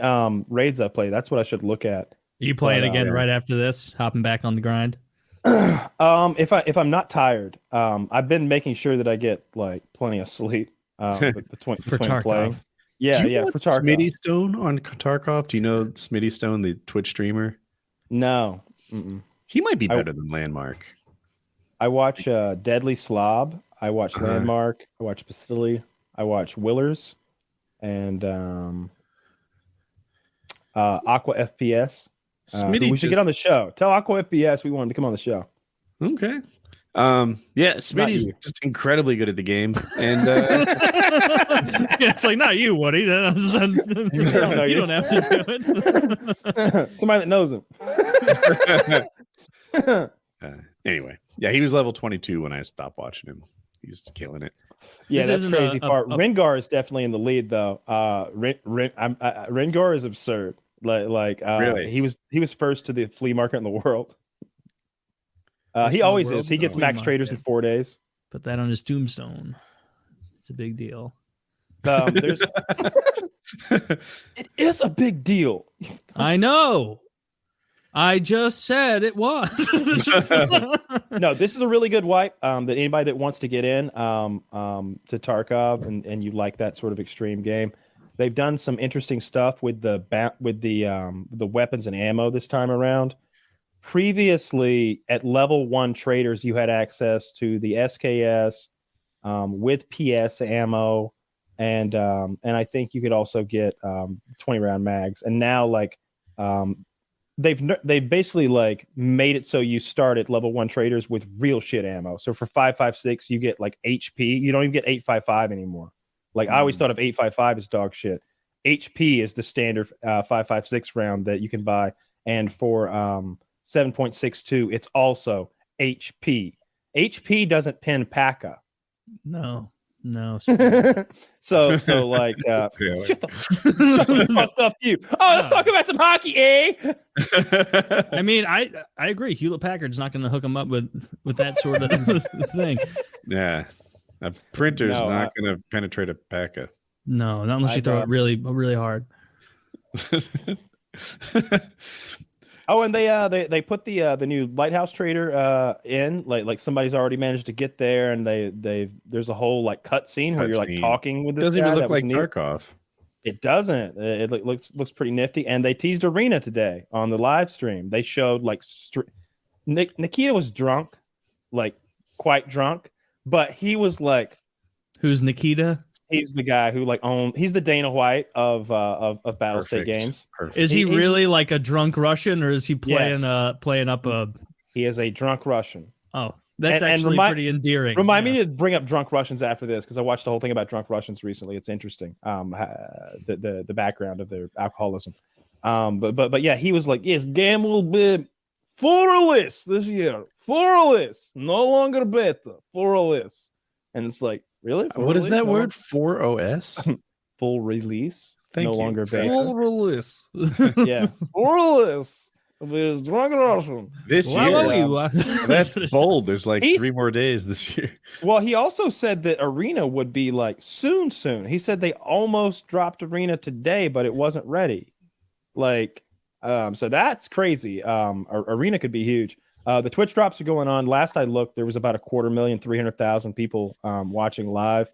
raids I play. That's what I should look at. Are you playing again right after this? Hopping back on the grind? If I'm not tired, I've been making sure that I get like plenty of sleep between Tarkov. playing. Yeah, for Tarkov. Smitty Stone on Tarkov. Do you know Smitty Stone, the Twitch streamer? No. He might be better than Landmark. I watch Deadly Slob. I watch Landmark. I watch Bastille. I watch Willers, and Aqua FPS. Smitty, we should get on the show. Tell Aqua FPS we want him to come on the show. Okay. Yeah, Smitty's just incredibly good at the game, and yeah, it's like not you, Woody. You don't have to do it. Somebody that knows him. Anyway, yeah, he was level 22 when I stopped watching him. He's killing it. Yeah, that's crazy part. Rengar is definitely in the lead, though. Rengar is absurd. Really? He was first to the flea market in the world. He always is. He gets max traders in 4 days. Put that on his tombstone. It's a big deal. It is a big deal. I know. I just said it was. No, this is a really good wipe. That anybody that wants to get in to Tarkov and you like that sort of extreme game, they've done some interesting stuff with the weapons and ammo this time around. Previously, at level 1 traders, you had access to the SKS with PS ammo, and I think you could also get 20-round mags. And now, they've basically made it so you start at level 1 traders with real shit ammo. So for 5.56, you get HP. You don't even get 8.55 anymore. I always thought of 8.55 as dog shit. HP is the standard 5.56 round that you can buy, and for 7.62, it's also HP. HP doesn't pin PKA. No. so shut the fuck up, you. Oh, let's talk about some hockey, eh? I mean, I agree. Hewlett Packard's not going to hook them up with that sort of thing. Yeah, a printer's not going to penetrate a PKA. No, not unless you throw it really, really hard. Oh, and they put the new Lighthouse Trader in, like somebody's already managed to get there, and there's a whole cut scene where you're talking with this guy. Doesn't even look like Tarkov. It doesn't. It looks pretty nifty. And they teased Arena today on the live stream. They showed Nikita was drunk, quite drunk, but he was like, who's Nikita? He's the guy who he's the Dana White of Battlestate games. Perfect. Is he really a drunk Russian, or is he playing up a? He is a drunk Russian. Oh, that's actually pretty endearing. Remind me to bring up drunk Russians after this, because I watched the whole thing about drunk Russians recently. It's interesting. The background of their alcoholism. But yeah, he was like, yes, game will be forless this year. Forless, no longer better. Forless, and it's like. Really? What is that word? 4OS? Full release. Thank you. Longer beta. Full release. Yeah. Full release. With drunk Russian. This year. That's bold. There's 3 more days this year. Well, he also said that Arena would be soon. He said they almost dropped Arena today, but it wasn't ready. So that's crazy. Arena could be huge. The Twitch drops are going on. Last I looked, there was about 250,300,000 people watching live.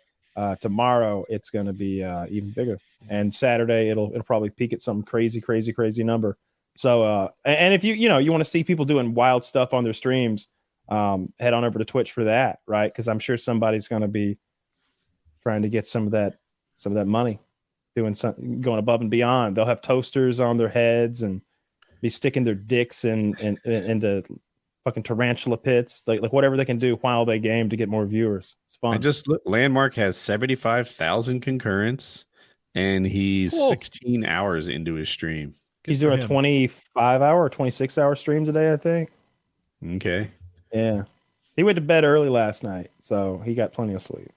Tomorrow, it's going to be even bigger, and Saturday it'll probably peak at some crazy number. So, and if you want to see people doing wild stuff on their streams, head on over to Twitch for that, right? Because I'm sure somebody's going to be trying to get some of that money, doing something, going above and beyond. They'll have toasters on their heads and be sticking their dicks into fucking tarantula pits, like whatever they can do while they game to get more viewers. It's fun. I just look, Landmark has 75,000 concurrents, and he's 16 hours into his stream. He's doing a 25-hour or 26-hour stream today, I think. Okay. Yeah. He went to bed early last night, so he got plenty of sleep.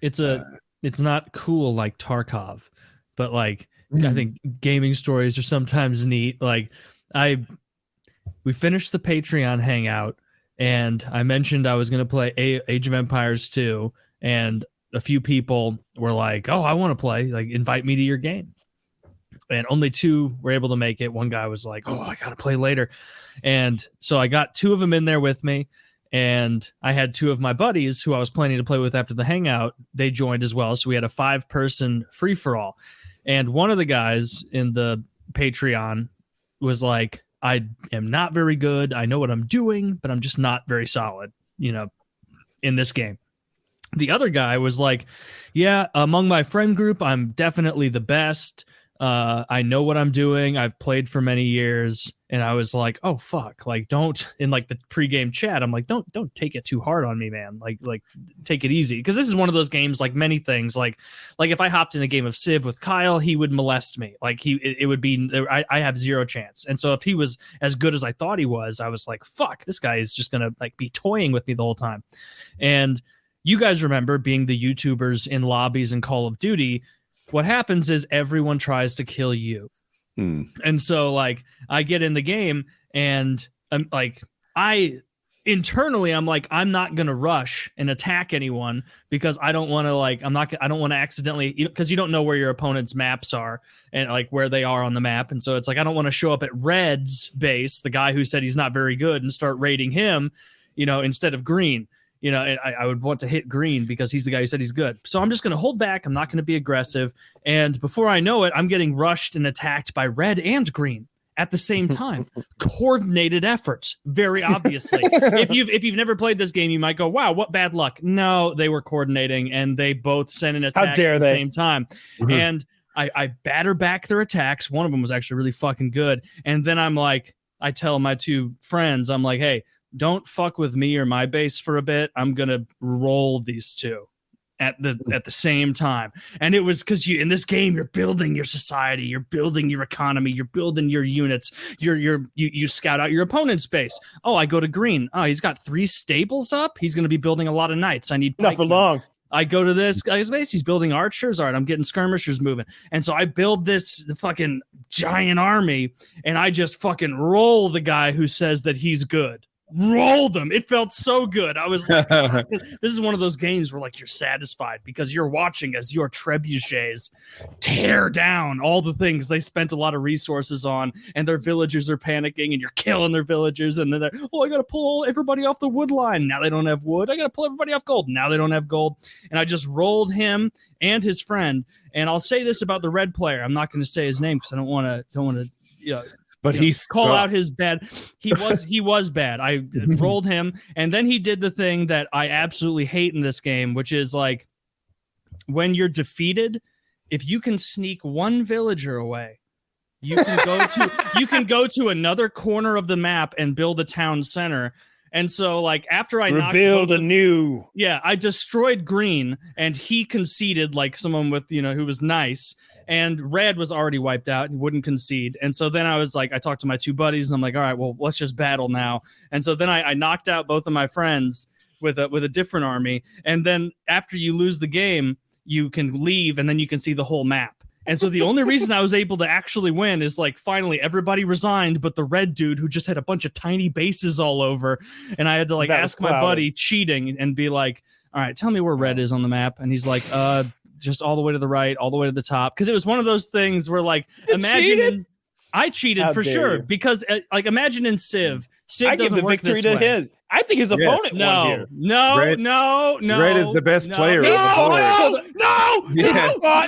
It's not cool like Tarkov, but like I think gaming stories are sometimes neat. Like we finished the Patreon hangout, and I mentioned I was going to play Age of Empires 2, and a few people were like, "Oh, I want to play. Like, invite me to your game." And only 2 were able to make it. One guy was like, "Oh, I got to play later," and so I got 2 of them in there with me. And I had 2 of my buddies who I was planning to play with after the hangout. They joined as well. So we had a 5-person free-for-all. And one of the guys in the Patreon was like, I am not very good. I know what I'm doing, but I'm just not very solid, in this game. The other guy was like, yeah, among my friend group, I'm definitely the best. I know what I'm doing. I've played for many years. And I was like, oh, fuck. Like, don't, in like the pregame chat, I'm like, don't take it too hard on me, man. Like take it easy. Because this is one of those games, like many things, like if I hopped in a game of Civ with Kyle, he would molest me. Like it would be, I have 0 chance. And so if he was as good as I thought he was, I was like, fuck, this guy is just going to like be toying with me the whole time. And you guys remember being the YouTubers in lobbies in Call of Duty. What happens is everyone tries to kill you. And so like I get in the game and I'm like, internally, I'm like, I'm not going to rush and attack anyone because I don't want to I don't want to accidentally, because you don't know where your opponent's maps are and like where they are on the map. And so it's like, I don't want to show up at Red's base, the guy who said he's not very good, and start raiding him, instead of Green. I would want to hit Green because he's the guy who said he's good. So I'm just going to hold back. I'm not going to be aggressive. And before I know it, I'm getting rushed and attacked by Red and Green at the same time. Coordinated efforts, very obviously. If you've never played this game, you might go, wow, what bad luck. No, they were coordinating, and they both sent an attack at the same time. And I batter back their attacks. One of them was actually really fucking good. And then I'm like, I tell my 2 friends, I'm like, hey, don't fuck with me or my base for a bit. I'm going to roll these 2 at the same time. And it was because in this game, you're building your society, you're building your economy, you're building your units, you scout out your opponent's base. Oh, I go to Green. Oh, he's got 3 stables up. He's going to be building a lot of knights. I need not for long. I go to this guy's base. He's building archers. All right, I'm getting skirmishers moving. And so I build the fucking giant army, and I just fucking roll the guy who says that he's good. Roll them. It felt so good. I was like, this is one of those games where like you're satisfied because you're watching as your trebuchets tear down all the things they spent a lot of resources on, and their villagers are panicking, and you're killing their villagers, and then they're, I gotta pull everybody off the wood line. Now they don't have wood. I gotta pull everybody off gold. Now they don't have gold. And I just rolled him and his friend. And I'll say this about the red player. I'm not going to say his name because I don't want to but he's call out his bad. He was bad. I rolled him, and then he did the thing that I absolutely hate in this game, which is like when you're defeated, if you can sneak one villager away, you can go to another corner of the map and build a town center. And so, like, after I I destroyed Green, and he conceded like someone with, who was nice, and Red was already wiped out. He wouldn't concede. And so then I was like, I talked to my 2 buddies, and I'm like, all right, well, let's just battle now. And so then I knocked out both of my friends with a different army. And then after you lose the game, you can leave, and then you can see the whole map. And so the only reason I was able to actually win is like finally everybody resigned, but the red dude who just had a bunch of tiny bases all over. And I had to like ask my buddy cheating and be like, all right, tell me where red is on the map. And he's like, just all the way to the right, all the way to the top. Because it was one of those things where like, I cheated for sure. Because like imagine in Civ doesn't work this way. I think his opponent won here. No. Red is the best player. He fought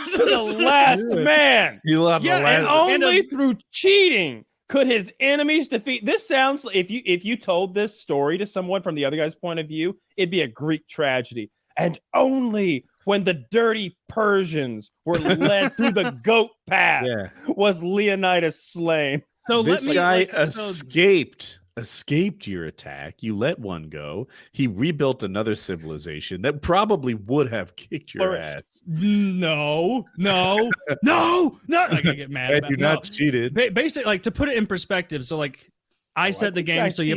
to the last man. He loved the last. And only through cheating could his enemies defeat. This sounds like if you told this story to someone from the other guy's point of view, it'd be a Greek tragedy. And only when the dirty Persians were led through the goat path was Leonidas slain. So this guy escaped escaped your attack. You let one go. He rebuilt another civilization that probably would have kicked your ass. No. I gotta get mad. And you're not cheated. Basically, like to put it in perspective. So like I said the game. So you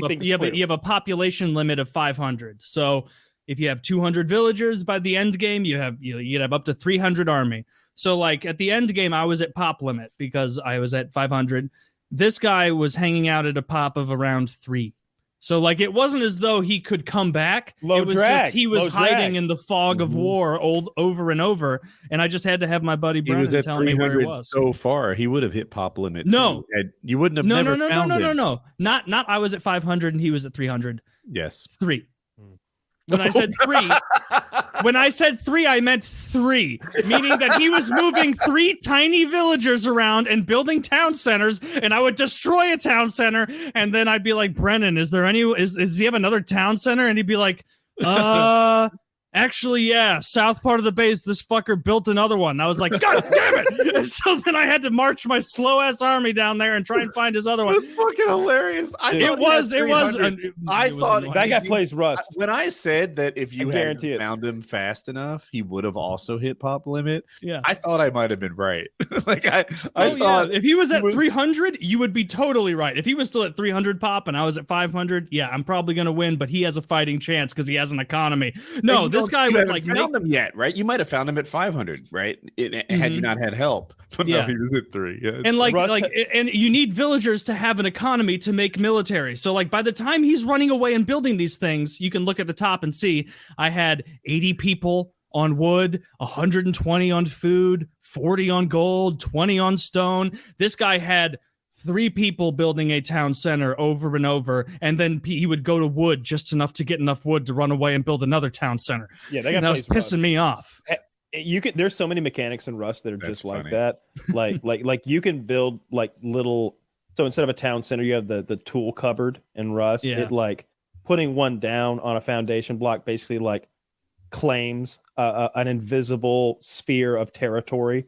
have a population limit of 500. So if you have 200 villagers by the end game, you'd have up to 300 army. So like at the end game, I was at pop limit because I was at 500. This guy was hanging out at a pop of around 3. So like it wasn't as though he could come back. It was just he was hiding in the fog of war over and over. And I just had to have my buddy Brennan tell me where he was. So far, he would have hit pop limit. No, you wouldn't have. No. Not I was at 500 and he was at 300. Yes, 3. When I said 3, I meant 3, meaning that he was moving 3 tiny villagers around and building town centers, and I would destroy a town center, and then I'd be like, Brennan, does he have another town center? And he'd be like, actually, yeah, south part of the base, this fucker built another one. And I was like, God damn it! And so then I had to march my slow ass army down there and try and find his other one. It's fucking hilarious. It was. I thought that guy plays Rust. When I said that if you had found him fast enough, he would have also hit pop limit. Yeah, I thought I might have been right. Like I thought if he was at 300, you would be totally right. If he was still at 300 pop and I was at 500, yeah, I'm probably gonna win. But he has a fighting chance because he has an economy. No, this guy would like found him yet, right? You might have found him at 500, right? Had you not had help, but no, he was at 3. Yeah, and and you need villagers to have an economy to make military. So like by the time he's running away and building these things, you can look at the top and see I had 80 people on wood, 120 on food, 40 on gold, 20 on stone. This guy had 3 people building a town center over and over, and then he would go to wood just enough to get enough wood to run away and build another town center. Yeah, that was pissing me off. There's so many mechanics in Rust that are just funny. like that. Like you can build like little. So instead of a town center, you have the tool cupboard in Rust. Yeah. It like putting one down on a foundation block basically like claims an invisible sphere of territory.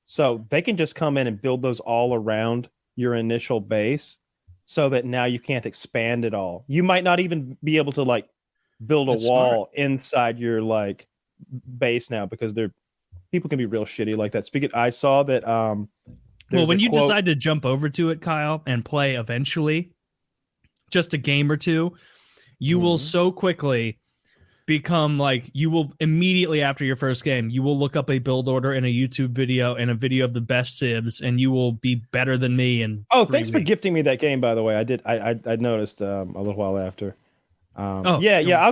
So they can just come in and build those all around your initial base so that now you can't expand it all. You might not even be able to like build a wall inside your like base now because people can be real shitty like that. I saw that well, when you decide to jump over to it, Kyle, and play eventually just a game or two, you will so quickly become like, you will immediately after your first game, you will look up a build order in a YouTube video and a video of the best civs, and you will be better than me. And thanks for gifting me that game, by the way. I noticed a little while after. I'll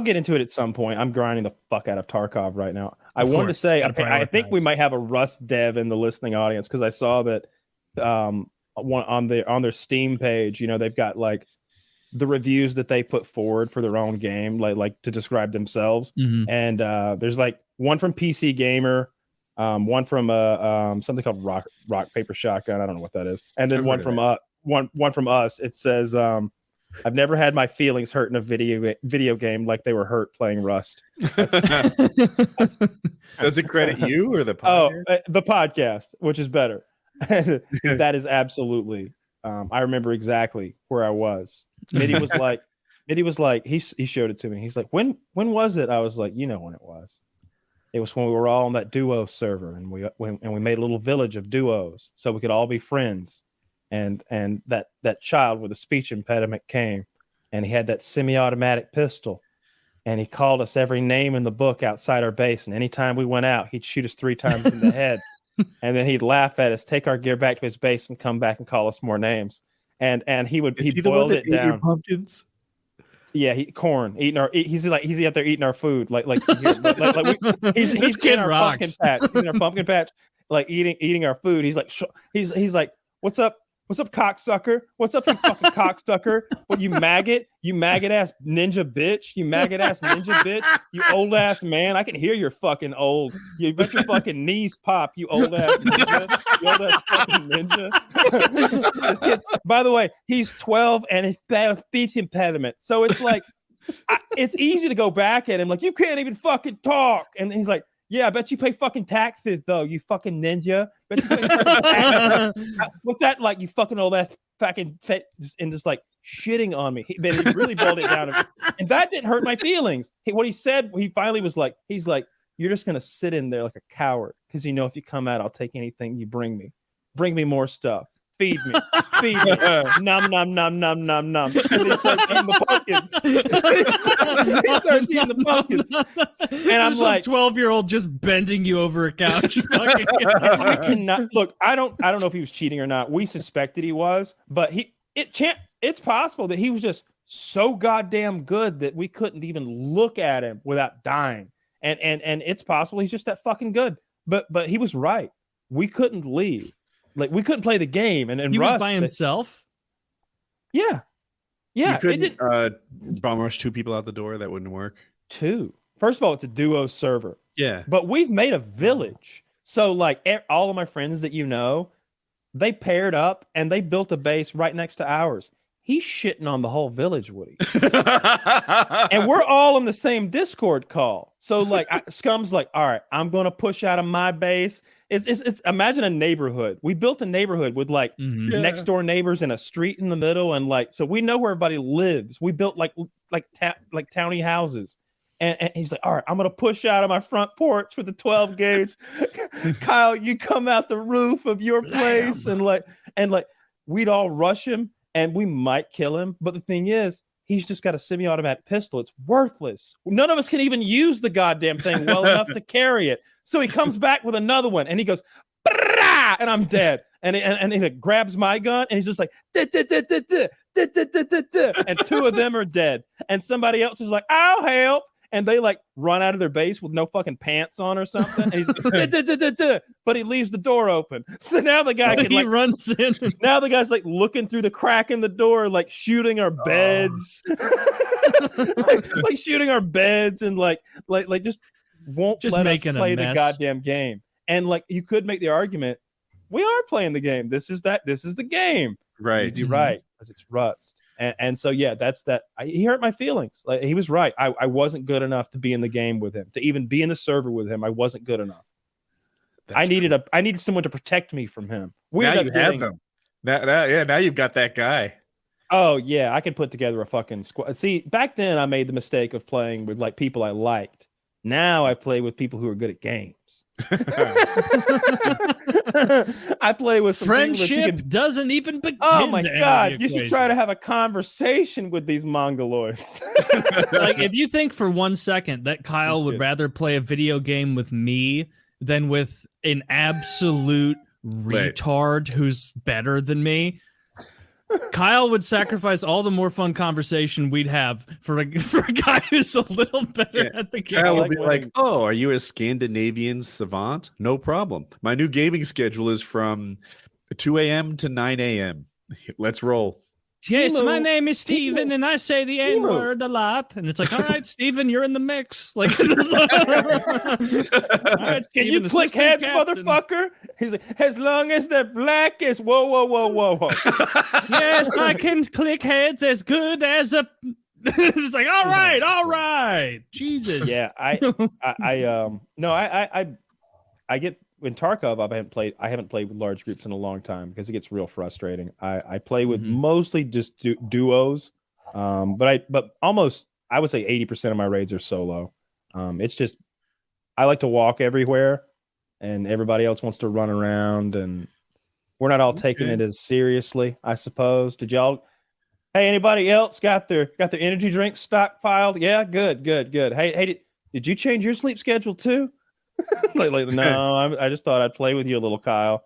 get into it at some point. I'm grinding the fuck out of Tarkov right now. I wanted to say, I think we might have a Rust dev in the listening audience because I saw that on their Steam page, they've got like the reviews that they put forward for their own game, like to describe themselves. And there's like one from PC Gamer, one from something called Rock Paper Shotgun. I don't know what that is. And then one from us. It says, I've never had my feelings hurt in a video game like they were hurt playing Rust. Does it credit you or the podcast? The podcast, which is better. That is absolutely. I remember exactly where I was. Mitty was like, he showed it to me. He's like, when was it? I was like, when it was. It was when we were all on that duo server, and we made a little village of duos so we could all be friends. And that child with a speech impediment came, and he had that semi-automatic pistol, and he called us every name in the book outside our base. And anytime we went out, he'd shoot us 3 times in the head, and then he'd laugh at us, take our gear back to his base, and come back and call us more names. And he boiled it down. Your pumpkins? Yeah, corn eating our. He's out there eating our food. He's this kid rocks. He's in our pumpkin patch, like eating our food. He's like, he's like, what's up? What's up, cocksucker? What's up, you fucking cocksucker? What, you maggot? You maggot-ass ninja bitch? You maggot-ass ninja bitch? You old-ass man? I can hear you're fucking old. You bet your fucking knees pop, you old-ass ninja. You old-ass fucking ninja. This kid's, by the way, he's 12 and he's got a speech impediment. So it's like, it's easy to go back at him like, you can't even fucking talk. And he's like, yeah, I bet you pay fucking taxes, though, you fucking ninja. Bet you pay fucking taxes. What's that like, you fucking old ass fucking fit? And just like shitting on me. But he really boiled it down. And that didn't hurt my feelings. What he said, he finally was like, he's like, you're just going to sit in there like a coward. Because you know, if you come out, I'll take anything you bring me. Bring me more stuff. Feed me. Feed me. Nom, nom, nom, nom, nom, nom. And he starts eating the pumpkins. He starts eating the pumpkins. And I'm like, 12-year-old just bending you over a couch. I cannot look. I don't know if he was cheating or not. We suspected he was, but it's possible that he was just so goddamn good that we couldn't even look at him without dying. And it's possible he's just that fucking good. But he was right. We couldn't leave. Like, we couldn't play the game. And he was by himself? Yeah. You couldn't bomb rush 2 people out the door? That wouldn't work? 2. First of all, it's a duo server. Yeah. But we've made a village. So, like, all of my friends that you know, they paired up and they built a base right next to ours. He's shitting on the whole village, Woody. And we're all in the same Discord call. So, like, Scum's like, all right, I'm going to push out of my base. It's imagine a neighborhood. We built a neighborhood with like next door neighbors and a street in the middle, and like, so we know where everybody lives. We built like towny houses, and he's like, all right, I'm gonna push out of my front porch with the 12 gauge. Kyle, you come out the roof of your place, and we'd all rush him, and we might kill him. But the thing is, he's just got a semi-automatic pistol. It's worthless. None of us can even use the goddamn thing well enough to carry it. So he comes back with another one, and he goes, "Brah!" And I'm dead. And he like, grabs my gun, and he's just like, "Da, da, da, da, da, da, da, da, da, da," and 2 of them are dead. And somebody else is like, "I'll help." And they like run out of their base with no fucking pants on or something. And he's da, da, da, da, da, but he leaves the door open. So now the guy he runs in. Now the guy's like looking through the crack in the door, like shooting our beds, like shooting our beds, and like just won't just let us making play the goddamn game. And like, you could make the argument, we are playing the game. This is the game. Right. You're right, because it's Rust. And so, yeah, that's that. He hurt my feelings. Like, he was right. I wasn't good enough to be in the game with him, to even be in the server with him. I wasn't good enough. I needed someone to protect me from him. Now you have them. Now you've got that guy. Oh yeah, I could put together a fucking squad. See, back then I made the mistake of playing with like people I liked. Now I play with people who are good at games. I play with some friendship doesn't even begin. Oh my god! You should try to have a conversation with these Mongoloids. Like, if you think for 1 second that Kyle would rather play a video game with me than with an absolute retard who's better than me, Kyle would sacrifice all the more fun conversation we'd have for a guy who's a little better at the game. Kyle would be like, "Oh, are you a Scandinavian savant? No problem. My new gaming schedule is from 2 a.m. to 9 a.m. Let's roll." Yes, my name is Steven, and I say the N-word a lot. And it's like, all right, Steven, you're in the mix. Like, all right, Steven, can you click heads, captain, motherfucker? He's like, as long as they're black as whoa. Yes, I can click heads as good as a. It's like, all right, Jesus. Yeah, I get. In Tarkov, I haven't played with large groups in a long time because it gets real frustrating. I play with mostly just duos, but almost, I would say 80% of my raids are solo. It's just, I like to walk everywhere, and everybody else wants to run around, and we're not all taking it as seriously, I suppose. Did y'all? Hey, anybody else got their energy drinks stockpiled? Yeah, good. Hey, did you change your sleep schedule too? No, I just thought I'd play with you a little, Kyle.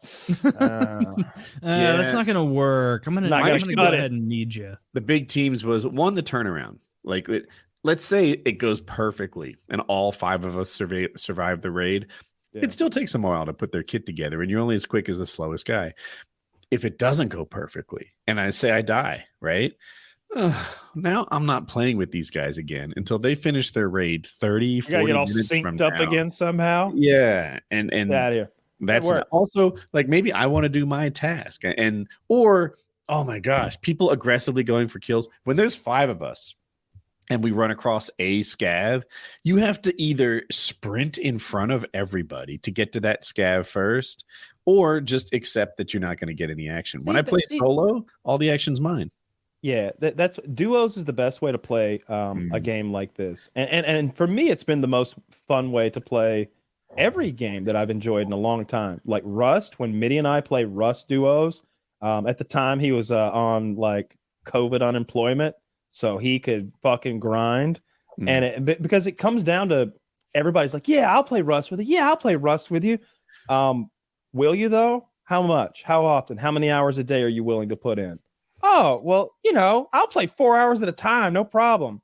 That's not gonna work. I'm gonna go ahead and need you. The big teams was the turnaround. Like, let's say it goes perfectly and all 5 of us survive the raid. It still takes them a while to put their kit together, and you're only as quick as the slowest guy. If it doesn't go perfectly, and I say I die, right? Now I'm not playing with these guys again until they finish their raid 30, 40 get all minutes synced from up now. Again somehow. Yeah, and Get out of here. That's also like, maybe I want to do my task, or oh my gosh, people aggressively going for kills when there's 5 of us and we run across a scav. You have to either sprint in front of everybody to get to that scav first, or just accept that you're not going to get any action. When I play solo, all the action's mine. Yeah, that's duos is the best way to play a game like this, and for me, it's been the most fun way to play every game that I've enjoyed in a long time. Like Rust, when Mitty and I play Rust duos. At the time, he was on like COVID unemployment, so he could fucking grind, and because it comes down to everybody's like, yeah, I'll play Rust with you. Yeah, I'll play Rust with you. Will you though? How much? How often? How many hours a day are you willing to put in? Oh, well, I'll play 4 hours at a time, no problem.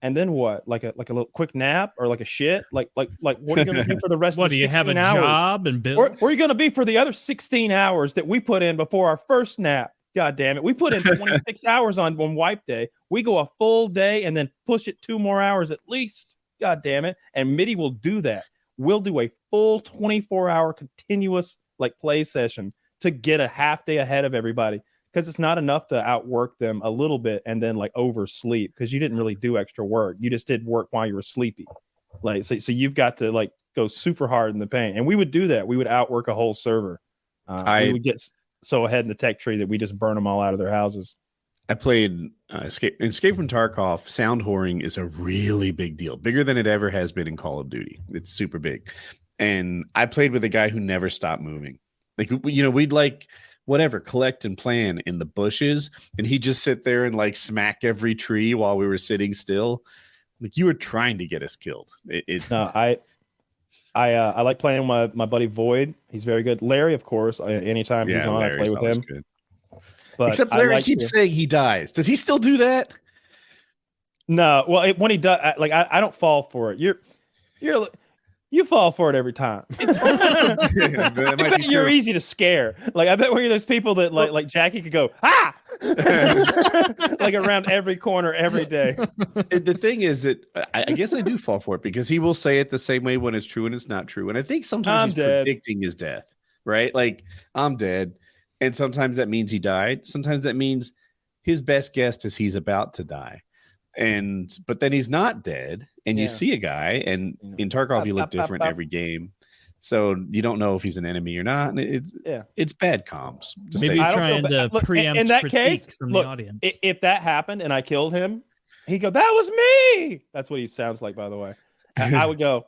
And then what? Like a little quick nap or like a shit? Like what are you going to do for the rest of the 16 hours? What, do you have a job and bills? Where are you going to be for the other 16 hours that we put in before our first nap? God damn it. We put in 26 hours on wipe day. We go a full day and then push it 2 more hours at least. God damn it. And Mitty will do that. We'll do a full 24-hour continuous like play session to get a half day ahead of everybody. Because it's not enough to outwork them a little bit and then like oversleep because you didn't really do extra work. You just did work while you were sleepy. Like so you've got to like go super hard in the paint. And we would do that. We would outwork a whole server. We would get so ahead in the tech tree that we just burn them all out of their houses. I played Escape from Tarkov. Sound whoring is a really big deal, bigger than it ever has been in Call of Duty. It's super big. And I played with a guy who never stopped moving. Like, we'd like whatever, collect and plan in the bushes, and he'd just sit there and like smack every tree while we were sitting still. Like, you were trying to get us killed. No, I like playing my buddy Void. He's very good. Larry, of course, anytime he's on, Larry's I play with him. Good. But except Larry keeps saying he dies. Does he still do that? No. Well, when he does, I don't fall for it. You fall for it every time. You're easy to scare. Like, I bet one of those people that like Jackie could go, ah, like around every corner every day. The thing is that I guess I do fall for it because he will say it the same way when it's true and it's not true. And I think sometimes he's predicting his death, right? Like, I'm dead. And sometimes that means he died. Sometimes that means his best guess is he's about to die. But then he's not dead, and you see a guy, and in Tarkov he looked different every game, so you don't know if he's an enemy or not. And it's bad comms. Maybe you're trying to preempt in that case from the audience. If that happened and I killed him, he'd go, "That was me." That's what he sounds like, by the way. I would go,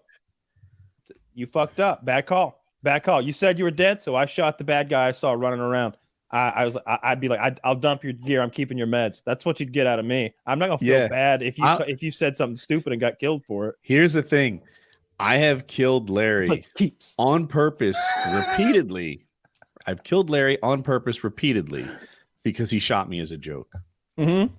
"You fucked up. Bad call. Bad call. You said you were dead, so I shot the bad guy I saw running around." I'd be like, I'll dump your gear. I'm keeping your meds. That's what you'd get out of me. I'm not gonna feel bad if you said something stupid and got killed for it. Here's the thing: I have killed Larry on purpose repeatedly. I've killed Larry on purpose repeatedly because he shot me as a joke. Mm-hmm.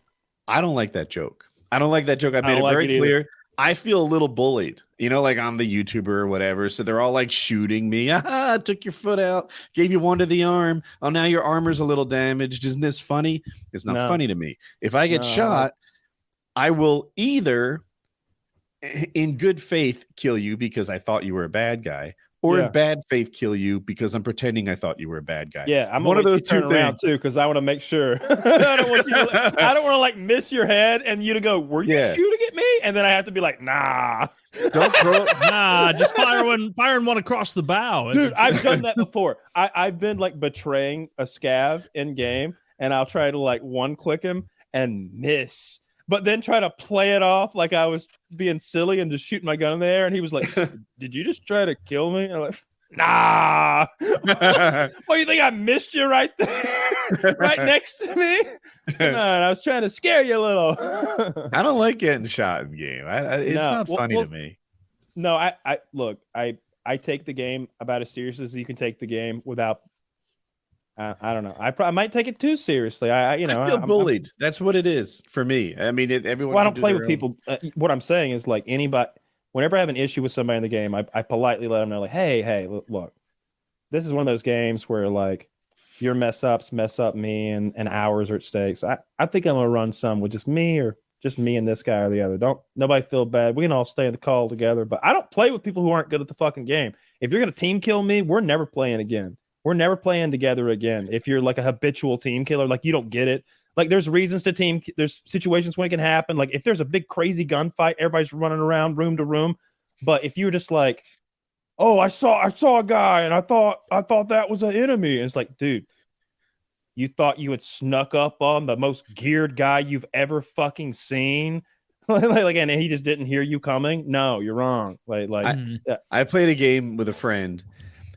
I don't like that joke. I made it very clear. I feel a little bullied, like on the YouTuber or whatever. So they're all like shooting me. Ah, took your foot out, gave you one to the arm. Oh, now your armor's a little damaged. Isn't this funny? It's not funny to me. If I get shot, I will either in good faith kill you because I thought you were a bad guy, or in bad faith kill you because I'm pretending I thought you were a bad guy. Yeah, I'm one of those two around too because I want to make sure. I don't want to like miss your head and you to go, "Were you shooting at me?" And then I have to be like, "Nah, don't throw it. Nah, just firing one across the bow." Dude, I've done that before. I've been like betraying a scav in game, and I'll try to like one click him and miss. But then try to play it off like I was being silly and just shooting my gun in the air. And he was like, "Did you just try to kill me?" I'm like, "Nah." What, you think I missed you right there? Right next to me? No, I was trying to scare you a little. I don't like getting shot in game. It's not funny to me. No, I take the game about as seriously as you can take the game without I don't know. I might take it too seriously. I feel bullied. That's what it is for me. I mean, everyone. Well, I don't play with people. What I'm saying is, like, anybody. Whenever I have an issue with somebody in the game, I politely let them know, like, hey, look, this is one of those games where like your mess up me, and hours are at stake. So I think I'm gonna run some with just me and this guy or the other. Nobody feel bad. We can all stay in the call together. But I don't play with people who aren't good at the fucking game. If you're gonna team kill me, we're never playing again. We're never playing together again. If you're like a habitual team killer, like you don't get it. Like there's reasons to there's situations when it can happen. Like if there's a big crazy gunfight, everybody's running around room to room. But if you're just like, "Oh, I saw a guy and I thought that was an enemy," and it's like, dude, You thought you had snuck up on the most geared guy you've ever fucking seen. Like, and he just didn't hear you coming. No, you're wrong. I played a game with a friend.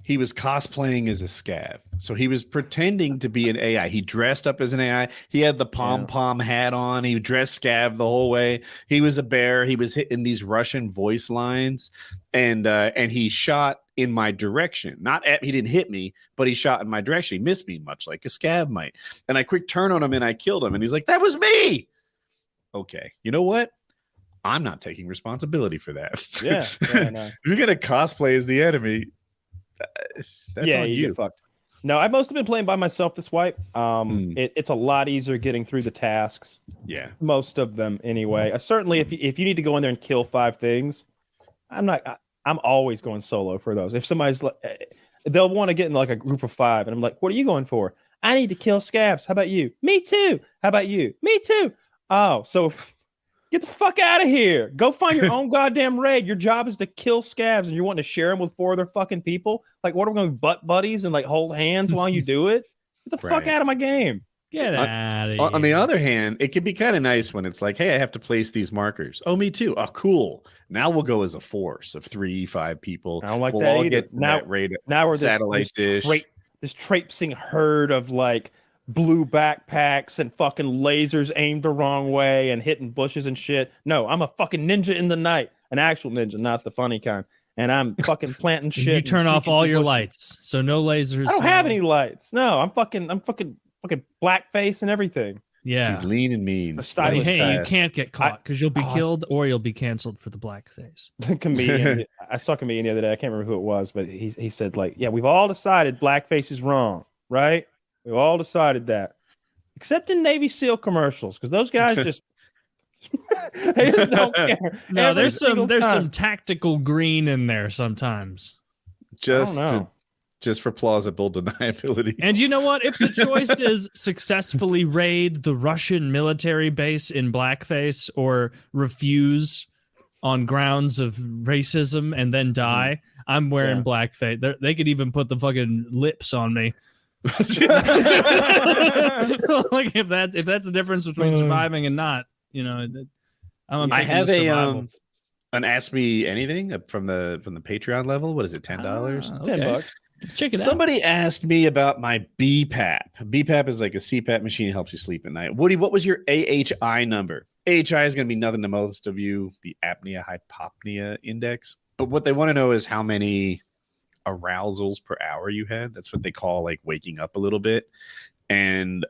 He was cosplaying as a scab. So he was pretending to be an AI. He dressed up as an AI. He had the pom-pom hat on. He dressed scab the whole way. He was a bear. He was hitting these Russian voice lines. And he shot in my direction. He didn't hit me, but he shot in my direction. He missed me, much like a scab might. And I quick turn on him and I killed him. And he's like, that was me. Okay. You know what? I'm not taking responsibility for that. Yeah. No. If you're going to cosplay as the enemy, that's on you. Get fucked. No, I've mostly been playing by myself this wipe. It's a lot easier getting through the tasks. Yeah, most of them anyway. Certainly, if you need to go in there and kill 5 things, I'm always going solo for those. If somebody's like, they'll want to get in like a group of 5, and I'm like, what are you going for? I need to kill scabs. How about you? Me too. How about you? Me too. Oh, so. Get the fuck out of here. Go find your own goddamn raid. Your job is to kill scabs, and you're wanting to share them with 4 other fucking people. Like, what are we going to butt buddies and like hold hands while you do it? Get the fuck out of my game. Get out of here. On the other hand, it can be kind of nice when it's like, hey, I have to place these markers. Oh, me too. Oh, cool. Now we'll go as a force of 3-5 people. I don't like we'll that all either. get now, that raid now we're satellite dish. This traipsing herd of like blue backpacks and fucking lasers aimed the wrong way and hitting bushes and shit. No, I'm a fucking ninja in the night, an actual ninja, not the funny kind. And I'm fucking planting shit. You turn off all your lights, so no lasers. I don't have any lights. No, I'm fucking blackface and everything. Yeah, he's lean and mean. Hey, you can't get caught because you'll be killed or you'll be canceled for the blackface. The comedian, I saw a comedian the other day. I can't remember who it was, but he said like, yeah, we've all decided blackface is wrong, right? We've all decided that, except in Navy SEAL commercials, because those guys just they just don't care. No, there's some tactical green in there sometimes. Just for plausible deniability. And you know what? If the choice is successfully raid the Russian military base in blackface or refuse on grounds of racism and then die, I'm wearing blackface. They could even put the fucking lips on me. Like if that's the difference between surviving and not, you know, I have an Ask Me Anything from the Patreon level. What is it? $10? Okay. $10. Check it out. Somebody asked me about my B-Pap. B-Pap is like a CPAP machine that helps you sleep at night. Woody, what was your AHI number? AHI is going to be nothing to most of you, the apnea hypopnea index. But what they want to know is how many arousals per hour you had. That's what they call like waking up a little bit. And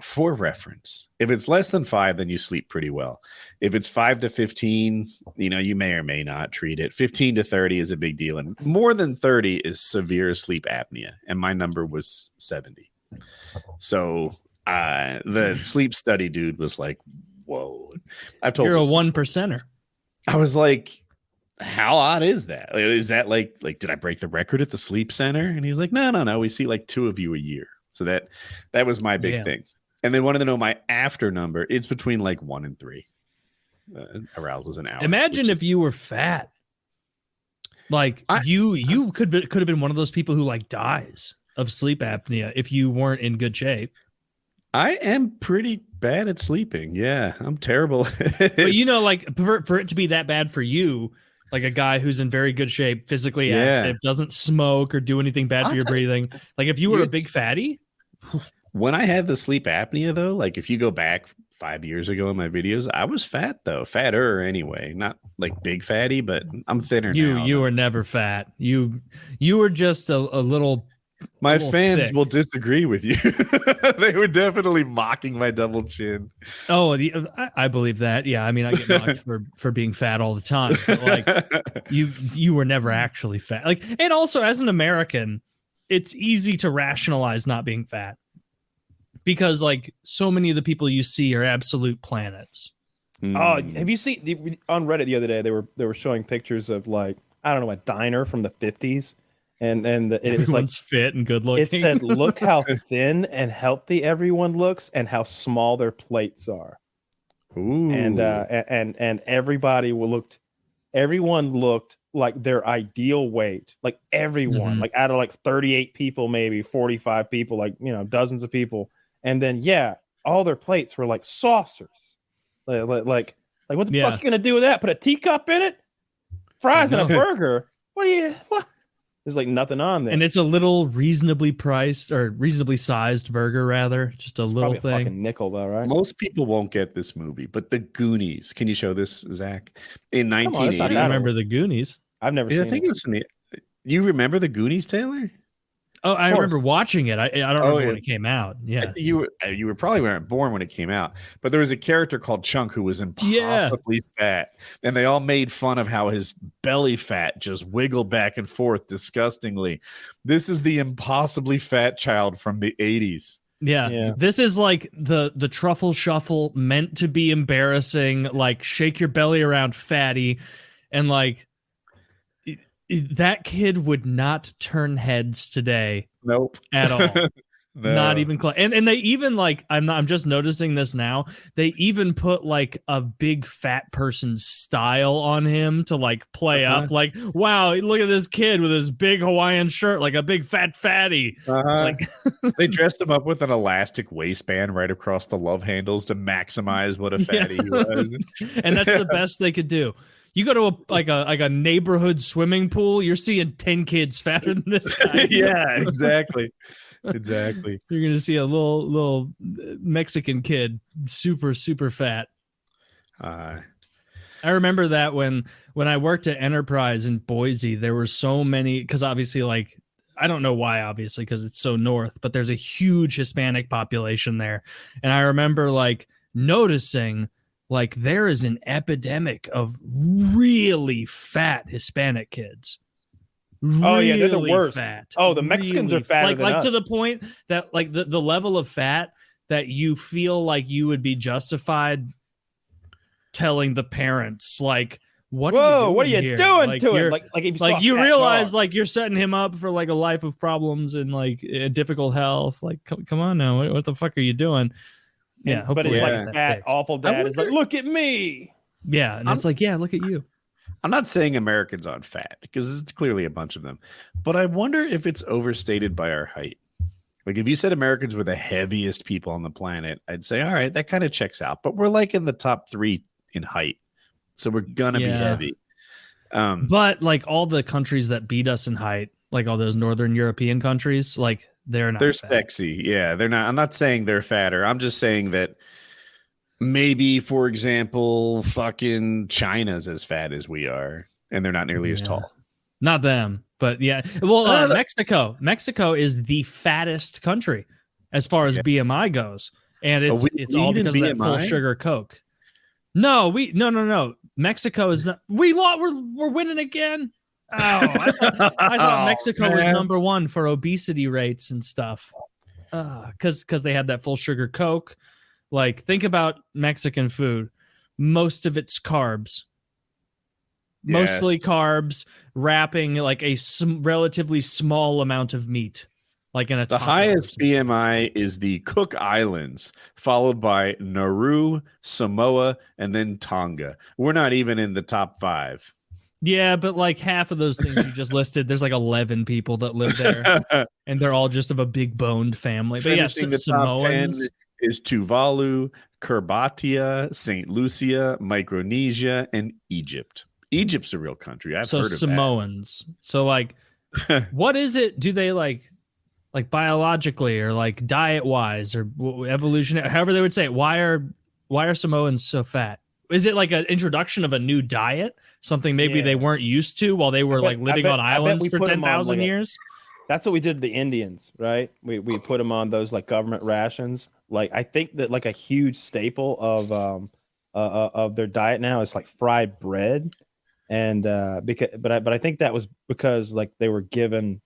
for reference, if it's less than 5, then you sleep pretty well. If it's 5 to 15, you know, you may or may not treat it. 15 to 30 is a big deal, and more than 30 is severe sleep apnea, and my number was 70. So the sleep study dude was like, whoa. I've told you're a 1%er. I was like, how odd is that? Is that like did I break the record at the sleep center? And he's like, no, we see like 2 of you a year. So that was my big thing. And they wanted to know my after number. It's between like 1 and 3 arousals an hour. Imagine if you were fat. Like you could have been one of those people who like dies of sleep apnea if you weren't in good shape. I am pretty bad at sleeping. Yeah, I'm terrible. But you know, like for it to be that bad for you, like a guy who's in very good shape, physically active, doesn't smoke or do anything bad for your breathing. Like if you were a big fatty. When I had the sleep apnea, though, like if you go back 5 years ago in my videos, I was fat, though. Fatter anyway. Not like big fatty, but I'm thinner now. You were never fat. You were just a little. My fans will disagree with you. They were definitely mocking my double chin. Oh, I believe that. Yeah, I mean, I get mocked for being fat all the time. But like, you were never actually fat. Like, and also as an American, it's easy to rationalize not being fat because like so many of the people you see are absolute planets. Oh, have you seen on Reddit the other day? They were showing pictures of like, I don't know, a diner from the 50s. And it was like fit and good looking. It said, "Look how thin and healthy everyone looks, and how small their plates are." Ooh. And everybody everyone looked like their ideal weight, like everyone, like out of like 38 people, maybe 45 people, like, you know, dozens of people. And then, all their plates were like saucers. Like what the fuck you gonna do with that? Put a teacup in it? Fries and a burger? What? There's like nothing on there. And it's a little reasonably priced or reasonably sized burger, rather. Just a little thing. A fucking nickel, though, right? Most people won't get this movie, but the Goonies. Can you show this, Zach? In 1980. I remember the Goonies. I've never seen it. You remember the Goonies, Taylor? Oh, I remember watching it. I don't remember when it came out. Yeah, you were probably weren't born when it came out, but there was a character called Chunk who was impossibly fat, and they all made fun of how his belly fat just wiggled back and forth disgustingly. This is the impossibly fat child from the 80s. Yeah. This is like the truffle shuffle meant to be embarrassing, like shake your belly around, fatty, and like. That kid would not turn heads today. Nope. At all. No. Not even close. And they even like, I'm just noticing this now. They even put like a big fat person's style on him to like play up. Like, wow, look at this kid with his big Hawaiian shirt, like a big fat fatty. Like they dressed him up with an elastic waistband right across the love handles to maximize what a fatty he was. And that's the best they could do. You go to a neighborhood swimming pool, you're seeing 10 kids fatter than this guy. Yeah, exactly. Exactly. You're going to see a little Mexican kid, super, super fat. I remember that when I worked at Enterprise in Boise, there were so many, because obviously, like, I don't know why, obviously, because it's so north, but there's a huge Hispanic population there. And I remember, like, noticing, like, there is an epidemic of really fat Hispanic kids. Really they're the worst. Fat. Oh, the Mexicans are fatter than us. To the point that like the level of fat that you feel like you would be justified telling the parents, like, what are you doing like, to him? Like if you realize like you're setting him up for like a life of problems and like difficult health. Like, come on now, what the fuck are you doing? Yeah, but it's like fat, awful dad is like, look at me. Yeah, and it's like, yeah, look at you. I'm not saying Americans aren't fat, because there's clearly a bunch of them, but I wonder if it's overstated by our height. Like, if you said Americans were the heaviest people on the planet, I'd say, all right, that kind of checks out. But we're like in the top 3 in height, so we're gonna be heavy. But like all the countries that beat us in height, like all those Northern European countries, like they're not. They're fat. sexy, yeah. They're not. I'm not saying they're fatter. I'm just saying that maybe, for example, fucking China's as fat as we are, and they're not nearly as tall. Not them, but yeah. Well, Mexico is the fattest country as far as BMI goes, and it's all because of that full sugar Coke. No. Mexico is not. We're winning again. Oh, I thought Mexico was number 1 for obesity rates and stuff. Because they had that full sugar Coke. Like, think about Mexican food. Most of it's carbs. Mostly carbs, wrapping like a relatively small amount of meat. Like in a the highest BMI is the Cook Islands, followed by Nauru, Samoa, and then Tonga. We're not even in the top 5. Yeah, but like half of those things you just listed, there's like 11 people that live there, and they're all just of a big boned family. But yeah, the top 10 is Tuvalu, Kiribati, St. Lucia, Micronesia, and Egypt. Egypt's a real country. I've heard of Samoans. That. So like, what is it? Do they like biologically or like diet wise or evolution? However they would say it. Why are Samoans so fat? Is it like an introduction of a new diet? Something maybe they weren't used to while they were living on islands for 10,000 years? That's what we did to the Indians, right? We put them on those like government rations. Like, I think that like a huge staple of their diet now is like fried bread. And but I think that was because like they were given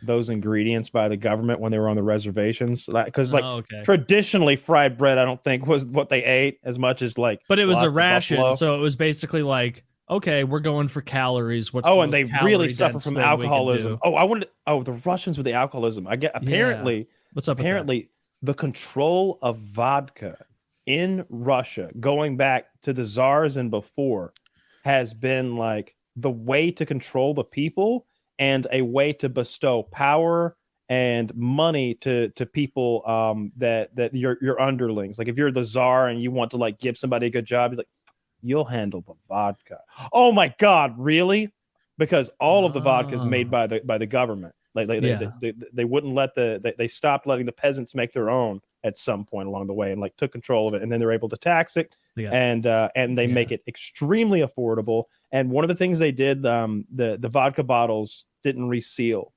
those ingredients by the government when they were on the reservations, because traditionally fried bread I don't think was what they ate as much as like, but it was a ration, so it was basically like, okay, we're going for calories. And they really suffer from alcoholism. The Russians with the alcoholism. I get apparently what's up? Apparently the control of vodka in Russia going back to the czars and before has been like the way to control the people and a way to bestow power and money to people that your underlings. Like if you're the czar and you want to like give somebody a good job, you're like, you'll handle the vodka. Oh my God, really? Because all of the vodka is made by the government. Like they wouldn't let they stopped letting the peasants make their own at some point along the way and like took control of it, and then they're able to tax it and they make it extremely affordable. And one of the things they did, the vodka bottles didn't reseal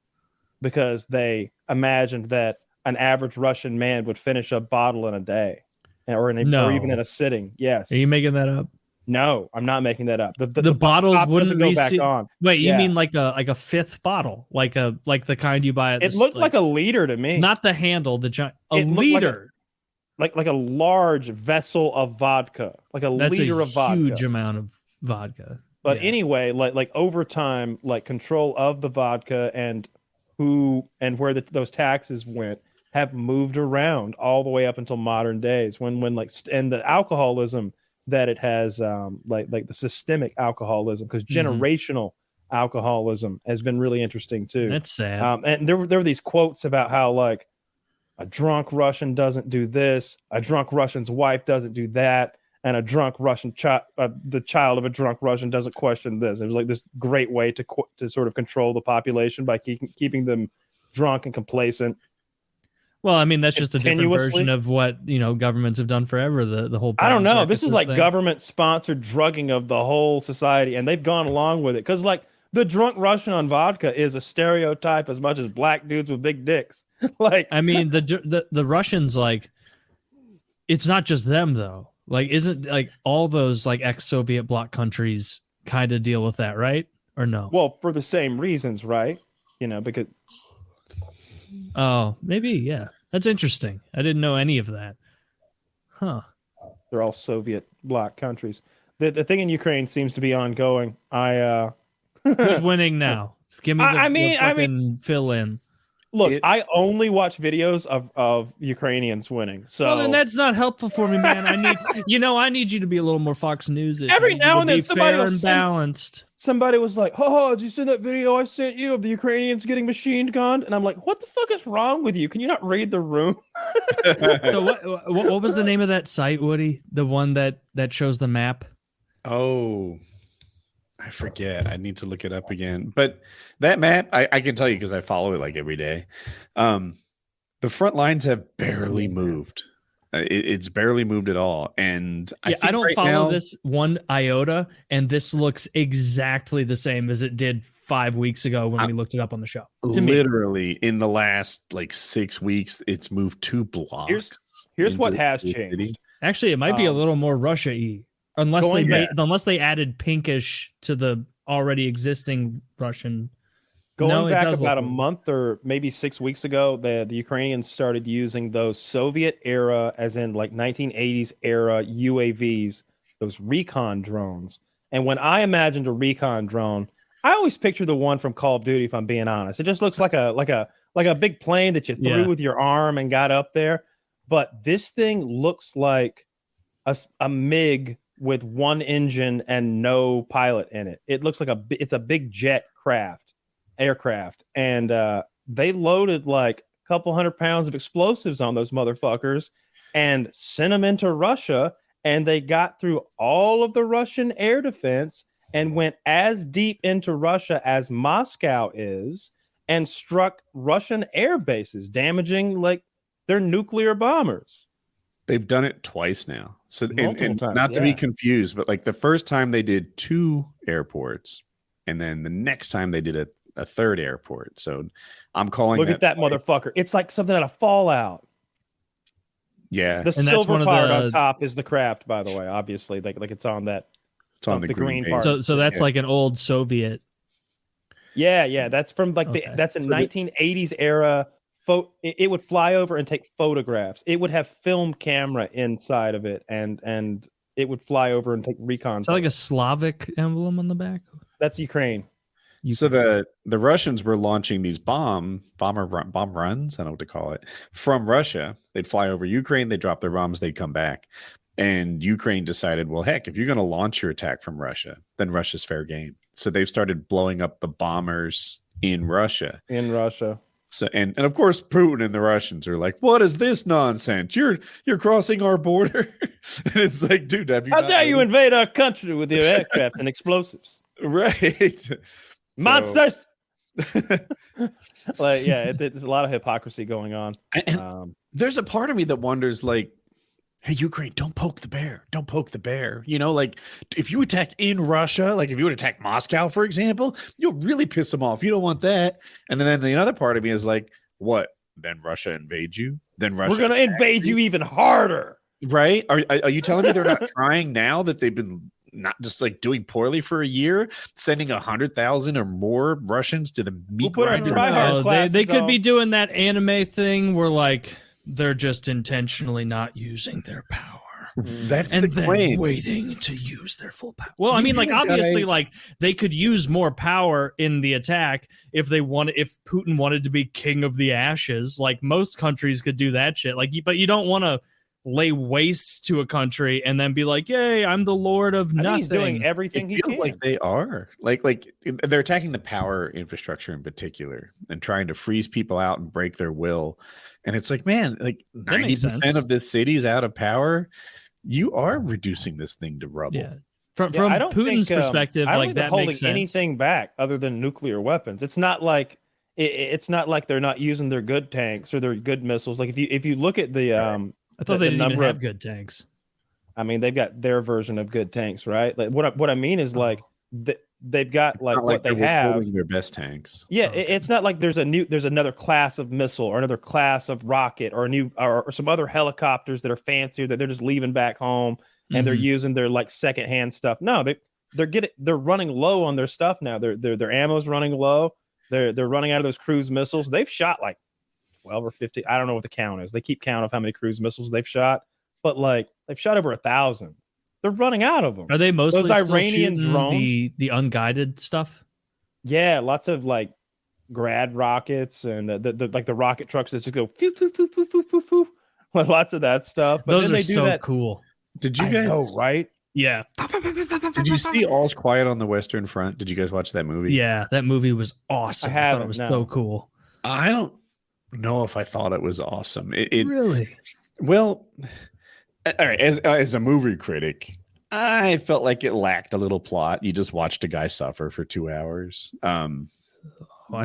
because they imagined that an average Russian man would finish a bottle in a day or even in a sitting. Yes. Are you making that up? No, I'm not making that up. The bottles wouldn't go back on. Wait, you mean like a fifth bottle, like the kind you buy at it looked like a liter to me. Not the handle, a liter. Like a large vessel of vodka. Like That's liter of vodka. Huge amount of vodka. But anyway, like over time, like control of the vodka and who and where those taxes went have moved around all the way up until modern days when like and the alcoholism that it has, like the systemic alcoholism, because generational alcoholism has been really interesting too. That's sad. And there were these quotes about how like a drunk Russian doesn't do this, a drunk Russian's wife doesn't do that, and a drunk Russian the child of a drunk Russian doesn't question this. It was like this great way to sort of control the population by keeping them drunk and complacent. Well, I mean, that's just a different version of what, governments have done forever. The whole I don't know. This is like government sponsored drugging of the whole society, and they've gone along with it because like the drunk Russian on vodka is a stereotype as much as black dudes with big dicks. Like, I mean, the Russians, like, it's not just them though. Like, isn't like all those like ex-Soviet bloc countries kind of deal with that, right? Or no? Well, for the same reasons, right? Because. Oh, maybe, yeah. That's interesting. I didn't know any of that. Huh. They're all Soviet bloc countries. The thing in Ukraine seems to be ongoing. Who's winning now? Give me the fucking fill in. Look, I only watch videos of Ukrainians winning. So well, then that's not helpful for me, man. I need you to be a little more Fox News. Every now and then somebody fair and balanced. Somebody was like, "Oh, did you see that video I sent you of the Ukrainians getting machine gunned?" And I'm like, "What the fuck is wrong with you? Can you not read the room?" So what was the name of that site, Woody? The one that shows the map? Oh, I forget. I need to look it up again. But that map, I can tell you because I follow it like every day. The front lines have barely moved. It's barely moved at all. And I don't follow this one iota, and this looks exactly the same as it did 5 weeks ago when we looked it up on the show. Literally, in the last like 6 weeks, it's moved 2 blocks. Here's what has changed. City. Actually, it might be a little more Russia-y. Unless they added pinkish to the already existing Russian. Going back about a month or maybe 6 weeks ago, the Ukrainians started using those Soviet era, as in like 1980s era UAVs, those recon drones. And when I imagined a recon drone, I always picture the one from Call of Duty. If I'm being honest, it just looks like a big plane that you threw with your arm and got up there. But this thing looks like a MiG with one engine and no pilot in it. It looks like it's a big aircraft, and they loaded like a couple 100 pounds of explosives on those motherfuckers and sent them into Russia, and they got through all of the Russian air defense and went as deep into Russia as Moscow is and struck Russian air bases, damaging like their nuclear bombers. They've done it twice now. So and not to be confused, but like the first time they did 2 airports, and then the next time they did a third airport. So I'm calling Look at that motherfucker. It's like something out of Fallout. Yeah. The silver part on top is the craft, by the way, obviously. Like it's on that. It's on the green part. So that's like an old Soviet. Yeah. That's from like that's a 1980s era. It would fly over and take photographs. It would have film camera inside of it, and it would fly over and take recon. Is that like a Slavic emblem on the back? That's Ukraine. So the Russians were launching these bomb runs, I don't know what to call it, from Russia. They'd fly over Ukraine, they'd drop their bombs, they'd come back. And Ukraine decided, well, heck, if you're going to launch your attack from Russia, then Russia's fair game. So they've started blowing up the bombers in Russia. So and of course Putin and the Russians are like, what is this nonsense? You're crossing our border. And it's like, dude, how dare you invade our country with your aircraft and explosives? Right. Monsters. Like, yeah, there's a lot of hypocrisy going on. And there's a part of me that wonders, like, hey, Ukraine, don't poke the bear. Don't poke the bear. You know, like, if you attack in Russia, like if you would attack Moscow, for example, you'll really piss them off. You don't want that. And then the other part of me is like, what? Then Russia invade you? Then Russia, we're going to invade you even harder. Right? Are you telling me they're not trying now, that they've been not just like doing poorly for a year, sending 100,000 or more Russians to the meat grinder? They could be doing that anime thing where like they're just intentionally not using their power. That's and the then claim. Waiting to use their full power. Well, I mean, like obviously, like they could use more power in the attack if they wanted. If Putin wanted to be king of the ashes, like most countries could do that shit. Like, but you don't want to lay waste to a country and then be like, "Yay, I'm the lord of nothing." He's doing everything he can. Like they are, like they're attacking the power infrastructure in particular and trying to freeze people out and break their will. And it's like, man, like 90% of this city's out of power. You are reducing this thing to rubble. Yeah. From Putin's perspective, I don't like think that holding makes sense. Anything back other than nuclear weapons. It's not like it's not like they're not using their good tanks or their good missiles. Like if you look at the I thought they didn't even have good tanks. I mean, they've got their version of good tanks, right? Like what I mean is like they've got like what they have. Their best tanks. Yeah, it's not like there's another class of missile or another class of rocket or or some other helicopters that are fancier that they're just leaving back home and they're using their like secondhand stuff. No, they're running low on their stuff now. Their ammo's running low. They're running out of those cruise missiles. They've shot like 12 or 50. I don't know what the count is. They keep count of how many cruise missiles they've shot, but like they've shot over 1,000. They're running out of them. Are they mostly those Iranian drones? The unguided stuff? Yeah, lots of like grad rockets and the rocket trucks that just go foo, foo, foo, foo, foo, foo, foo. Lots of that stuff. But those then are so cool. Did you guys know, right? Yeah. Did you see All's Quiet on the Western Front? Did you guys watch that movie? Yeah, that movie was awesome. I thought it was so cool. I don't know if I thought it was awesome. It really? Well, all right. As a movie critic, I felt like it lacked a little plot. You just watched a guy suffer for 2 hours. I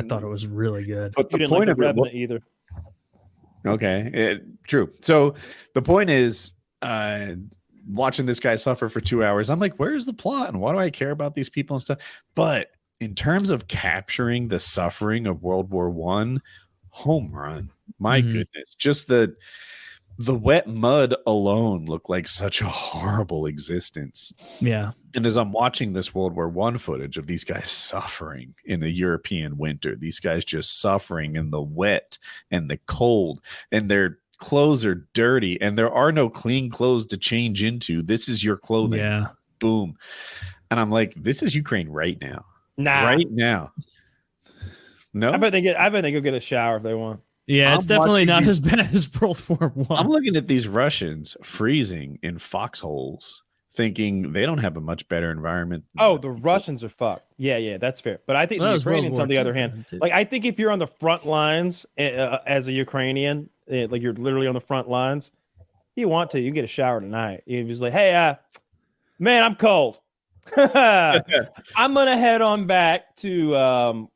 thought it was really good. But the point of it either. Okay, true. So the point is, watching this guy suffer for 2 hours, I'm like, where's the plot and why do I care about these people and stuff? But in terms of capturing the suffering of World War I, home run. My goodness, just the wet mud alone looked like such a horrible existence. Yeah. And as I'm watching this World War I footage of these guys suffering in the European winter, these guys just suffering in the wet and the cold, and their clothes are dirty, and there are no clean clothes to change into. This is your clothing. Yeah. Boom. And I'm like, this is Ukraine right now. Nah. Right now. No. I bet they go get a shower if they want. Yeah, it's definitely not as bad as World War I. I'm looking at these Russians freezing in foxholes, thinking they don't have a much better environment. Oh, the Russians are fucked. Yeah, that's fair. But I think the Ukrainians, on the other hand, like I think if you're on the front lines as a Ukrainian, like you're literally on the front lines, you want to, you get a shower tonight. You're just like, hey, man, I'm cold. I'm gonna head on back to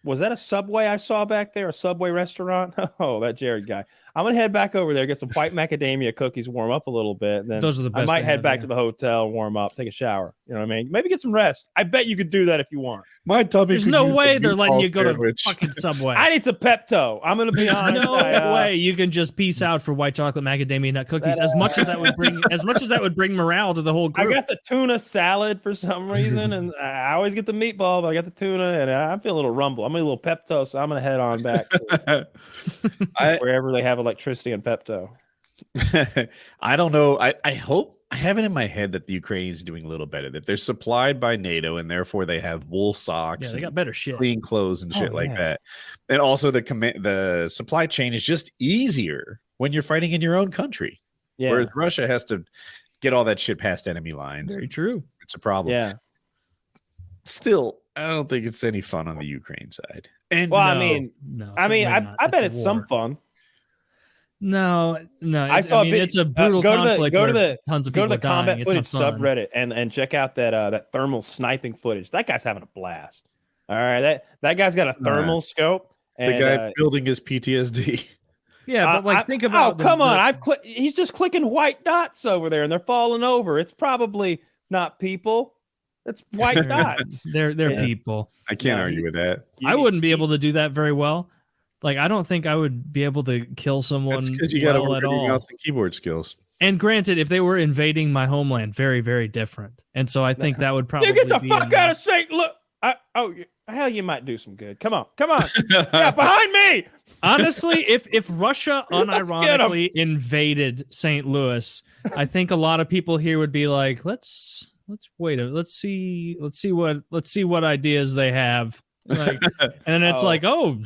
was that a Subway I saw back there? A Subway restaurant? Oh, that Jared guy. I'm going to head back over there, get some white macadamia cookies, warm up a little bit. And then those are the best. I might head back to the hotel, warm up, take a shower. You know what I mean? Maybe get some rest. I bet you could do that if you want. My tummy. There's no way they're letting you go to fucking Subway. I need some Pepto. I'm going to be honest. No way you can just peace out for white chocolate macadamia nut cookies. As much as that would bring morale to the whole group. I got the tuna salad for some reason, and I always get the meatball, but I got the tuna, and I feel a little rumble. I'm a little Pepto, so I'm going to head on back to wherever they have electricity and Pepto. I don't know. I hope. I have it in my head that the Ukrainians are doing a little better, that they're supplied by NATO and therefore they have wool socks. Yeah, they got better shit, clean clothes and shit like that. And also the supply chain is just easier when you're fighting in your own country. Yeah. Whereas Russia has to get all that shit past enemy lines. Very true. It's a problem. Yeah. Still, I don't think it's any fun on the Ukraine side. And Well, no, I bet it's it's some fun. No. It's a brutal go conflict. To the tons of go people to the combat dying. footage subreddit and check out that thermal sniping footage. That guy's having a blast. All right, that guy's got a thermal scope. And, the guy building his PTSD. Yeah, but think about. Oh, come on! He's just clicking white dots over there, and they're falling over. It's probably not people. It's white dots. They're people. I can't argue with that. I wouldn't be able to do that very well. Like, I don't think I would be able to kill someone. That's because you got to work on your mouse and keyboard skills. And granted, if they were invading my homeland, very, very different. And so I think that would probably get the fuck out of St. Louis. Hell, you might do some good. Come on. Yeah, behind me. Honestly, if Russia unironically invaded St. Louis, I think a lot of people here would be like, let's wait. Let's see what ideas they have. Like, and it's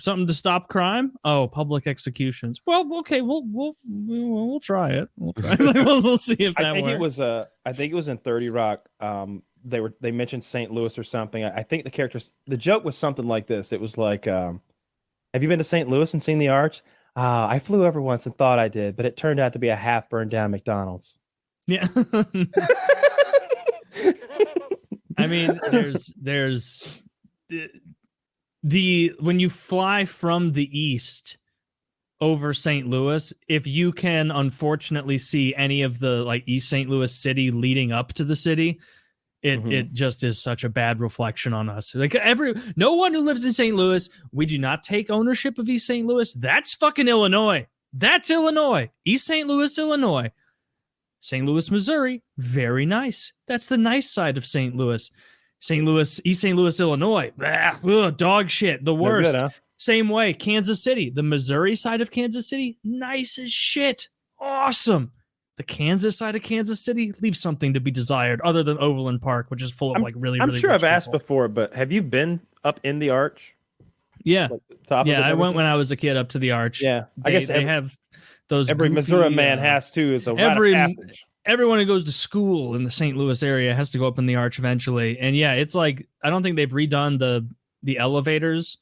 something to stop crime. Oh, public executions. Well, okay, we'll try it. We'll try it. we'll see if that works. I think it was in 30 Rock. They mentioned St. Louis or something. I think the joke was something like this. It was like, have you been to St. Louis and seen the Arch? I flew over once and thought I did, but it turned out to be a half burned down McDonald's. Yeah. I mean, there's when you fly from the east over St. Louis, if you can unfortunately see any of the like East St. Louis city leading up to the city, it just is such a bad reflection on us. Like no one who lives in St. Louis, we do not take ownership of East St. Louis. That's fucking Illinois. That's Illinois. East St. Louis, Illinois. St. Louis, Missouri, very nice. That's the nice side of St. Louis. St. Louis, East St. Louis, Illinois, dog shit, the worst. Good, huh? Same way, Kansas City, the Missouri side of Kansas City, nice as shit, awesome. The Kansas side of Kansas City leaves something to be desired, other than Overland Park, which is full of really. I'm sure I've asked before, but have you been up in the Arch? Yeah, I went when I was a kid up to the Arch. Yeah, I guess they have those. Every Missouri man has to. Is a rite of passage. Everyone who goes to school in the St. Louis area has to go up in the Arch eventually. And yeah, it's like, I don't think they've redone the elevators.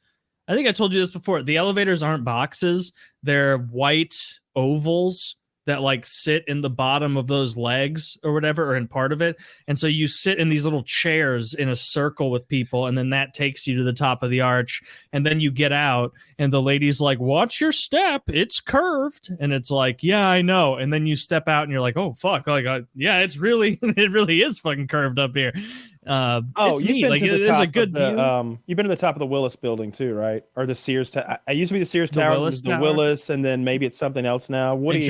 I think I told you this before. The elevators aren't boxes. They're white ovals that like sit in the bottom of those legs or whatever, or in part of it. And so you sit in these little chairs in a circle with people, and then that takes you to the top of the Arch. And then you get out and the lady's like, watch your step, it's curved. And it's like, yeah, I know. And then you step out and you're like, oh fuck. Like, yeah, it really is fucking curved up here. It's neat. Like, it is a good view. You've been to the top of the Willis building too, right? Or the Sears I used to be the Sears Tower, the Willis, and then maybe it's something else now. Woody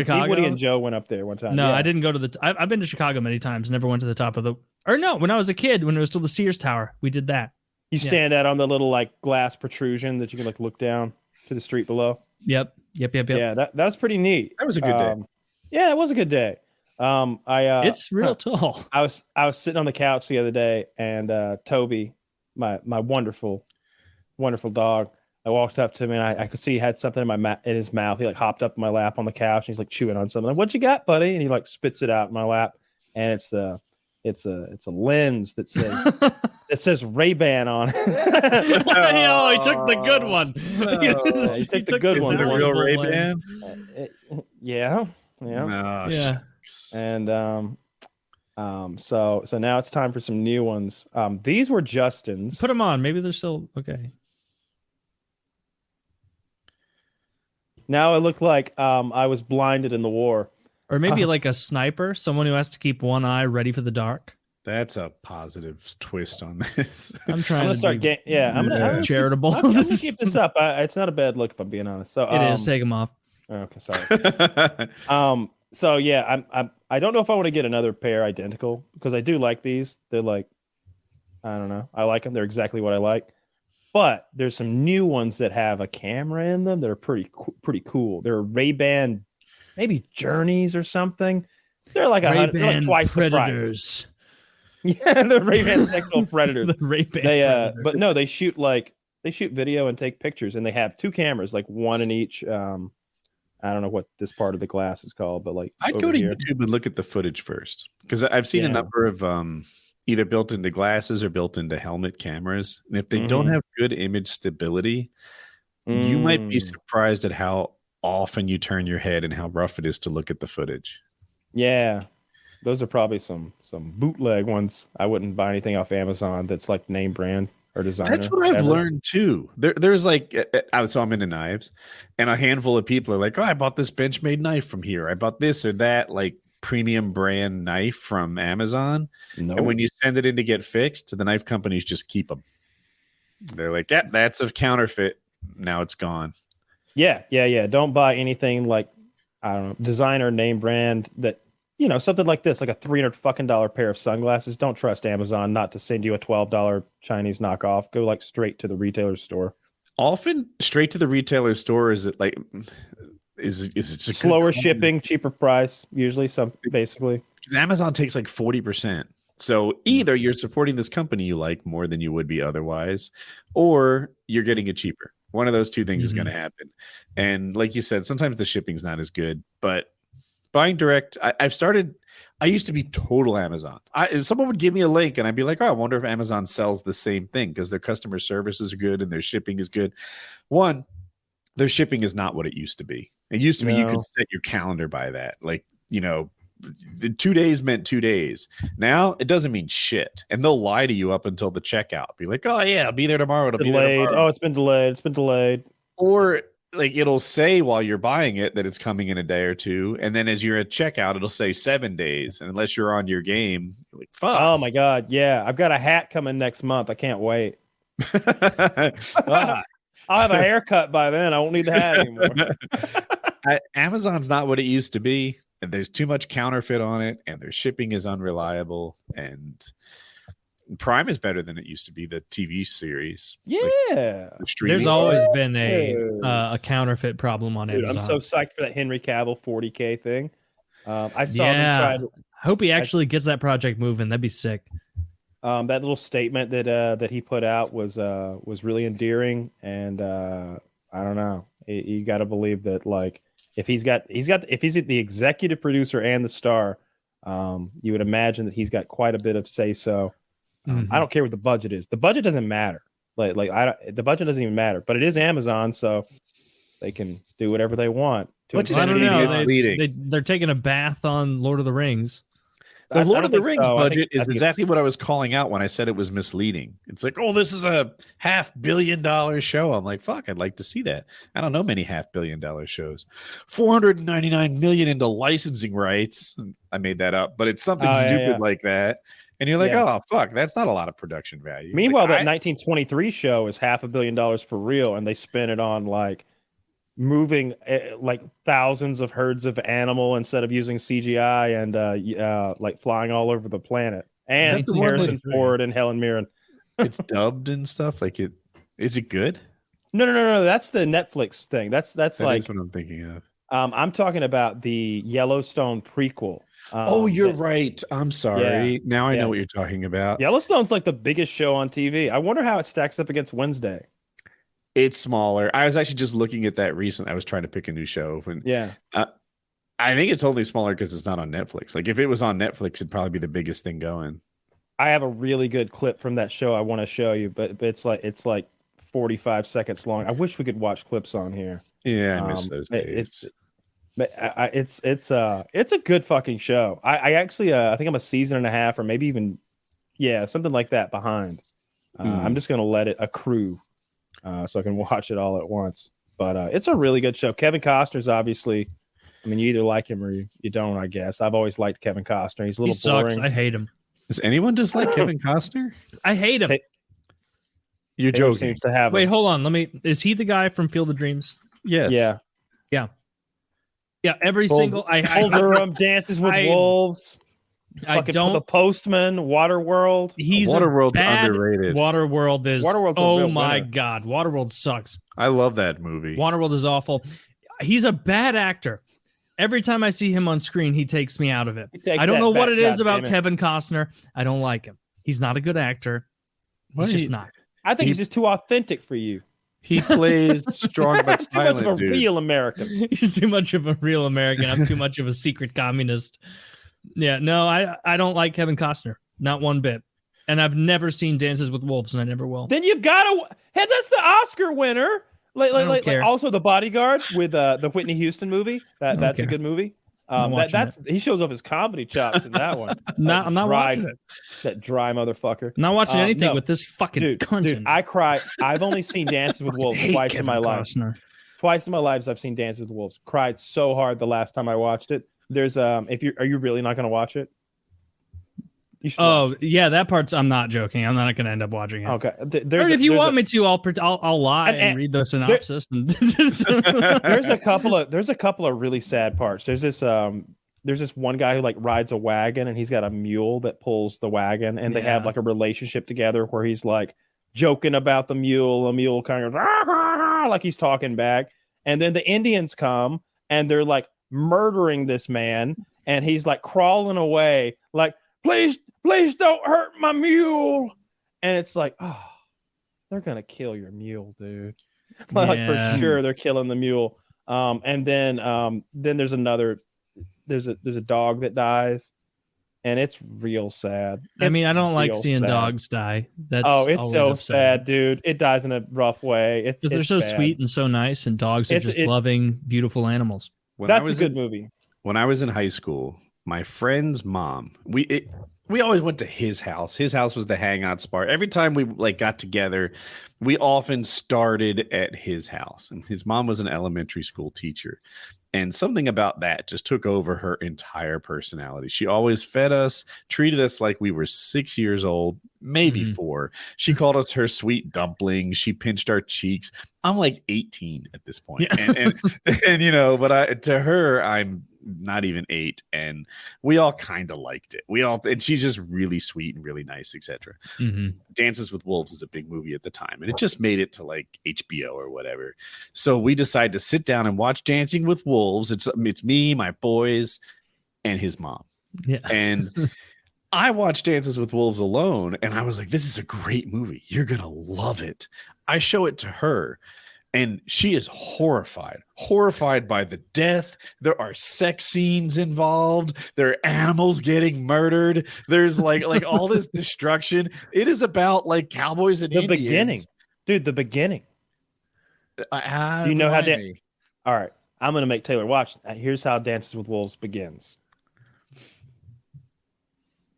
and Joe went up there one time. No, I didn't go to I've been to Chicago many times, never went to the top of when I was a kid, when it was still the Sears Tower, we did that. You stand out on the little like glass protrusion that you can like look down to the street below. Yep. Yeah, that was pretty neat. That was a good day. Yeah, it was a good day. It's real tall. I was sitting on the couch the other day, and Toby, my wonderful dog, I walked up to him and I could see he had something in his mouth. He like hopped up in my lap on the couch and he's like chewing on something. Like, what you got, buddy? And he like spits it out in my lap, and it's a lens that says Ray-Ban on it. Oh, he took the good one. He took the good one. The real Ray-Ban. Yeah. And so now it's time for some new ones. These were Justin's. Put them on. Maybe they're still okay. Now it looked like I was blinded in the war. Or maybe like a sniper, someone who has to keep one eye ready for the dark. That's a positive twist on this. I'm trying to start I'm gonna charitable. I'm gonna keep this up. It's not a bad look if I'm being honest. So it is. Take them off. Okay, sorry. So yeah, I don't know if I want to get another pair identical, because I do like these. They're like, I don't know. I like them. They're exactly what I like. But there's some new ones that have a camera in them that are pretty cool. They're Ray-Ban, maybe Journeys or something. They're like Ray-Ban twice Predators. The price. Yeah, the Ray-Ban Sexual Predators. The Ray-Ban Predators. But no, they shoot video and take pictures, and they have two cameras, like one in each I don't know what this part of the glass is called, but like I'd go to YouTube and look at the footage first, because I've seen a number of either built into glasses or built into helmet cameras, and if they don't have good image stability, you might be surprised at how often you turn your head and how rough it is to look at the footage. Yeah, those are probably some bootleg ones. I wouldn't buy anything off Amazon that's like name brand or designer. That's what I've learned too. There's like, so I'm into knives, and a handful of people are like, "Oh, I bought this Benchmade knife from here. I bought this or that like premium brand knife from Amazon." Nope. And when you send it in to get fixed, the knife companies just keep them. They're like, "Yeah, that's a counterfeit. Now it's gone." Yeah. Don't buy anything like, I don't know, designer name brand that, you know, something like this, like a $300 pair of sunglasses. Don't trust Amazon not to send you a $12 Chinese knockoff. Go like straight to the retailer store. Often straight to the retailer store. Is it like, is it slower shipping, cheaper price? Usually, basically. Because Amazon takes like 40%. So either you're supporting this company you like more than you would be otherwise, or you're getting it cheaper. One of those two things is going to happen. And like you said, sometimes the shipping's not as good, but buying direct, I used to be total Amazon. If someone would give me a link and I'd be like, "Oh, I wonder if Amazon sells the same thing," because their customer service is good and their shipping is good. One, their shipping is not what it used to be. It used to be you could set your calendar by that. Like, you know, the 2 days meant 2 days. Now it doesn't mean shit. And they'll lie to you up until the checkout. Be like, "Oh yeah, I'll be there tomorrow. It'll be there tomorrow." Oh, it's been delayed. Or like it'll say while you're buying it that it's coming in a day or two, and then as you're at checkout, it'll say 7 days. And unless you're on your game, you're like, fuck. Oh my god, yeah. I've got a hat coming next month. I can't wait. I'll have a haircut by then. I won't need the hat anymore. Amazon's not what it used to be. And there's too much counterfeit on it, and their shipping is unreliable, and Prime is better than it used to be, the TV series. Yeah. There's always been a counterfeit problem on Amazon. I'm so psyched for that Henry Cavill 40K thing. I saw them try. Hope he actually gets that project moving. That'd be sick. That little statement that he put out was really endearing, and I don't know. You got to believe that, like, if he's the executive producer and the star, you would imagine that he's got quite a bit of say so. I don't care what the budget is. The budget doesn't matter. The budget doesn't even matter. But it is Amazon, so they can do whatever they want. I don't know. They're taking a bath on Lord of the Rings. The Lord of the Rings budget is exactly what I was calling out when I said it was misleading. It's like, "Oh, this is a $500 million show." I'm like, fuck, I'd like to see that. I don't know many $500 million shows. $499 million into licensing rights. I made that up, but it's something stupid like that. And you're like, "Oh, fuck, that's not a lot of production value." Meanwhile, that 1923 show is $500 million for real, and they spent it on like moving like thousands of herds of animal instead of using CGI, and like flying all over the planet. And Harrison Ford and Helen Mirren. It's dubbed and stuff. Like it. Is it good? No. That's the Netflix thing. That's like what I'm thinking of. I'm talking about the Yellowstone prequel. You're right. I'm sorry. Yeah, now I know what you're talking about. Yellowstone's like the biggest show on TV. I wonder how it stacks up against Wednesday. It's smaller. I was actually just looking at that recently. I was trying to pick a new show. I think it's only smaller because it's not on Netflix. Like if it was on Netflix, it'd probably be the biggest thing going. I have a really good clip from that show I want to show you, but it's like 45 seconds long. I wish we could watch clips on here. Yeah, I miss those days. It's a good fucking show. I actually I think I'm a season and a half or maybe even something like that behind. I'm just gonna let it accrue so I can watch it all at once. But it's a really good show. Kevin Costner's obviously, I mean, you either like him or you don't, I guess. I've always liked Kevin Costner. He's a little boring. Sucks. I hate him. Does anyone dislike Kevin Costner? I hate him. You're joking. Seems to have Wait, hold on. Is he the guy from Field of Dreams? Yes. Yeah. Every single Durham dances with wolves. I don't. The Postman, Waterworld. Waterworld's underrated. Waterworld is. Oh my god, Waterworld sucks. I love that movie. Waterworld is awful. He's a bad actor. Every time I see him on screen, he takes me out of it. I don't know what it is about Kevin Costner. I don't like him. He's not a good actor. He's just not. I think he's just too authentic for you. He plays strong but Too much of silent, a dude. real American. He's too much of a real American. I'm too much of a secret communist. Yeah, no, I don't like Kevin Costner. Not one bit. And I've never seen Dances with Wolves, and I never will. Then you've got to. Hey, that's the Oscar winner. Like also The Bodyguard with the Whitney Houston movie. That's a good movie. He shows off his comedy chops in that one. I'm not watching it. That dry motherfucker. Not watching anything with this fucking cunt. Dude, I cry. I've only seen Dances with Wolves twice in my life. Twice in my life, I've seen Dances with Wolves. Cried so hard the last time I watched it. There's are you really not going to watch it? Yeah, that part's. I'm not joking. I'm not going to end up watching it. Okay. If you want me to, I'll lie and read the synopsis. There's a couple of really sad parts. There's this one guy who like rides a wagon and he's got a mule that pulls the wagon, and they have like a relationship together where he's like joking about the mule kind of like he's talking back, and then the Indians come and they're like murdering this man, and he's like crawling away like, please don't hurt my mule. And it's like, oh, they're gonna kill your mule, dude. Like for sure they're killing the mule. And then there's a dog that dies, and it's real sad. I don't like seeing dogs die. That's it's so sad, dude. It dies in a rough way. Because they're so sweet and so nice, and dogs are just loving, beautiful animals. That's a good movie. When I was in high school, my friend's mom, we always went to his house. His house was the hangout spot. Every time we like got together, we often started at his house. And his mom was an elementary school teacher. And something about that just took over her entire personality. She always fed us, treated us like we were 6 years old, maybe 4. She called us her sweet dumpling. She pinched our cheeks. I'm like 18 at this point. Yeah. And but to her, I'm not even 8, and we all kind of liked it. And she's just really sweet and really nice, etc. Dances with Wolves is a big movie at the time, and it just made it to like HBO or whatever. So we decided to sit down and watch Dancing with Wolves. It's me, my boys, and his mom. Yeah. And I watched Dances with Wolves alone, and I was like, this is a great movie. You're gonna love it. I show it to her, and she is horrified by the death. There are sex scenes involved. There are animals getting murdered. There's like all this destruction. It is about like cowboys and Indians. Beginning, dude. The beginning. Do you know how? All right, I'm gonna make Taylor watch. Here's how Dances with Wolves begins.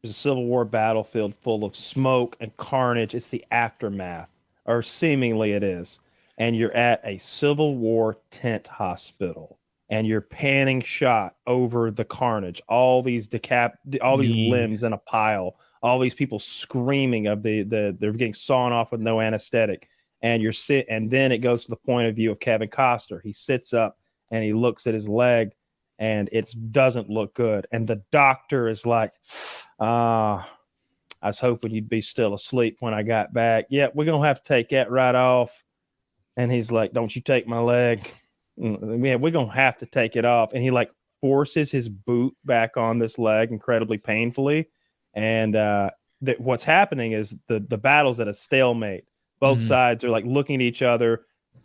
There's a Civil War battlefield full of smoke and carnage. It's the aftermath, or seemingly it is. And you're at a Civil War tent hospital, and you're panning shot over the carnage. All these limbs in a pile. All these people screaming of they're getting sawn off with no anesthetic. And and then it goes to the point of view of Kevin Costner. He sits up and he looks at his leg, and it doesn't look good. And the doctor is like, I was hoping you'd be still asleep when I got back. Yeah, we're gonna have to take that right off. And he's like, don't you take my leg. Yeah, we're going to have to take it off. And he like forces his boot back on this leg incredibly painfully. And what's happening is the battle's at a stalemate. Both sides are like looking at each other.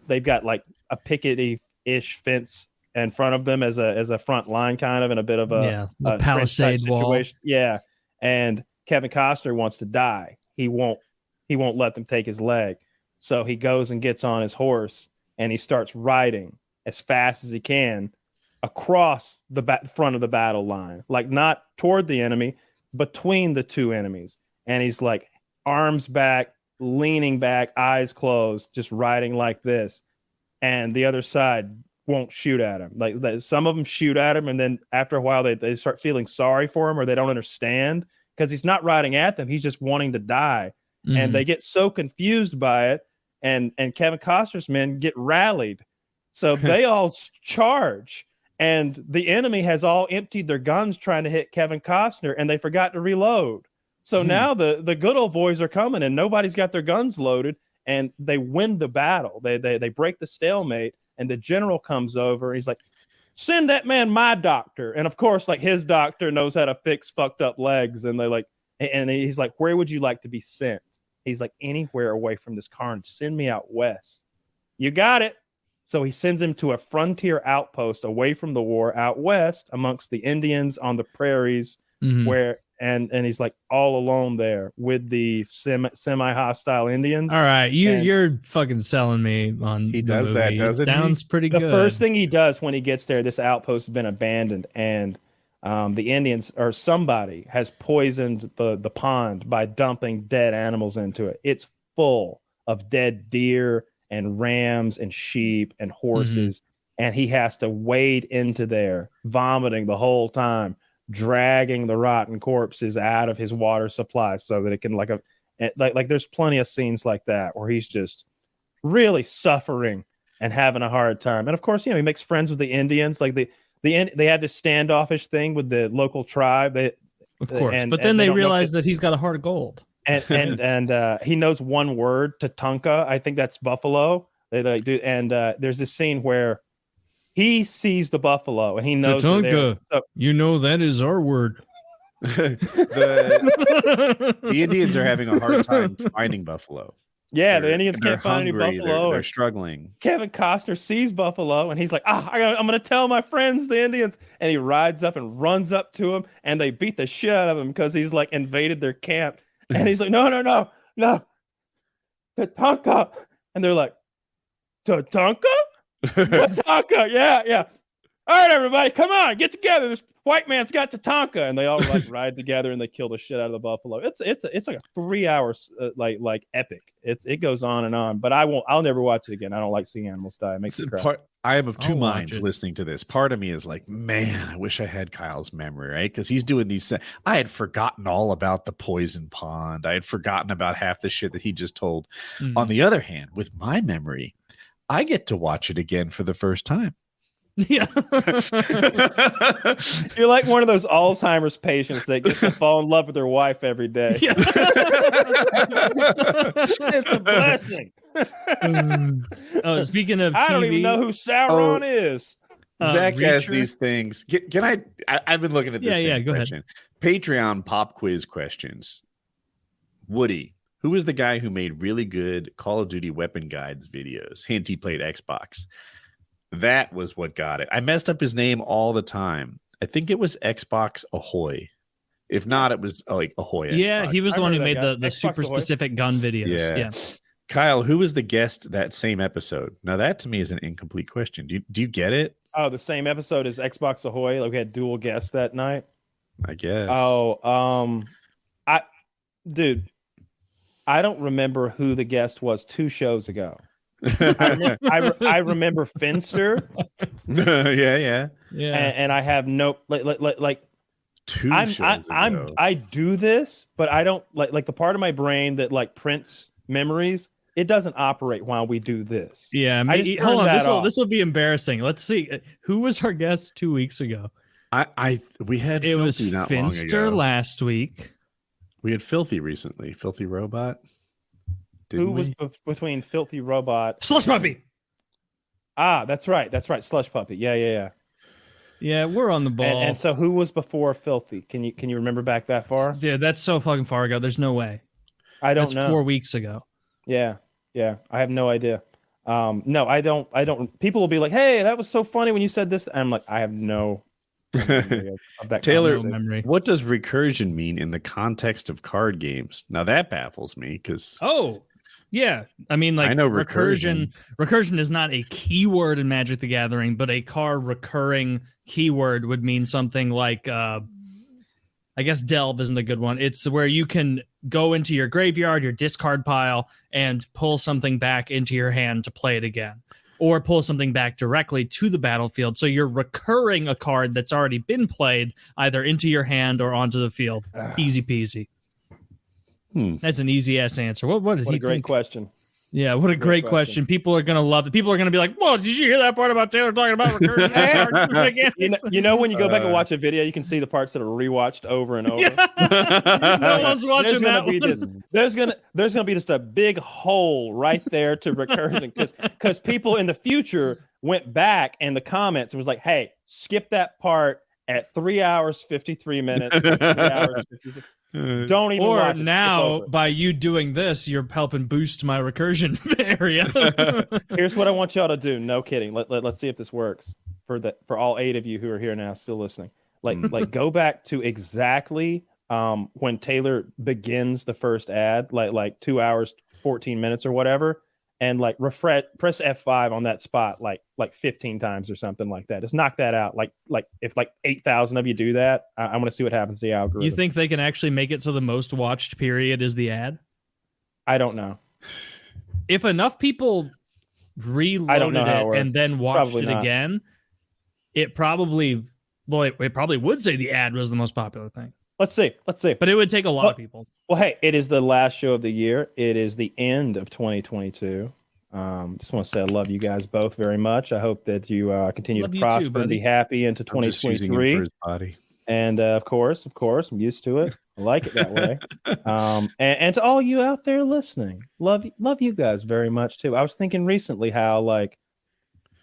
They've got like a pickety-ish fence in front of them as a front line kind of, in a bit of a palisade wall. Yeah. And Kevin Costner wants to die. He won't let them take his leg. So he goes and gets on his horse, and he starts riding as fast as he can across the front of the battle line, like not toward the enemy, between the two enemies. And he's like arms back, leaning back, eyes closed, just riding like this. And the other side won't shoot at him. Like some of them shoot at him, and then after a while they start feeling sorry for him, or they don't understand, because he's not riding at them. He's just wanting to die. And they get so confused by it. And Kevin Costner's men get rallied. So they all charge. And the enemy has all emptied their guns trying to hit Kevin Costner, and they forgot to reload. So now the good old boys are coming, and nobody's got their guns loaded, and they win the battle. They break the stalemate, and the general comes over, and he's like, send that man my doctor. And of course, like his doctor knows how to fix fucked up legs. And he's like, where would you like to be sent? He's like, anywhere away from this carnage. Send me out west. You got it. So he sends him to a frontier outpost away from the war out west amongst the Indians on the prairies, where and he's like all alone there with the semi-hostile Indians. All right, you're fucking selling me on. He does movie. that, doesn't he? Sounds pretty The good. first thing he does when he gets there, this outpost has been abandoned, and the Indians or somebody has poisoned the pond by dumping dead animals into it. It's full of dead deer and rams and sheep and horses, and he has to wade into there, vomiting the whole time, dragging the rotten corpses out of his water supply so that it can like there's plenty of scenes like that where he's just really suffering and having a hard time. And of course, he makes friends with the Indians. Like they had this standoffish thing with the local tribe. Of course, but then they realize that he's got a heart of gold. And he knows one word, Tatanka. I think that's buffalo. They do, and there's this scene where he sees the buffalo and he knows Tatanka. So, that is our word. the Indians are having a hard time finding buffalo. Yeah, the Indians can't find any buffalo. They're struggling. Kevin Costner sees buffalo and he's like, I'm going to tell my friends, the Indians. And he rides up and runs up to him, and they beat the shit out of him because he's like invaded their camp. And he's like, no, Tatanka. And they're like, Tatanka? Tatanka, yeah. All right, everybody, come on, get together. This white man's got Tatanka. And they all like ride together and they kill the shit out of the buffalo. It's like a 3 hours like epic. It goes on and on. But I'll never watch it again. I don't like seeing animals die. It makes me cry. I am of two minds listening to this. Part of me is like, man, I wish I had Kyle's memory, right? Because he's doing these. I had forgotten all about the poison pond. I had forgotten about half the shit that he just told. On the other hand, with my memory, I get to watch it again for the first time. Yeah. You're like one of those Alzheimer's patients that gets to fall in love with their wife every day. Yeah. It's a blessing. Speaking of TV, I don't even know who Sauron is. Zach has these things. Can I? I've been looking at this. Yeah, go ahead. Patreon pop quiz questions. Woody, who was the guy who made really good Call of Duty weapon guides videos? Hint, he played Xbox. That was what got it. I messed up his name all the time. I think it was Xbox Ahoy. If not, it was like Ahoy. Yeah, Xbox. he was the one who made the super specific gun videos. Yeah. Kyle, who was the guest that same episode? Now that to me is an incomplete question. Do you get it? Oh, the same episode as Xbox Ahoy. Like we had dual guests that night. I guess. Oh, I don't remember who the guest was 2 shows ago. I remember Finster. yeah. And I have no like 2 shows ago. I do this, but I don't like the part of my brain that like prints memories. It doesn't operate while we do this. Yeah, hold on. This will be embarrassing. Let's see. Who was our guest 2 weeks ago? We had it was Finster last week. We had Filthy recently. Filthy Robot. Who was between Filthy Robot? Slush Puppy. That's right. Slush Puppy. Yeah. Yeah, we're on the ball. And so who was before Filthy? Can you remember back that far? Dude, that's so fucking far ago. There's no way. That's know. 4 weeks ago. Yeah. I have no idea. No, I don't. People will be like, "Hey, that was so funny when you said this." I'm like, I have no memory of that. Taylor, what does recursion mean in the context of card games? Now that baffles me because. Yeah, I mean, like, I know recursion is not a keyword in Magic the Gathering, but a card recurring keyword would mean something like, I guess delve isn't a good one. It's where you can go into your graveyard, your discard pile, and pull something back into your hand to play it again, or pull something back directly to the battlefield. So you're recurring a card that's already been played either into your hand or onto the field. Easy peasy. That's an easy ass answer. What did he think? Great question. Yeah, what a great question. People are gonna love it. People are gonna be like, "Well, did you hear that part about Taylor talking about recursion?" you know, when you go back and watch a video, you can see the parts that are rewatched over and over. Yeah. No one's watching that one. There's gonna be just a big hole right there to recursion because people in the future went back in the comments and was like, "Hey, skip that part at 3 hours 53 minutes." 3 hours 56. Don't even or watch it. now by you doing this, you're helping boost my recursion area. Here's what I want y'all to do. No kidding. Let's see if this works for all 8 of you who are here now still listening. Like go back to exactly when Taylor begins the first ad, like 2 hours 14 minutes or whatever, and like press F5 on that spot like 15 times or something like that. Just knock that out. Like if 8,000 of you do that, I want to see what happens to the algorithm. You think they can actually make it so the most watched period is the ad? I don't know. If enough people reloaded it and then watched it again, it probably would say the ad was the most popular thing. Let's see. But it would take a lot of people. Well, hey, it is the last show of the year. It is the end of 2022. Just want to say I love you guys both very much. I hope that you continue to prosper and be happy into 2023. And of course, I'm used to it. I like it that way. And to all you out there listening, love you guys very much too. I was thinking recently how like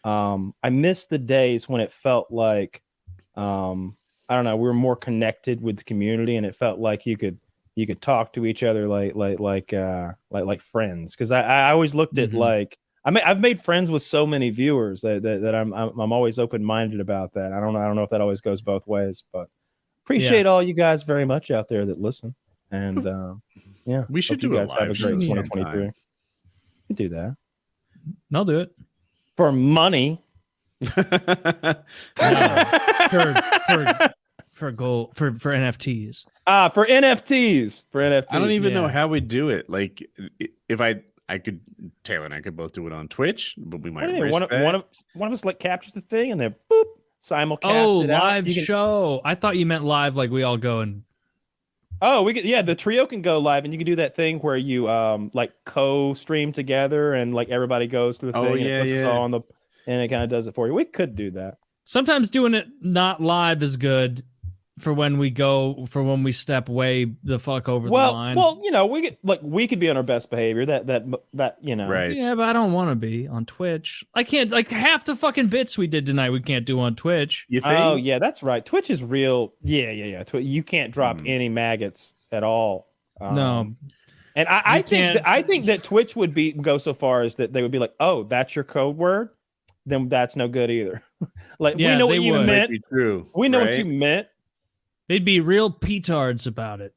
I miss the days when it felt like I don't know, we were more connected with the community, and it felt like you could talk to each other like friends. Because I always looked at like I've made friends with so many viewers that I'm always open minded about that. I don't know if that always goes both ways, but appreciate all you guys very much out there that listen. And yeah, we should do you guys have a great 2023. You do that. I'll do it for money. For NFTs. For NFTs. I don't even know how we do it. Like if I could, Taylor and I could both do it on Twitch, but we might one of us like captures the thing and then boop simulcast. Live show. I thought you meant live, like we all go and. Oh, the trio can go live, and you can do that thing where you like co-stream together, and like everybody goes to the thing, and it puts us all on the, and it kind of does it for you. We could do that. Sometimes doing it not live is good for when we step way the fuck over the line. Well, we could be on our best behavior. That right. Yeah, but I don't want to be on Twitch. I can't, like, half the fucking bits we did tonight we can't do on Twitch. You think? Oh yeah, that's right. Twitch is real. Yeah. You can't drop any maggots at all. No. And I think that Twitch would go so far as that they would be like, oh, that's your code word, then that's no good either. Like, we know what you meant. True, we know what you meant. They'd be real petards about it.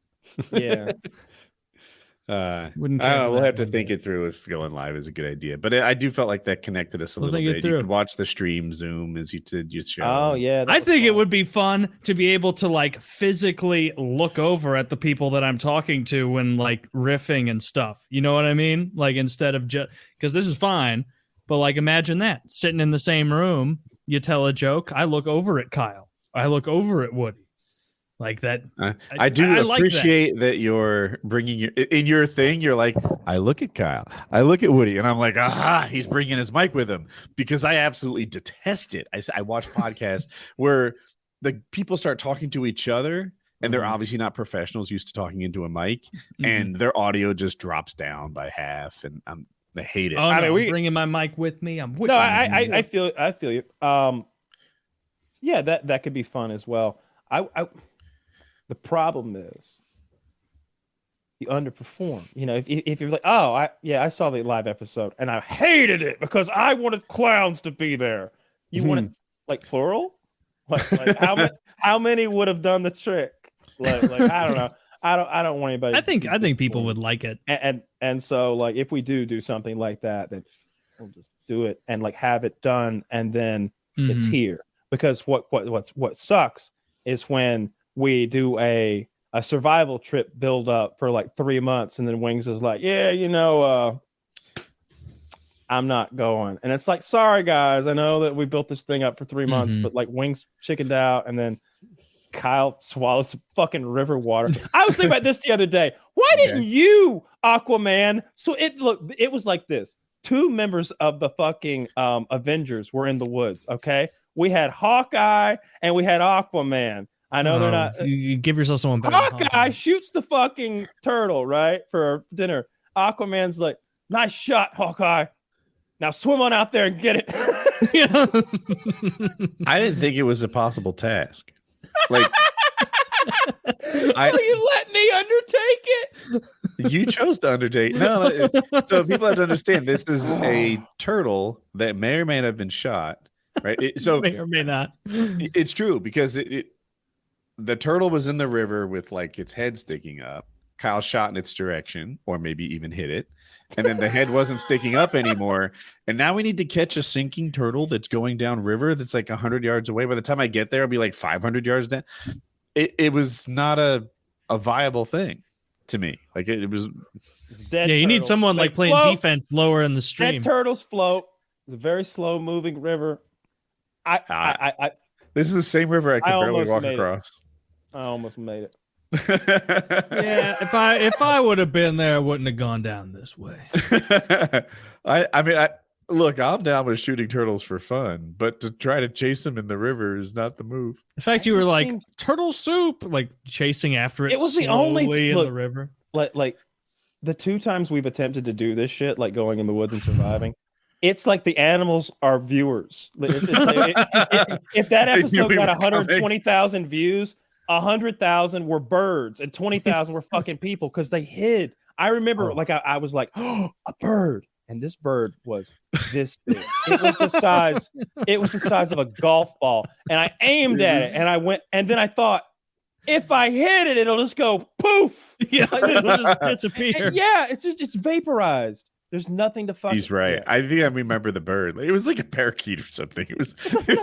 Yeah. I don't know. We'll have to think it through if going live is a good idea. But I do felt like that connected us a little bit. You could watch the stream Zoom as you did your show. Oh, yeah. I think it would be fun to be able to like physically look over at the people that I'm talking to when like riffing and stuff. You know what I mean? Like instead of just because this is fine. But like imagine that sitting in the same room, you tell a joke. I look over at Kyle. I look over at Woody. Like that. I do appreciate that you're bringing your thing. You're like, I look at Kyle, I look at Woody, and I'm like, aha, he's bringing his mic with him, because I absolutely detest it. I watch podcasts where the people start talking to each other, and they're obviously not professionals used to talking into a mic, and their audio just drops down by half, and I hate it. Oh, no, I'm bringing my mic with me. I feel you. Yeah, that could be fun as well. The problem is you underperform. If you're like, oh, I saw the live episode and I hated it because I wanted clowns to be there. You want it like plural? Like how many would have done the trick? Like I don't know. I don't want anybody. I think people would like it. And so like if we do something like that, then we'll just do it and like have it done, and then it's here. Because what sucks is when we do a survival trip build up for like 3 months, and then Wings is like, I'm not going. And it's like, sorry guys, I know that we built this thing up for 3 months, but like Wings chickened out, and then Kyle swallows some fucking river water. I was thinking about this the other day. Why didn't you, Aquaman? So it was like this. 2 members of the fucking Avengers were in the woods, okay? We had Hawkeye and we had Aquaman. I know they're not. You give yourself someone better. Hawkeye shoots the fucking turtle, right? For dinner. Aquaman's like, nice shot, Hawkeye. Now swim on out there and get it. I didn't think it was a possible task. Like, You let me undertake it. You chose to undertake. No, so people have to understand this is a turtle that may or may not have been shot, right? So may or may not. It's true because the turtle was in the river with like its head sticking up. Kyle shot in its direction, or maybe even hit it, and then the head wasn't sticking up anymore. And now we need to catch a sinking turtle that's going down river that's like 100 yards away. By the time I get there, I'll be like 500 yards down. It was not a viable thing to me. Like it was. Yeah, you need someone like playing defense lower in the stream. Dead turtles float. It's a very slow moving river. This is the same river I could barely walk across. I almost made it. Yeah, if I would have been there, I wouldn't have gone down this way. I mean, look, I'm down with shooting turtles for fun, but to try to chase them in the river is not the move. In fact, you were like turtle soup, like chasing after it. It was the only in the river. Like the 2 times we've attempted to do this shit, like going in the woods and surviving. It's like the animals are viewers. If that episode got 120,000 views, 100,000 were birds and 20,000 were fucking people because they hid. I remember, like, I was like, oh, a bird, and this bird was this big. It was the size. It was the size of a golf ball, and I aimed at it, and I went, and then I thought, if I hit it, it'll just go poof. Yeah, it'll just disappear. Yeah, it's vaporized. There's nothing to fucking. He's right. Get. I think I remember the bird. It was like a parakeet or something. It was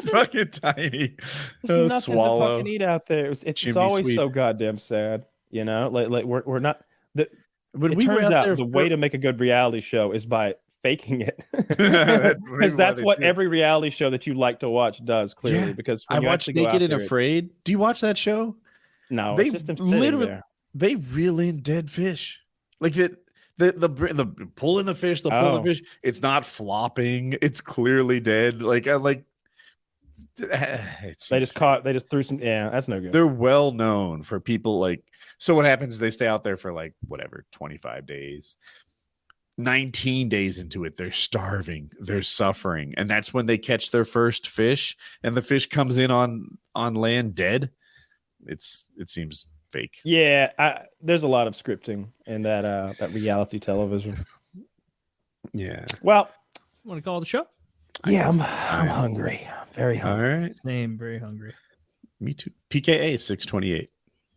fucking tiny. There's nothing swallow. to fucking eat out there. It's always sweet. so goddamn sad. You know, like we're not. When it we turns were out there the way to make a good reality show is by faking it, That's because that's what every reality show that you like to watch does. Clearly, Yeah. because I watched Naked and Afraid. Do you watch that show? No, They it's just them sitting literally there. they reel in dead fish. Like the pulling the fish, the pulling the fish. It's not flopping. It's clearly dead. Like I'm like. They just threw some. Yeah, that's no good. They're well known for people like. So what happens is they stay out there for like whatever 25 days. 19 days into it, they're starving, they're suffering, and that's when they catch their first fish, and the fish comes in on land dead. It seems fake. Yeah, there's a lot of scripting in that reality television. Yeah. Well, Want to call the show? yeah, I'm hungry. Very hungry. All right. Same, very hungry. Me too. PKA 628.